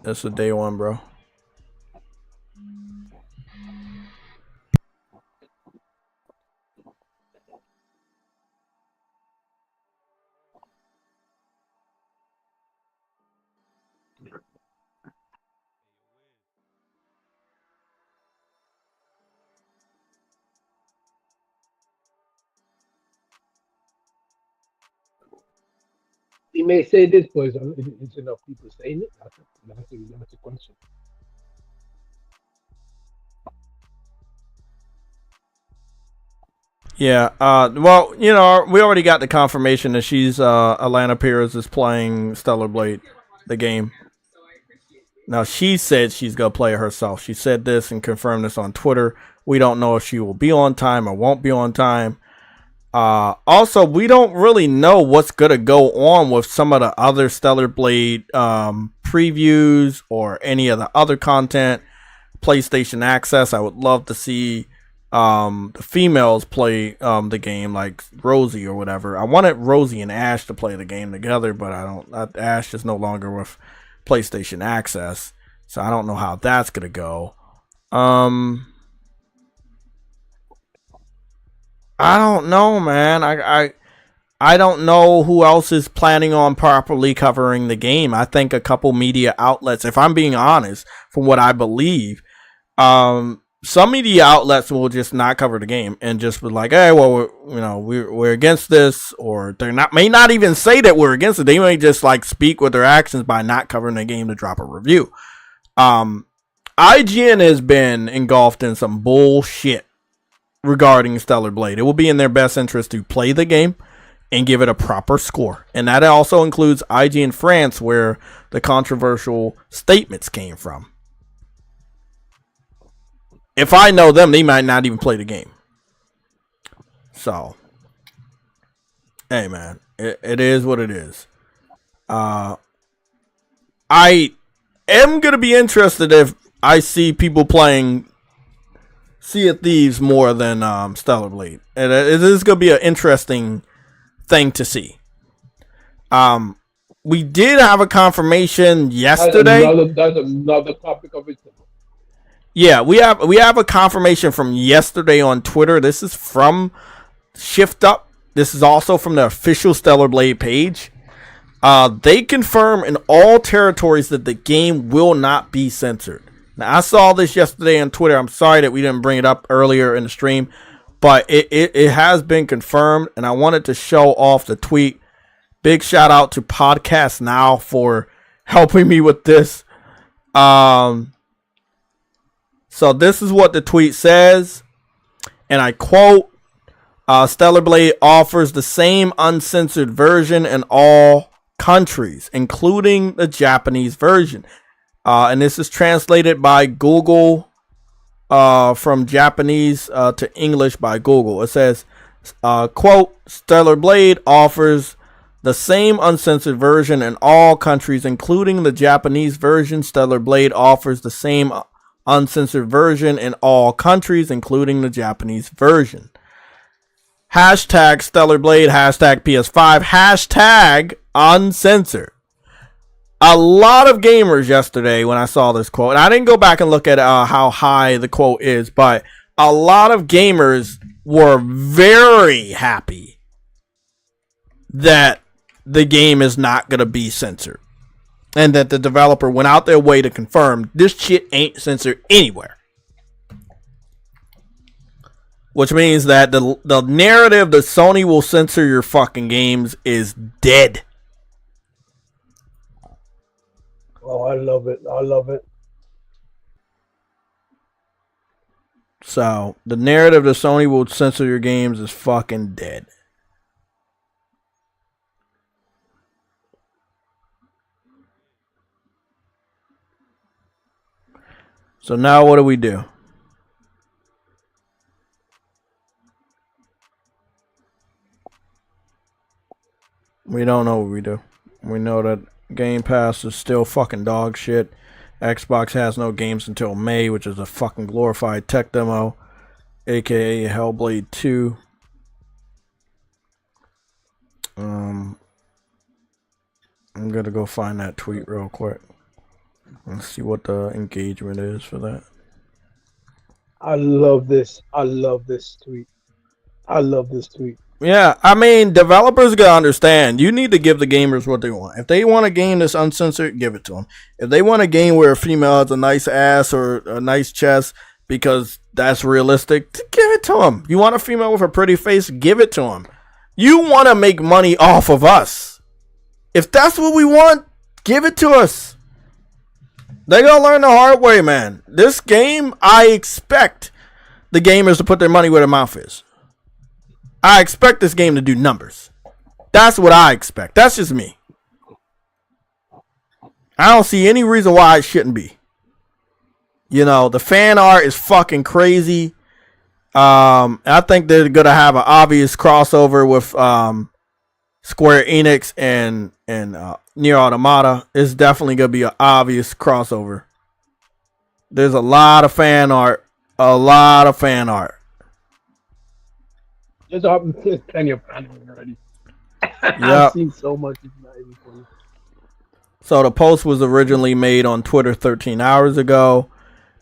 That's a day one, bro. He may say this, but it's enough people saying it. That's a question. Yeah. Well, you know, we already got the confirmation that she's Alana Pierce is playing Stellar Blade, the game. Now she said she's gonna play it herself. She said this and confirmed this on Twitter. We don't know if she will be on time or won't be on time. Also, we don't really know what's gonna go on with some of the other Stellar Blade previews or any of the other content. PlayStation Access. I would love to see the females play the game, like Rosie or whatever. I wanted Rosie and Ash to play the game together, but I don't. Ash is no longer with PlayStation Access, so I don't know how that's gonna go. I don't know, man. I don't know who else is planning on properly covering the game. I think a couple media outlets, if I'm being honest, from what I believe, some media outlets will just not cover the game and just be like, "Hey, well, we're against this," or may not even say that we're against it. They may just like speak with their actions by not covering the game to drop a review. IGN has been engulfed in some bullshit regarding Stellar Blade. It will be in their best interest to play the game and give it a proper score. And that also includes IGN France, where the controversial statements came from. If I know them, they might not even play the game. So, hey man, it is what it is. I am going to be interested if I see people playing Sea of Thieves more than Stellar Blade. And it is going to be an interesting thing to see. We did have a confirmation yesterday. That's another topic of it. Yeah, we have a confirmation from yesterday on Twitter. This is from Shift Up. This is also from the official Stellar Blade page. They confirm in all territories that the game will not be censored. Now, I saw this yesterday on Twitter. I'm sorry that we didn't bring it up earlier in the stream, but it has been confirmed, and I wanted to show off the tweet. Big shout out to Podcast Now for helping me with this. So this is what the tweet says, and I quote, Stellar Blade offers the same uncensored version in all countries, including the Japanese version. And this is translated by Google, from Japanese to English by Google. It says, quote, Stellar Blade offers the same uncensored version in all countries, including the Japanese version. Stellar Blade offers the same uncensored version in all countries, including the Japanese version. Hashtag Stellar Blade, hashtag PS5, hashtag uncensored. A lot of gamers yesterday when I saw this quote, and I didn't go back and look at how high the quote is, but a lot of gamers were very happy that the game is not going to be censored. And that the developer went out their way to confirm this shit ain't censored anywhere. Which means that the narrative that Sony will censor your fucking games is dead. Oh, I love it. I love it. So, the narrative that Sony will censor your games is fucking dead. So now what do? We don't know what we do. We know that Game Pass is still fucking dog shit. Xbox has no games until May, which is a fucking glorified tech demo, aka Hellblade 2. I'm gonna go find that tweet real quick. Let's see what the engagement is for that. I love this. I love this tweet. I love this tweet. Yeah, I mean, developers gotta understand. You need to give the gamers what they want. If they want a game that's uncensored, give it to them. If they want a game where a female has a nice ass or a nice chest because that's realistic, give it to them. You want a female with a pretty face, give it to them. You want to make money off of us. If that's what we want, give it to us. They gonna learn the hard way, man. This game, I expect the gamers to put their money where their mouth is. I expect this game to do numbers. That's what I expect. That's just me. I don't see any reason why it shouldn't be. You know, the fan art is fucking crazy. I think they're gonna have an obvious crossover with Square Enix and Nier Automata. It's definitely gonna be an obvious crossover. There's a lot of fan art. A lot of fan art. There's plenty of anime already. Yep. I've seen so much. It's not even funny. So the post was originally made on Twitter 13 hours ago.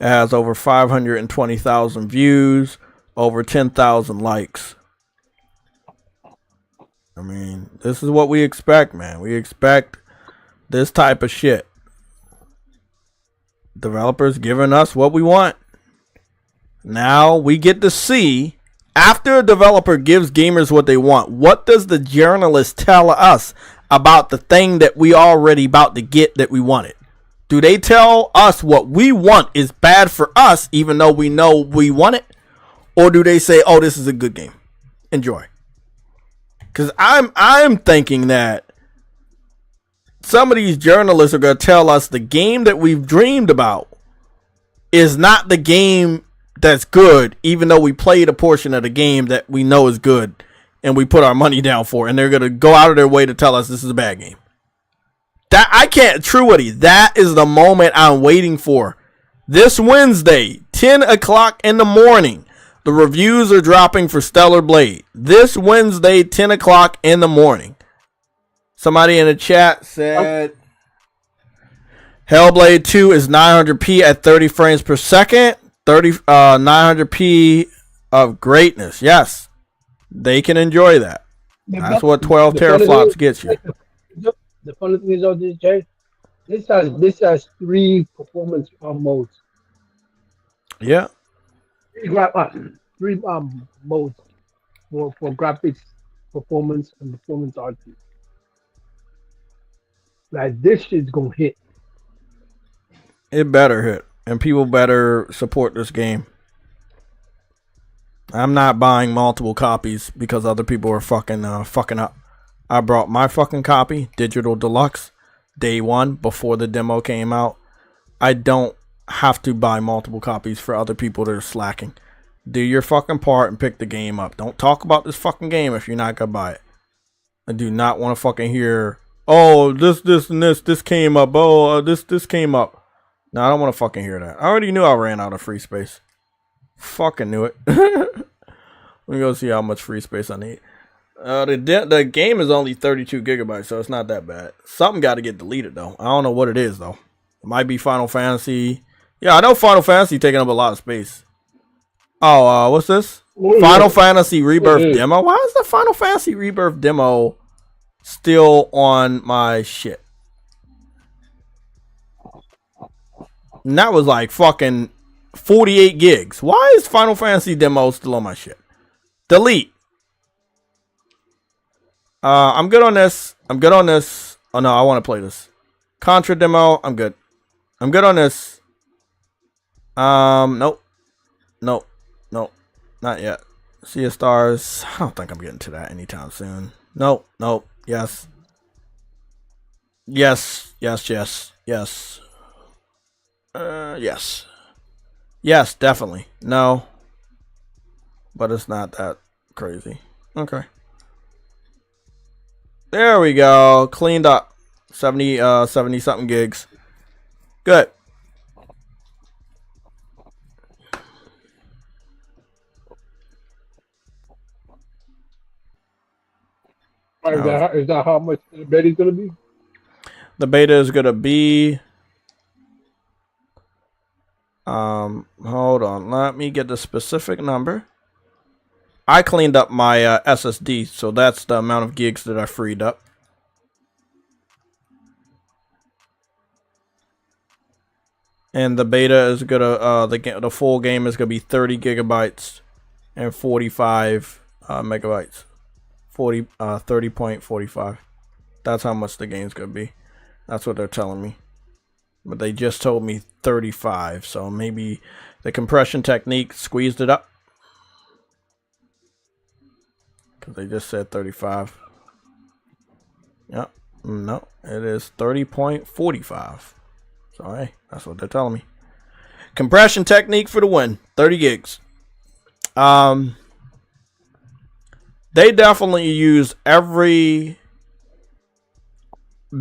It has over 520,000 views, over 10,000 likes. I mean, this is what we expect, man. We expect this type of shit. Developers giving us what we want. Now we get to see, after a developer gives gamers what they want, what does the journalist tell us about the thing that we already about to get that we wanted? Do they tell us what we want is bad for us, even though we know we want it? Or do they say, oh, this is a good game, enjoy? Because I'm thinking that some of these journalists are going to tell us the game that we've dreamed about is not the game that's good, even though we played a portion of the game that we know is good and we put our money down for, and they're going to go out of their way to tell us this is a bad game. That I can't, Truity, that is the moment I'm waiting for. This Wednesday, 10 o'clock in the morning, the reviews are dropping for Stellar Blade. This Wednesday, 10 o'clock in the morning. Somebody in the chat said Hellblade 2 is 900p at 30 frames per second. 900p of greatness. Yes, they can enjoy that. That's what 12 teraflops gets you. The funny thing is, though, this Jay, this has 3 performance modes. Yeah. 3 modes for graphics, performance, and performance art. Like, this shit's gonna hit. It better hit, and people better support this game. I'm not buying multiple copies because other people are fucking up. I brought my fucking copy, Digital Deluxe, day one before the demo came out. I don't have to buy multiple copies for other people that are slacking. Do your fucking part and pick the game up. Don't talk about this fucking game if you're not gonna buy it. I do not want to fucking hear, oh, this, and this came up. Oh, this came up. No, I don't want to fucking hear that. I already knew I ran out of free space. Fucking knew it. Let me go see how much free space I need. The game is only 32 gigabytes, so it's not that bad. Something got to get deleted, though. I don't know what it is, though. It might be Final Fantasy. Yeah, I know Final Fantasy taking up a lot of space. Oh, what's this? Final Fantasy Rebirth demo? Why is the Final Fantasy Rebirth demo still on my shit? And that was like fucking 48 gigs. Why is Final Fantasy demo still on my shit? Delete. I'm good on this. I'm good on this. Oh no, I want to play this. Contra demo. I'm good. I'm good on this. Nope. Nope. Nope. Not yet. Sea of Stars. I don't think I'm getting to that anytime soon. Nope. Nope. Yes. Yes. Yes. Yes. Yes. Yes. Yes, definitely. No. But it's not that crazy. Okay. There we go. Cleaned up. 70 something gigs. Good. Is that how much the beta is going to be? The beta is going to be... hold on. Let me get the specific number. I cleaned up my SSD, so that's the amount of gigs that I freed up. And the beta is gonna the full game is gonna be 30 gigabytes and 45 megabytes. 30.45. That's how much the game's gonna be. That's what they're telling me. But they just told me 35, so maybe the compression technique squeezed it up. Because they just said 35. Yep. No, it is 30.45. So, hey, that's what they're telling me. Compression technique for the win. 30 gigs. They definitely use every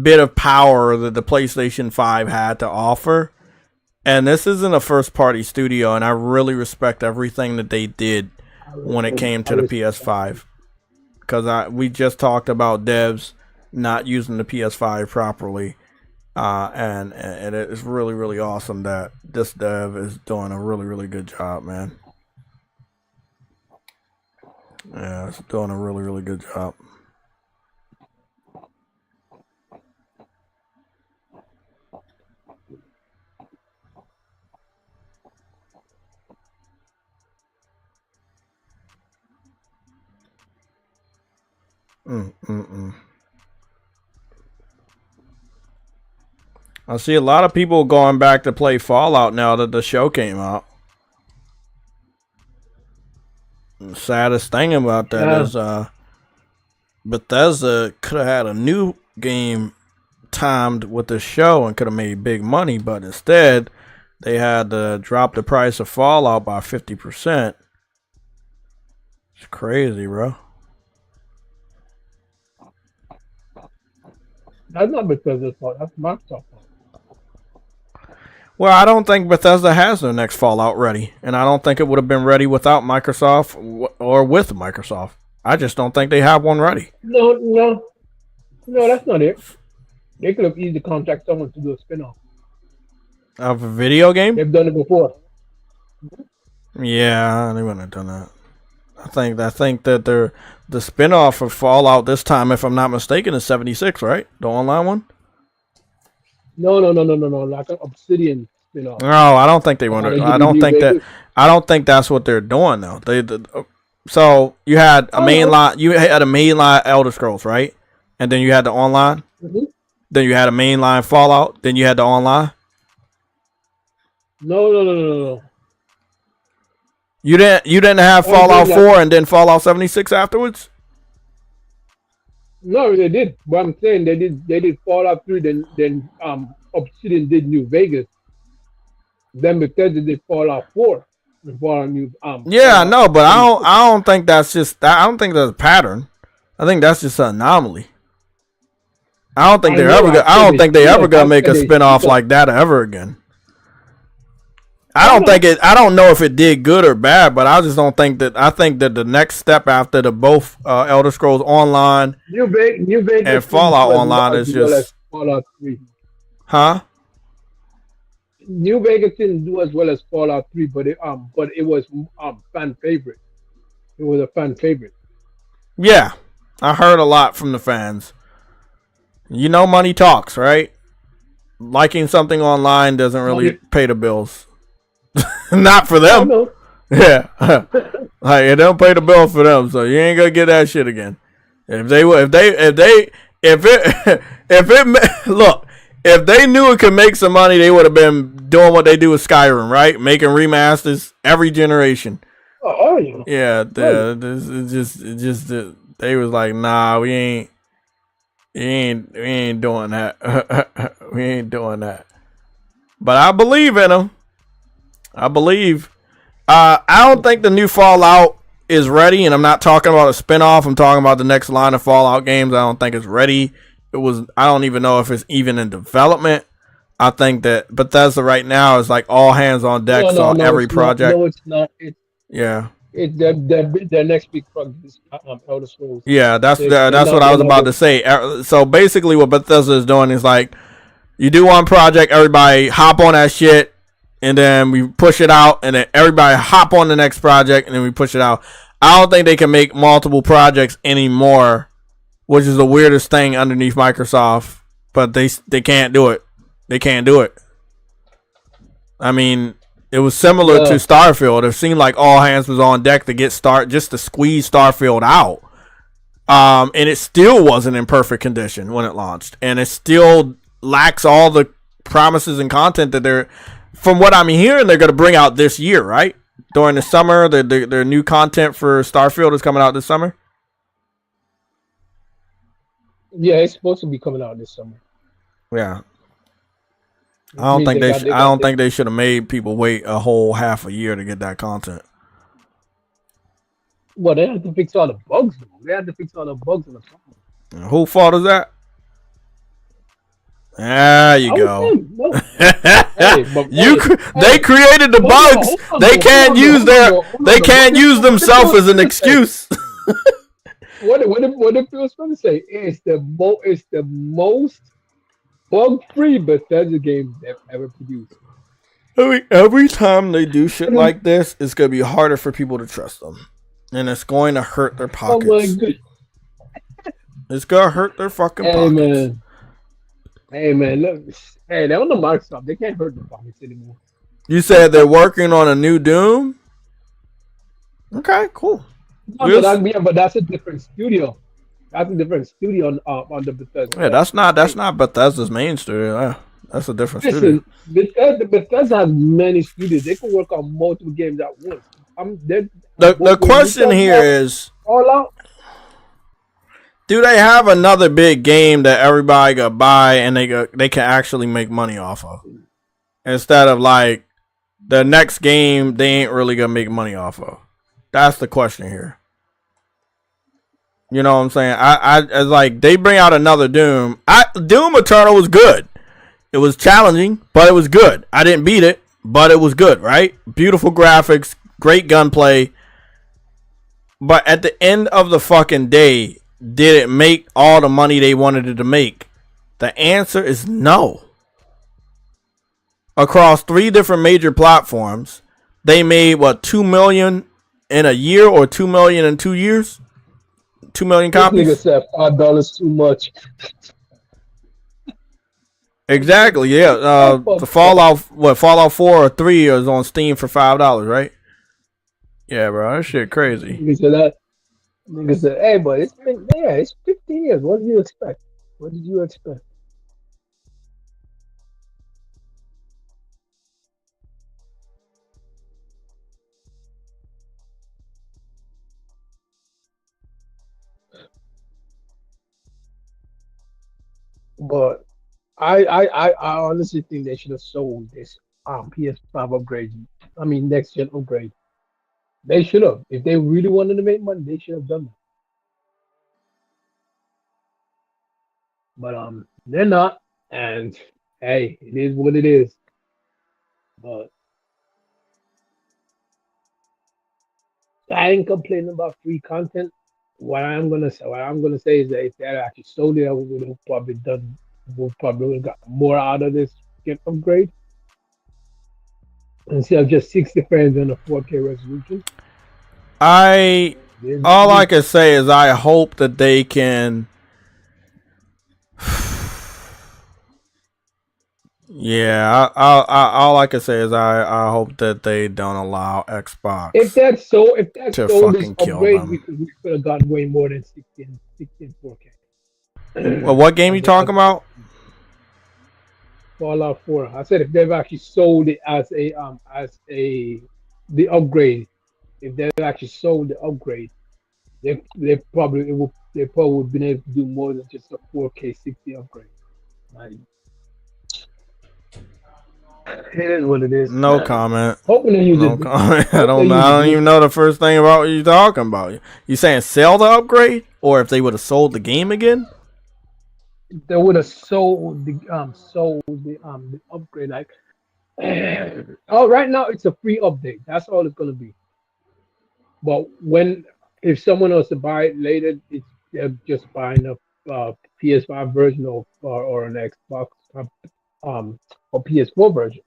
bit of power that the PlayStation 5 had to offer. And this isn't a first party studio, and I really respect everything that they did when it came to the PS5. Because we just talked about devs not using the PS5 properly. And it is really, really awesome that this dev is doing a really, really good job, man. Yeah, it's doing a really, really good job. I see a lot of people going back to play Fallout now that the show came out. The saddest thing about that is Bethesda could have had a new game timed with the show and could have made big money, but instead they had to drop the price of Fallout by 50%. It's crazy, bro. That's not Bethesda's fault. That's Microsoft's fault. Well, I don't think Bethesda has their next Fallout ready, and I don't think it would have been ready without Microsoft or with Microsoft. I just don't think they have one ready. No, that's not it. They could have easily contacted someone to do a spinoff of a video game. They've done it before. Yeah, they wouldn't have done that. I think that the spinoff of Fallout this time, if I'm not mistaken, is 76, right? The online one. No. Like an Obsidian spinoff. No, I don't think they want to. I don't think that's what they're doing though. So you had a mainline. You had a mainline Elder Scrolls, right? And then you had the online. Mm-hmm. Then you had a mainline Fallout. Then you had the online. No. You didn't have Fallout 4 and then Fallout 76 afterwards? No, they did. But I'm saying they did Fallout 3, then Obsidian did New Vegas. Then Bethesda did Fallout 4. Fallout New yeah, no, but I don't think that's just I don't think that's a pattern. I think that's just an anomaly. I don't think they're ever gonna make a spinoff like that ever again. I don't know if it did good or bad, but I just don't think that. I think that the next step after the both Elder Scrolls Online New Vegas and Fallout Online is just Fallout 3. Huh? New Vegas didn't do as well as Fallout 3, but it was fan favorite. It was a fan favorite. Yeah, I heard a lot from the fans. You know, money talks, right? Liking something online doesn't really pay the bills. Not for them. Yeah, like it don't pay the bill for them, so you ain't gonna get that shit again. If they look, if they knew it could make some money, they would have been doing what they do with Skyrim, right? Making remasters every generation. Oh yeah. Yeah, they was like, nah, we ain't doing that. We ain't doing that. But I believe in them. I believe. I don't think the new Fallout is ready, and I'm not talking about a spinoff. I'm talking about the next line of Fallout games. I don't think it's ready. I don't even know if it's even in development. I think that Bethesda right now is like all hands on deck on every project. No, it's not. Yeah. Their next big project is Elder Scrolls. Yeah, that's what I was about to say. So basically, what Bethesda is doing is like, you do one project, everybody hop on that shit, and then we push it out, and then everybody hop on the next project, and then we push it out. I don't think they can make multiple projects anymore, which is the weirdest thing underneath Microsoft. But they can't do it. They can't do it. I mean, it was similar to Starfield. It seemed like all hands was on deck to just to squeeze Starfield out. And it still wasn't in perfect condition when it launched, and it still lacks all the promises and content that they're. From what I'm hearing, they're going to bring out this year, right? During the summer, their new content for Starfield is coming out this summer. Yeah, it's supposed to be coming out this summer. Yeah, I don't think they should have made people wait a whole half a year to get that content. Well, they had to fix all the bugs. They had to fix all the bugs in the summer. Whose fault is that? There you go. They created the bugs. They can't use themselves as an excuse. What did Phil Spencer say? It's the most bug-free Bethesda game they've ever produced. Every time they do shit like this, it's gonna be harder for people to trust them, and it's going to hurt their pockets. Oh my goodness. It's gonna hurt their fucking pockets. Hey man, look. Hey, they're on the Microsoft. They can't hurt their pockets anymore. You said they're working on a new Doom? Okay, cool. No, but that's a different studio. That's a different studio on the Bethesda. Yeah, that's not Bethesda's main studio. That's a different studio. Listen, Bethesda has many studios. They can work on multiple games at once. The question here is, Fallout. do they have another big game that everybody could buy and they can actually make money off of, instead of like the next game they ain't really gonna make money off of? That's the question here. You know what I'm saying? I like, they bring out another Doom. Doom Eternal was good. It was challenging, but it was good. I didn't beat it, but it was good, right? Beautiful graphics, great gunplay. But at the end of the fucking day, did it make all the money they wanted it to make? The answer is no. Across 3 different major platforms, they made what, 2 million in a year or 2 million in 2 years? 2 million copies? This nigga said $5 too much. Exactly, yeah. The Fallout 4 or 3 is on Steam for $5, right? Yeah, bro, that shit crazy. Nigga said, hey, but it's 15 years. What did you expect? But I honestly think they should have sold this PS5 upgrade. I mean, next gen upgrade. They should have. If they really wanted to make money, they should have done that. But they're not. And hey, it is what it is. But I ain't complaining about free content. What I'm gonna say is that if they had actually sold it, I would have probably got more out of this get upgrade. Instead of just 60 frames and a 4K resolution. All I can say is I hope that they can. Yeah, all I can say is I hope that they don't allow Xbox. If that's so this upgrade, them. we could have gotten way more than 16 4K. Well, what game you talking about? Fallout 4. I said if they've actually sold it as the upgrade, if they've actually sold the upgrade, they probably would have been able to do more than just a 4K 60 upgrade. Like, it is what it is. No comment. No comment. I don't even know the first thing about what you're talking about. You saying sell the upgrade, or if they would have sold the game again? They would have sold the upgrade. Like, right now it's a free update. That's all it's gonna be. But if someone else to buy it later, they're just buying a PS5 version or an Xbox or PS4 version.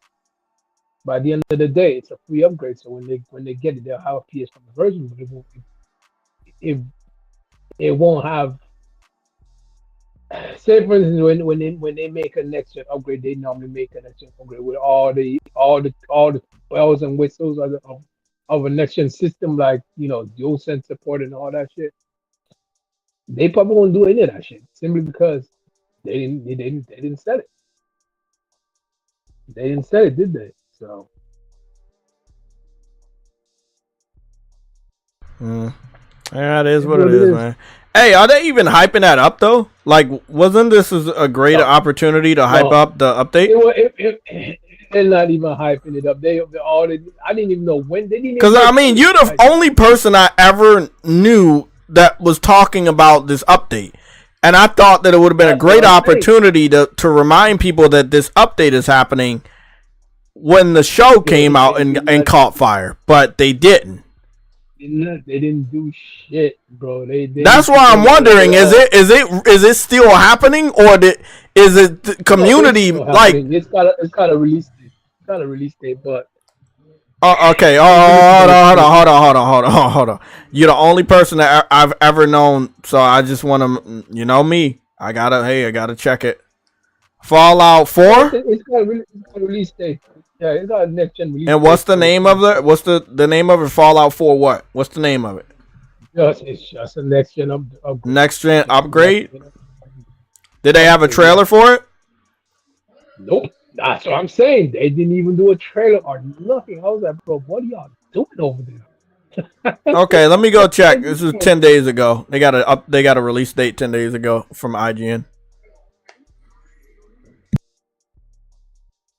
By the end of the day, it's a free upgrade. So when they get it, they'll have a PS5 version, but it won't have. Say for instance, when they make a next gen upgrade, they normally make a next gen upgrade with all the bells and whistles of a next gen system, like DualSense support and all that shit. They probably won't do any of that shit simply because they didn't sell it. They didn't sell it, did they? So. Yeah, it is what it is, man. Hey, are they even hyping that up though? Like, wasn't this a great opportunity to hype up the update? They're not even hyping it up. I didn't even know when they didn't. Because I mean, you're the only person I ever knew that was talking about this update, and I thought that it would have been a great opportunity to remind people that this update is happening when the show came out and caught fire, but they didn't. They didn't do shit, bro. That's why I'm wondering: is it still happening, or is it the community like? It's got a release date. It's got a release date, but. Okay. Hold on. You're the only person that I've ever known, so I just want to, me. I gotta check it. Fallout 4. It's got a release date. Yeah, it's got a next gen release. And what's the name of it? What's the name of it? Fallout 4 what? What's the name of it? It's just a next gen upgrade. Next gen upgrade. Did they have a trailer for it? Nope. That's what I'm saying. They didn't even do a trailer or nothing. I was like, bro, what are y'all doing over there? Okay, let me go check. This is 10 days ago. They got a release date 10 days ago from IGN.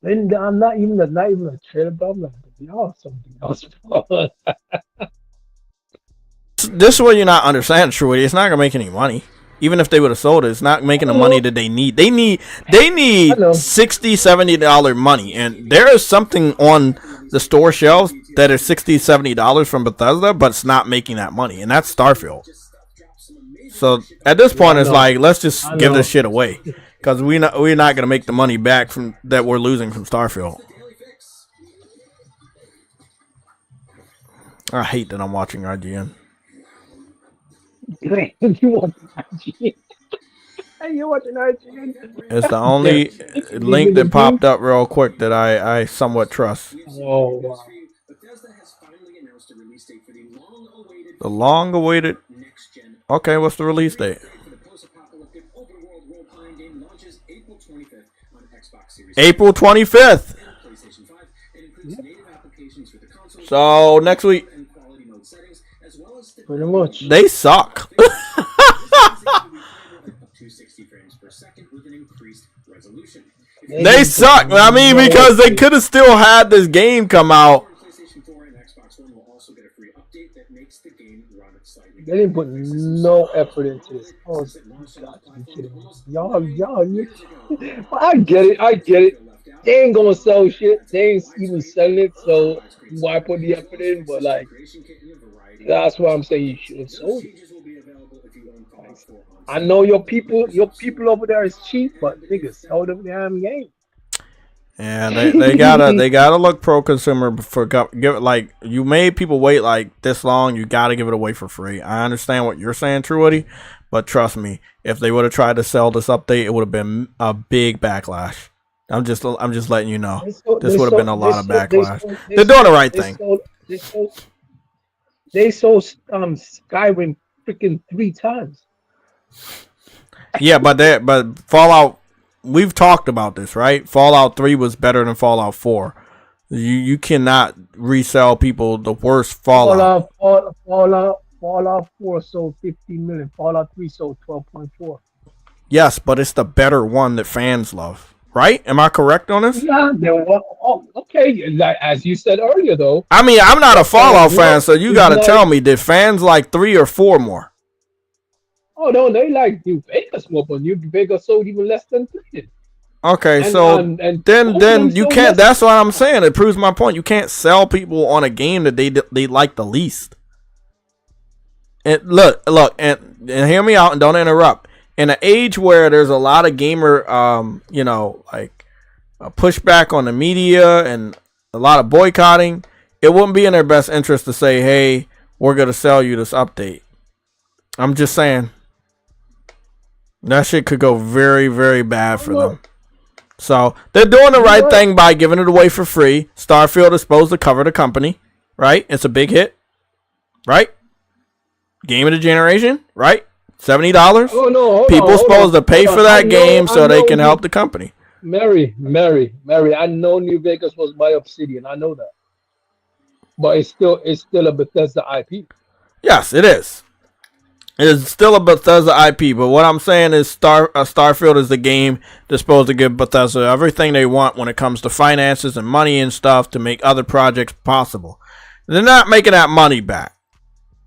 And I'm not even a trailer, but I'm like, y'all something else. This is what you're not understanding, Truity. It's not gonna make any money. Even if they would have sold it, it's not making the money that they need. They need $60, $70 money. And there is something on the store shelves that is $60, $70 from Bethesda, but it's not making that money. And that's Starfield. So at this point, it's like, let's just give this shit away. Because we're not going to make the money back from that we're losing from Starfield. I hate that I'm watching IGN. You watching IGN? You watching IGN? It's the only link that popped up real quick that I somewhat trust. Oh, wow. The long-awaited... Okay, what's the release date? April 25th. So next week. Pretty much. They suck. They suck. I mean, because they could have still had this game come out. They didn't put no effort into this. Oh, y'all, well, I get it. They ain't gonna sell shit. They ain't even selling it, so why put the effort in? But like, that's why I'm saying you should have sold it. I know your people over there is cheap, but niggas sell them damn game. Yeah, they gotta look pro consumer for give it, like, you made people wait like this long. You gotta give it away for free. I understand what you're saying, Truity, but trust me, if they would have tried to sell this update, it would have been a big backlash. I'm just letting you know. This would have been a lot of backlash. They're doing the right thing. They sold Skyrim freaking 3 times. Yeah, but Fallout. We've talked about this, right? Fallout 3 was better than Fallout 4. You cannot resell people the worst Fallout. Fallout 4 sold 15 million. Fallout 3 sold 12.4. Yes, but it's the better one that fans love, right? Am I correct on this? Yeah, okay. Like, as you said earlier, though. I mean, I'm not a Fallout fan, so you got to tell me, did fans like 3 or 4 more? Oh no, they like New Vegas more, but New Vegas sold even less than 3. Okay, then you can't. That's what I'm saying. It proves my point. You can't sell people on a game that they like the least. And look, and hear me out and don't interrupt. In an age where there's a lot of gamer, like a pushback on the media and a lot of boycotting, it wouldn't be in their best interest to say, "Hey, we're gonna sell you this update." I'm just saying. That shit could go very, very bad for them. So they're doing the right thing by giving it away for free. Starfield is supposed to cover the company, right? It's a big hit, right? Game of the generation, right? $70. Oh, no, people supposed to pay for that game so they can help the company. Mary, I know New Vegas was by Obsidian. I know that, but it's still a Bethesda IP. Yes, it is. It is still a Bethesda IP, but what I'm saying is Starfield is the game that's supposed to give Bethesda everything they want when it comes to finances and money and stuff to make other projects possible. They're not making that money back.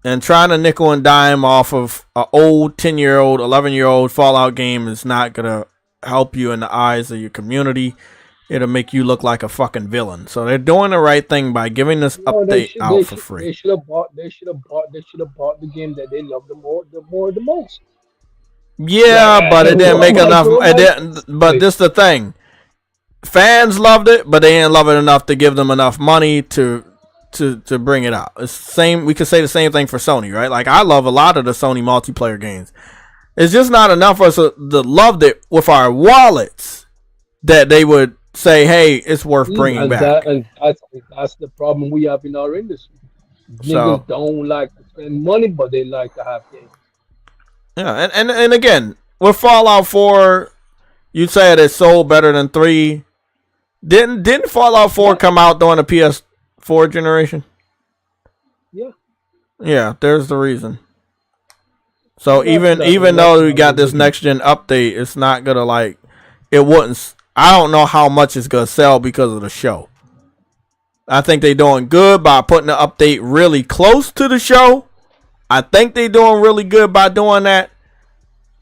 And trying to nickel and dime off of an old 10-year-old, 11-year-old Fallout game is not going to help you in the eyes of your community. It'll make you look like a fucking villain. So they're doing the right thing by giving this update out for free. They should have bought the game that they love the most. Yeah, but it didn't make enough. But this is the thing. Fans loved it, but they didn't love it enough to give them enough money to bring it out. It's same. We could say the same thing for Sony, right? Like, I love a lot of the Sony multiplayer games. It's just not enough for us to love it with our wallets that they would say, hey, it's worth bringing back. That's the problem we have in our industry. So Niggas don't like to spend money, but they like to have games. yeah, and again, with Fallout 4, you said it sold better than 3. Didn't Fallout 4 come out during the PS4 generation? Yeah. Yeah, there's the reason. So Yeah, even though we got this next gen update, it's not gonna like it wouldn't. I don't know how much it's gonna sell because of the show. I think they're doing good by putting the update really close to the show. I think they're doing really good by doing that.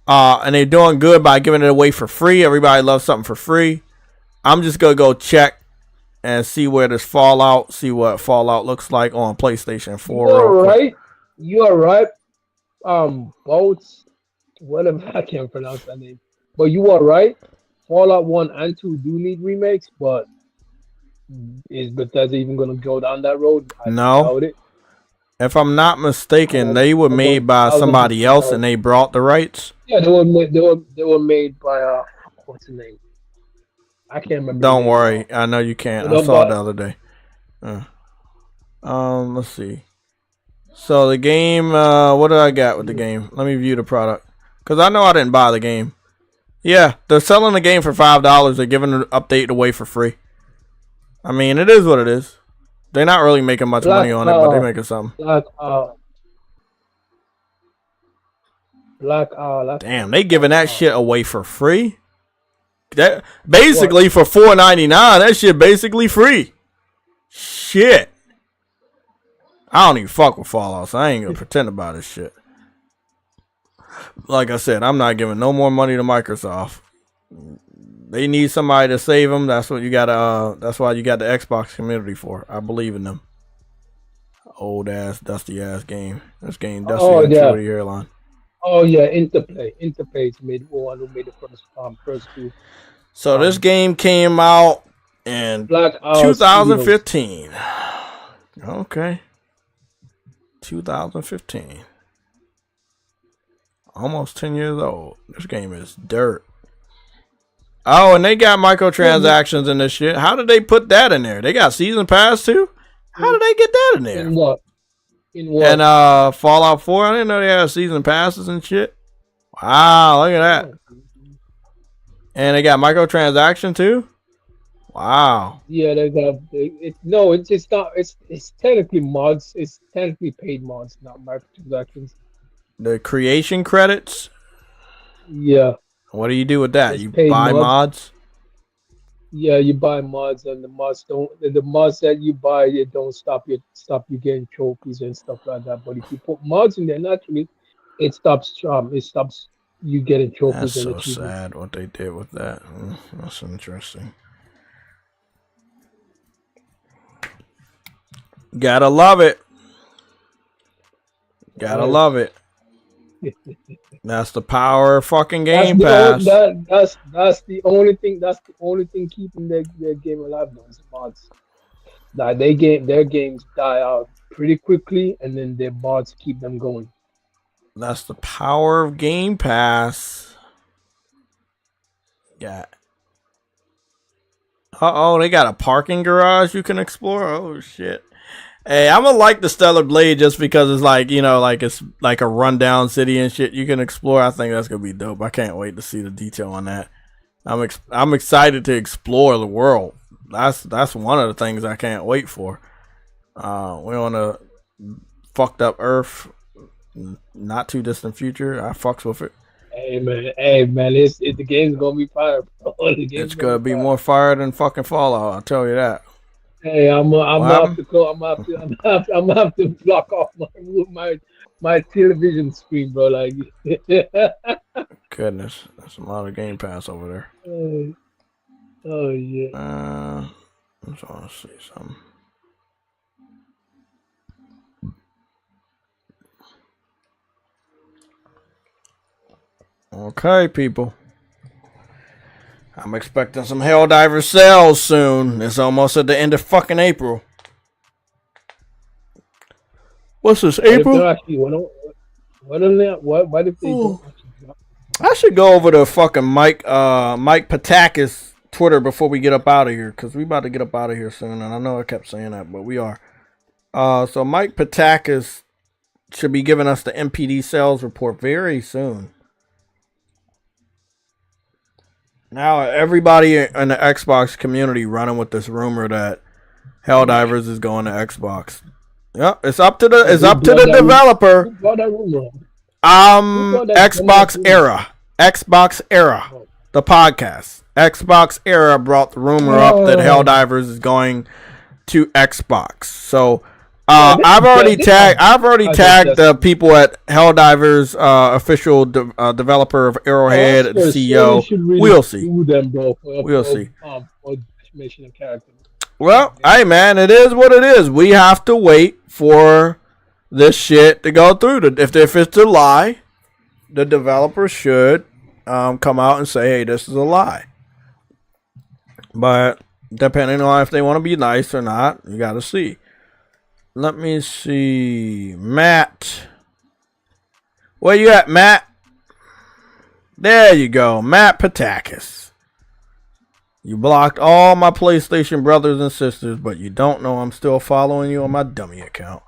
And they're doing good by giving it away for free. Everybody loves something for free. I'm just gonna go check and see where this Fallout, see what Fallout looks like on PlayStation 4. You're right. You're right. Both, whatever, I can't pronounce that name. But you are right. Fallout 1 and 2 do need remakes, but is Bethesda even gonna go down that road? I doubt it. If I'm not mistaken, they were made by somebody else and they brought the rights. Yeah, they were made by what's the name? I can't remember. Don't worry, I know you can't. I saw it the other day. Let's see. So the game, what did I got with the game? Let me view the product, cause I know I didn't buy the game. Yeah, they're selling the game for $5. They're giving the update away for free. I mean, it is what it is. They're not really making much money on it, but they're making something. Damn, they giving that shit away for free. That basically for $4.99. That shit basically free. Shit. I don't even fuck with Fallout, so I ain't gonna pretend about this shit. Like I said, I'm not giving no more money to Microsoft. They need somebody to save them. That's what you gotta. That's why you got the Xbox community for. I believe in them. Old ass, dusty ass game. This game dusty than the airline. Oh yeah, Interplay made one who made the first two. So this game came out in 2015. Okay. 2015. Almost 10 years old. This game is dirt. Oh, and they got microtransactions in this shit. How did they put that in there? They got season pass too? How did they get that in there? In what? And Fallout 4, I didn't know they had season passes and shit. Wow, look at that. And they got microtransaction too? Wow. Yeah, they got it's not it's technically mods. It's technically paid mods, not microtransactions. The creation credits? Yeah. What do you do with that? You buy mods? Yeah, you buy mods, and the mods that you buy, it don't stop you getting trophies and stuff like that. But if you put mods in there naturally, it stops you getting trophies. That's so sad what they did with that. That's interesting. Gotta love it. Gotta love it. That's the power of fucking Game Pass. That's the only thing. That's the only thing keeping their game alive. Those mods. Like their games die out pretty quickly, and then their mods keep them going. That's the power of Game Pass. Yeah. They got a parking garage you can explore. Oh shit. Hey, I'm gonna like the Stellar Blade just because it's like, like it's like a rundown city and shit you can explore. I think that's gonna be dope. I can't wait to see the detail on that. I'm excited to explore the world. That's one of the things I can't wait for. We're on a fucked up Earth, not too distant future. I fucks with it. Hey man, the game's gonna be fire. It's gonna be more fire than fucking Fallout. I'll tell you that. Hey, I'm gonna have to block off my television screen, bro. Like, goodness, that's a lot of Game Pass over there. Oh yeah. I just want to see something. Okay, people. I'm expecting some Helldivers sales soon. It's almost at the end of fucking April. What's this, April? What if they don't? I should go over to fucking Mike Patakis Twitter before we get up out of here, because we about to get up out of here soon, and I know I kept saying that, but we are. So Mike Patakis should be giving us the MPD sales report very soon. Now everybody in the Xbox community running with this rumor that Helldivers is going to Xbox. Yep, it's up to the developer. Xbox Era, the podcast. Xbox Era brought the rumor up that Helldivers is going to Xbox. So I've already tagged the people at Helldivers, official developer of Arrowhead, the CEO. We'll see. We'll see. Well, hey man, it is what it is. We have to wait for this shit to go through. If it's a lie, the developer should come out and say, "Hey, this is a lie." But depending on if they want to be nice or not, you got to see. Let me see. Matt. Where you at, Matt? There you go. Matt Patakis. You blocked all my PlayStation brothers and sisters, but you don't know I'm still following you on my dummy account.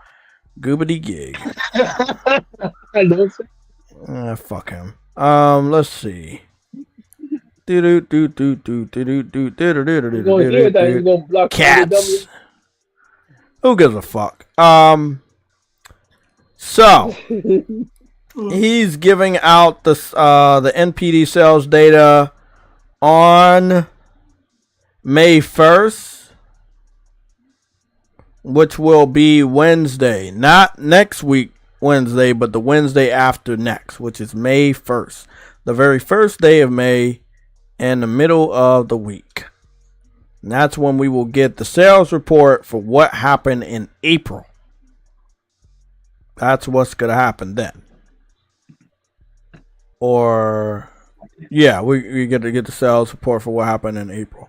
Goobity gig. Fuck him. Let's see. Cats. Who gives a fuck? So he's giving out the NPD sales data on May 1st, which will be Wednesday, not next week Wednesday, but the Wednesday after next, which is May 1st, the very first day of May and the middle of the week. And that's when we will get the sales report for what happened in April. That's what's going to happen then. Or, yeah, we get to get the sales report for what happened in April.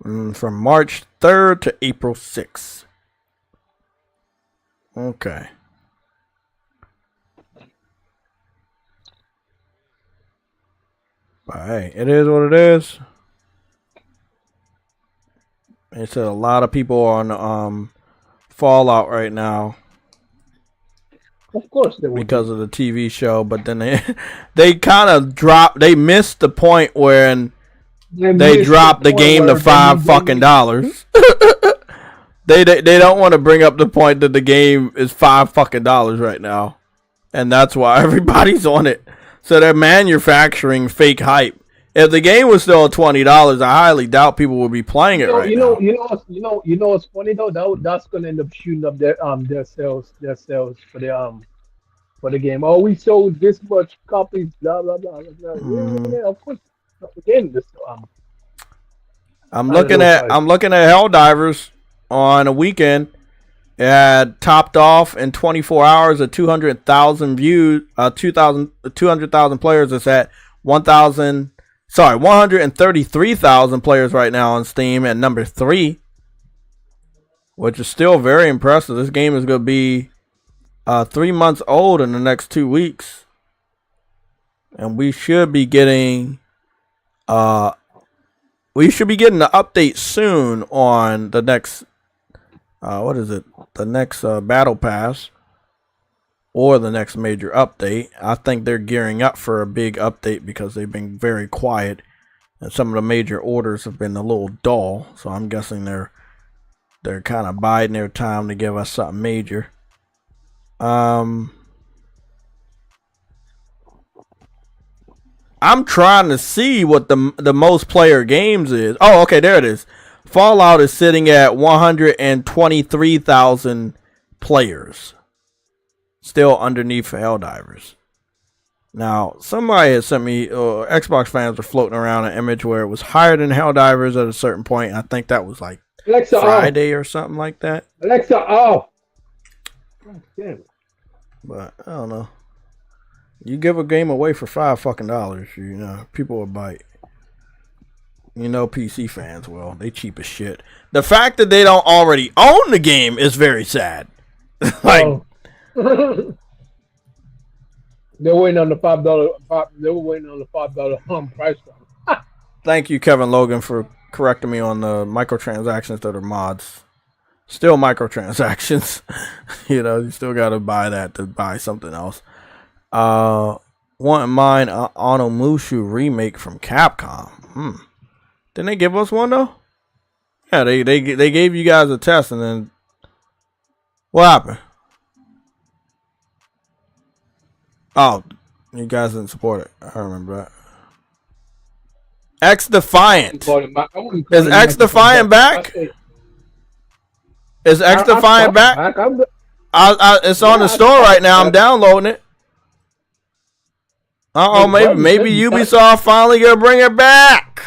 From March 3rd to April 6th. Okay. But hey, it is what it is. They said a lot of people are on Fallout right now. Of course they will. Because of the TV show, but then they kind of dropped. They missed the point when they dropped the game to $5 They don't want to bring up the point that the game is $5 right now, and that's why everybody's on it. So they're manufacturing fake hype. If the game was still $20, I highly doubt people would be playing it right now. You know what's funny though? That's gonna end up shooting up their sales for the game. Oh, we sold this much copies, blah blah blah blah. Yeah, of course. Again, this I'm looking at Helldivers on a weekend. It had topped off in 24 hours at 200,000 views, 200,000 players. It's at 133,000 players right now on Steam at number 3, which is still very impressive. This game is going to be 3 months old in the next 2 weeks, and we should be getting the update soon on the next the next battle pass or the next major update. I think they're gearing up for a big update because they've been very quiet and some of the major orders have been a little dull, so I'm guessing they're kind of biding their time to give us something major. I'm trying to see what the most player games is. Oh, okay, there it is. Fallout is sitting at 123,000 players. Still underneath Helldivers. Now, somebody had sent me, Xbox fans were floating around an image where it was higher than Helldivers at a certain point. I think that was like Alexa, Friday or something like that. Alexa, off. But I don't know. You give a game away for $5, you know, people will bite. You know, PC fans, well, they cheap as shit. The fact that they don't already own the game is very sad. Like, they're waiting on the $5. They were waiting on the $5 price. Thank you, Kevin Logan, for correcting me on the microtransactions that are mods. Still microtransactions. You know, you still gotta buy that to buy something else. Want mine Onimusha remake from Capcom. Didn't they give us one though? Yeah, they gave you guys a test and then what happened? Oh, you guys didn't support it. I remember that. XDefiant. Is XDefiant back? Is XDefiant back? It's on the store right now. I'm downloading it. Maybe Ubisoft finally gonna bring it back.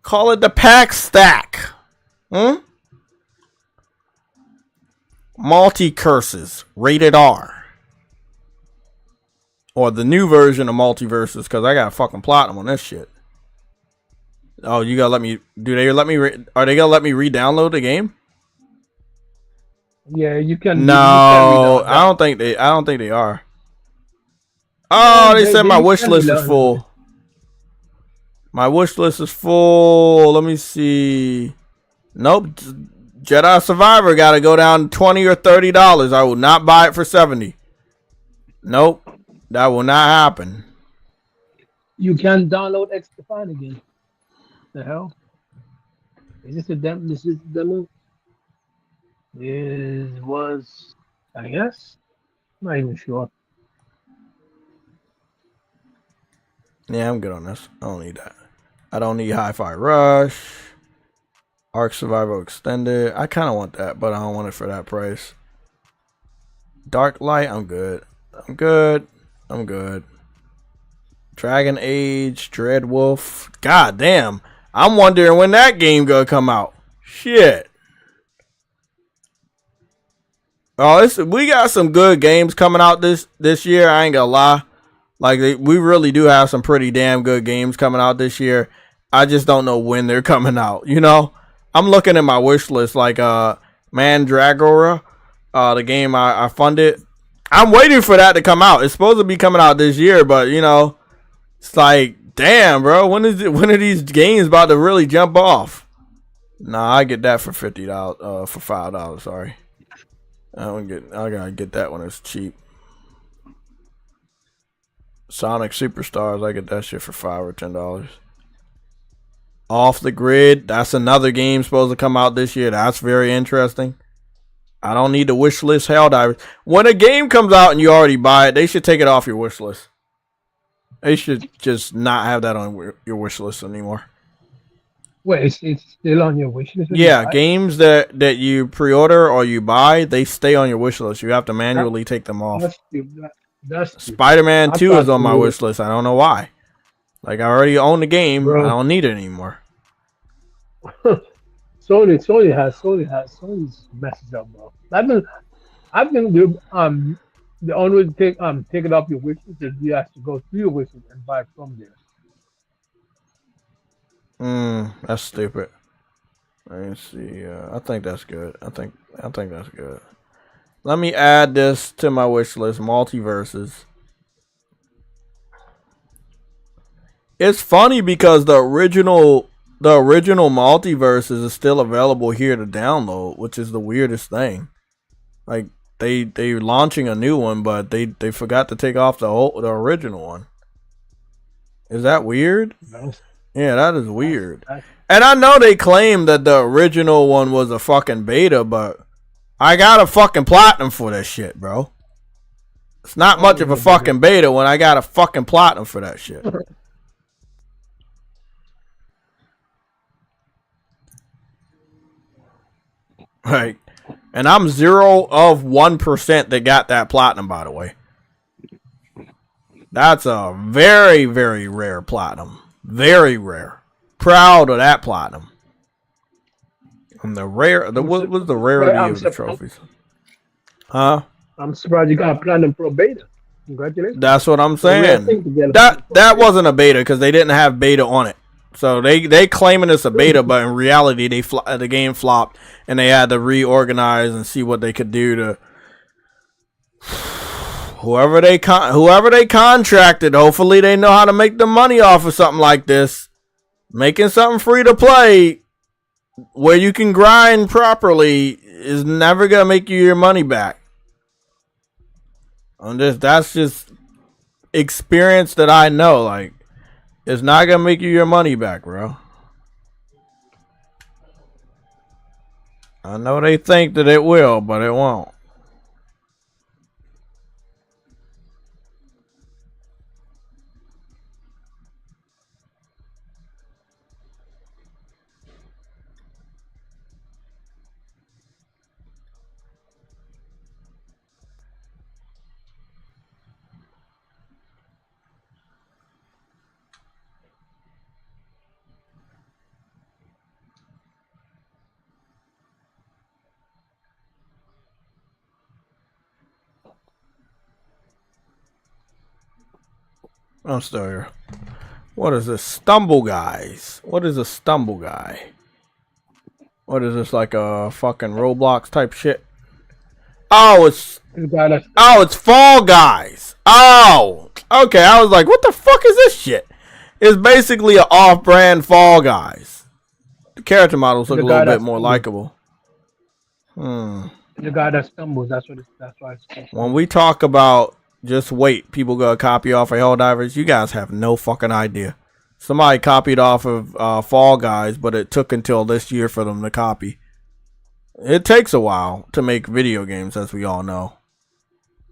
Call it the pack stack. Multi-curses. Rated R. Or the new version of Multiversus, because I got a fucking platinum on this shit. Oh, you gotta let me... Are they gonna let me re-download the game? Yeah, you can. No, I don't think they are. Oh, they said my wish list is full. My wish list is full. Let me see. Nope. Jedi Survivor got to go down $20 or $30. I will not buy it for $70. Nope, that will not happen. You can download XDefiant again. The hell? Is this a demo? This is the demo. It was, I guess. I'm not even sure. Yeah, I'm good on this. I don't need that. I don't need Hi-Fi Rush. Ark Survival Extended. I kind of want that, but I don't want it for that price. Dark Light. I'm good. I'm good. Dragon Age. Dreadwolf. God damn. I'm wondering when that game gonna come out. Shit. Oh, we got some good games coming out this year. I ain't gonna lie. Like, we really do have some pretty damn good games coming out this year. I just don't know when they're coming out, you know? I'm looking at my wish list, like Mandragora, the game I funded. I'm waiting for that to come out. It's supposed to be coming out this year, but, you know, it's like, damn, bro, when are these games about to really jump off? Nah, I get that for $50, for $5, sorry. I gotta get that when it's cheap. Sonic Superstars, I get that shit for $5 or $10. Off the Grid, that's another game supposed to come out this year. That's very interesting. I don't need to wish list Helldivers. When a game comes out and you already buy it, they should take it off your wish list. They should just not have that on your wish list anymore. Wait, it's still on your wish list? Yeah, games that you pre-order or you buy, they stay on your wish list. You have to manually take them off. Spider-Man 2 is on my wish list. I don't know why. Like, I already own the game. Bro. I don't need it anymore. Sony's messes up, bro. I've been the only way to take it off your wish list is you have to go through your wish list and buy it from there. That's stupid. Let me see. I think that's good. I think that's good. Let me add this to my wish list. Multiversus. It's funny because the original Multiversus is still available here to download, which is the weirdest thing. Like they're launching a new one, but they forgot to take off the original one. Is that weird? No. Yeah, that is weird. And I know they claim that the original one was a fucking beta, but I got a fucking platinum for that shit, bro. It's not much of a fucking beta when I got a fucking platinum for that shit. Right. And I'm 0 of 1% that got that platinum, by the way. That's a very, very rare platinum. Very rare. Proud of that platinum. And what was the rarity of the trophies? Huh? I'm surprised you got a platinum pro beta. Congratulations. That's what I'm saying. That wasn't a beta because they didn't have beta on it. So they claiming it's a beta, but in reality the game flopped and they had to reorganize and see what they could do to whoever they contracted. Hopefully they know how to make the money off of something like this. Making something free to play where you can grind properly is never gonna make you your money back. That's just experience that I know. Like, it's not gonna make you your money back, bro. I know they think that it will, but it won't. I'm still here. What is this? Stumble guys. What is a stumble guy? What is this, like a fucking Roblox type shit? Oh, it's Fall Guys. Oh, okay. I was like, what the fuck is this shit? It's basically an off-brand Fall Guys. The character models look a little bit more likable. The guy that stumbles. That's why it's called. When we talk about just wait, people gonna copy off of Helldivers, you guys have no fucking idea. Somebody copied off of Fall Guys, but it took until this year for them to copy. It takes a while to make video games, as we all know.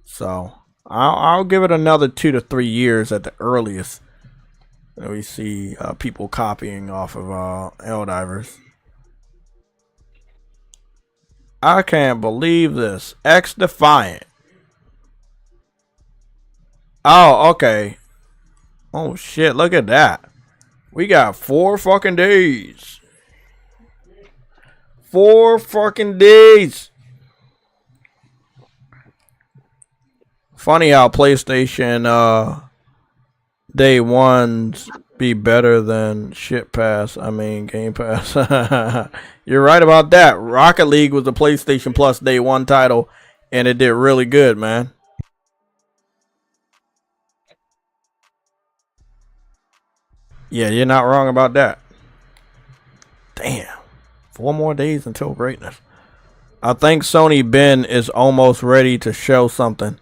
So I'll give it another 2 to 3 years at the earliest. We see people copying off of Helldivers. I can't believe this. XDefiant. Oh, okay. Oh shit, look at that. We got 4 fucking days. 4 fucking days. Funny how PlayStation day ones be better than shit pass. I mean Game Pass. You're right about that. Rocket League was a PlayStation Plus day one title, and it did really good, man. Yeah, you're not wrong about that. Damn. 4 more days until greatness. I think Sony Ben is almost ready to show something.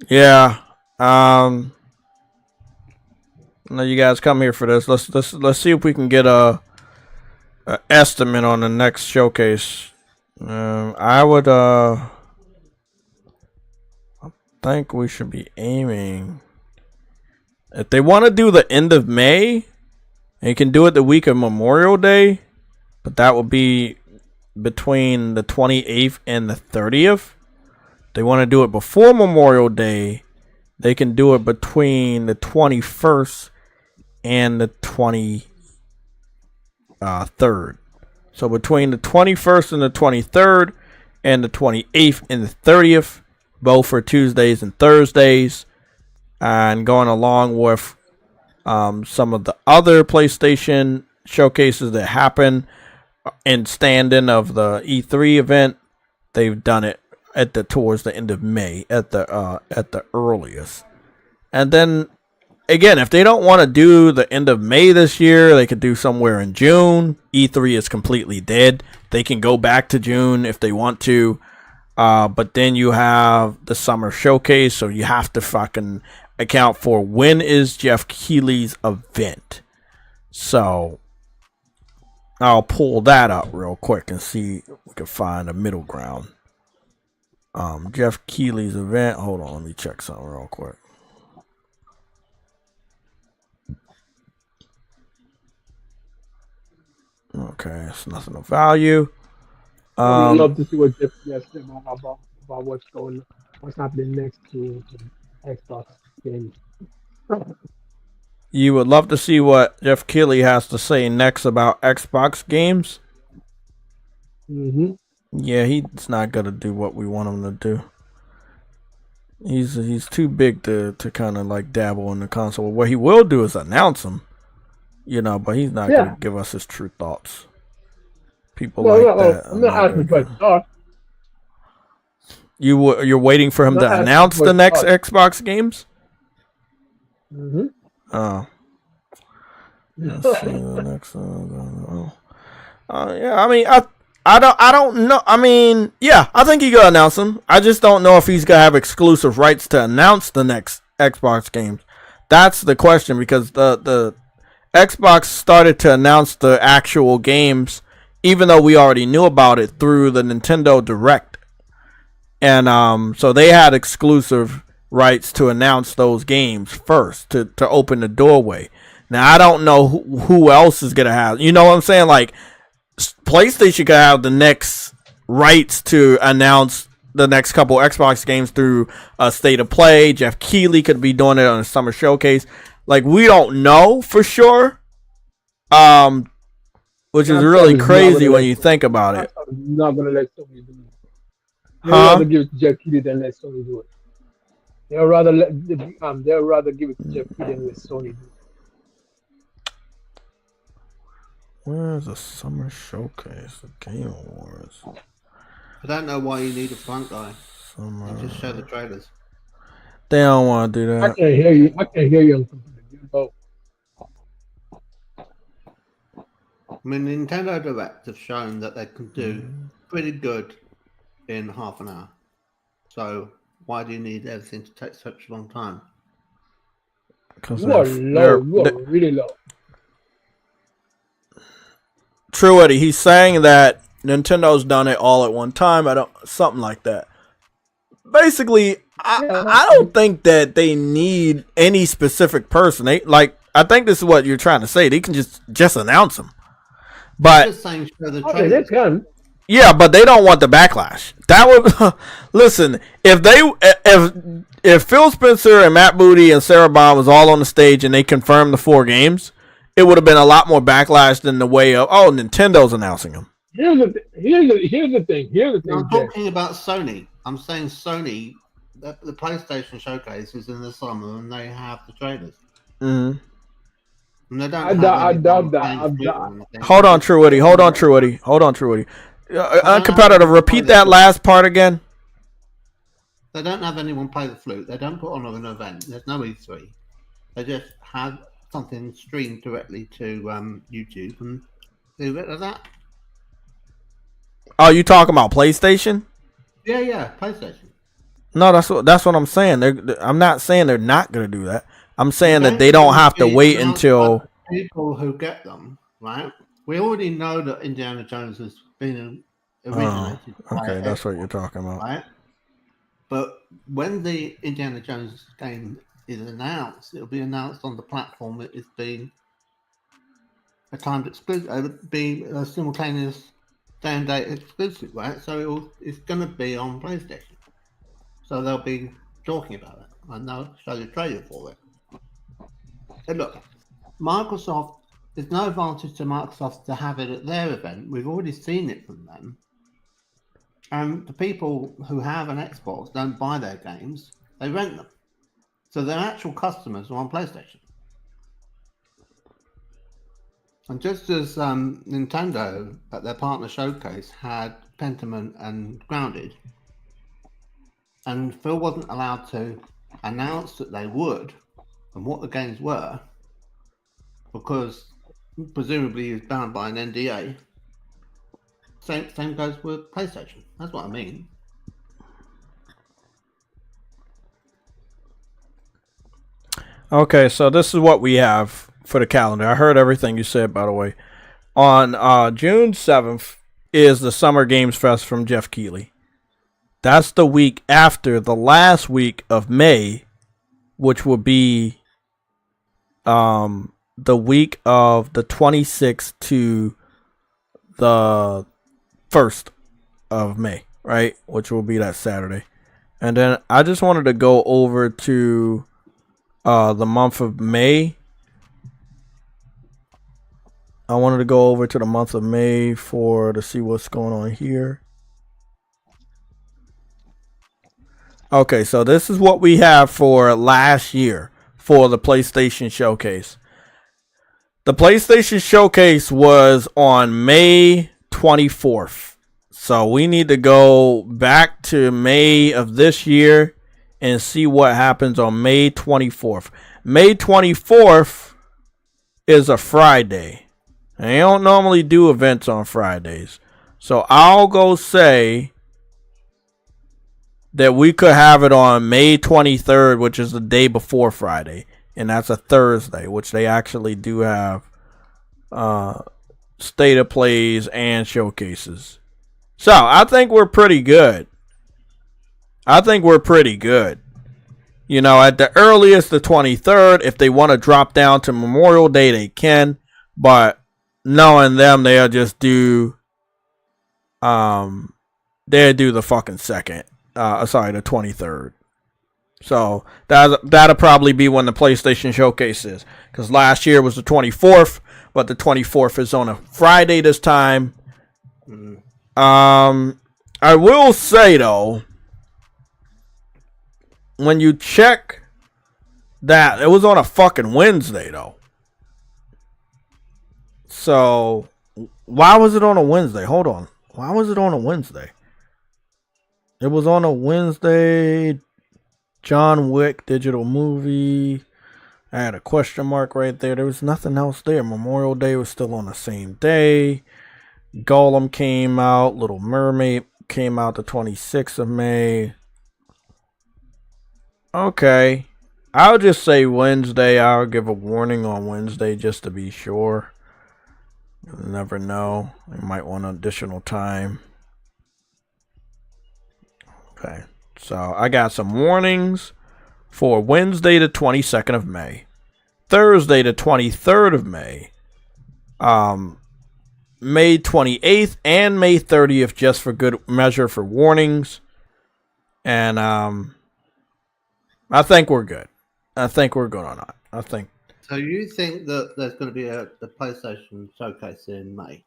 Yeah. Now you guys come here for this. Let's see if we can get a estimate on the next showcase. I would I think we should be aiming. If they want to do the end of May, they can do it the week of Memorial Day, but that would be between the 28th and the 30th. They want to do it before Memorial Day, they can do it between the 21st and the 23rd. So between the 21st and the 23rd and the 28th and the 30th, both for Tuesdays and Thursdays. And going along with some of the other PlayStation showcases that happen and stand-in of the E3 event, they've done it towards the end of May at the earliest. And then again, if they don't want to do the end of May this year, they could do somewhere in June. E3 is completely dead. They can go back to June if they want to. But then you have the summer showcase, so you have to fucking account for when is Jeff Keighley's event. So I'll pull that up real quick and see if we can find a middle ground. Jeff Keighley's event. Hold on, let me check something real quick. Okay, it's nothing of value. I'd love to see what Jeff said about what's happening next to Xbox games. You would love to see what Jeff Keighley has to say next about Xbox games? Mm-hmm. Yeah, he's not gonna do what we want him to do. He's too big to kind of like dabble in the console. What he will do is announce them, but he's not gonna give us his true thoughts. People that. I'm not asking for his thoughts. You're waiting for him to announce the next Xbox games? Mm-hmm. Oh. Let's see the next one. Yeah, I mean, I don't know. I mean, yeah, I think he gonna announce them. I just don't know if he's gonna have exclusive rights to announce the next Xbox games. That's the question, because the Xbox started to announce the actual games, even though we already knew about it through the Nintendo Direct, and so they had exclusive rights to announce those games first to open the doorway. Now I don't know who else is gonna have. You know what I'm saying? Like, PlayStation could have the next rights to announce the next couple Xbox games through a State of Play. Jeff Keighley could be doing it on a Summer Showcase. Like, we don't know for sure, which is really crazy when you think about it. I'm not gonna let Sony do it. They'd rather give it to Jeff Keighley than let Sony do it. They'll rather give it to Jeff Keighley than let Sony do it. Where's the Summer Showcase? The Game Awards. I don't know why you need a front guy. You just show the trailers. They don't want to do that. I can't hear you. I mean, Nintendo Direct have shown that they can do pretty good in half an hour. So why do you need everything to take such a long time? Because you are low. You are really low. True, Eddie. He's saying that Nintendo's done it all at one time. Something like that. Basically, I don't think that they need any specific person. I think this is what you're trying to say. They can just announce them. But just saying, show the they can. Yeah, but they don't want the backlash. That would listen. If Phil Spencer and Matt Booty and Sarah Bond was all on the stage and they confirmed the 4 games, it would have been a lot more backlash than the way of Nintendo's announcing them. Here's the thing. I'm talking about Sony. I'm saying Sony. The PlayStation Showcase is in the summer, and they have the trailers. Mm-hmm. And they don't. I doubt that. Hold on, True Woody. Uncompetitive. Repeat that last part again. They don't have anyone play the flute. They don't put on an event. There's no E3. They just have something streamed directly to YouTube and do it like that. Oh, you talking about PlayStation? Yeah, PlayStation. No, that's what I'm saying. I'm not saying they're not going to do that. I'm saying that they don't have to wait until people who get them, right? We already know that Indiana Jones has been originated. Okay, that's what you're talking about, right? But when the Indiana Jones game is announced, it'll be announced on the platform that it's been a timed exclusive. It'll be a simultaneous day and date exclusive, right? So it's going to be on PlayStation. So they'll be talking about it, and they'll show the trailer for it. And look, Microsoft, there's no advantage to Microsoft to have it at their event. We've already seen it from them. And the people who have an Xbox don't buy their games, they rent them. So their actual customers are on PlayStation. And just as Nintendo at their partner showcase had Pentiment and Grounded, and Phil wasn't allowed to announce that they would and what the games were, because presumably he was bound by an NDA. Same goes with PlayStation. That's what I mean. Okay, so this is what we have for the calendar. I heard everything you said, by the way. On June 7th is the Summer Games Fest from Jeff Keighley. That's the week after the last week of May, which will be the week of the 26th to the 1st of May, right? Which will be that Saturday. And then I just wanted to go over to the month of May. I wanted to go over to the month of May to see what's going on here. Okay, so this is what we have for last year for the PlayStation Showcase. The PlayStation Showcase was on May 24th. So we need to go back to May of this year and see what happens on May 24th. May 24th is a Friday. They don't normally do events on Fridays. So I'll go say that we could have it on May 23rd, which is the day before Friday. And that's a Thursday, which they actually do have state of plays and showcases. So I think we're pretty good. You know, at the earliest, the 23rd. If they want to drop down to Memorial Day, they can. But knowing them, they'll just do the fucking second. The 23rd. So that'll probably be when the PlayStation Showcase is. Because last year was the 24th, but the 24th is on a Friday this time. I will say though, when you check that, it was on a fucking Wednesday though. So why was it on a Wednesday? Hold on. Why was it on a Wednesday? It was on a Wednesday. John Wick digital movie. I had a question mark right there. There was nothing else there. Memorial Day was still on the same day. Golem came out. Little Mermaid came out the 26th of May. Okay. I'll just say Wednesday. I'll give a warning on Wednesday just to be sure. You'll never know. You might want additional time. Okay. So I got some warnings for Wednesday the 22nd of May. Thursday the 23rd of May. May 28th and May 30th, just for good measure for warnings. And I think we're good. I think we're good on that. I think. So you think that there's going to be a PlayStation Showcase in May?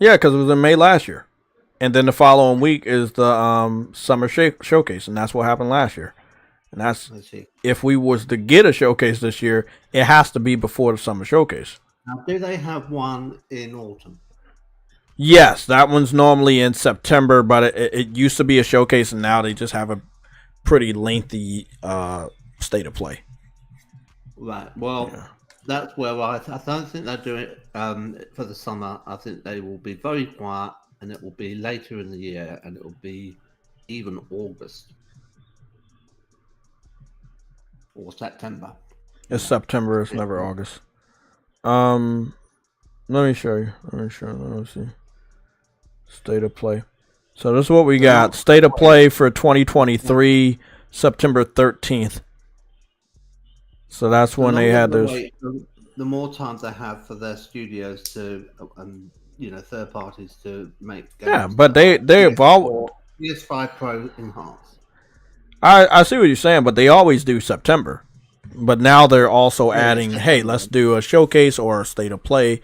Yeah, because it was in May last year. And then the following week is the summer showcase, and that's what happened last year. And that's if we was to get a showcase this year, it has to be before the summer showcase. Now, do they have one in autumn? Yes, that one's normally in September, but it used to be a showcase, and now they just have a pretty lengthy state of play. Right. Well, that's where I don't think they'll do it for the summer. I think they will be very quiet. And it will be later in the year, and it will be even August or September. It's September. It's never August. Let me show you. Let me see. State of play. So this is what we got. State of play for 2023, September 13th. So that's when they had this. The more time they have for their studios to third parties to make games. Yeah, but they've all PS5 Pro enhanced. I see what you're saying, but they always do September. But now they're also adding, hey, let's do a showcase or a state of play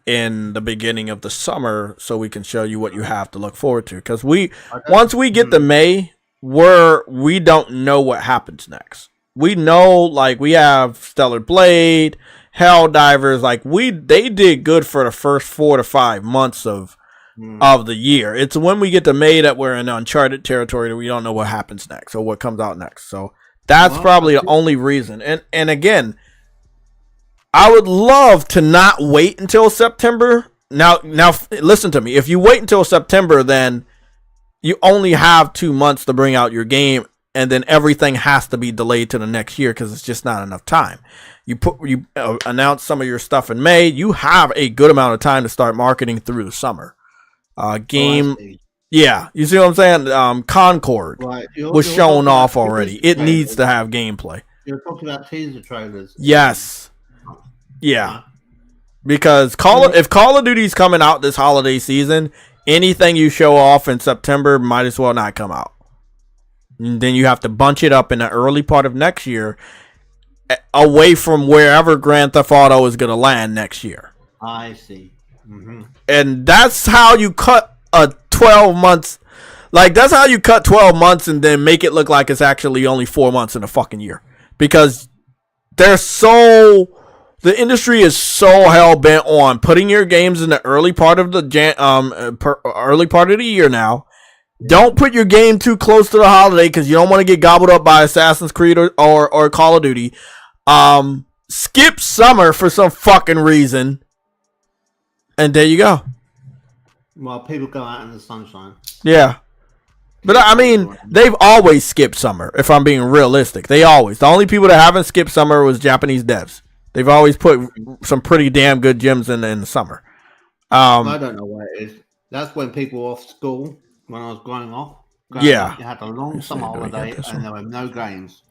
in the beginning of the summer so we can show you what you have to look forward to. Because once we get to May, we don't know what happens next. We know, like, we have Stellar Blade, Helldivers, like they did good for the first 4 to 5 months of the year. It's when we get to May that we're in uncharted territory that we don't know what happens next or what comes out next. So that's probably the only reason. And again, I would love to not wait until September. Now listen to me. If you wait until September, then you only have 2 months to bring out your game, and then everything has to be delayed to the next year because it's just not enough time. You announce some of your stuff in May. You have a good amount of time to start marketing through the summer. Yeah, you see what I'm saying? Concord was shown off already. It needs to have gameplay. You're talking about teaser trailers. Yes. Yeah. Because if Call of Duty's coming out this holiday season, anything you show off in September might as well not come out. And then you have to bunch it up in the early part of next year, away from wherever Grand Theft Auto is going to land next year. I see. Mm-hmm. And that's how you cut a 12 months. Like, that's how you cut 12 months and then make it look like it's actually only 4 months in a fucking year. Because the industry is so hell bent on putting your games in the early part of the year now. Don't put your game too close to the holiday because you don't want to get gobbled up by Assassin's Creed or Call of Duty. Skip summer for some fucking reason. And there you go. Well, people go out in the sunshine. Yeah. But I mean, they've always skipped summer, if I'm being realistic. They always. The only people that haven't skipped summer was Japanese devs. They've always put some pretty damn good gyms in the summer. I don't know where it is. That's when people were off school, when I was growing up. Yeah. You had a long summer holiday and there were no games.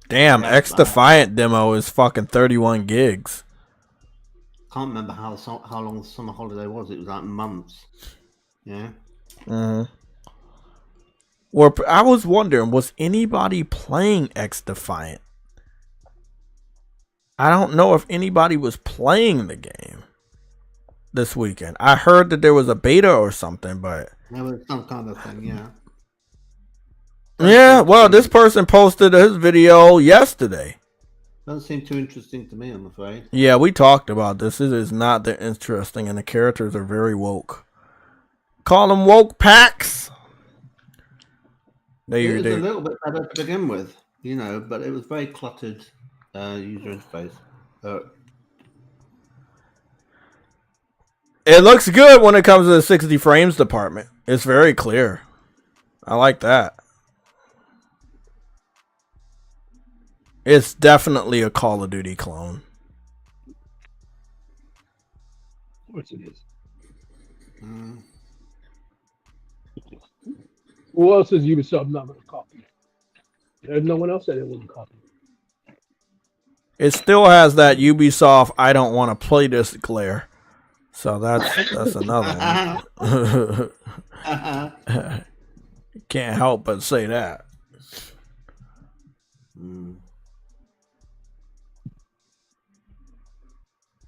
Damn, XDefiant demo is fucking 31 gigs. Can't remember how long the summer holiday was. It was like months. Yeah. Well, I was wondering, was anybody playing XDefiant? I don't know if anybody was playing the game this weekend. I heard that there was a beta or something, but there was some kind of thing, yeah. Yeah, well, this person posted his video yesterday. Doesn't seem too interesting to me, I'm afraid. Yeah, we talked about this. It is not that interesting, and the characters are very woke. Call them woke packs. It was a little bit better to begin with, you know, but it was very cluttered user interface. It looks good when it comes to the 60 frames department. It's very clear. I like that. It's definitely a Call of Duty clone. Of course it is. Who else is Ubisoft not going to copy? There's no one else that it wouldn't copy. It still has that Ubisoft I don't want to play this glare. So that's another one. Can't help but say that.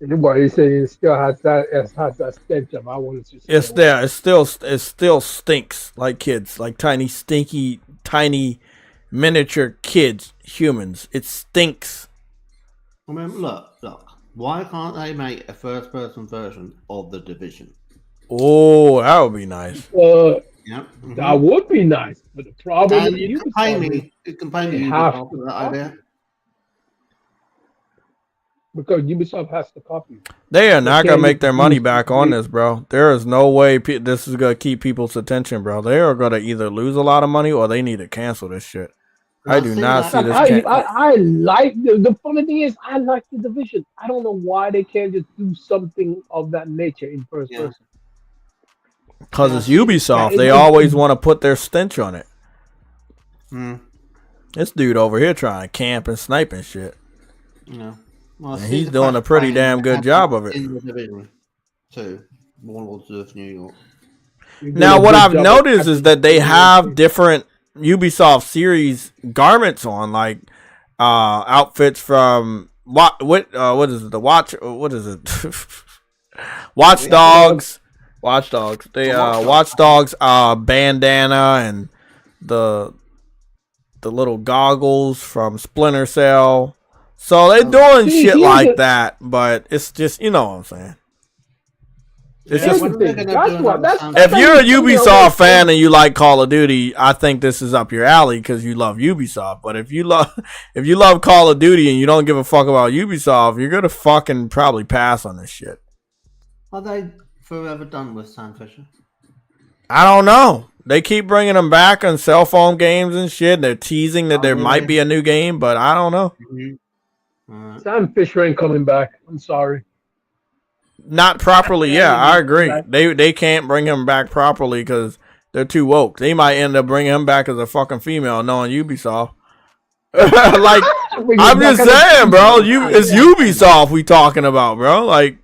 Anybody saying it still has that stench of I want to. It's there. It still stinks like kids, like tiny stinky tiny miniature kids, humans. It stinks. I mean, look. Why can't they make a first-person version of The Division? Oh, that would be nice. That would be nice, but the problem is you can pay me. You can pay me for that idea. Because Ubisoft has to copy. They are not gonna make their money back on this, bro. There is no way this is gonna keep people's attention, bro. They are gonna either lose a lot of money or they need to cancel this shit. I do not see this. I like the funny thing is I like The Division. I don't know why they can't just do something of that nature in first person. Because it's Ubisoft. They always want to put their stench on it. This dude over here trying to camp and snipe and shit. Well, and he's doing a pretty damn good job of it. In The Division 2, Warlords of New York. Now, what I've noticed is that they have different Ubisoft series garments on, like outfits from what is it? What is it? Watch Dogs. They Watch Dogs bandana and the little goggles from Splinter Cell. So they're doing shit like that, but it's just, you know what I'm saying. It's just, if you're a Ubisoft fan and you like Call of Duty, I think this is up your alley because you love Ubisoft. But if you love Call of Duty and you don't give a fuck about Ubisoft, you're gonna fucking probably pass on this shit. Are they forever done with Sam Fisher? I don't know. They keep bringing them back on cell phone games and shit. They're teasing that there might be a new game, but I don't know. Sam Fisher ain't coming back. I'm sorry. Not properly, yeah, I agree. They can't bring him back properly because they're too woke. They might end up bringing him back as a fucking female, knowing Ubisoft. Like, I'm just saying, bro. It's Ubisoft we talking about, bro. Like,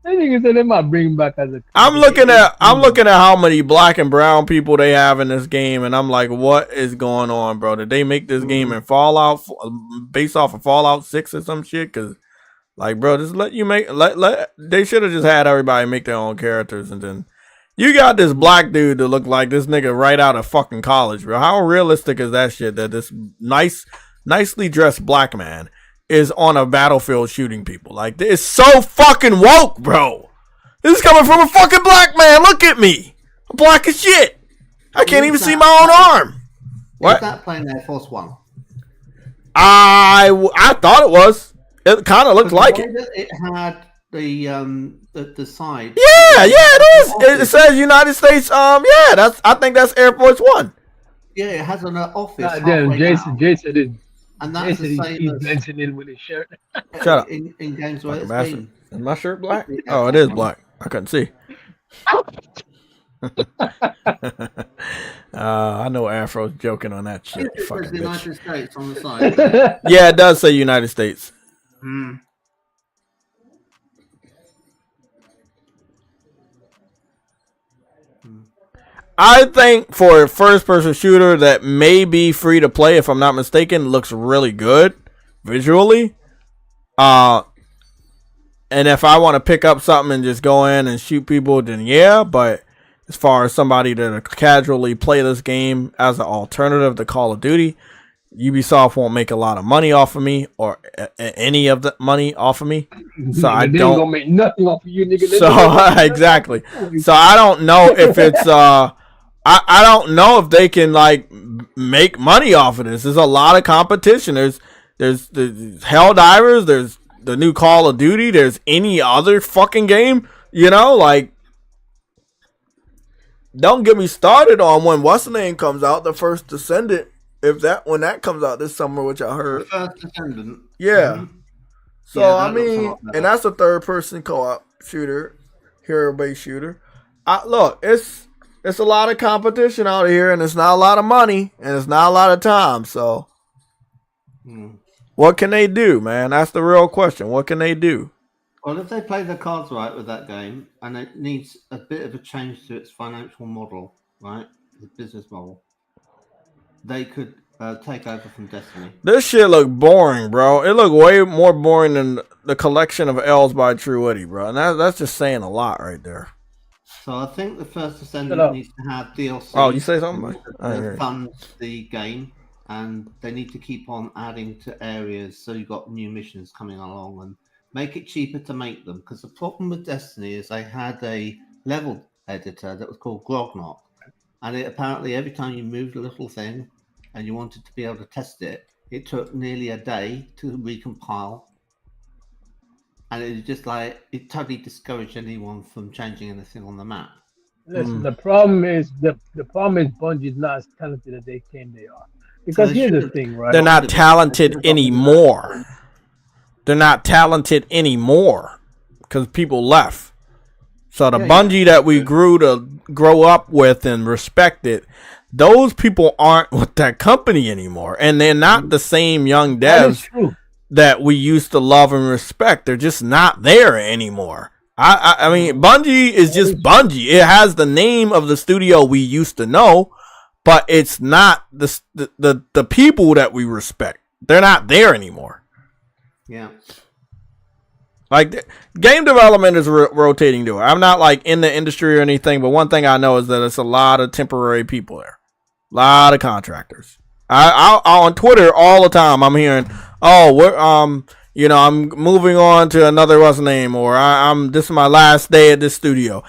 I think they might bring him back as a. I'm looking at how many black and brown people they have in this game, and I'm like, what is going on, bro? Did they make this game in Fallout based off of Fallout 6 or some shit? Because, like, bro, just let they should have just had everybody make their own characters, and then you got this black dude that look like this nigga right out of fucking college, bro. How realistic is that shit that this nicely dressed black man is on a battlefield shooting people? Like, this is so fucking woke, bro. This is coming from a fucking black man. Look at me. I'm black as shit. I can't even see my own arm. What? Is that playing Air Force One? I thought it was. It kind of looked like it. It had the side. Yeah, it is. It says United States. Yeah, I think that's Air Force One. Yeah, it has an office. Damn, Jason is. And that's Jason, the same he's as blending in with his shirt. Shut up. in games where it's Bastard. been. Is my shirt black? Oh, it is black. I couldn't see. I know Afro's joking on that shit. It Fucking says the bitch. United States on the side. Yeah, it does say United States. I think for a first-person shooter that may be free to play, if I'm not mistaken, looks really good visually. And if I want to pick up something and just go in and shoot people, then yeah. But as far as somebody to casually play this game as an alternative to Call of Duty, Ubisoft won't make a lot of money off of me, or any of the money off of me. So I don't gonna make nothing off of you, nigga. So exactly. So I don't know if it's I don't know if they can like make money off of this. There's a lot of competition. There's Helldivers, there's the new Call of Duty, there's any other fucking game, like don't get me started on when what's the name comes out, the First Descendant. When that comes out this summer, which I heard. The First Descendant. Yeah. So Yeah, I mean, and that's a third-person co-op shooter, hero-based shooter. Look, it's a lot of competition out here, and it's not a lot of money, and it's not a lot of time. So, what can they do, man? That's the real question. What can they do? Well, if they play their cards right with that game, and it needs a bit of a change to its financial model, right, the business model, they could take over from Destiny. This shit look boring, bro. It look way more boring than the collection of L's by True Witty, bro. And that's just saying a lot right there. So I think the First Descendant needs to have DLC. Oh, you say something? That funds the game, and they need to keep on adding to areas so you've got new missions coming along and make it cheaper to make them. Because the problem with Destiny is they had a level editor that was called Grognok. And apparently every time you moved a little thing and you wanted to be able to test it, it took nearly a day to recompile. And it was just like, it totally discouraged anyone from changing anything on the map. Listen, the problem is Bungie's not as talented as they claim they are. Because here's the thing, right? They're not talented anymore. They're not talented anymore because people left. So the Bungie that we grow up with and respected, those people aren't with that company anymore. And they're not the same young devs that we used to love and respect. They're just not there anymore. I mean, Bungie is just Bungie. It has the name of the studio we used to know, but it's not the people that we respect. They're not there anymore. Yeah. Like, game development is rotating door. I'm not like in the industry or anything, but one thing I know is that it's a lot of temporary people there, a lot of contractors. I on Twitter all the time I'm hearing, we're I'm moving on to another what's name, or this is my last day at this studio.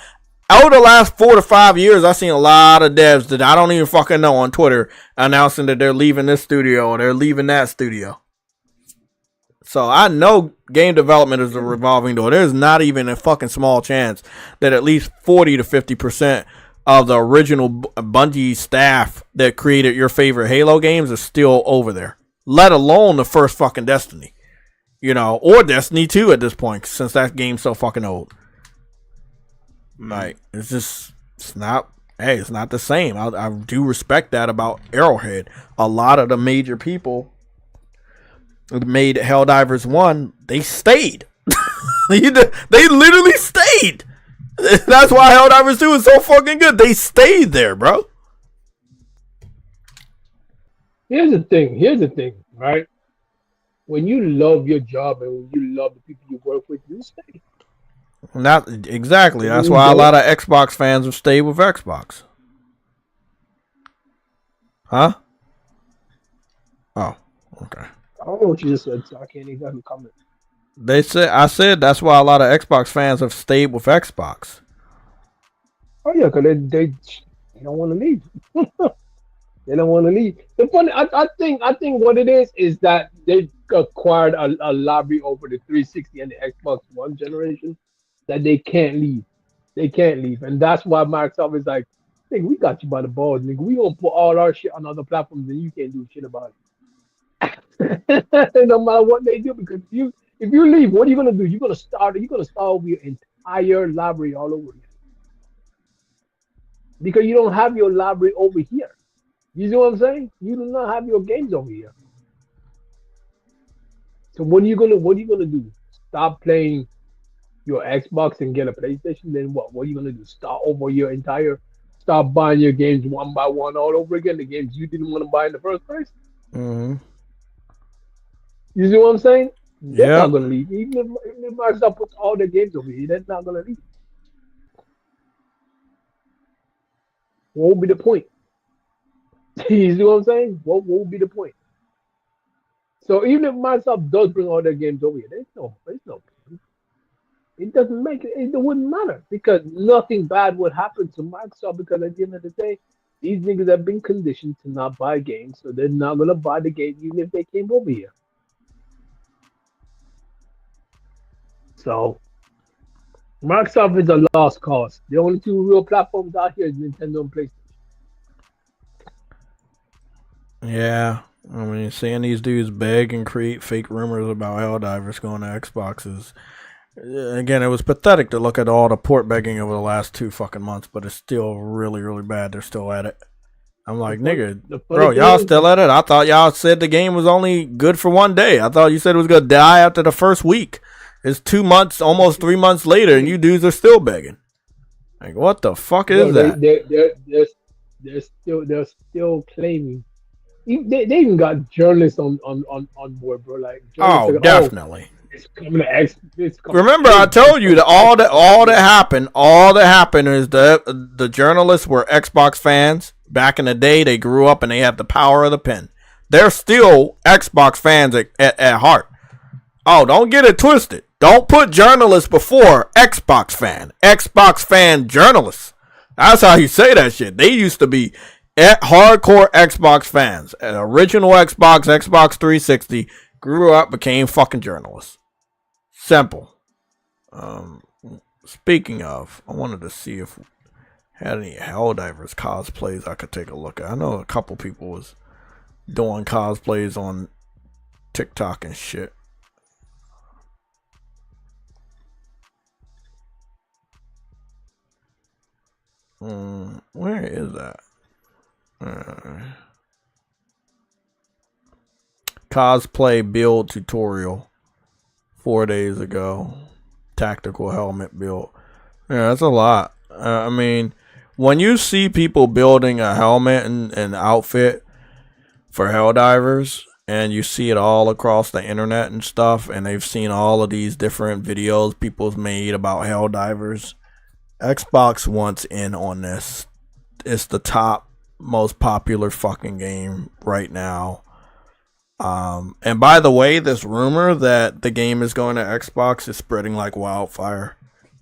Over the last 4 to 5 years, I've seen a lot of devs that I don't even fucking know on Twitter announcing that they're leaving this studio or they're leaving that studio. So I know game development is a revolving door. There's not even a fucking small chance that at least 40 to 50% of the original Bungie staff that created your favorite Halo games are still over there. Let alone the first fucking Destiny. Or Destiny 2 at this point, since that game's so fucking old. Like, it's not the same. I do respect that about Arrowhead. A lot of the major people made Helldivers 1, they stayed. They literally stayed. That's why Helldivers 2 is so fucking good. They stayed there, bro. Here's the thing, right? When you love your job and when you love the people you work with, you stay. Not exactly. That's why a lot of Xbox fans have stayed with Xbox. Huh? Oh, okay. I don't know what you just said, so I can't even comment. I said that's why a lot of Xbox fans have stayed with Xbox. Oh yeah, because they don't want to leave. They don't want to leave. The funny, I think what it is that they acquired a library over the 360 and the Xbox One generation that they can't leave. They can't leave, and that's why Microsoft is like, "Nigga, we got you by the balls, nigga. We gonna put all our shit on other platforms, and you can't do shit about it." No matter what they do, because if you leave, what are you gonna do? You're gonna start over your entire library all over again because you don't have your library over here. You see what I'm saying? You do not have your games over here. So what are you gonna do? Stop playing your Xbox and get a PlayStation? Then what? What are you gonna do? Start buying your games one by one all over again? The games you didn't want to buy in the first place? Mm-hmm. You see what I'm saying? They're Yeah. not gonna leave. Even if Microsoft puts all their games over here, they're not gonna leave. What would be the point? You see what I'm saying? What would be the point? So even if Microsoft does bring all their games over here, there's no point. It doesn't make it. It wouldn't matter because nothing bad would happen to Microsoft because at the end of the day, these niggas have been conditioned to not buy games, so they're not gonna buy the game even if they came over here. So Microsoft is a lost cause. The only two real platforms out here is Nintendo and PlayStation. Yeah. I mean, seeing these dudes beg and create fake rumors about Helldivers going to Xboxes. Again, it was pathetic to look at all the port begging over the last 2 fucking months, but it's still really, really bad. They're still at it. I'm like, nigga, bro, y'all still at it? I thought y'all said the game was only good for 1 day. I thought you said it was going to die after the first week. It's 2 months, almost 3 months later, and you dudes are still begging. Like, what the fuck is that? They're still claiming. They even got journalists on board, bro. Like, oh, definitely. It's coming to X. Remember, I told you that all that happened is the journalists were Xbox fans back in the day. They grew up and they have the power of the pen. They're still Xbox fans at heart. Oh, don't get it twisted. Don't put journalists before Xbox fan. Xbox fan journalists. That's how you say that shit. They used to be hardcore Xbox fans. Original Xbox 360, grew up, became fucking journalists. Simple. Speaking of, I wanted to see if we had any Helldivers cosplays I could take a look at. I know a couple people was doing cosplays on TikTok and shit. Where is that? Cosplay build tutorial 4 days ago. Tactical helmet build. Yeah, that's a lot. I mean, when you see people building a helmet and outfit for Helldivers, and you see it all across the internet and stuff, and they've seen all of these different videos people's made about Helldivers, Xbox wants in on this. It's the top most popular fucking game right now. And by the way, this rumor that the game is going to Xbox is spreading like wildfire.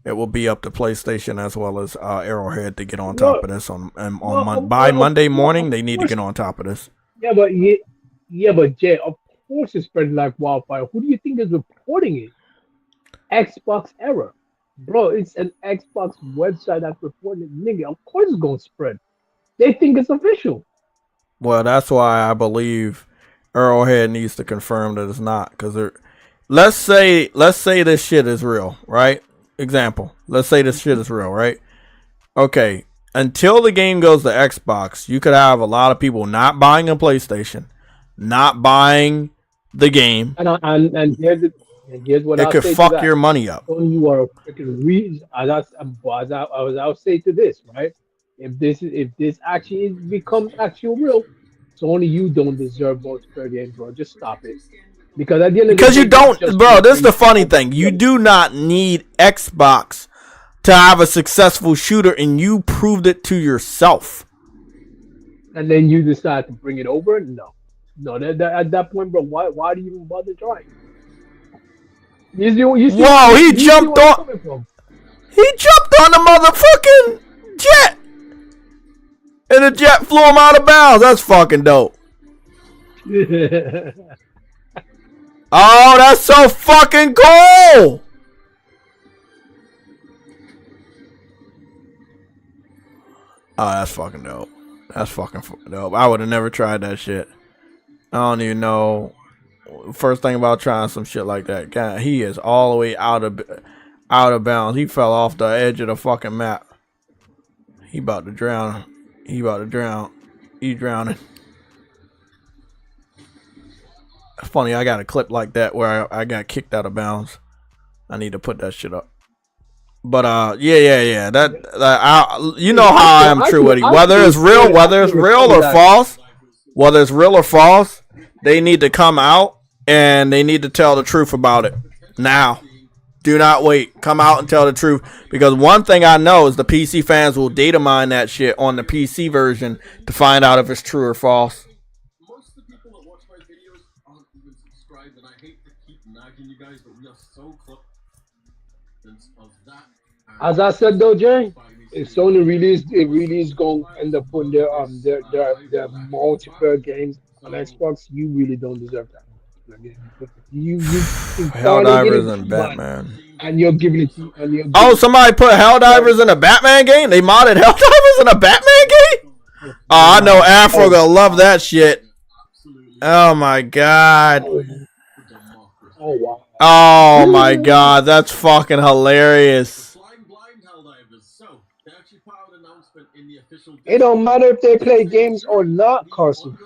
It will be up to PlayStation as well as Arrowhead to get on top of this by Monday morning. They need to get on top of this. Yeah, but Jay, of course it's spreading like wildfire. Who do you think is reporting it? Xbox error, bro. It's an Xbox website that's reporting it. Nigga, of course it's gonna spread. They think it's official. Well, that's why I believe Arrowhead needs to confirm that it's not. Because let's say this shit is real, right? Example. Let's say this shit is real, right? Okay. Until the game goes to Xbox, you could have a lot of people not buying a PlayStation, not buying the game. And here's what it could fuck your money up. You are a freaking reason. As I'll say to this, right? If this actually becomes actual real, so only you don't deserve those fair games, bro. Just stop it. Because at the end of the day, you don't, bro. This is the funny thing. You do not need Xbox to have a successful shooter, and you proved it to yourself. And then you decide to bring it over? No. At that point, bro, why do you even bother trying? Whoa, he jumped on. He jumped on the motherfucking jet. And the jet flew him out of bounds. That's fucking dope. Oh, that's so fucking cool. Oh, that's fucking dope. That's fucking dope. I would have never tried that shit. I don't even know. First thing about trying some shit like that. God, he is all the way out of bounds. He fell off the edge of the fucking map. He about to drown. He about to drown. He drowning. Funny, I got a clip like that where I got kicked out of bounds. I need to put that shit up. But yeah. That you know how I am, True Witty. Whether it's real or false, they need to come out and they need to tell the truth about it now. Do not wait. Come out and tell the truth, because one thing I know is the PC fans will data mine that shit on the PC version to find out if it's true or false. Most of the people that watch my videos aren't even subscribed, and I hate to keep nagging you guys, but we are so close of that. As I said though, Jay, if Sony release going to end up putting their multiplayer games on Xbox, you really don't deserve that. Helldivers and Batman. And you're giving it to somebody put Helldivers in a Batman game? They modded Helldivers in a Batman game? Oh, I know Afro gonna love that shit. Oh my god. Oh wow. Oh my god, that's fucking hilarious. It don't matter if they play games or not, Carson.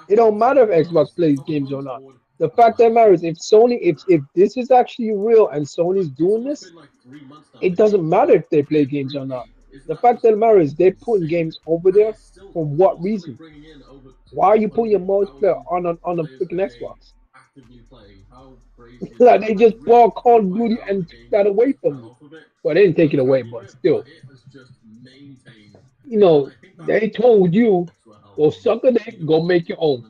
It don't matter if Xbox plays games or not. The fact that matters, if this is actually real and Sony's doing this, it doesn't matter if they play games or not. The fact that matters, they're putting games over there for what reason? Why are you putting your multiplayer on a freaking Xbox? Like they just bought Call of Duty and took that away from you. Well, they didn't take it away, but still. You know, they told you, go suck a dick, go make your own.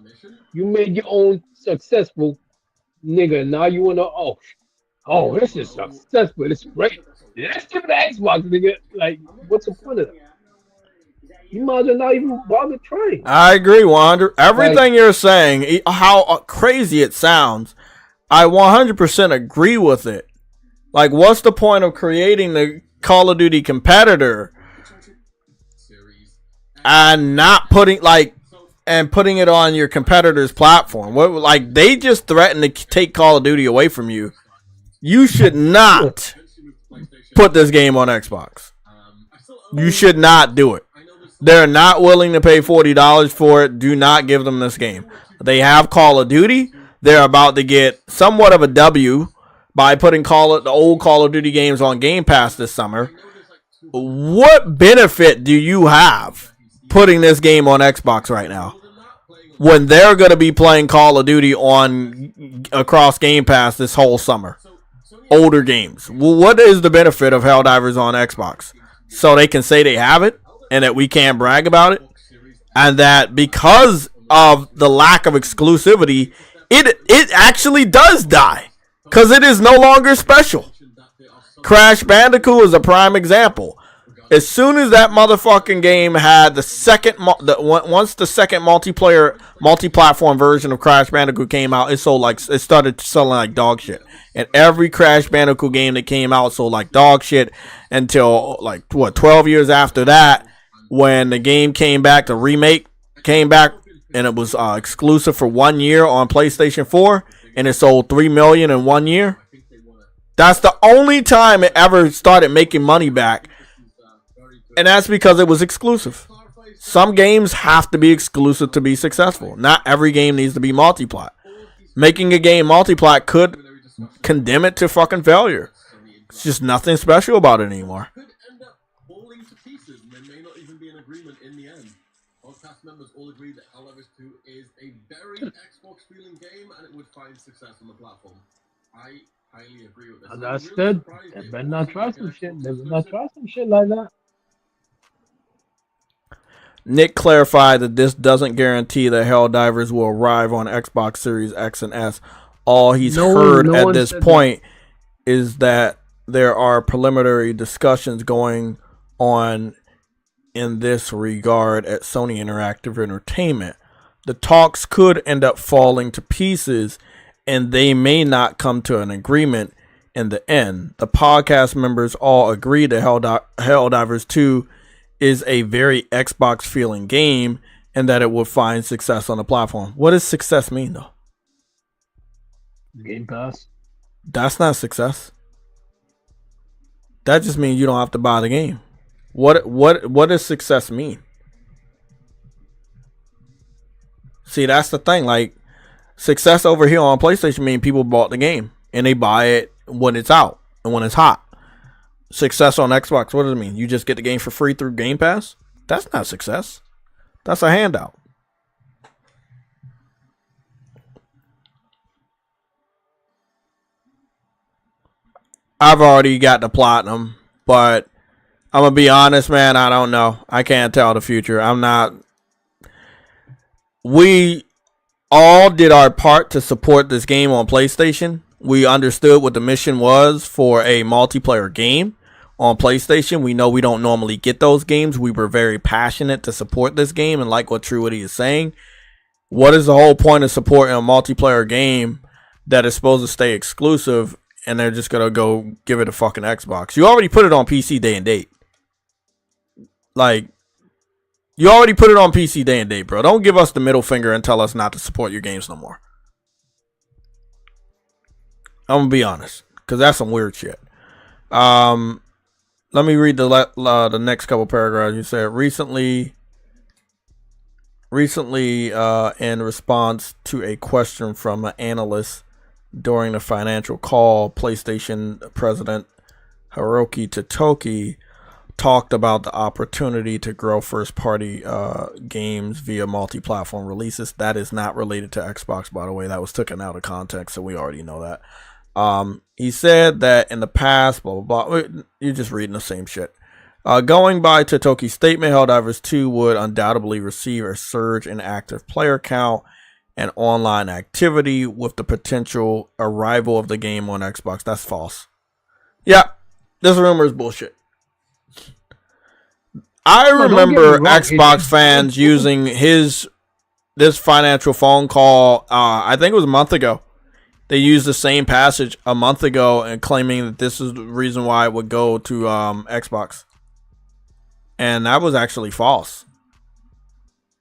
You made your own successful, nigga. Now you wanna this is successful. It's great. Let's give it an Xbox, nigga. Like, what's the point of that? You might as well not even bother trying. I agree, Wander. Everything you're saying, how crazy it sounds, I 100% agree with it. Like, what's the point of creating the Call of Duty competitor and not putting putting it on your competitor's platform? Like, they just threatened to take Call of Duty away from you. You should not put this game on Xbox. You should not do it. They're not willing to pay $40 for it. Do not give them this game. They have Call of Duty. They're about to get somewhat of a W by putting the old Call of Duty games on Game Pass this summer. What benefit do you have putting this game on Xbox right now when they're going to be playing Call of Duty across Game Pass this whole summer? Older games. Well, what is the benefit of Helldivers on Xbox? So they can say they have it and that we can't brag about it, and that because of the lack of exclusivity, it actually does die because it is no longer special. Crash Bandicoot is a prime example. As soon as that motherfucking game had once the second multi-platform version of Crash Bandicoot came out, it started selling like dog shit. And every Crash Bandicoot game that came out sold like dog shit until 12 years after that, when the game came back, the remake came back, and it was exclusive for 1 year on PlayStation 4, and it sold 3 million in 1 year. That's the only time it ever started making money back. And that's because it was exclusive. Some games have to be exclusive to be successful. Not every game needs to be multi-plat. Making a game multi-plat could condemn it to fucking failure. It's just nothing special about it anymore. Members all agree that Helldivers 2 is a very Xbox-feeling game and it would find success on the platform. I highly agree with this. As I said, they better not try some shit. They better not try some shit like that. Nick clarified that this doesn't guarantee that Helldivers will arrive on Xbox Series X and S. All he's heard at this point is that there are preliminary discussions going on in this regard at Sony Interactive Entertainment. The talks could end up falling to pieces, and they may not come to an agreement in the end. The podcast members all agree that Helldivers 2 is a very Xbox feeling game and that it will find success on the platform. What does success mean though? Game Pass. That's not success. That just means you don't have to buy the game. What does success mean? See, that's the thing. Like, success over here on PlayStation means people bought the game and they buy it when it's out and when it's hot. Success on Xbox, what does it mean? You just get the game for free through Game Pass? That's not success. That's a handout. I've already got the platinum, but I'm going to be honest, man, I don't know. I can't tell the future. We all did our part to support this game on PlayStation. We understood what the mission was for a multiplayer game on PlayStation. We know we don't normally get those games. We were very passionate to support this game, and like what Truity is saying, what is the whole point of supporting a multiplayer game that is supposed to stay exclusive and they're just going to go give it a fucking Xbox? You already put it on PC day and date. Like, you already put it on PC day and date, bro. Don't give us the middle finger and tell us not to support your games no more. I'm going to be honest, because that's some weird shit. Let me read the next couple paragraphs. You said, recently, in response to a question from an analyst during the financial call, PlayStation President Hiroki Totoki talked about the opportunity to grow first-party games via multi-platform releases. That is not related to Xbox, by the way. That was taken out of context, so we already know that. He said that in the past, blah, blah, blah. You're just reading the same shit. Going by Totoki's statement, Helldivers 2 would undoubtedly receive a surge in active player count and online activity with the potential arrival of the game on Xbox. That's false. Yeah, this rumor is bullshit. I remember Xbox fans using this financial phone call, I think it was a month ago. They used the same passage a month ago and claiming that this is the reason why it would go to Xbox. And that was actually false.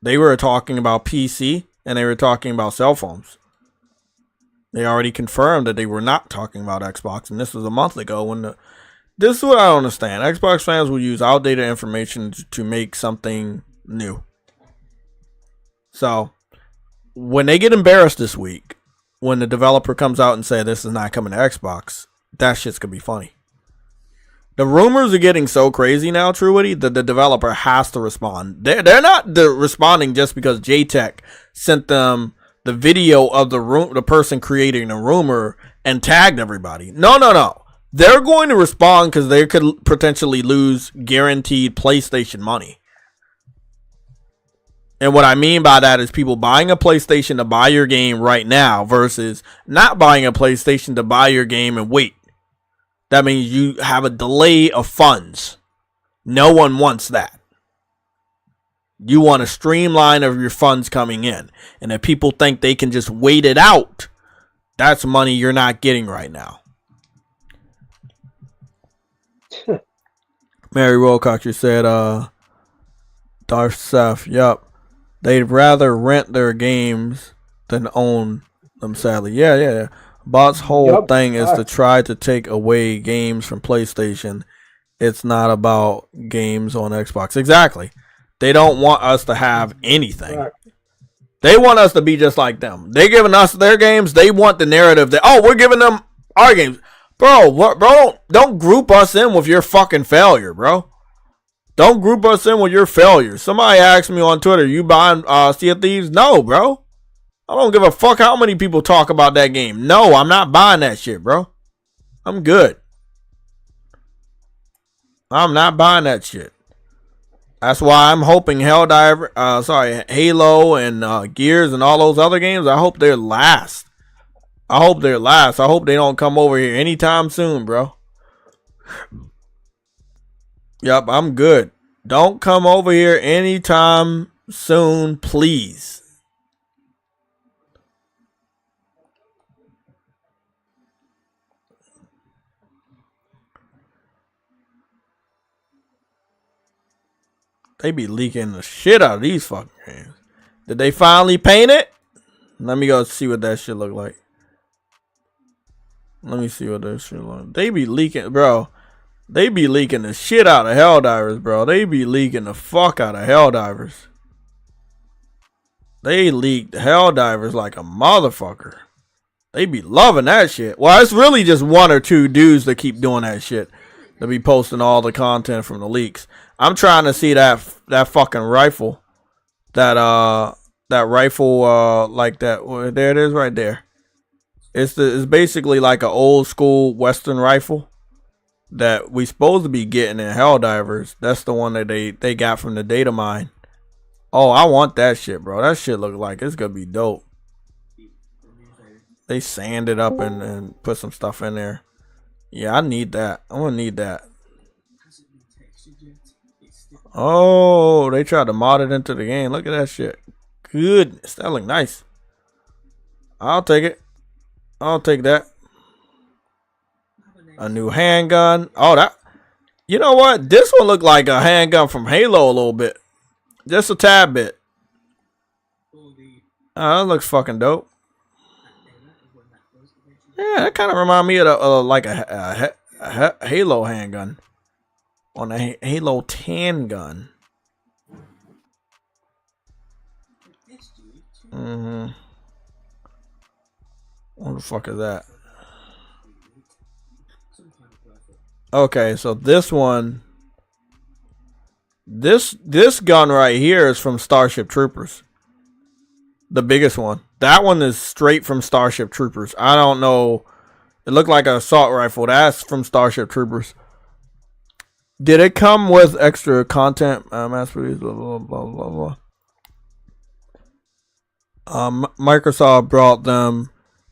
They were talking about PC and they were talking about cell phones. They already confirmed that they were not talking about Xbox, and this was a month ago when this is what I don't understand. Xbox fans will use outdated information to make something new. So, when they get embarrassed this week, when the developer comes out and says this is not coming to Xbox, that shit's gonna be funny. The rumors are getting so crazy now, Truity, that the developer has to respond. They're not responding just because JayTech sent them the video of the person creating the rumor and tagged everybody. No. They're going to respond because they could potentially lose guaranteed PlayStation money. And what I mean by that is people buying a PlayStation to buy your game right now versus not buying a PlayStation to buy your game and wait. That means you have a delay of funds. No one wants that. You want a streamline of your funds coming in. And if people think they can just wait it out, that's money you're not getting right now. Mary Wilcox said, Darth Seth, yep. They'd rather rent their games than own them, sadly. Yeah. Bot's whole thing is to try to take away games from PlayStation. It's not about games on Xbox. Exactly. They don't want us to have anything. They want us to be just like them. They're giving us their games. They want the narrative that, oh, we're giving them our games. Bro, don't group us in with your fucking failure, bro. Don't group us in with your failure. Somebody asked me on Twitter, you buying Sea of Thieves? No, bro. I don't give a fuck how many people talk about that game. No, I'm not buying that shit, bro. I'm good. I'm not buying that shit. That's why I'm hoping Halo and Gears and all those other games, I hope they're last. I hope they don't come over here anytime soon, bro. Yep, I'm good. Don't come over here anytime soon, please. They be leaking the shit out of these fucking games. Did they finally paint it? Let me go see what that shit look like. Let me see what that shit look like. They be leaking, bro. They be leaking the shit out of Helldivers, bro. They be leaking the fuck out of Helldivers. They leaked Helldivers like a motherfucker. They be loving that shit. Well, it's really just one or two dudes that keep doing that shit. They be posting all the content from the leaks. I'm trying to see that fucking rifle. That rifle like that. Well, there it is right there. It's basically like an old school Western rifle that we supposed to be getting in Helldivers. That's the one that they got from the data mine. Oh, I want that shit, bro. That shit look like it's gonna be dope. They sand it up and put some stuff in there. Yeah, I need that. I'm gonna need that. Oh, they tried to mod it into the game. Look at that shit. Goodness, that look nice. I'll take it. I'll take that. A new handgun. Oh, that. You know what? This one looked like a handgun from Halo a little bit. Just a tad bit. Oh, that looks fucking dope. Yeah, that kind of remind me of like a Halo handgun. On a Halo 10 gun. What the fuck is that? Okay, so this one, this gun right here is from Starship Troopers. The biggest one. That one is straight from Starship Troopers. I don't know. It looked like an assault rifle. That's from Starship Troopers. Did it come with extra content? Mass produce, blah, blah, blah, blah, blah. Microsoft brought them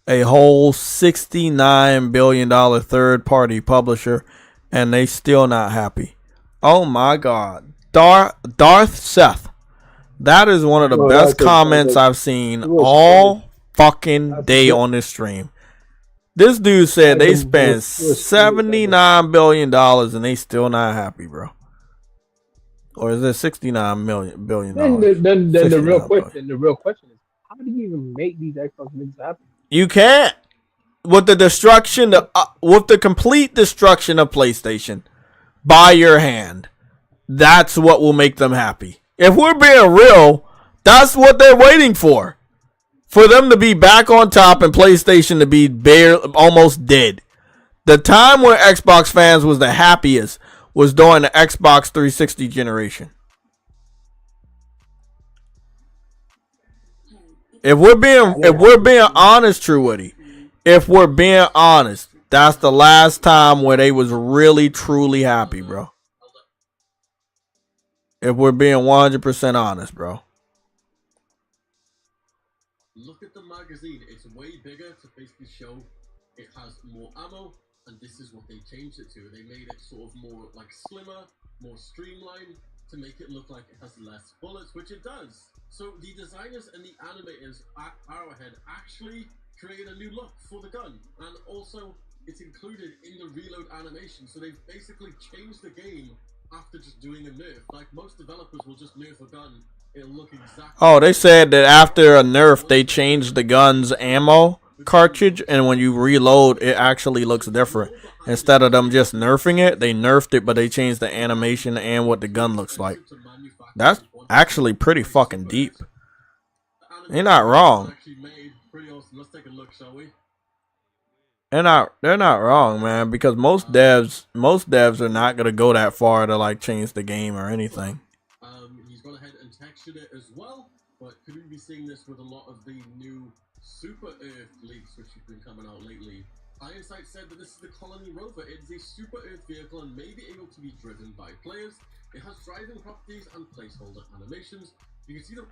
a whole $69 billion third-party publisher, and they still not happy. Oh my God. Darth Seth. That is one of the best comments I've seen all fucking day on this stream. This dude said they spent $79 billion and they still not happy, bro. Or is it $69 billion? Then the real question is, how do you even make these Xbox things happen? You can't. With the destruction, with the complete destruction of PlayStation by your hand, that's what will make them happy. If we're being real, that's what they're waiting for. For them to be back on top and PlayStation to be almost dead. The time where Xbox fans was the happiest was during the Xbox 360 generation. If we're being honest, True Woody, if we're being honest, that's the last time where they was really truly happy, bro. If we're being 100% honest, bro. Look at the magazine. It's way bigger to basically show it has more ammo, and this is what they changed it to. They made it sort of more like slimmer, more streamlined to make it look like it has less bullets, which it does. So the designers and the animators at Arrowhead actually created a new look for the gun, and also it's included in the reload animation. So they've basically changed the game after just doing a nerf. Like most developers will just nerf a gun. It'll look exactly. Oh, they said that after a nerf, they changed the gun's ammo cartridge, and when you reload, it actually looks different. Instead of them just nerfing it, they nerfed it, but they changed the animation and what the gun looks like. That's actually pretty fucking deep. You're not wrong. Let's take a look, shall we? They're not wrong, man, because most devs are not gonna go that far to like change the game or anything. He's gone ahead and textured it as well, but could we be seeing this with a lot of the new Super Earth leaks which have been coming out lately? Ironside said that this is the Colony Rover. It's a Super Earth vehicle and may be able to be driven by players. It has driving properties and placeholder animations. You can see the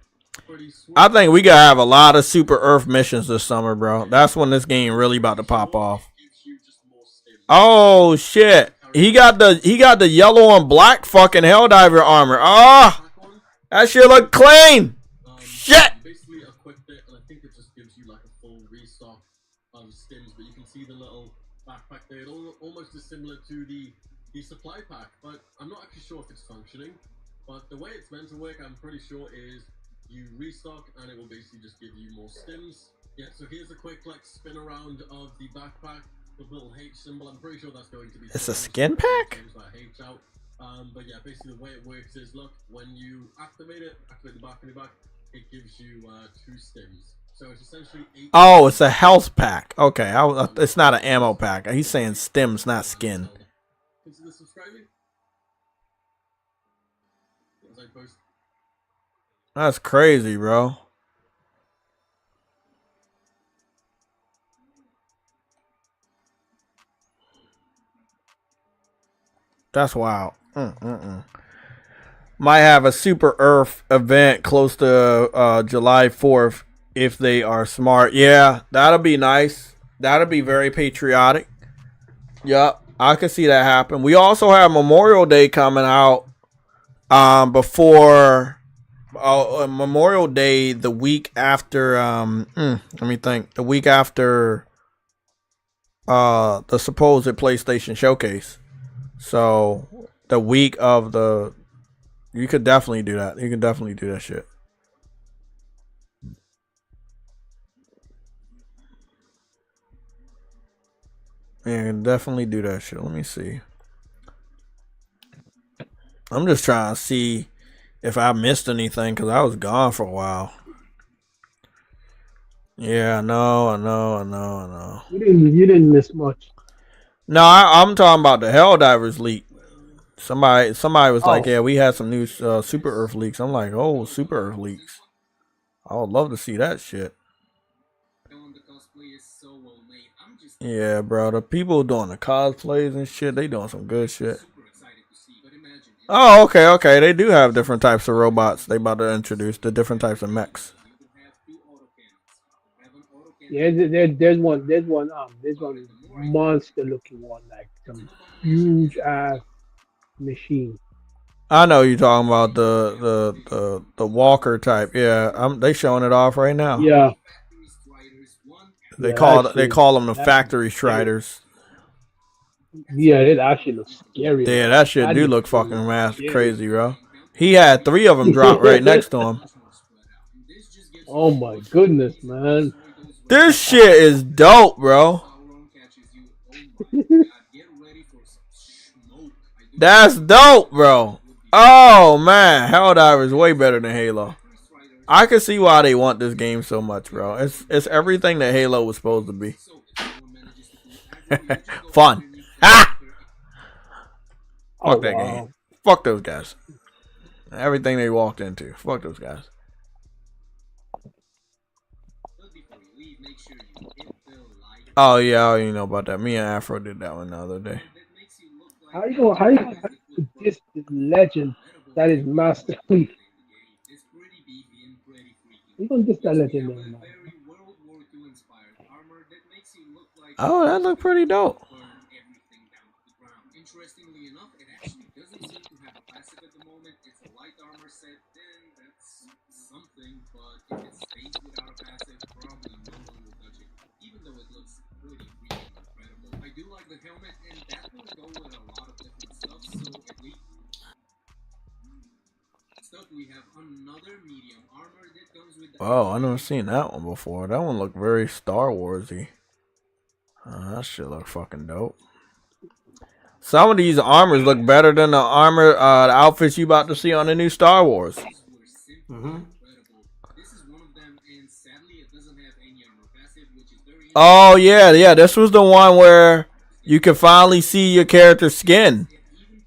pretty sweet. I think we gotta have a lot of Super Earth missions this summer, bro. That's when this game really about to pop off. Oh shit! he got the yellow and black fucking Helldiver armor. Ah, that shit look clean. Shit. Basically equipped it, and I think it just gives you like a full restock of stims. But you can see the little backpack there. It almost is similar to the supply pack, but I'm not actually sure if it's functioning. But the way it's meant to work, I'm pretty sure, is you restock, and it will basically just give you more stims. Yeah. So here's a quick like spin around of the backpack. The little H symbol, I'm pretty sure that's going to be... It's a skin pack? But yeah, basically the way it works is, look, when you activate the back and the back, it gives you 2 stims. So it's essentially 8... Oh, it's a health pack. Okay, it's not an ammo pack. He's saying stims, not skin. Consider subscribing. That's crazy, bro. That's wild. Might have a Super Earth event close to July 4th if they are smart. Yeah, that'll be nice. That'll be very patriotic. Yep, I can see that happen. We also have Memorial Day coming out before Memorial Day the week after. Let me think. The week after the supposed PlayStation Showcase. So the week of you could definitely do that. You can definitely do that shit. Yeah, you can definitely do that shit. Let me see. I'm just trying to see if I missed anything because I was gone for a while. Yeah, I know. You didn't miss much. No, I'm talking about the Helldivers leak. Somebody was like, yeah, we had some new Super Earth leaks. I'm like, oh, Super Earth leaks. I would love to see that shit. Yeah, bro, the people doing the cosplays and shit, they doing some good shit. Oh, okay. They do have different types of robots. They about to introduce the different types of mechs. Yeah, there's one monster looking one, like some huge ass machine. I know you're talking about the Walker type. Yeah, they showing it off right now. Yeah. They call them the factory Striders. Yeah, it actually looks scary. Yeah, that shit do look fucking crazy, bro. He had 3 of them drop right next to him. Oh my goodness, man. This shit is dope, bro. That's dope, bro. Oh man, Helldivers way better than Halo. I can see why they want this game so much, bro. It's everything that Halo was supposed to be. Fun. Ah! Fuck that game. Fuck those guys. Everything they walked into. Fuck those guys. Oh yeah, I already know about that. Me and Afro did that one the other day. How you gonna this legend that is Master Chief? You gonna diss that legend, man? Oh, that looked pretty dope. Interestingly enough, it actually doesn't seem to have a passive at the moment. It's a light armor set, then that's something, but if it stays without a passive, probably no one will touch it. Even though it looks really incredible. I do like the helmet, and that will go with a lot of different stuff, so at least we have another medium armor that comes with. Oh, I never seen that one before. That one looked very Star Warsy. That shit look fucking dope. Some of these armors look better than the armor, the outfits you about to see on the new Star Wars. Oh yeah. This was the one where you can finally see your character's skin.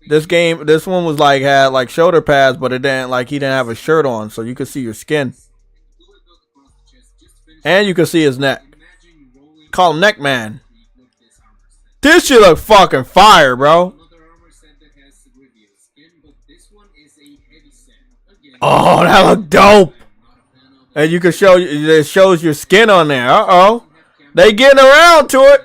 This one was like had like shoulder pads, but it didn't he didn't have a shirt on, so you could see your skin, and you could see his neck. Call him Neck Man. This shit look fucking fire, bro. Oh, that look dope. And you can it shows your skin on there. Uh-oh. They getting around to it.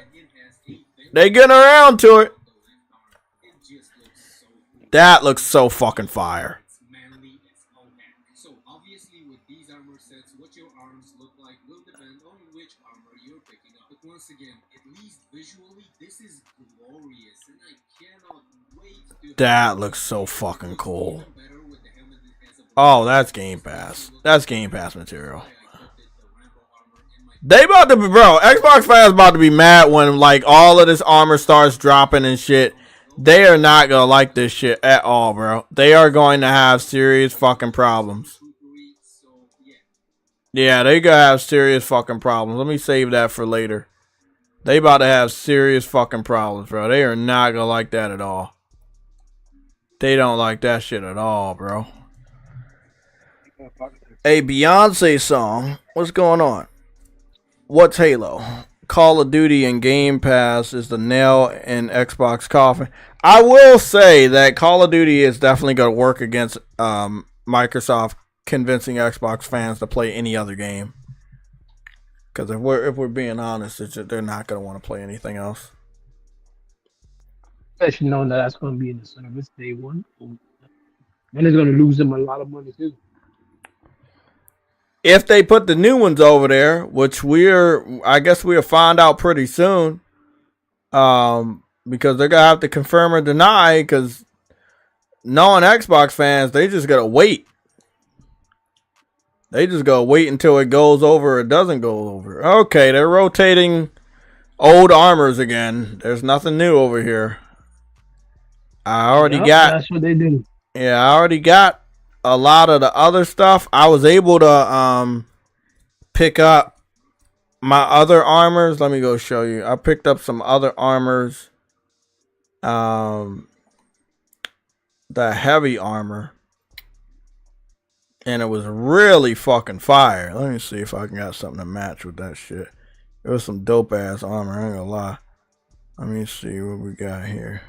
That looks so fucking fire. Manly as hell. So obviously with these armor sets, what your arms look like will depend on which armor you're picking up. But once again, at least visually, this is glorious, and I cannot wait to... That looks so fucking cool. Oh, that's Game Pass. That's Game Pass material. They about to be, bro, Xbox fans about to be mad when like all of this armor starts dropping and shit. They are not gonna like this shit at all, bro. They are going to have serious fucking problems. Yeah, they gonna have serious fucking problems. Let me save that for later. They about to have serious fucking problems, bro. They are not gonna like that at all. They don't like that shit at all, bro. A Beyonce song. What's going on? What's Halo? Call of Duty and Game Pass is the nail in Xbox coffin. I will say that Call of Duty is definitely going to work against Microsoft convincing Xbox fans to play any other game. Because if we're being honest, they're not going to want to play anything else. Especially knowing that that's going to be in the service day one. And it's going to lose them a lot of money too. If they put the new ones over there, which I guess we'll find out pretty soon, because they're gonna have to confirm or deny. Because knowing Xbox fans, they just gotta wait. They just gotta wait until it goes over or it doesn't go over. Okay, they're rotating old armors again. There's nothing new over here. I already got. That's what they do. Yeah, I already got a lot of the other stuff. I was able to pick up my other armors. Let me go show you. I picked up some other armors. The heavy armor. And it was really fucking fire. Let me see if I can got something to match with that shit. It was some dope ass armor, I ain't gonna lie. Let me see what we got here.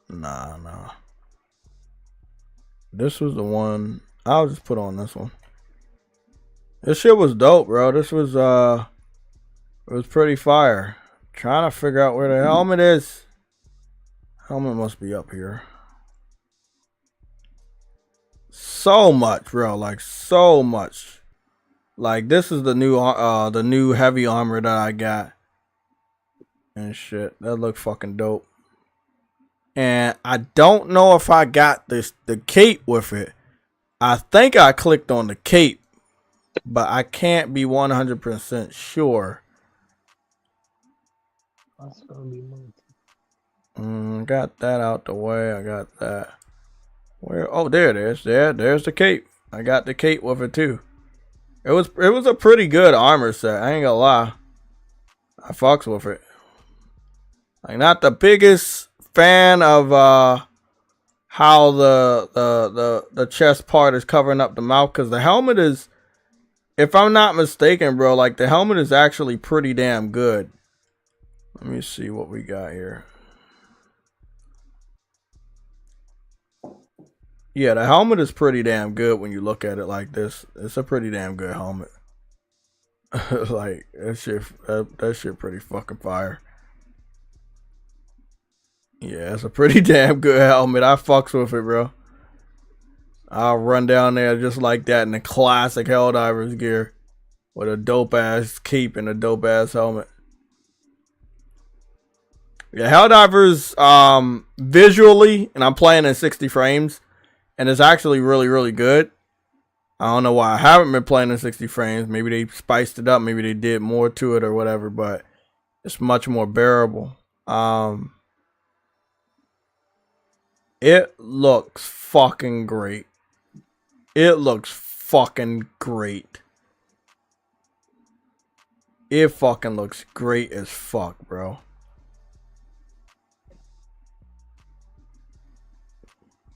Nah. This was the one. I'll just put on this one. This shit was dope, bro. This was it was pretty fire. Trying to figure out where the helmet is. Helmet must be up here. So much, bro. Like so much. Like this is the new heavy armor that I got. And shit. That looked fucking dope. And I don't know if I got the cape with it. I think I clicked on the cape, but I can't be 100% sure. That's gonna be Got that out the way. I got that. Where? Oh, there it is. There's the cape. I got the cape with it too. It was a pretty good armor set. I ain't gonna lie. I fucks with it. Like not the biggest fan of how the chest part is covering up the mouth, because the helmet is, if I'm not mistaken, bro, like the helmet is actually pretty damn good. Let me see what we got here. Yeah, the helmet is pretty damn good when you look at it like this. It's a pretty damn good helmet. Like that shit pretty fucking fire. Yeah, it's a pretty damn good helmet. I fucks with it, bro. I'll run down there just like that in the classic Helldivers gear with a dope ass cape and a dope ass helmet. Yeah, Helldivers visually, and I'm playing in 60 frames, and it's actually really, really good. I don't know why I haven't been playing in 60 frames. Maybe they spiced it up, maybe they did more to it or whatever, but it's much more bearable. It looks fucking great. It looks fucking great. It fucking looks great as fuck, bro.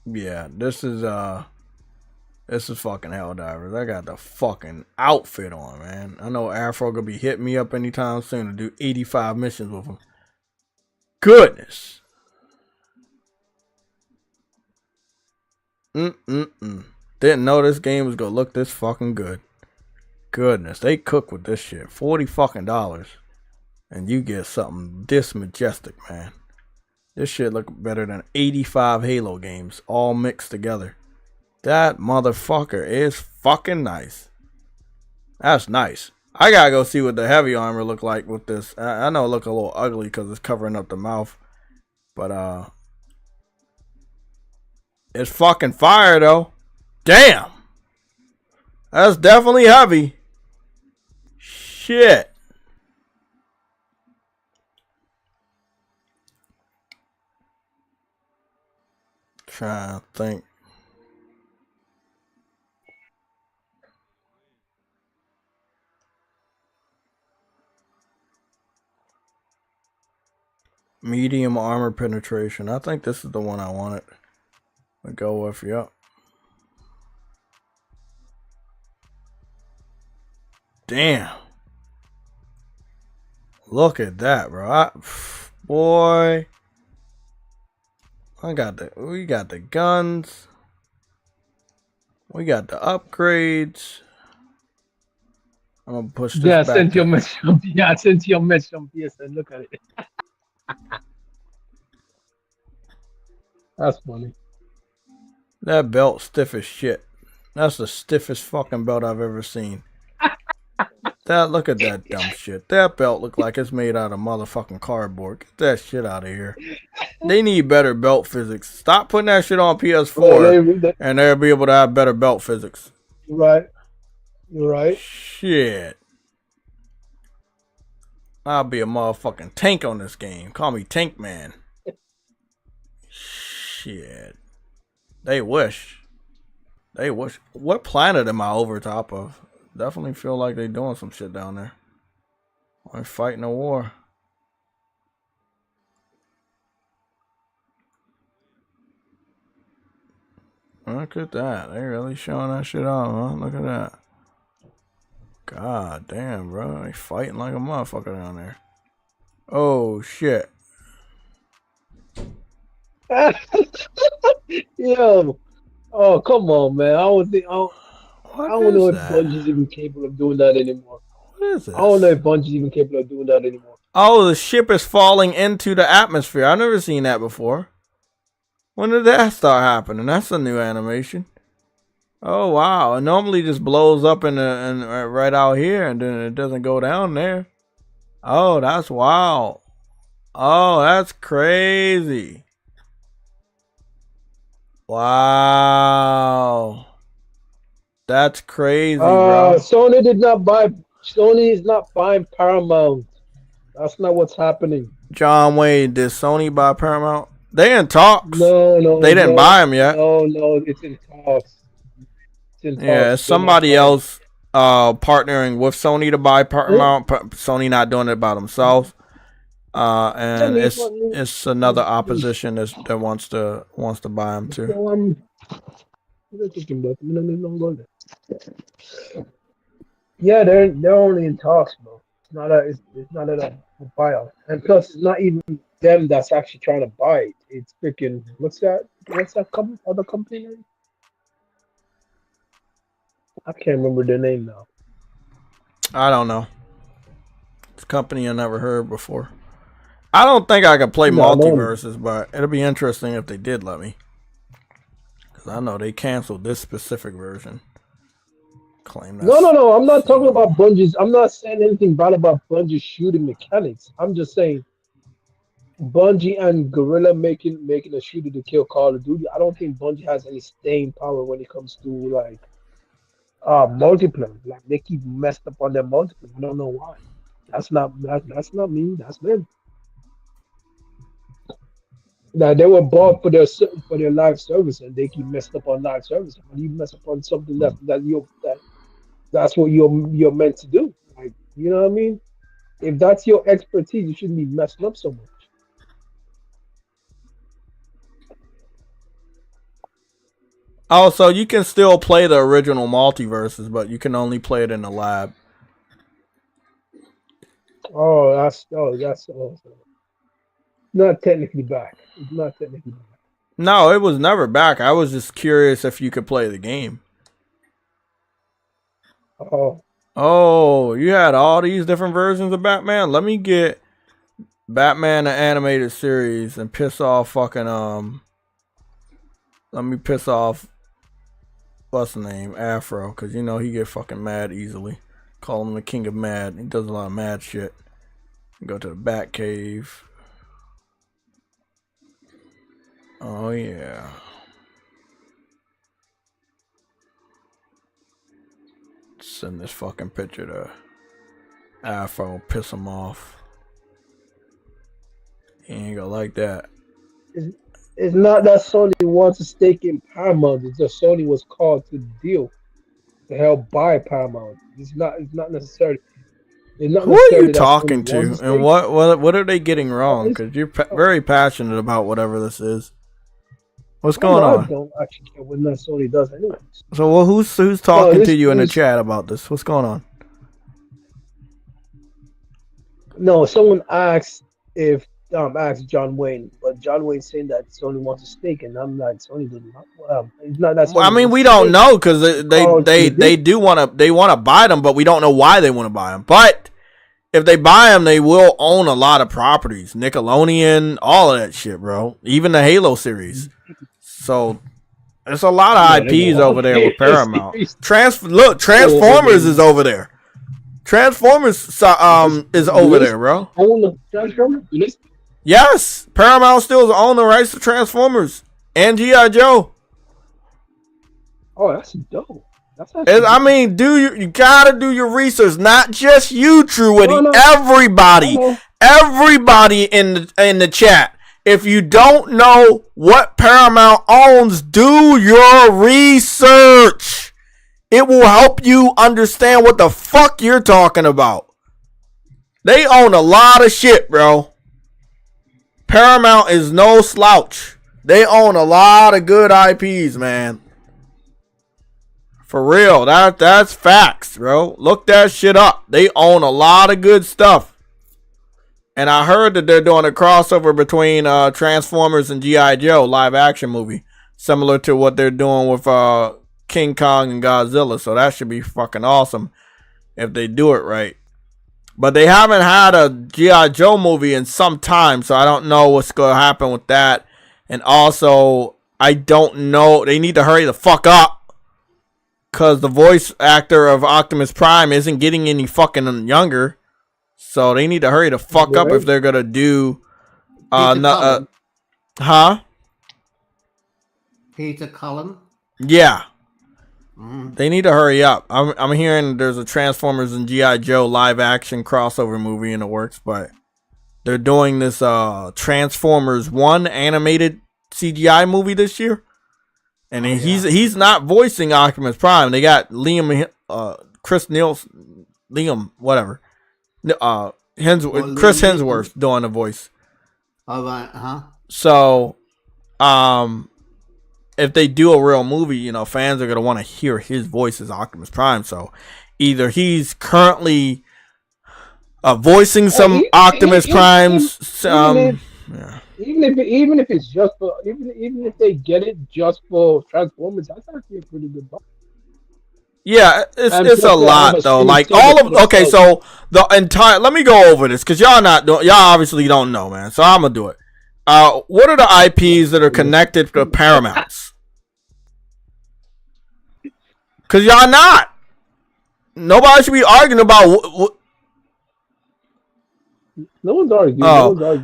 Yeah, this is fucking Helldivers. I got the fucking outfit on, man. I know Afro gonna be hitting me up anytime soon to do 85 missions with him. Goodness. Didn't know this game was gonna look this fucking good. Goodness, they cook with this shit. $40 fucking, and you get something this majestic, man. This shit look better than 85 Halo games all mixed together. That motherfucker is fucking nice. That's nice. I gotta go see what the heavy armor look like with this. I know it look a little ugly because it's covering up the mouth. But it's fucking fire though. Damn. That's definitely heavy. Shit. Trying to think. Medium armor penetration. I think this is the one I wanted. I go with, yep. Damn. Look at that, bro. Boy. We got the guns. We got the upgrades. I'm gonna push this back. I sent you a message on PSN. Look at it. That's funny. That belt stiff as shit. That's the stiffest fucking belt I've ever seen. Look at that dumb shit. That belt look like it's made out of motherfucking cardboard. Get that shit out of here. They need better belt physics. Stop putting that shit on PS4 and they'll be able to have better belt physics. Right. You're right. Shit. I'll be a motherfucking tank on this game. Call me Tank Man. Shit. They wish. What planet am I over top of? Definitely feel like they doing some shit down there. I'm fighting a war. Look at that. They really showing that shit off, huh? Look at that. God damn, bro. They fighting like a motherfucker down there. Oh, shit. Yo. Oh, come on, man. I don't know if Bungie's even capable of doing that anymore. What is this? I don't know if Bungie's even capable of doing that anymore. Oh, the ship is falling into the atmosphere. I've never seen that before. When did that start happening? That's a new animation. Oh, wow. It normally just blows up right out here and then it doesn't go down there. Oh, that's wild. Oh, that's crazy. Wow. That's crazy, bro. Sony is not buying Paramount. That's not what's happening. John Wayne, did Sony buy Paramount? They in talks. No. They didn't buy them yet. No, it's in talks. Yeah, somebody else partnering with Sony to buy Paramount. Sony not doing it by themselves. And it's another opposition that wants to buy them too. Yeah, they're only in talks, bro. It's not a buyout, and plus it's not even them that's actually trying to buy it. It's freaking what's that other company name? I can't remember their name now. I don't know. It's a company I never heard before. I don't think I could play Multiversus, but it'll be interesting if they did let me. Because I know they canceled this specific version. Claim that. No. I'm not talking about Bungie's. I'm not saying anything bad about Bungie's shooting mechanics. I'm just saying Bungie and Guerrilla making a shooter to kill Call of Duty. I don't think Bungie has any staying power when it comes to like multiplayer. Like they keep messed up on their multiplayer. I don't know why. That's not me. That's them. Now they were bought for their live service, and they keep messed up on live service. When you mess up on something that's what you're meant to do. Like, you know what I mean? If that's your expertise, you shouldn't be messing up so much. Oh, so you can still play the original Multiversus, but you can only play it in the lab. That's not technically back. It's not technically back. No, it was never back. I was just curious if you could play the game. Oh, you had all these different versions of Batman? Let me get Batman the animated series and piss off fucking let me piss off what's the name? Afro, because you know he get fucking mad easily. Call him the king of mad. He does a lot of mad shit. Go to the Bat Cave. Oh yeah. Send this fucking picture to Afro, piss him off. He ain't gonna like that. It's not that Sony wants a stake in Paramount. It's just Sony was called to deal to help buy Paramount. It's not necessarily. It's not Who are you necessarily that talking Sony to, wants a and stake. what are they getting wrong? Because you're very passionate about whatever this is. What's going I on? don't actually care what that Sony does anyway. So, well, who's talking to you in the chat about this? What's going on? No, someone asked if asked John Wayne, but John Wayne saying that Sony wants a stake, and I'm like, Sony doesn't. It's not that. Well, I mean, we don't know because they do want to buy them, but we don't know why they want to buy them. But if they buy them, they will own a lot of properties, Nickelodeon, all of that shit, bro. Even the Halo series. So there's a lot of IPs over there with Paramount. Transformers is over there. Transformers is over there, bro. Own the Transformers? Yes, Paramount still owns the rights to Transformers and G.I. Joe. Oh, that's dope. I mean, you gotta do your research, not just you, True Witty. Everybody in the chat. If you don't know what Paramount owns, do your research. It will help you understand what the fuck you're talking about. They own a lot of shit, bro. Paramount is no slouch. They own a lot of good IPs, man. For real, that's facts, bro. Look that shit up. They own a lot of good stuff. And I heard that they're doing a crossover between Transformers and G.I. Joe live action movie, similar to what they're doing with King Kong and Godzilla. So that should be fucking awesome if they do it right. But they haven't had a G.I. Joe movie in some time, so I don't know what's going to happen with that. And also, I don't know. They need to hurry the fuck up, because the voice actor of Optimus Prime isn't getting any fucking younger. So they need to hurry the fuck up if they're going to do... Peter Cullen? Yeah. They need to hurry up. I'm hearing there's a Transformers and G.I. Joe live action crossover movie in the works, but they're doing this Transformers 1 animated CGI movie this year. And he's not voicing Optimus Prime. They got Chris Hemsworth doing the voice. All right, So, if they do a real movie, fans are going to want to hear his voice as Optimus Prime. So either he's currently voicing some Optimus Primes. Even if it's just for, even if they get it just for Transformers, that's actually a pretty good buy. Yeah, it's a lot though. Like so the entire. Let me go over this because y'all obviously don't know, man. So I'm gonna do it. What are the IPs that are connected to Paramounts? Because y'all not. Nobody should be arguing about what. No one's arguing.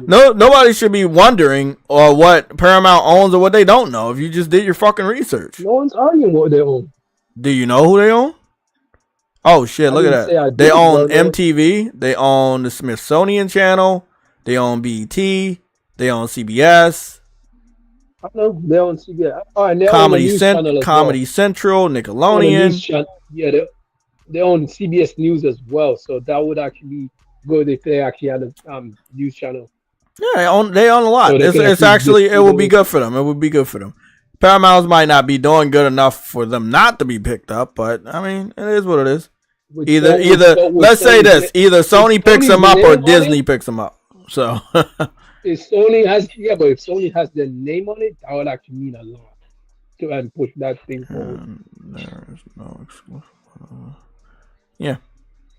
Nobody should be wondering what Paramount owns or what they don't know if you just did your fucking research. No one's arguing what they own. Do you know who they own? Oh shit, look at that. They own MTV, they own the Smithsonian Channel, they own BET, they own CBS. I know they own CBS. Comedy Central, Nickelodeon. They own CBS News as well, so that would actually be good if they actually had a news channel. Yeah, they own a lot. So it would be good for them. It would be good for them. Paramount might not be doing good enough for them not to be picked up, but I mean, it is what it is. Either let's say this: either Sony picks them up or Disney picks them up. So if Sony has their name on it, that would actually mean a lot to push that thing forward. There is no exclusive. Yeah,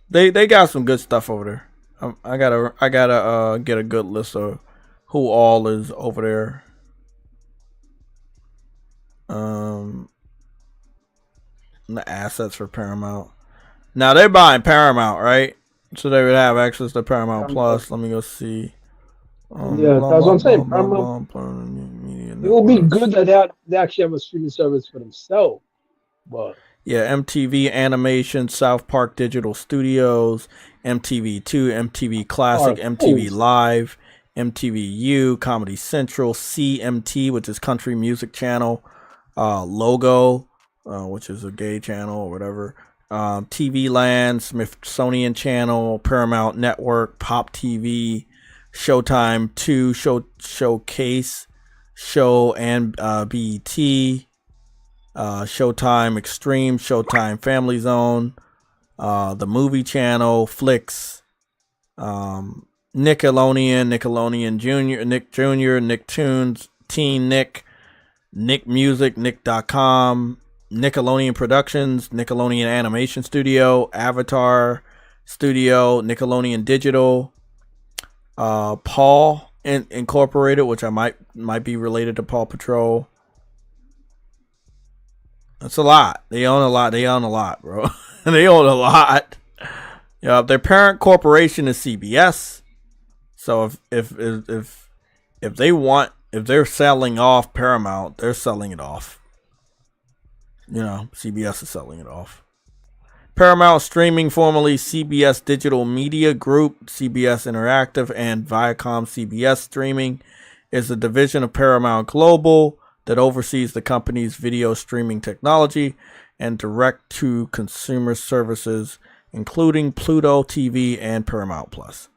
they got some good stuff over there. I gotta get a good list of who all is over there. The assets for Paramount. Now they're buying Paramount, right? So they would have access to Paramount Plus. Let me go see. Yeah, that's what I'm saying. Paramount. It will be good that they actually have a streaming service for themselves, but yeah, MTV Animation, South Park Digital Studios, MTV2, MTV Classic, MTV Live, MTVU, Comedy Central, CMT, which is Country Music Channel, Logo, which is a gay channel or whatever, TV Land, Smithsonian Channel, Paramount Network, Pop TV, Showtime 2, Showcase, Show and BET, Showtime Extreme, Showtime Family Zone, the Movie Channel, Flicks, Nickelodeon Junior, Nick Jr., Nicktoons, Teen Nick, Nick Music, Nick.com, Nickelodeon Productions, Nickelodeon Animation Studio, Avatar Studio, Nickelodeon Digital, Paw Incorporated, which I might be related to Paw Patrol. That's a lot. They own a lot, bro. They own a lot. Yeah, their parent corporation is CBS. So if they're selling off Paramount, they're selling it off. You know, CBS is selling it off. Paramount Streaming, formerly CBS Digital Media Group, CBS Interactive, and Viacom CBS Streaming, is a division of Paramount Global that oversees the company's video streaming technology and direct-to-consumer services, including Pluto TV and Paramount Plus.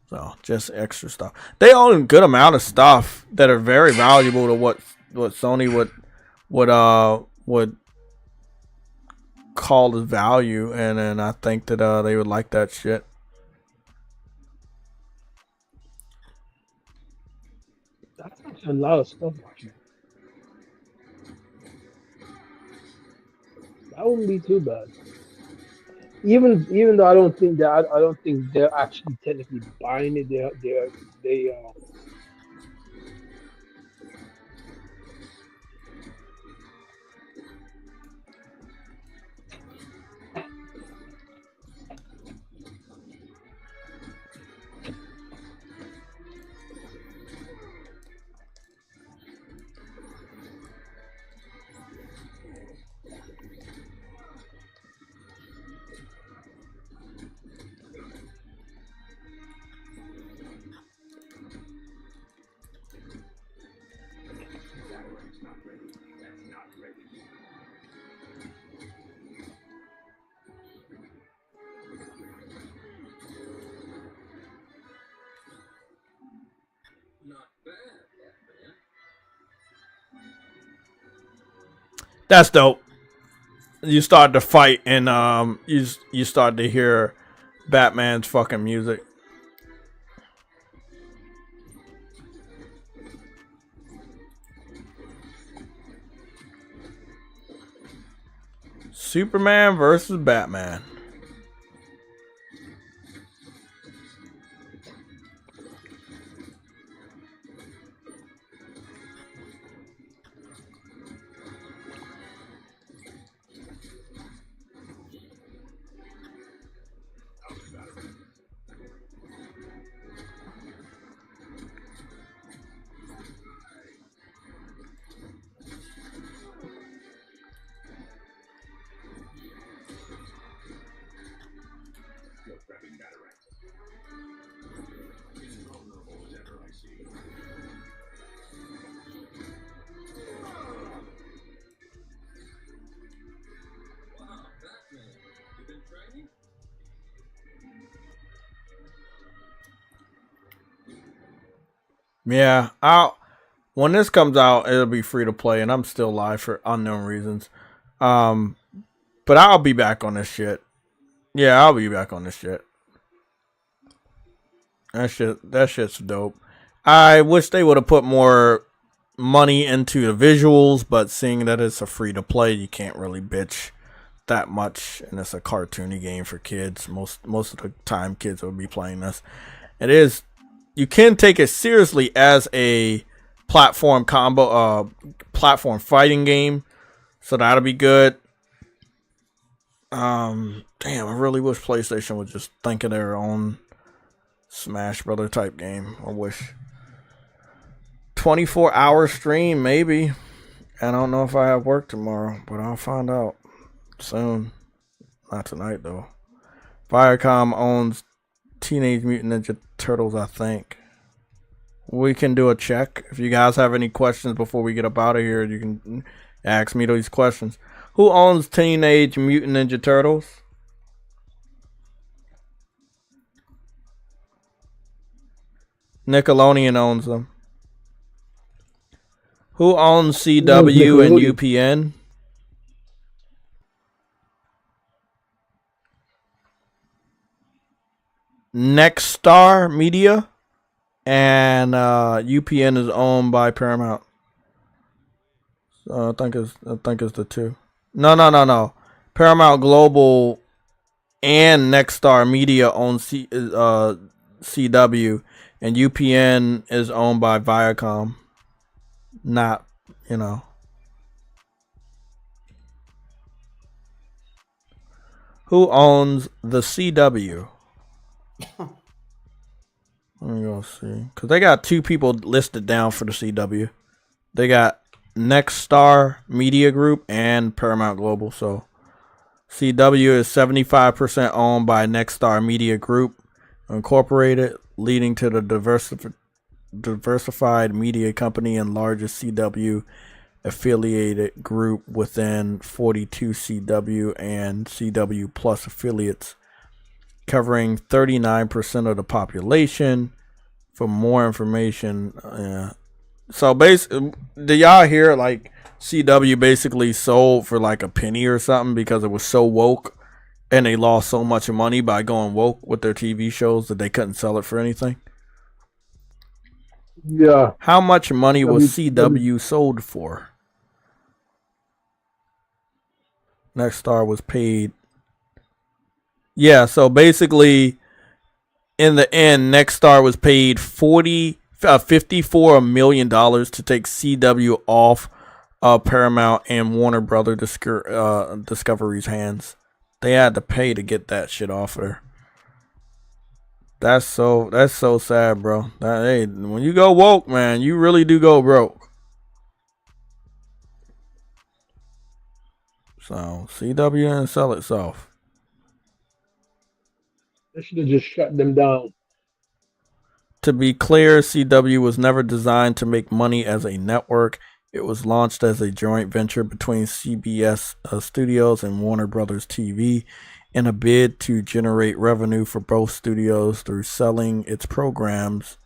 So, just extra stuff. They own a good amount of stuff that are very valuable to what Sony would call the value, and then I think that they would like that shit. That's actually a lot of stuff. That wouldn't be too bad. Even though I don't think they're actually technically buying it. They That's dope. You start to fight, and you start to hear Batman's fucking music. Superman versus Batman. Yeah, when this comes out, it'll be free to play, and I'm still live for unknown reasons. But I'll be back on this shit. Yeah, I'll be back on this shit. That shit's dope. I wish they would have put more money into the visuals, but seeing that it's a free to play, you can't really bitch that much, and it's a cartoony game for kids. Most of the time, kids will be playing this. It is. You can take it seriously as a platform fighting game, so that'll be good. Damn, I really wish PlayStation would just think of their own Smash Brother type game. I wish. 24-hour stream, maybe. I don't know if I have work tomorrow, but I'll find out soon. Not tonight, though. Viacom owns Teenage Mutant Ninja Turtles, I think. We can do a check. If you guys have any questions before we get up out of here, you can ask me these questions. Who owns Teenage Mutant Ninja Turtles? Nickelodeon owns them. Who owns CW and UPN? Nexstar Media, and UPN is owned by Paramount. So I think it's the two. No. Paramount Global and Nexstar Media own CW, and UPN is owned by Viacom. Not, Who owns the CW? Let me go see. Because they got two people listed down for the CW. They got Nexstar Media Group and Paramount Global. So CW is 75% owned by Nexstar Media Group Incorporated, leading to the diversified media company and largest CW affiliated group within 42 CW and CW Plus affiliates, covering 39% of the population. For more information, so basically, did y'all hear like CW basically sold for like a penny or something because it was so woke, and they lost so much money by going woke with their TV shows that they couldn't sell it for anything? Yeah. How much money was CW sold for? Nexstar was paid. Yeah, so basically, in the end, Nexstar was paid $54 million to take CW off Paramount and Warner Brother Discovery's hands. They had to pay to get that shit off there. That's so sad, bro. When you go woke, man, you really do go broke. So CW didn't sell itself. They should have just shut them down. To be clear, CW was never designed to make money as a network. It was launched as a joint venture between CBS Studios and Warner Brothers TV in a bid to generate revenue for both studios through selling its programs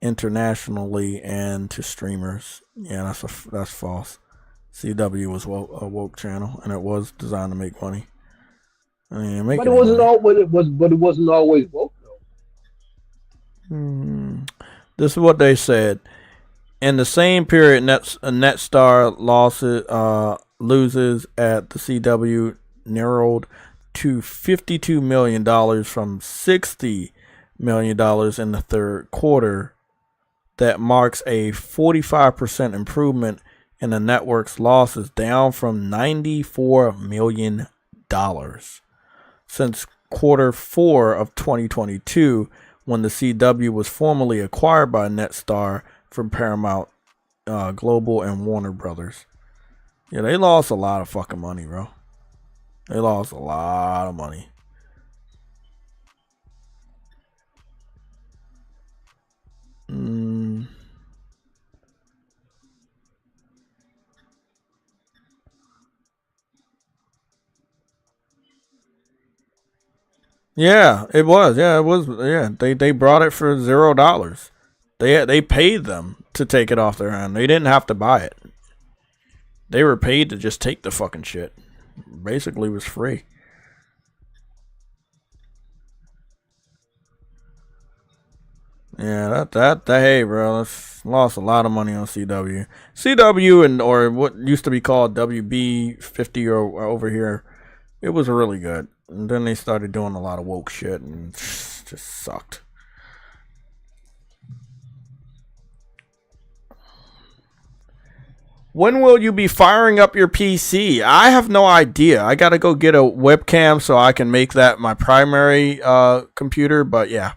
internationally and to streamers. Yeah, that's false. CW was a woke channel, and it was designed to make money. I mean, but it wasn't always woke though. This is what they said. In the same period, Nexstar loses at the CW narrowed to $52 million from $60 million in the third quarter. That marks a 45% improvement in the network's losses, down from $94 million. Since quarter 4 of 2022, when the CW was formally acquired by Nexstar from Paramount Global and Warner Brothers. Yeah, they lost a lot of fucking money, bro. They lost a lot of money. Yeah, it was. Yeah, it was. Yeah, they brought it for $0. They paid them to take it off their hand. They didn't have to buy it. They were paid to just take the fucking shit. Basically, it was free. Yeah, hey, bro, that's lost a lot of money on CW and or what used to be called WB50 or over here. It was really good. And then they started doing a lot of woke shit and just sucked. When will you be firing up your PC? I have no idea. I gotta go get a webcam so I can make that my primary computer. But yeah.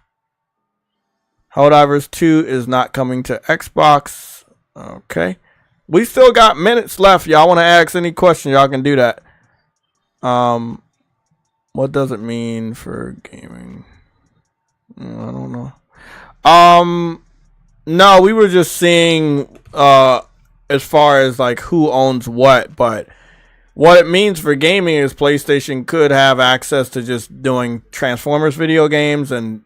Helldivers 2 is not coming to Xbox. Okay. We still got minutes left. Y'all want to ask any questions, y'all can do that. What does it mean for gaming? I don't know. No, we were just seeing as far as like who owns what, but what it means for gaming is PlayStation could have access to just doing Transformers video games and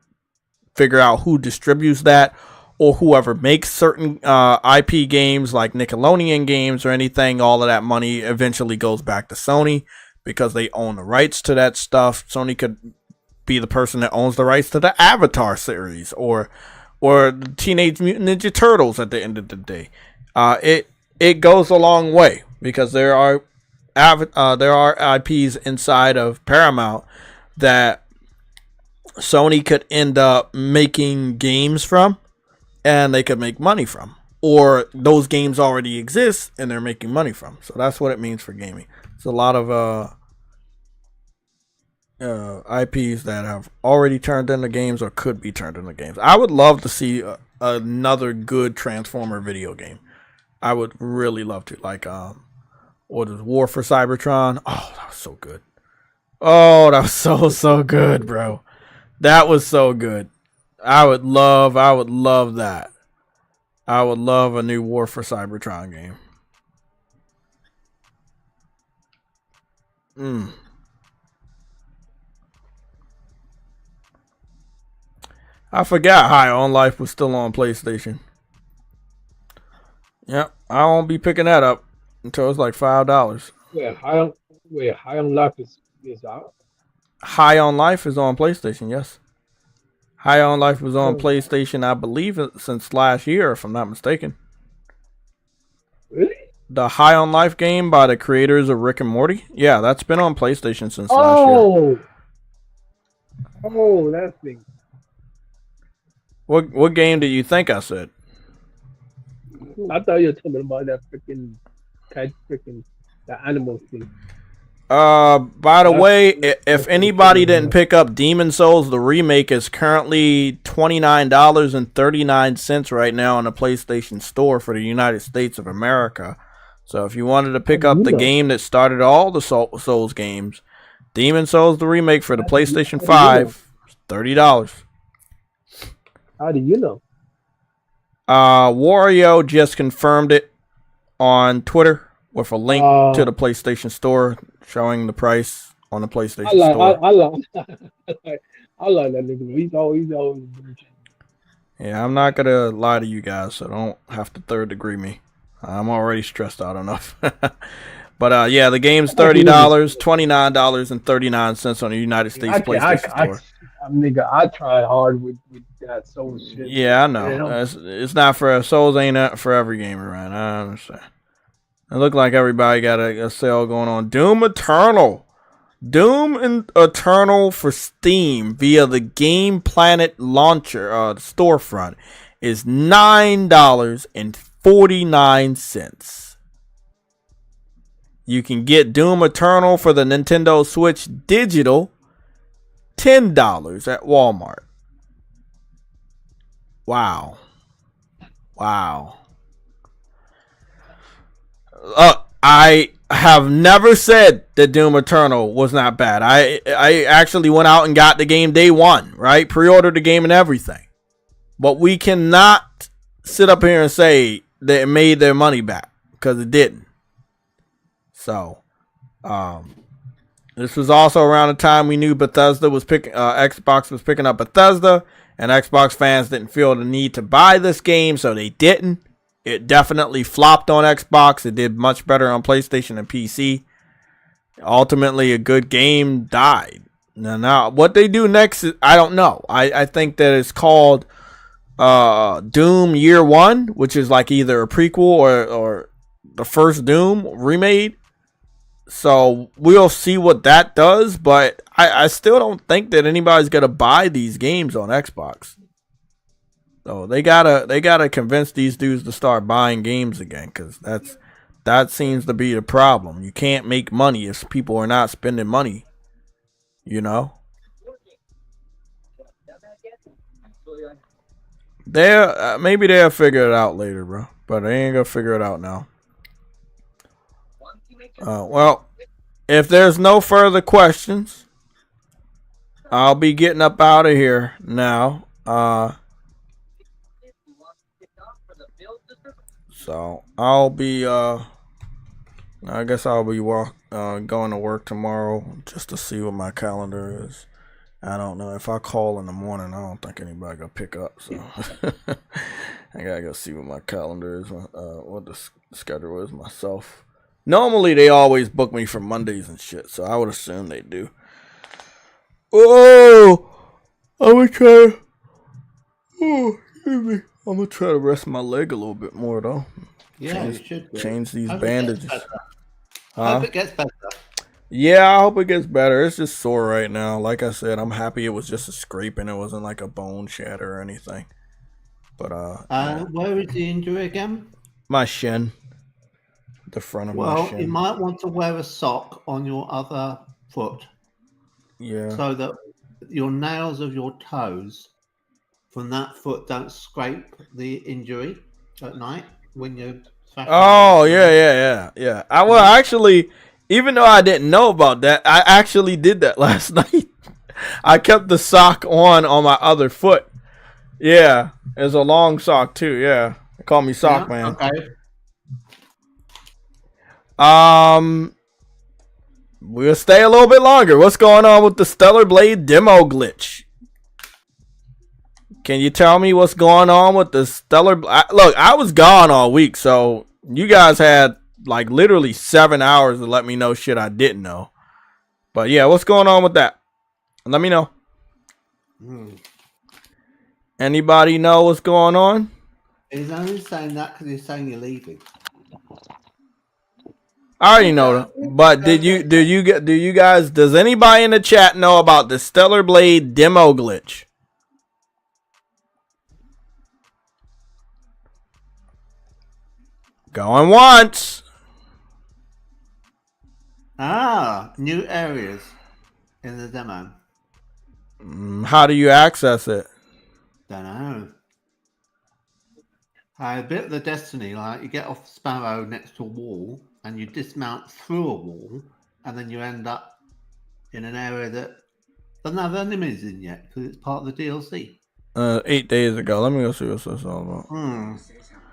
figure out who distributes that, or whoever makes certain IP games like Nickelodeon games or anything. All of that money eventually goes back to Sony because they own the rights to that stuff. Sony could be the person that owns the rights to the Avatar series or the Teenage Mutant Ninja Turtles at the end of the day. It goes a long way because there are IPs inside of Paramount that Sony could end up making games from, and they could make money from, or those games already exist and they're making money from. So that's what it means for gaming. It's a lot of IPs that have already turned into games or could be turned into games. I would love to see another good Transformer video game. I would really love to. Like, what is War for Cybertron? Oh, that was so good. Oh, that was so good, bro. That was so good. I would love that. I would love a new War for Cybertron game. I forgot High on Life was still on PlayStation. Yep, I won't be picking that up until it's like $5. High on Life is out. High on Life is on PlayStation, yes. High on Life was on PlayStation, I believe, since last year, if I'm not mistaken. Really? The High on Life game by the creators of Rick and Morty? Yeah, that's been on PlayStation since last year. Oh, that thing. What game do you think I said? I thought you were talking about that the animal thing. By the way, if anybody didn't pick up Demon Souls, the remake is currently $29.39 right now on the PlayStation Store for the United States of America. So if you wanted to pick up the game that started all the Souls games, Demon Souls, the remake for the PlayStation 5, $30. How do you know? Wario just confirmed it on Twitter with a link to the PlayStation Store showing the price on the PlayStation Store. I like that nigga. He's always. Yeah, I'm not gonna lie to you guys, so don't have to third degree me. I'm already stressed out enough. But yeah, the game's $30, $29.39 on the United States PlayStation Store. Nigga, I tried hard with that Soul shit. Yeah, I know. It's not for Souls, ain't for every gamer, right? I understand. It looked like everybody got a sale going on. Doom Eternal for Steam via the Game Planet launcher storefront is $9.49. You can get Doom Eternal for the Nintendo Switch digital $10 at Walmart. Wow. I have never said that Doom Eternal was not bad. I actually went out and got the game day one, right? Pre-ordered the game and everything. But we cannot sit up here and say that it made their money back, because it didn't. So, this was also around the time we knew Bethesda was Xbox was picking up Bethesda, and Xbox fans didn't feel the need to buy this game, so they didn't. It definitely flopped on Xbox. It did much better on PlayStation and PC. Ultimately, a good game died. Now what they do next, I don't know. I think that it's called Doom Year One, which is like either a prequel or the first Doom remade. So we'll see what that does, but I still don't think that anybody's gonna buy these games on Xbox. So they gotta convince these dudes to start buying games again, because that seems to be the problem. You can't make money if people are not spending money. You know? Maybe they'll figure it out later, bro. But they ain't gonna figure it out now. Well, if there's no further questions, I'll be getting up out of here now. So I'll be I guess I'll be going to work tomorrow just to see what my calendar is. I don't know. If I call in the morning, I don't think anybody gonna pick up. So I gotta go see what my calendar is, what the schedule is myself. Normally they always book me for Mondays and shit, so I would assume they do. Oh, I'm gonna try. Oh, excuse me. I'm gonna try to rest my leg a little bit more though. Yeah, you should. Change these bandages. I hope it gets better. Yeah, I hope it gets better. It's just sore right now. Like I said, I'm happy it was just a scraping. It wasn't like a bone shatter or anything. But where is the injury again? My shin. The front of my shin. Well, you might want to wear a sock on your other foot. Yeah. So that your nails of your toes from that foot don't scrape the injury at night when you're. Oh yeah. I actually, even though I didn't know about that, I actually did that last night. I kept the sock on my other foot. Yeah, it's a long sock too. Yeah, they call me Sock Man. Okay. We'll stay a little bit longer. What's going on with the Stellar Blade demo glitch? Can you tell me what's going on with the Stellar? Look, I was gone all week, so you guys had like literally 7 hours to let me know shit I didn't know. But yeah, what's going on with that? Let me know. Anybody know what's going on? He's only saying that because he's saying you're leaving. I already know that. But does anybody in the chat know about the Stellar Blade demo glitch? Going once. New areas in the demo. How do you access it? Don't know. A bit of the Destiny, like you get off Sparrow next to a wall and you dismount through a wall and then you end up in an area that doesn't have enemies in yet because it's part of the DLC. 8 days ago. Let me go see what that's all about.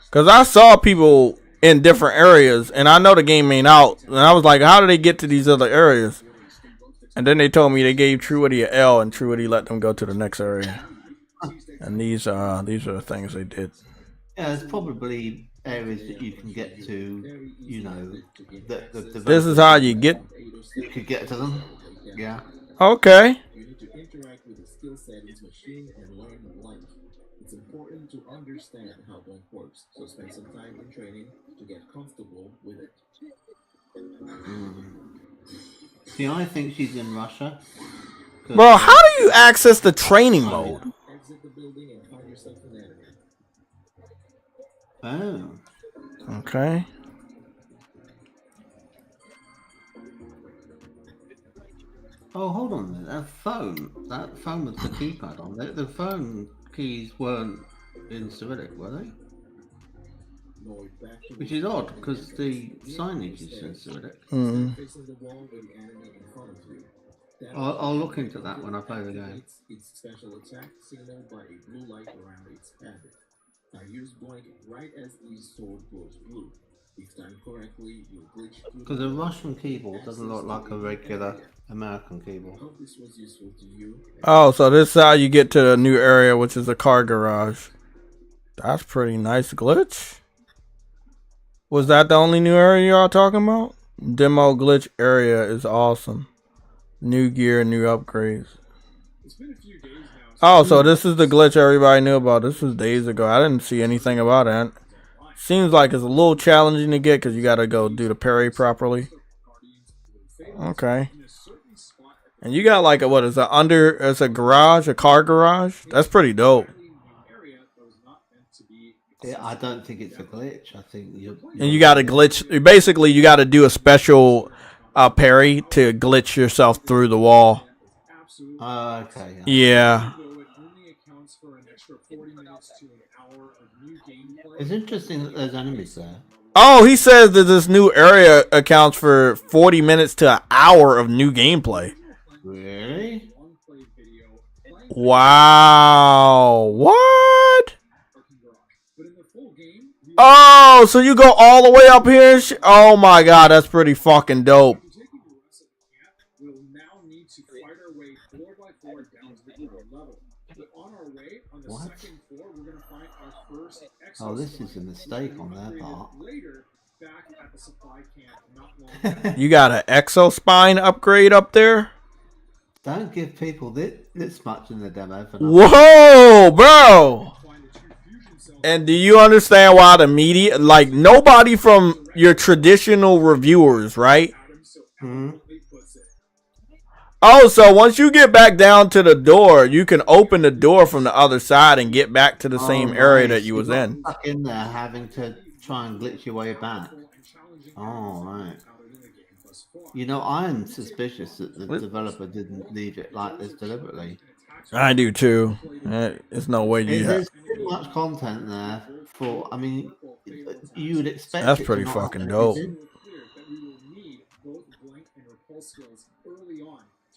Because I saw people in different areas and I know the game ain't out. And I was like, how do they get to these other areas? And then they told me they gave Truity an L and Truity let them go to the next area. And these are the things they did. Yeah, there's probably areas that you can get to, you know. This is how you get. You could get to them. Yeah. Okay. You need to interact with the skill settings machine and learn the life. It's important to understand how one works, so spend some time in training to get comfortable with it. See, I think she's in Russia. Bro, how do you access the training mode? Exit the building and find yourself an enemy. Oh. Okay. Oh, hold on a minute. That phone with the keypad on it. The phone keys weren't in Cyrillic, were they? Which is odd, because the signage is in Cyrillic. I'll look into that when I play the game. Its special attack signaled by a blue light around its pad. Now use blank right as the sword glows blue. If done correctly, you'll glitch through. Because a Russian keyboard doesn't look like a regular American keyboard. Hope this was useful to you. Oh, so this is how you get to the new area, which is the car garage. That's pretty nice glitch. Was that the only new area y'all talking about? Demo glitch area is awesome. New gear, new upgrades. It's been a few days now. Oh, so this is the glitch everybody knew about. This was days ago. I didn't see anything about it. Seems like it's a little challenging to get because you got to go do the parry properly. Okay. And you got like a what is it under? It's a garage, a car garage. That's pretty dope. Yeah, I don't think it's a glitch. I think And you got to glitch. Basically, you got to do a special parry to glitch yourself through the wall. Okay. Yeah. It's interesting that there's enemies there. Oh, he says that this new area accounts for 40 minutes to an hour of new gameplay. Really? Wow. What? Oh, so you go all the way up here and oh my god, that's pretty fucking dope. What? Oh, this is a mistake on their part. You got an exo spine upgrade up there? Don't give people this much in the demo for nothing. Whoa, bro! And do you understand why the media, like nobody from your traditional reviewers, right? Hmm? Oh, so once you get back down to the door, you can open the door from the other side and get back to the same area that you was in. Stuck in there having to try and glitch your way back. Oh, right. You know, I'm suspicious that the developer didn't leave it like this deliberately. I do too. There's no way you have. There's too much content there for, I mean, you would expect That's it pretty to not fucking have dope. everything.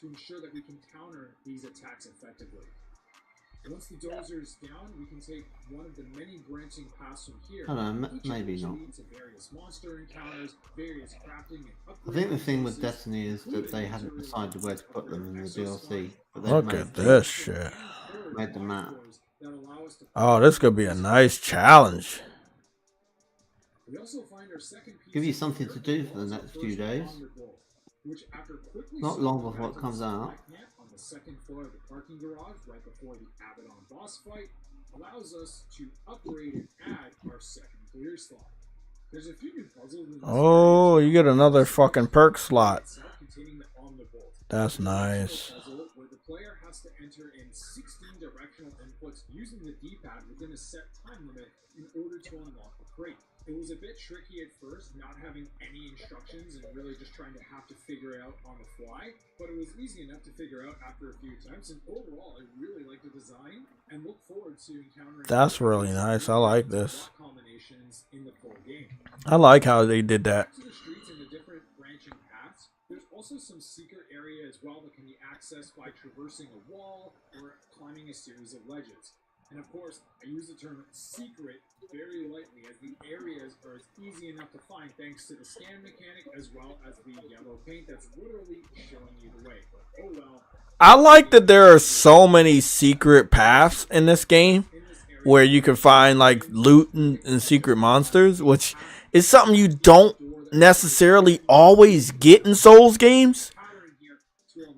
To ensure that we can counter these attacks effectively. Once the dozer is down, we can take one of the many branching paths from here. I don't know, maybe not. I think the thing with Destiny is that they hadn't decided where to put them in the DLC. But Look at this shit. Made the map. Oh, this could be a nice challenge. Give you something to do for the next few days. Not long before it comes out. On the second floor of the parking garage, right before the Abaddon boss fight, allows us to upgrade and add our second clear slot. There's a few new puzzles in this Oh, you get another fucking perk slot. That's nice. where the player has to enter in 16 directional inputs using the D-pad within a set time limit in order to unlock the crate. It was a bit tricky at first, not having any instructions and really just trying to have to figure it out on the fly, but it was easy enough to figure out after a few times, and overall, I really like the design and look forward to encountering. That's really nice. I like this. Combinations in the full game. I like how they did that. To the streets and the different branching paths, there's also some secret area as well that can be accessed by traversing a wall or climbing a series of ledges. And of course, I use the term secret very lightly, as the areas are as easy enough to find thanks to the scan mechanic as well as the yellow paint that's literally showing you the way. But oh well. I like that there are so many secret paths in this game where you can find like loot and secret monsters, which is something you don't necessarily always get in Souls games.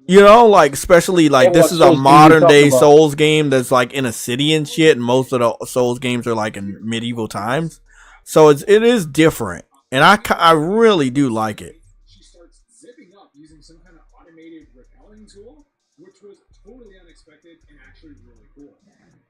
You know, like especially like this is a modern day Souls game that's like in a city and shit, and most of the Souls games are like in medieval times, so it is different, and I really do like it. She starts zipping up using some kind of automated repelling tool, which was totally unexpected and actually really cool.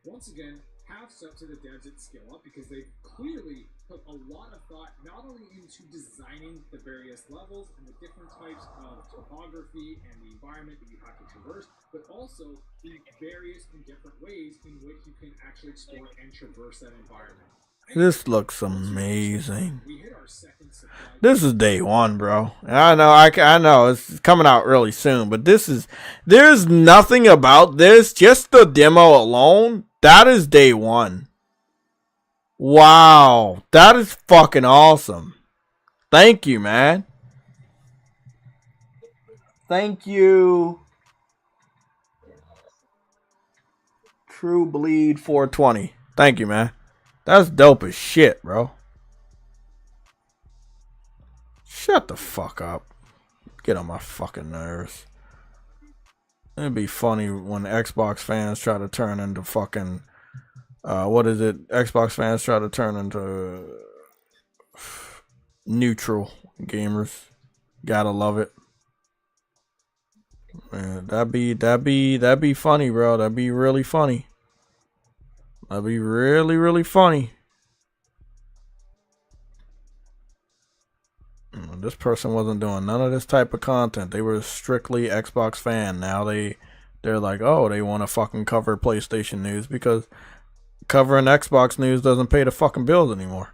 Once again, hats up to the devs at Skill Up because they clearly put a lot of thought not only into designing the various levels and the different types of topography and the environment that you have to traverse, but also the various and different ways in which you can actually explore and traverse that environment. This looks amazing. This is day one, bro. I know it's coming out really soon, but there's nothing about this, just the demo alone. That is day one. Wow, that is fucking awesome. Thank you, man. Thank you. True Bleed 420. Thank you, man. That's dope as shit, bro. Shut the fuck up. Get on my fucking nerves. It'd be funny when Xbox fans try to turn into fucking what is it? Xbox fans try to turn into neutral gamers. Gotta love it. Man, that'd be funny, bro. That'd be really funny. That'd be really, really funny. This person wasn't doing none of this type of content. They were strictly Xbox fan. Now they're like, oh, they want to fucking cover PlayStation news because covering Xbox news doesn't pay the fucking bills anymore.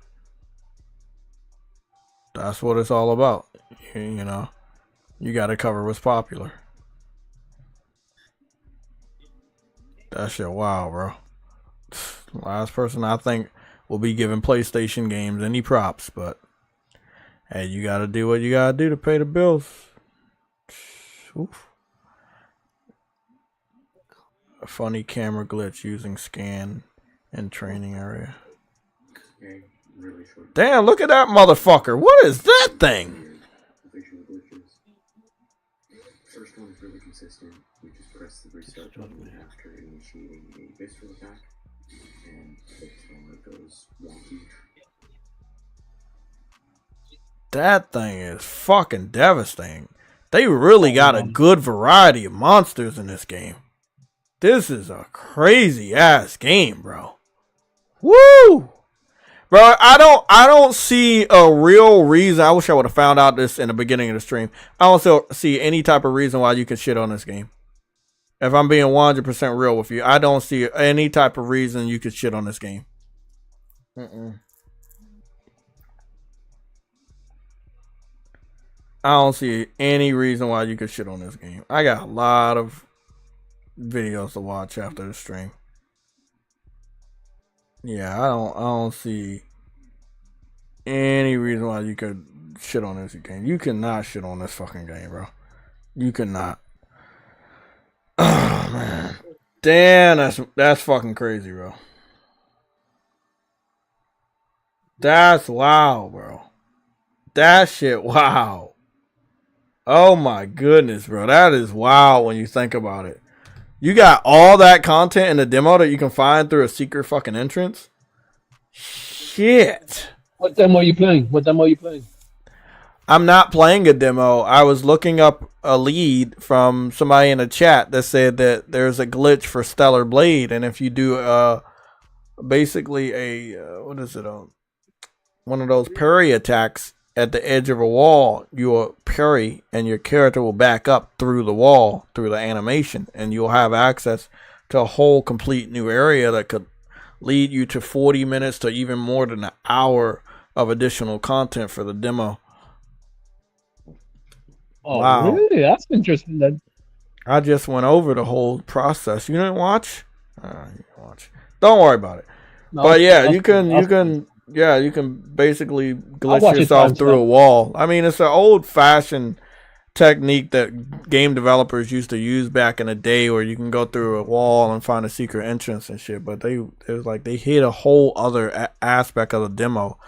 That's what it's all about. You know, you got to cover what's popular. That shit wild, bro. Last person I think will be giving PlayStation games any props, but hey, you gotta do what you gotta do to pay the bills. Oof. A funny camera glitch using scan in training area. Damn, look at that motherfucker. What is that thing? First one is really consistent. We just press the restart button after initiating a visceral attack, and it goes wonky. That thing is fucking devastating. They really got a good variety of monsters in this game. This is a crazy ass game, bro. Woo! Bro, I don't see a real reason. I wish I would have found out this in the beginning of the stream. I don't see any type of reason why you can shit on this game. If I'm being 100% real with you, I don't see any type of reason you could shit on this game. I don't see any reason why you could shit on this game. I got a lot of videos to watch after the stream. Yeah, I don't see any reason why you could shit on this game. You cannot shit on this fucking game, bro. You cannot. Oh man. Damn, that's fucking crazy, bro. That's wow, bro. That shit wow. Oh my goodness, bro. That is wild when you think about it. You got all that content in the demo that you can find through a secret fucking entrance? Shit. What demo are you playing? I'm not playing a demo. I was looking up a lead from somebody in the chat that said that there's a glitch for Stellar Blade, and if you do basically a what is it, one of those parry attacks at the edge of a wall, you will parry and your character will back up through the wall, through the animation, and you'll have access to a whole complete new area that could lead you to 40 minutes to even more than an hour of additional content for the demo. Oh, wow. Really? That's interesting then. I just went over the whole process. You didn't watch? You didn't watch. Don't worry about it. No, but yeah, you can basically glitch yourself through a wall. I mean, it's an old-fashioned technique that game developers used to use back in the day, where you can go through a wall and find a secret entrance and shit. But it was like they hit a whole other aspect of the demo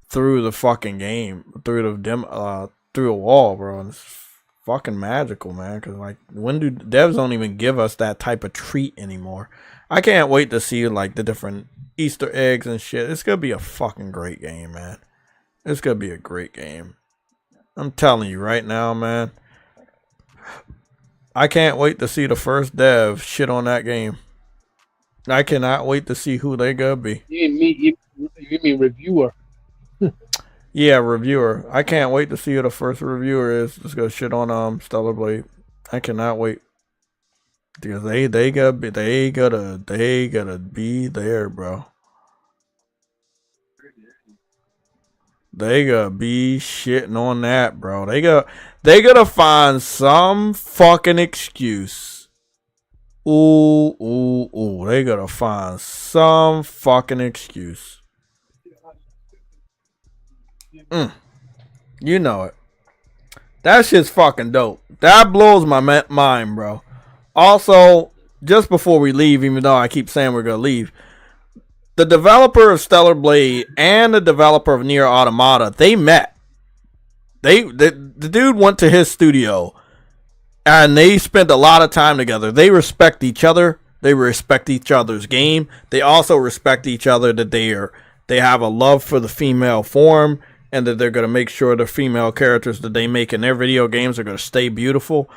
through the fucking game, through the demo, through a wall, bro. And it's fucking magical, man. Because like, when do devs don't even give us that type of treat anymore? I can't wait to see like the different Easter eggs and shit. It's gonna be a fucking great game, man. It's gonna be a great game. I'm telling you right now, man. I can't wait to see the first dev shit on that game. I cannot wait to see who they gonna be. You mean reviewer? Yeah, reviewer. I can't wait to see who the first reviewer is. Just go shit on Stellar Blade. I cannot wait. Because they gotta be there, bro. They gotta be shitting on that, bro. They gotta find some fucking excuse. Ooh. They gotta find some fucking excuse. You know it. That shit's fucking dope. That blows my mind, bro. Also, just before we leave, even though I keep saying we're going to leave, the developer of Stellar Blade and the developer of Nier Automata, they met. The dude went to his studio and they spent a lot of time together. They respect each other. They respect each other's game. They also respect each other that they have a love for the female form, and that they're going to make sure the female characters that they make in their video games are going to stay beautiful.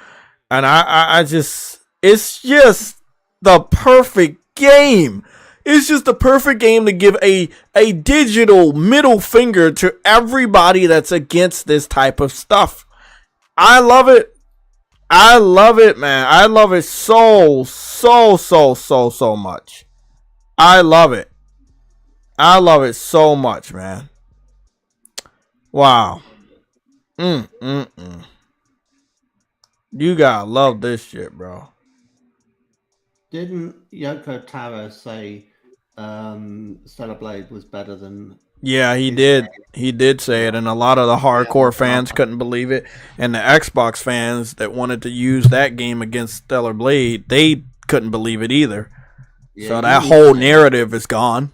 And I just, it's just the perfect game. It's just the perfect game to give a digital middle finger to everybody that's against this type of stuff. I love it. I love it, man. I love it so much. I love it. I love it so much, man. Wow. You gotta love this shit, bro. Didn't Yoko Taro say Stellar Blade was better than... Yeah, he did. He did say it, and a lot of the hardcore fans couldn't believe it, and the Xbox fans that wanted to use that game against Stellar Blade, they couldn't believe it either. So that whole narrative is gone.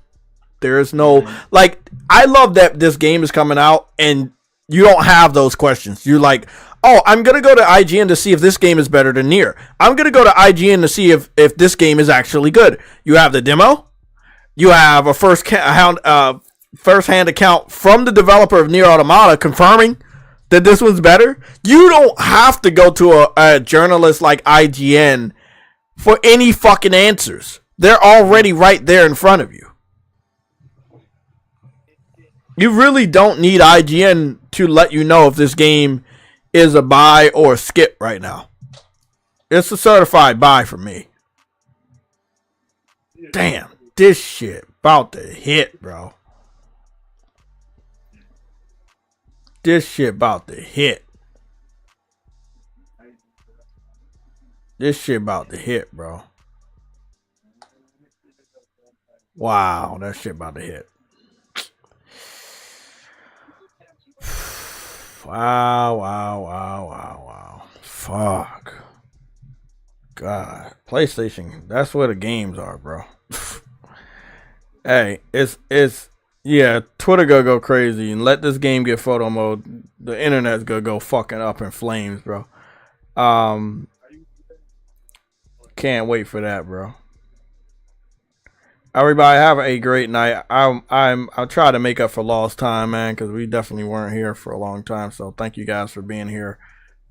There is no, like, I love that this game is coming out and you don't have those questions. You're like, oh, I'm going to go to IGN to see if this game is better than Nier. I'm going to go to IGN to see if this game is actually good. You have the demo. You have a first-hand account from the developer of Nier Automata confirming that this one's better. You don't have to go to a journalist like IGN for any fucking answers. They're already right there in front of you. You really don't need IGN to let you know if this game is a buy or a skip right now. It's a certified buy for me. Damn, this shit about to hit, bro. This shit about to hit. This shit about to hit, bro. Wow, that shit about to hit. Wow. Fuck. God. PlayStation, that's where the games are, bro. Hey, it's yeah, Twitter gonna go crazy and let this game get photo mode. The internet's gonna go fucking up in flames, bro. Can't wait for that, bro. Everybody have a great night. I'll try to make up for lost time, man, because we definitely weren't here for a long time. So thank you guys for being here.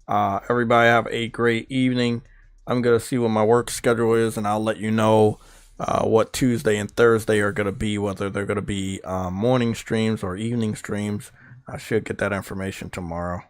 Everybody have a great evening. I'm gonna see what my work schedule is, and I'll let you know what Tuesday and Thursday are gonna be, whether they're gonna be morning streams or evening streams. I should get that information tomorrow.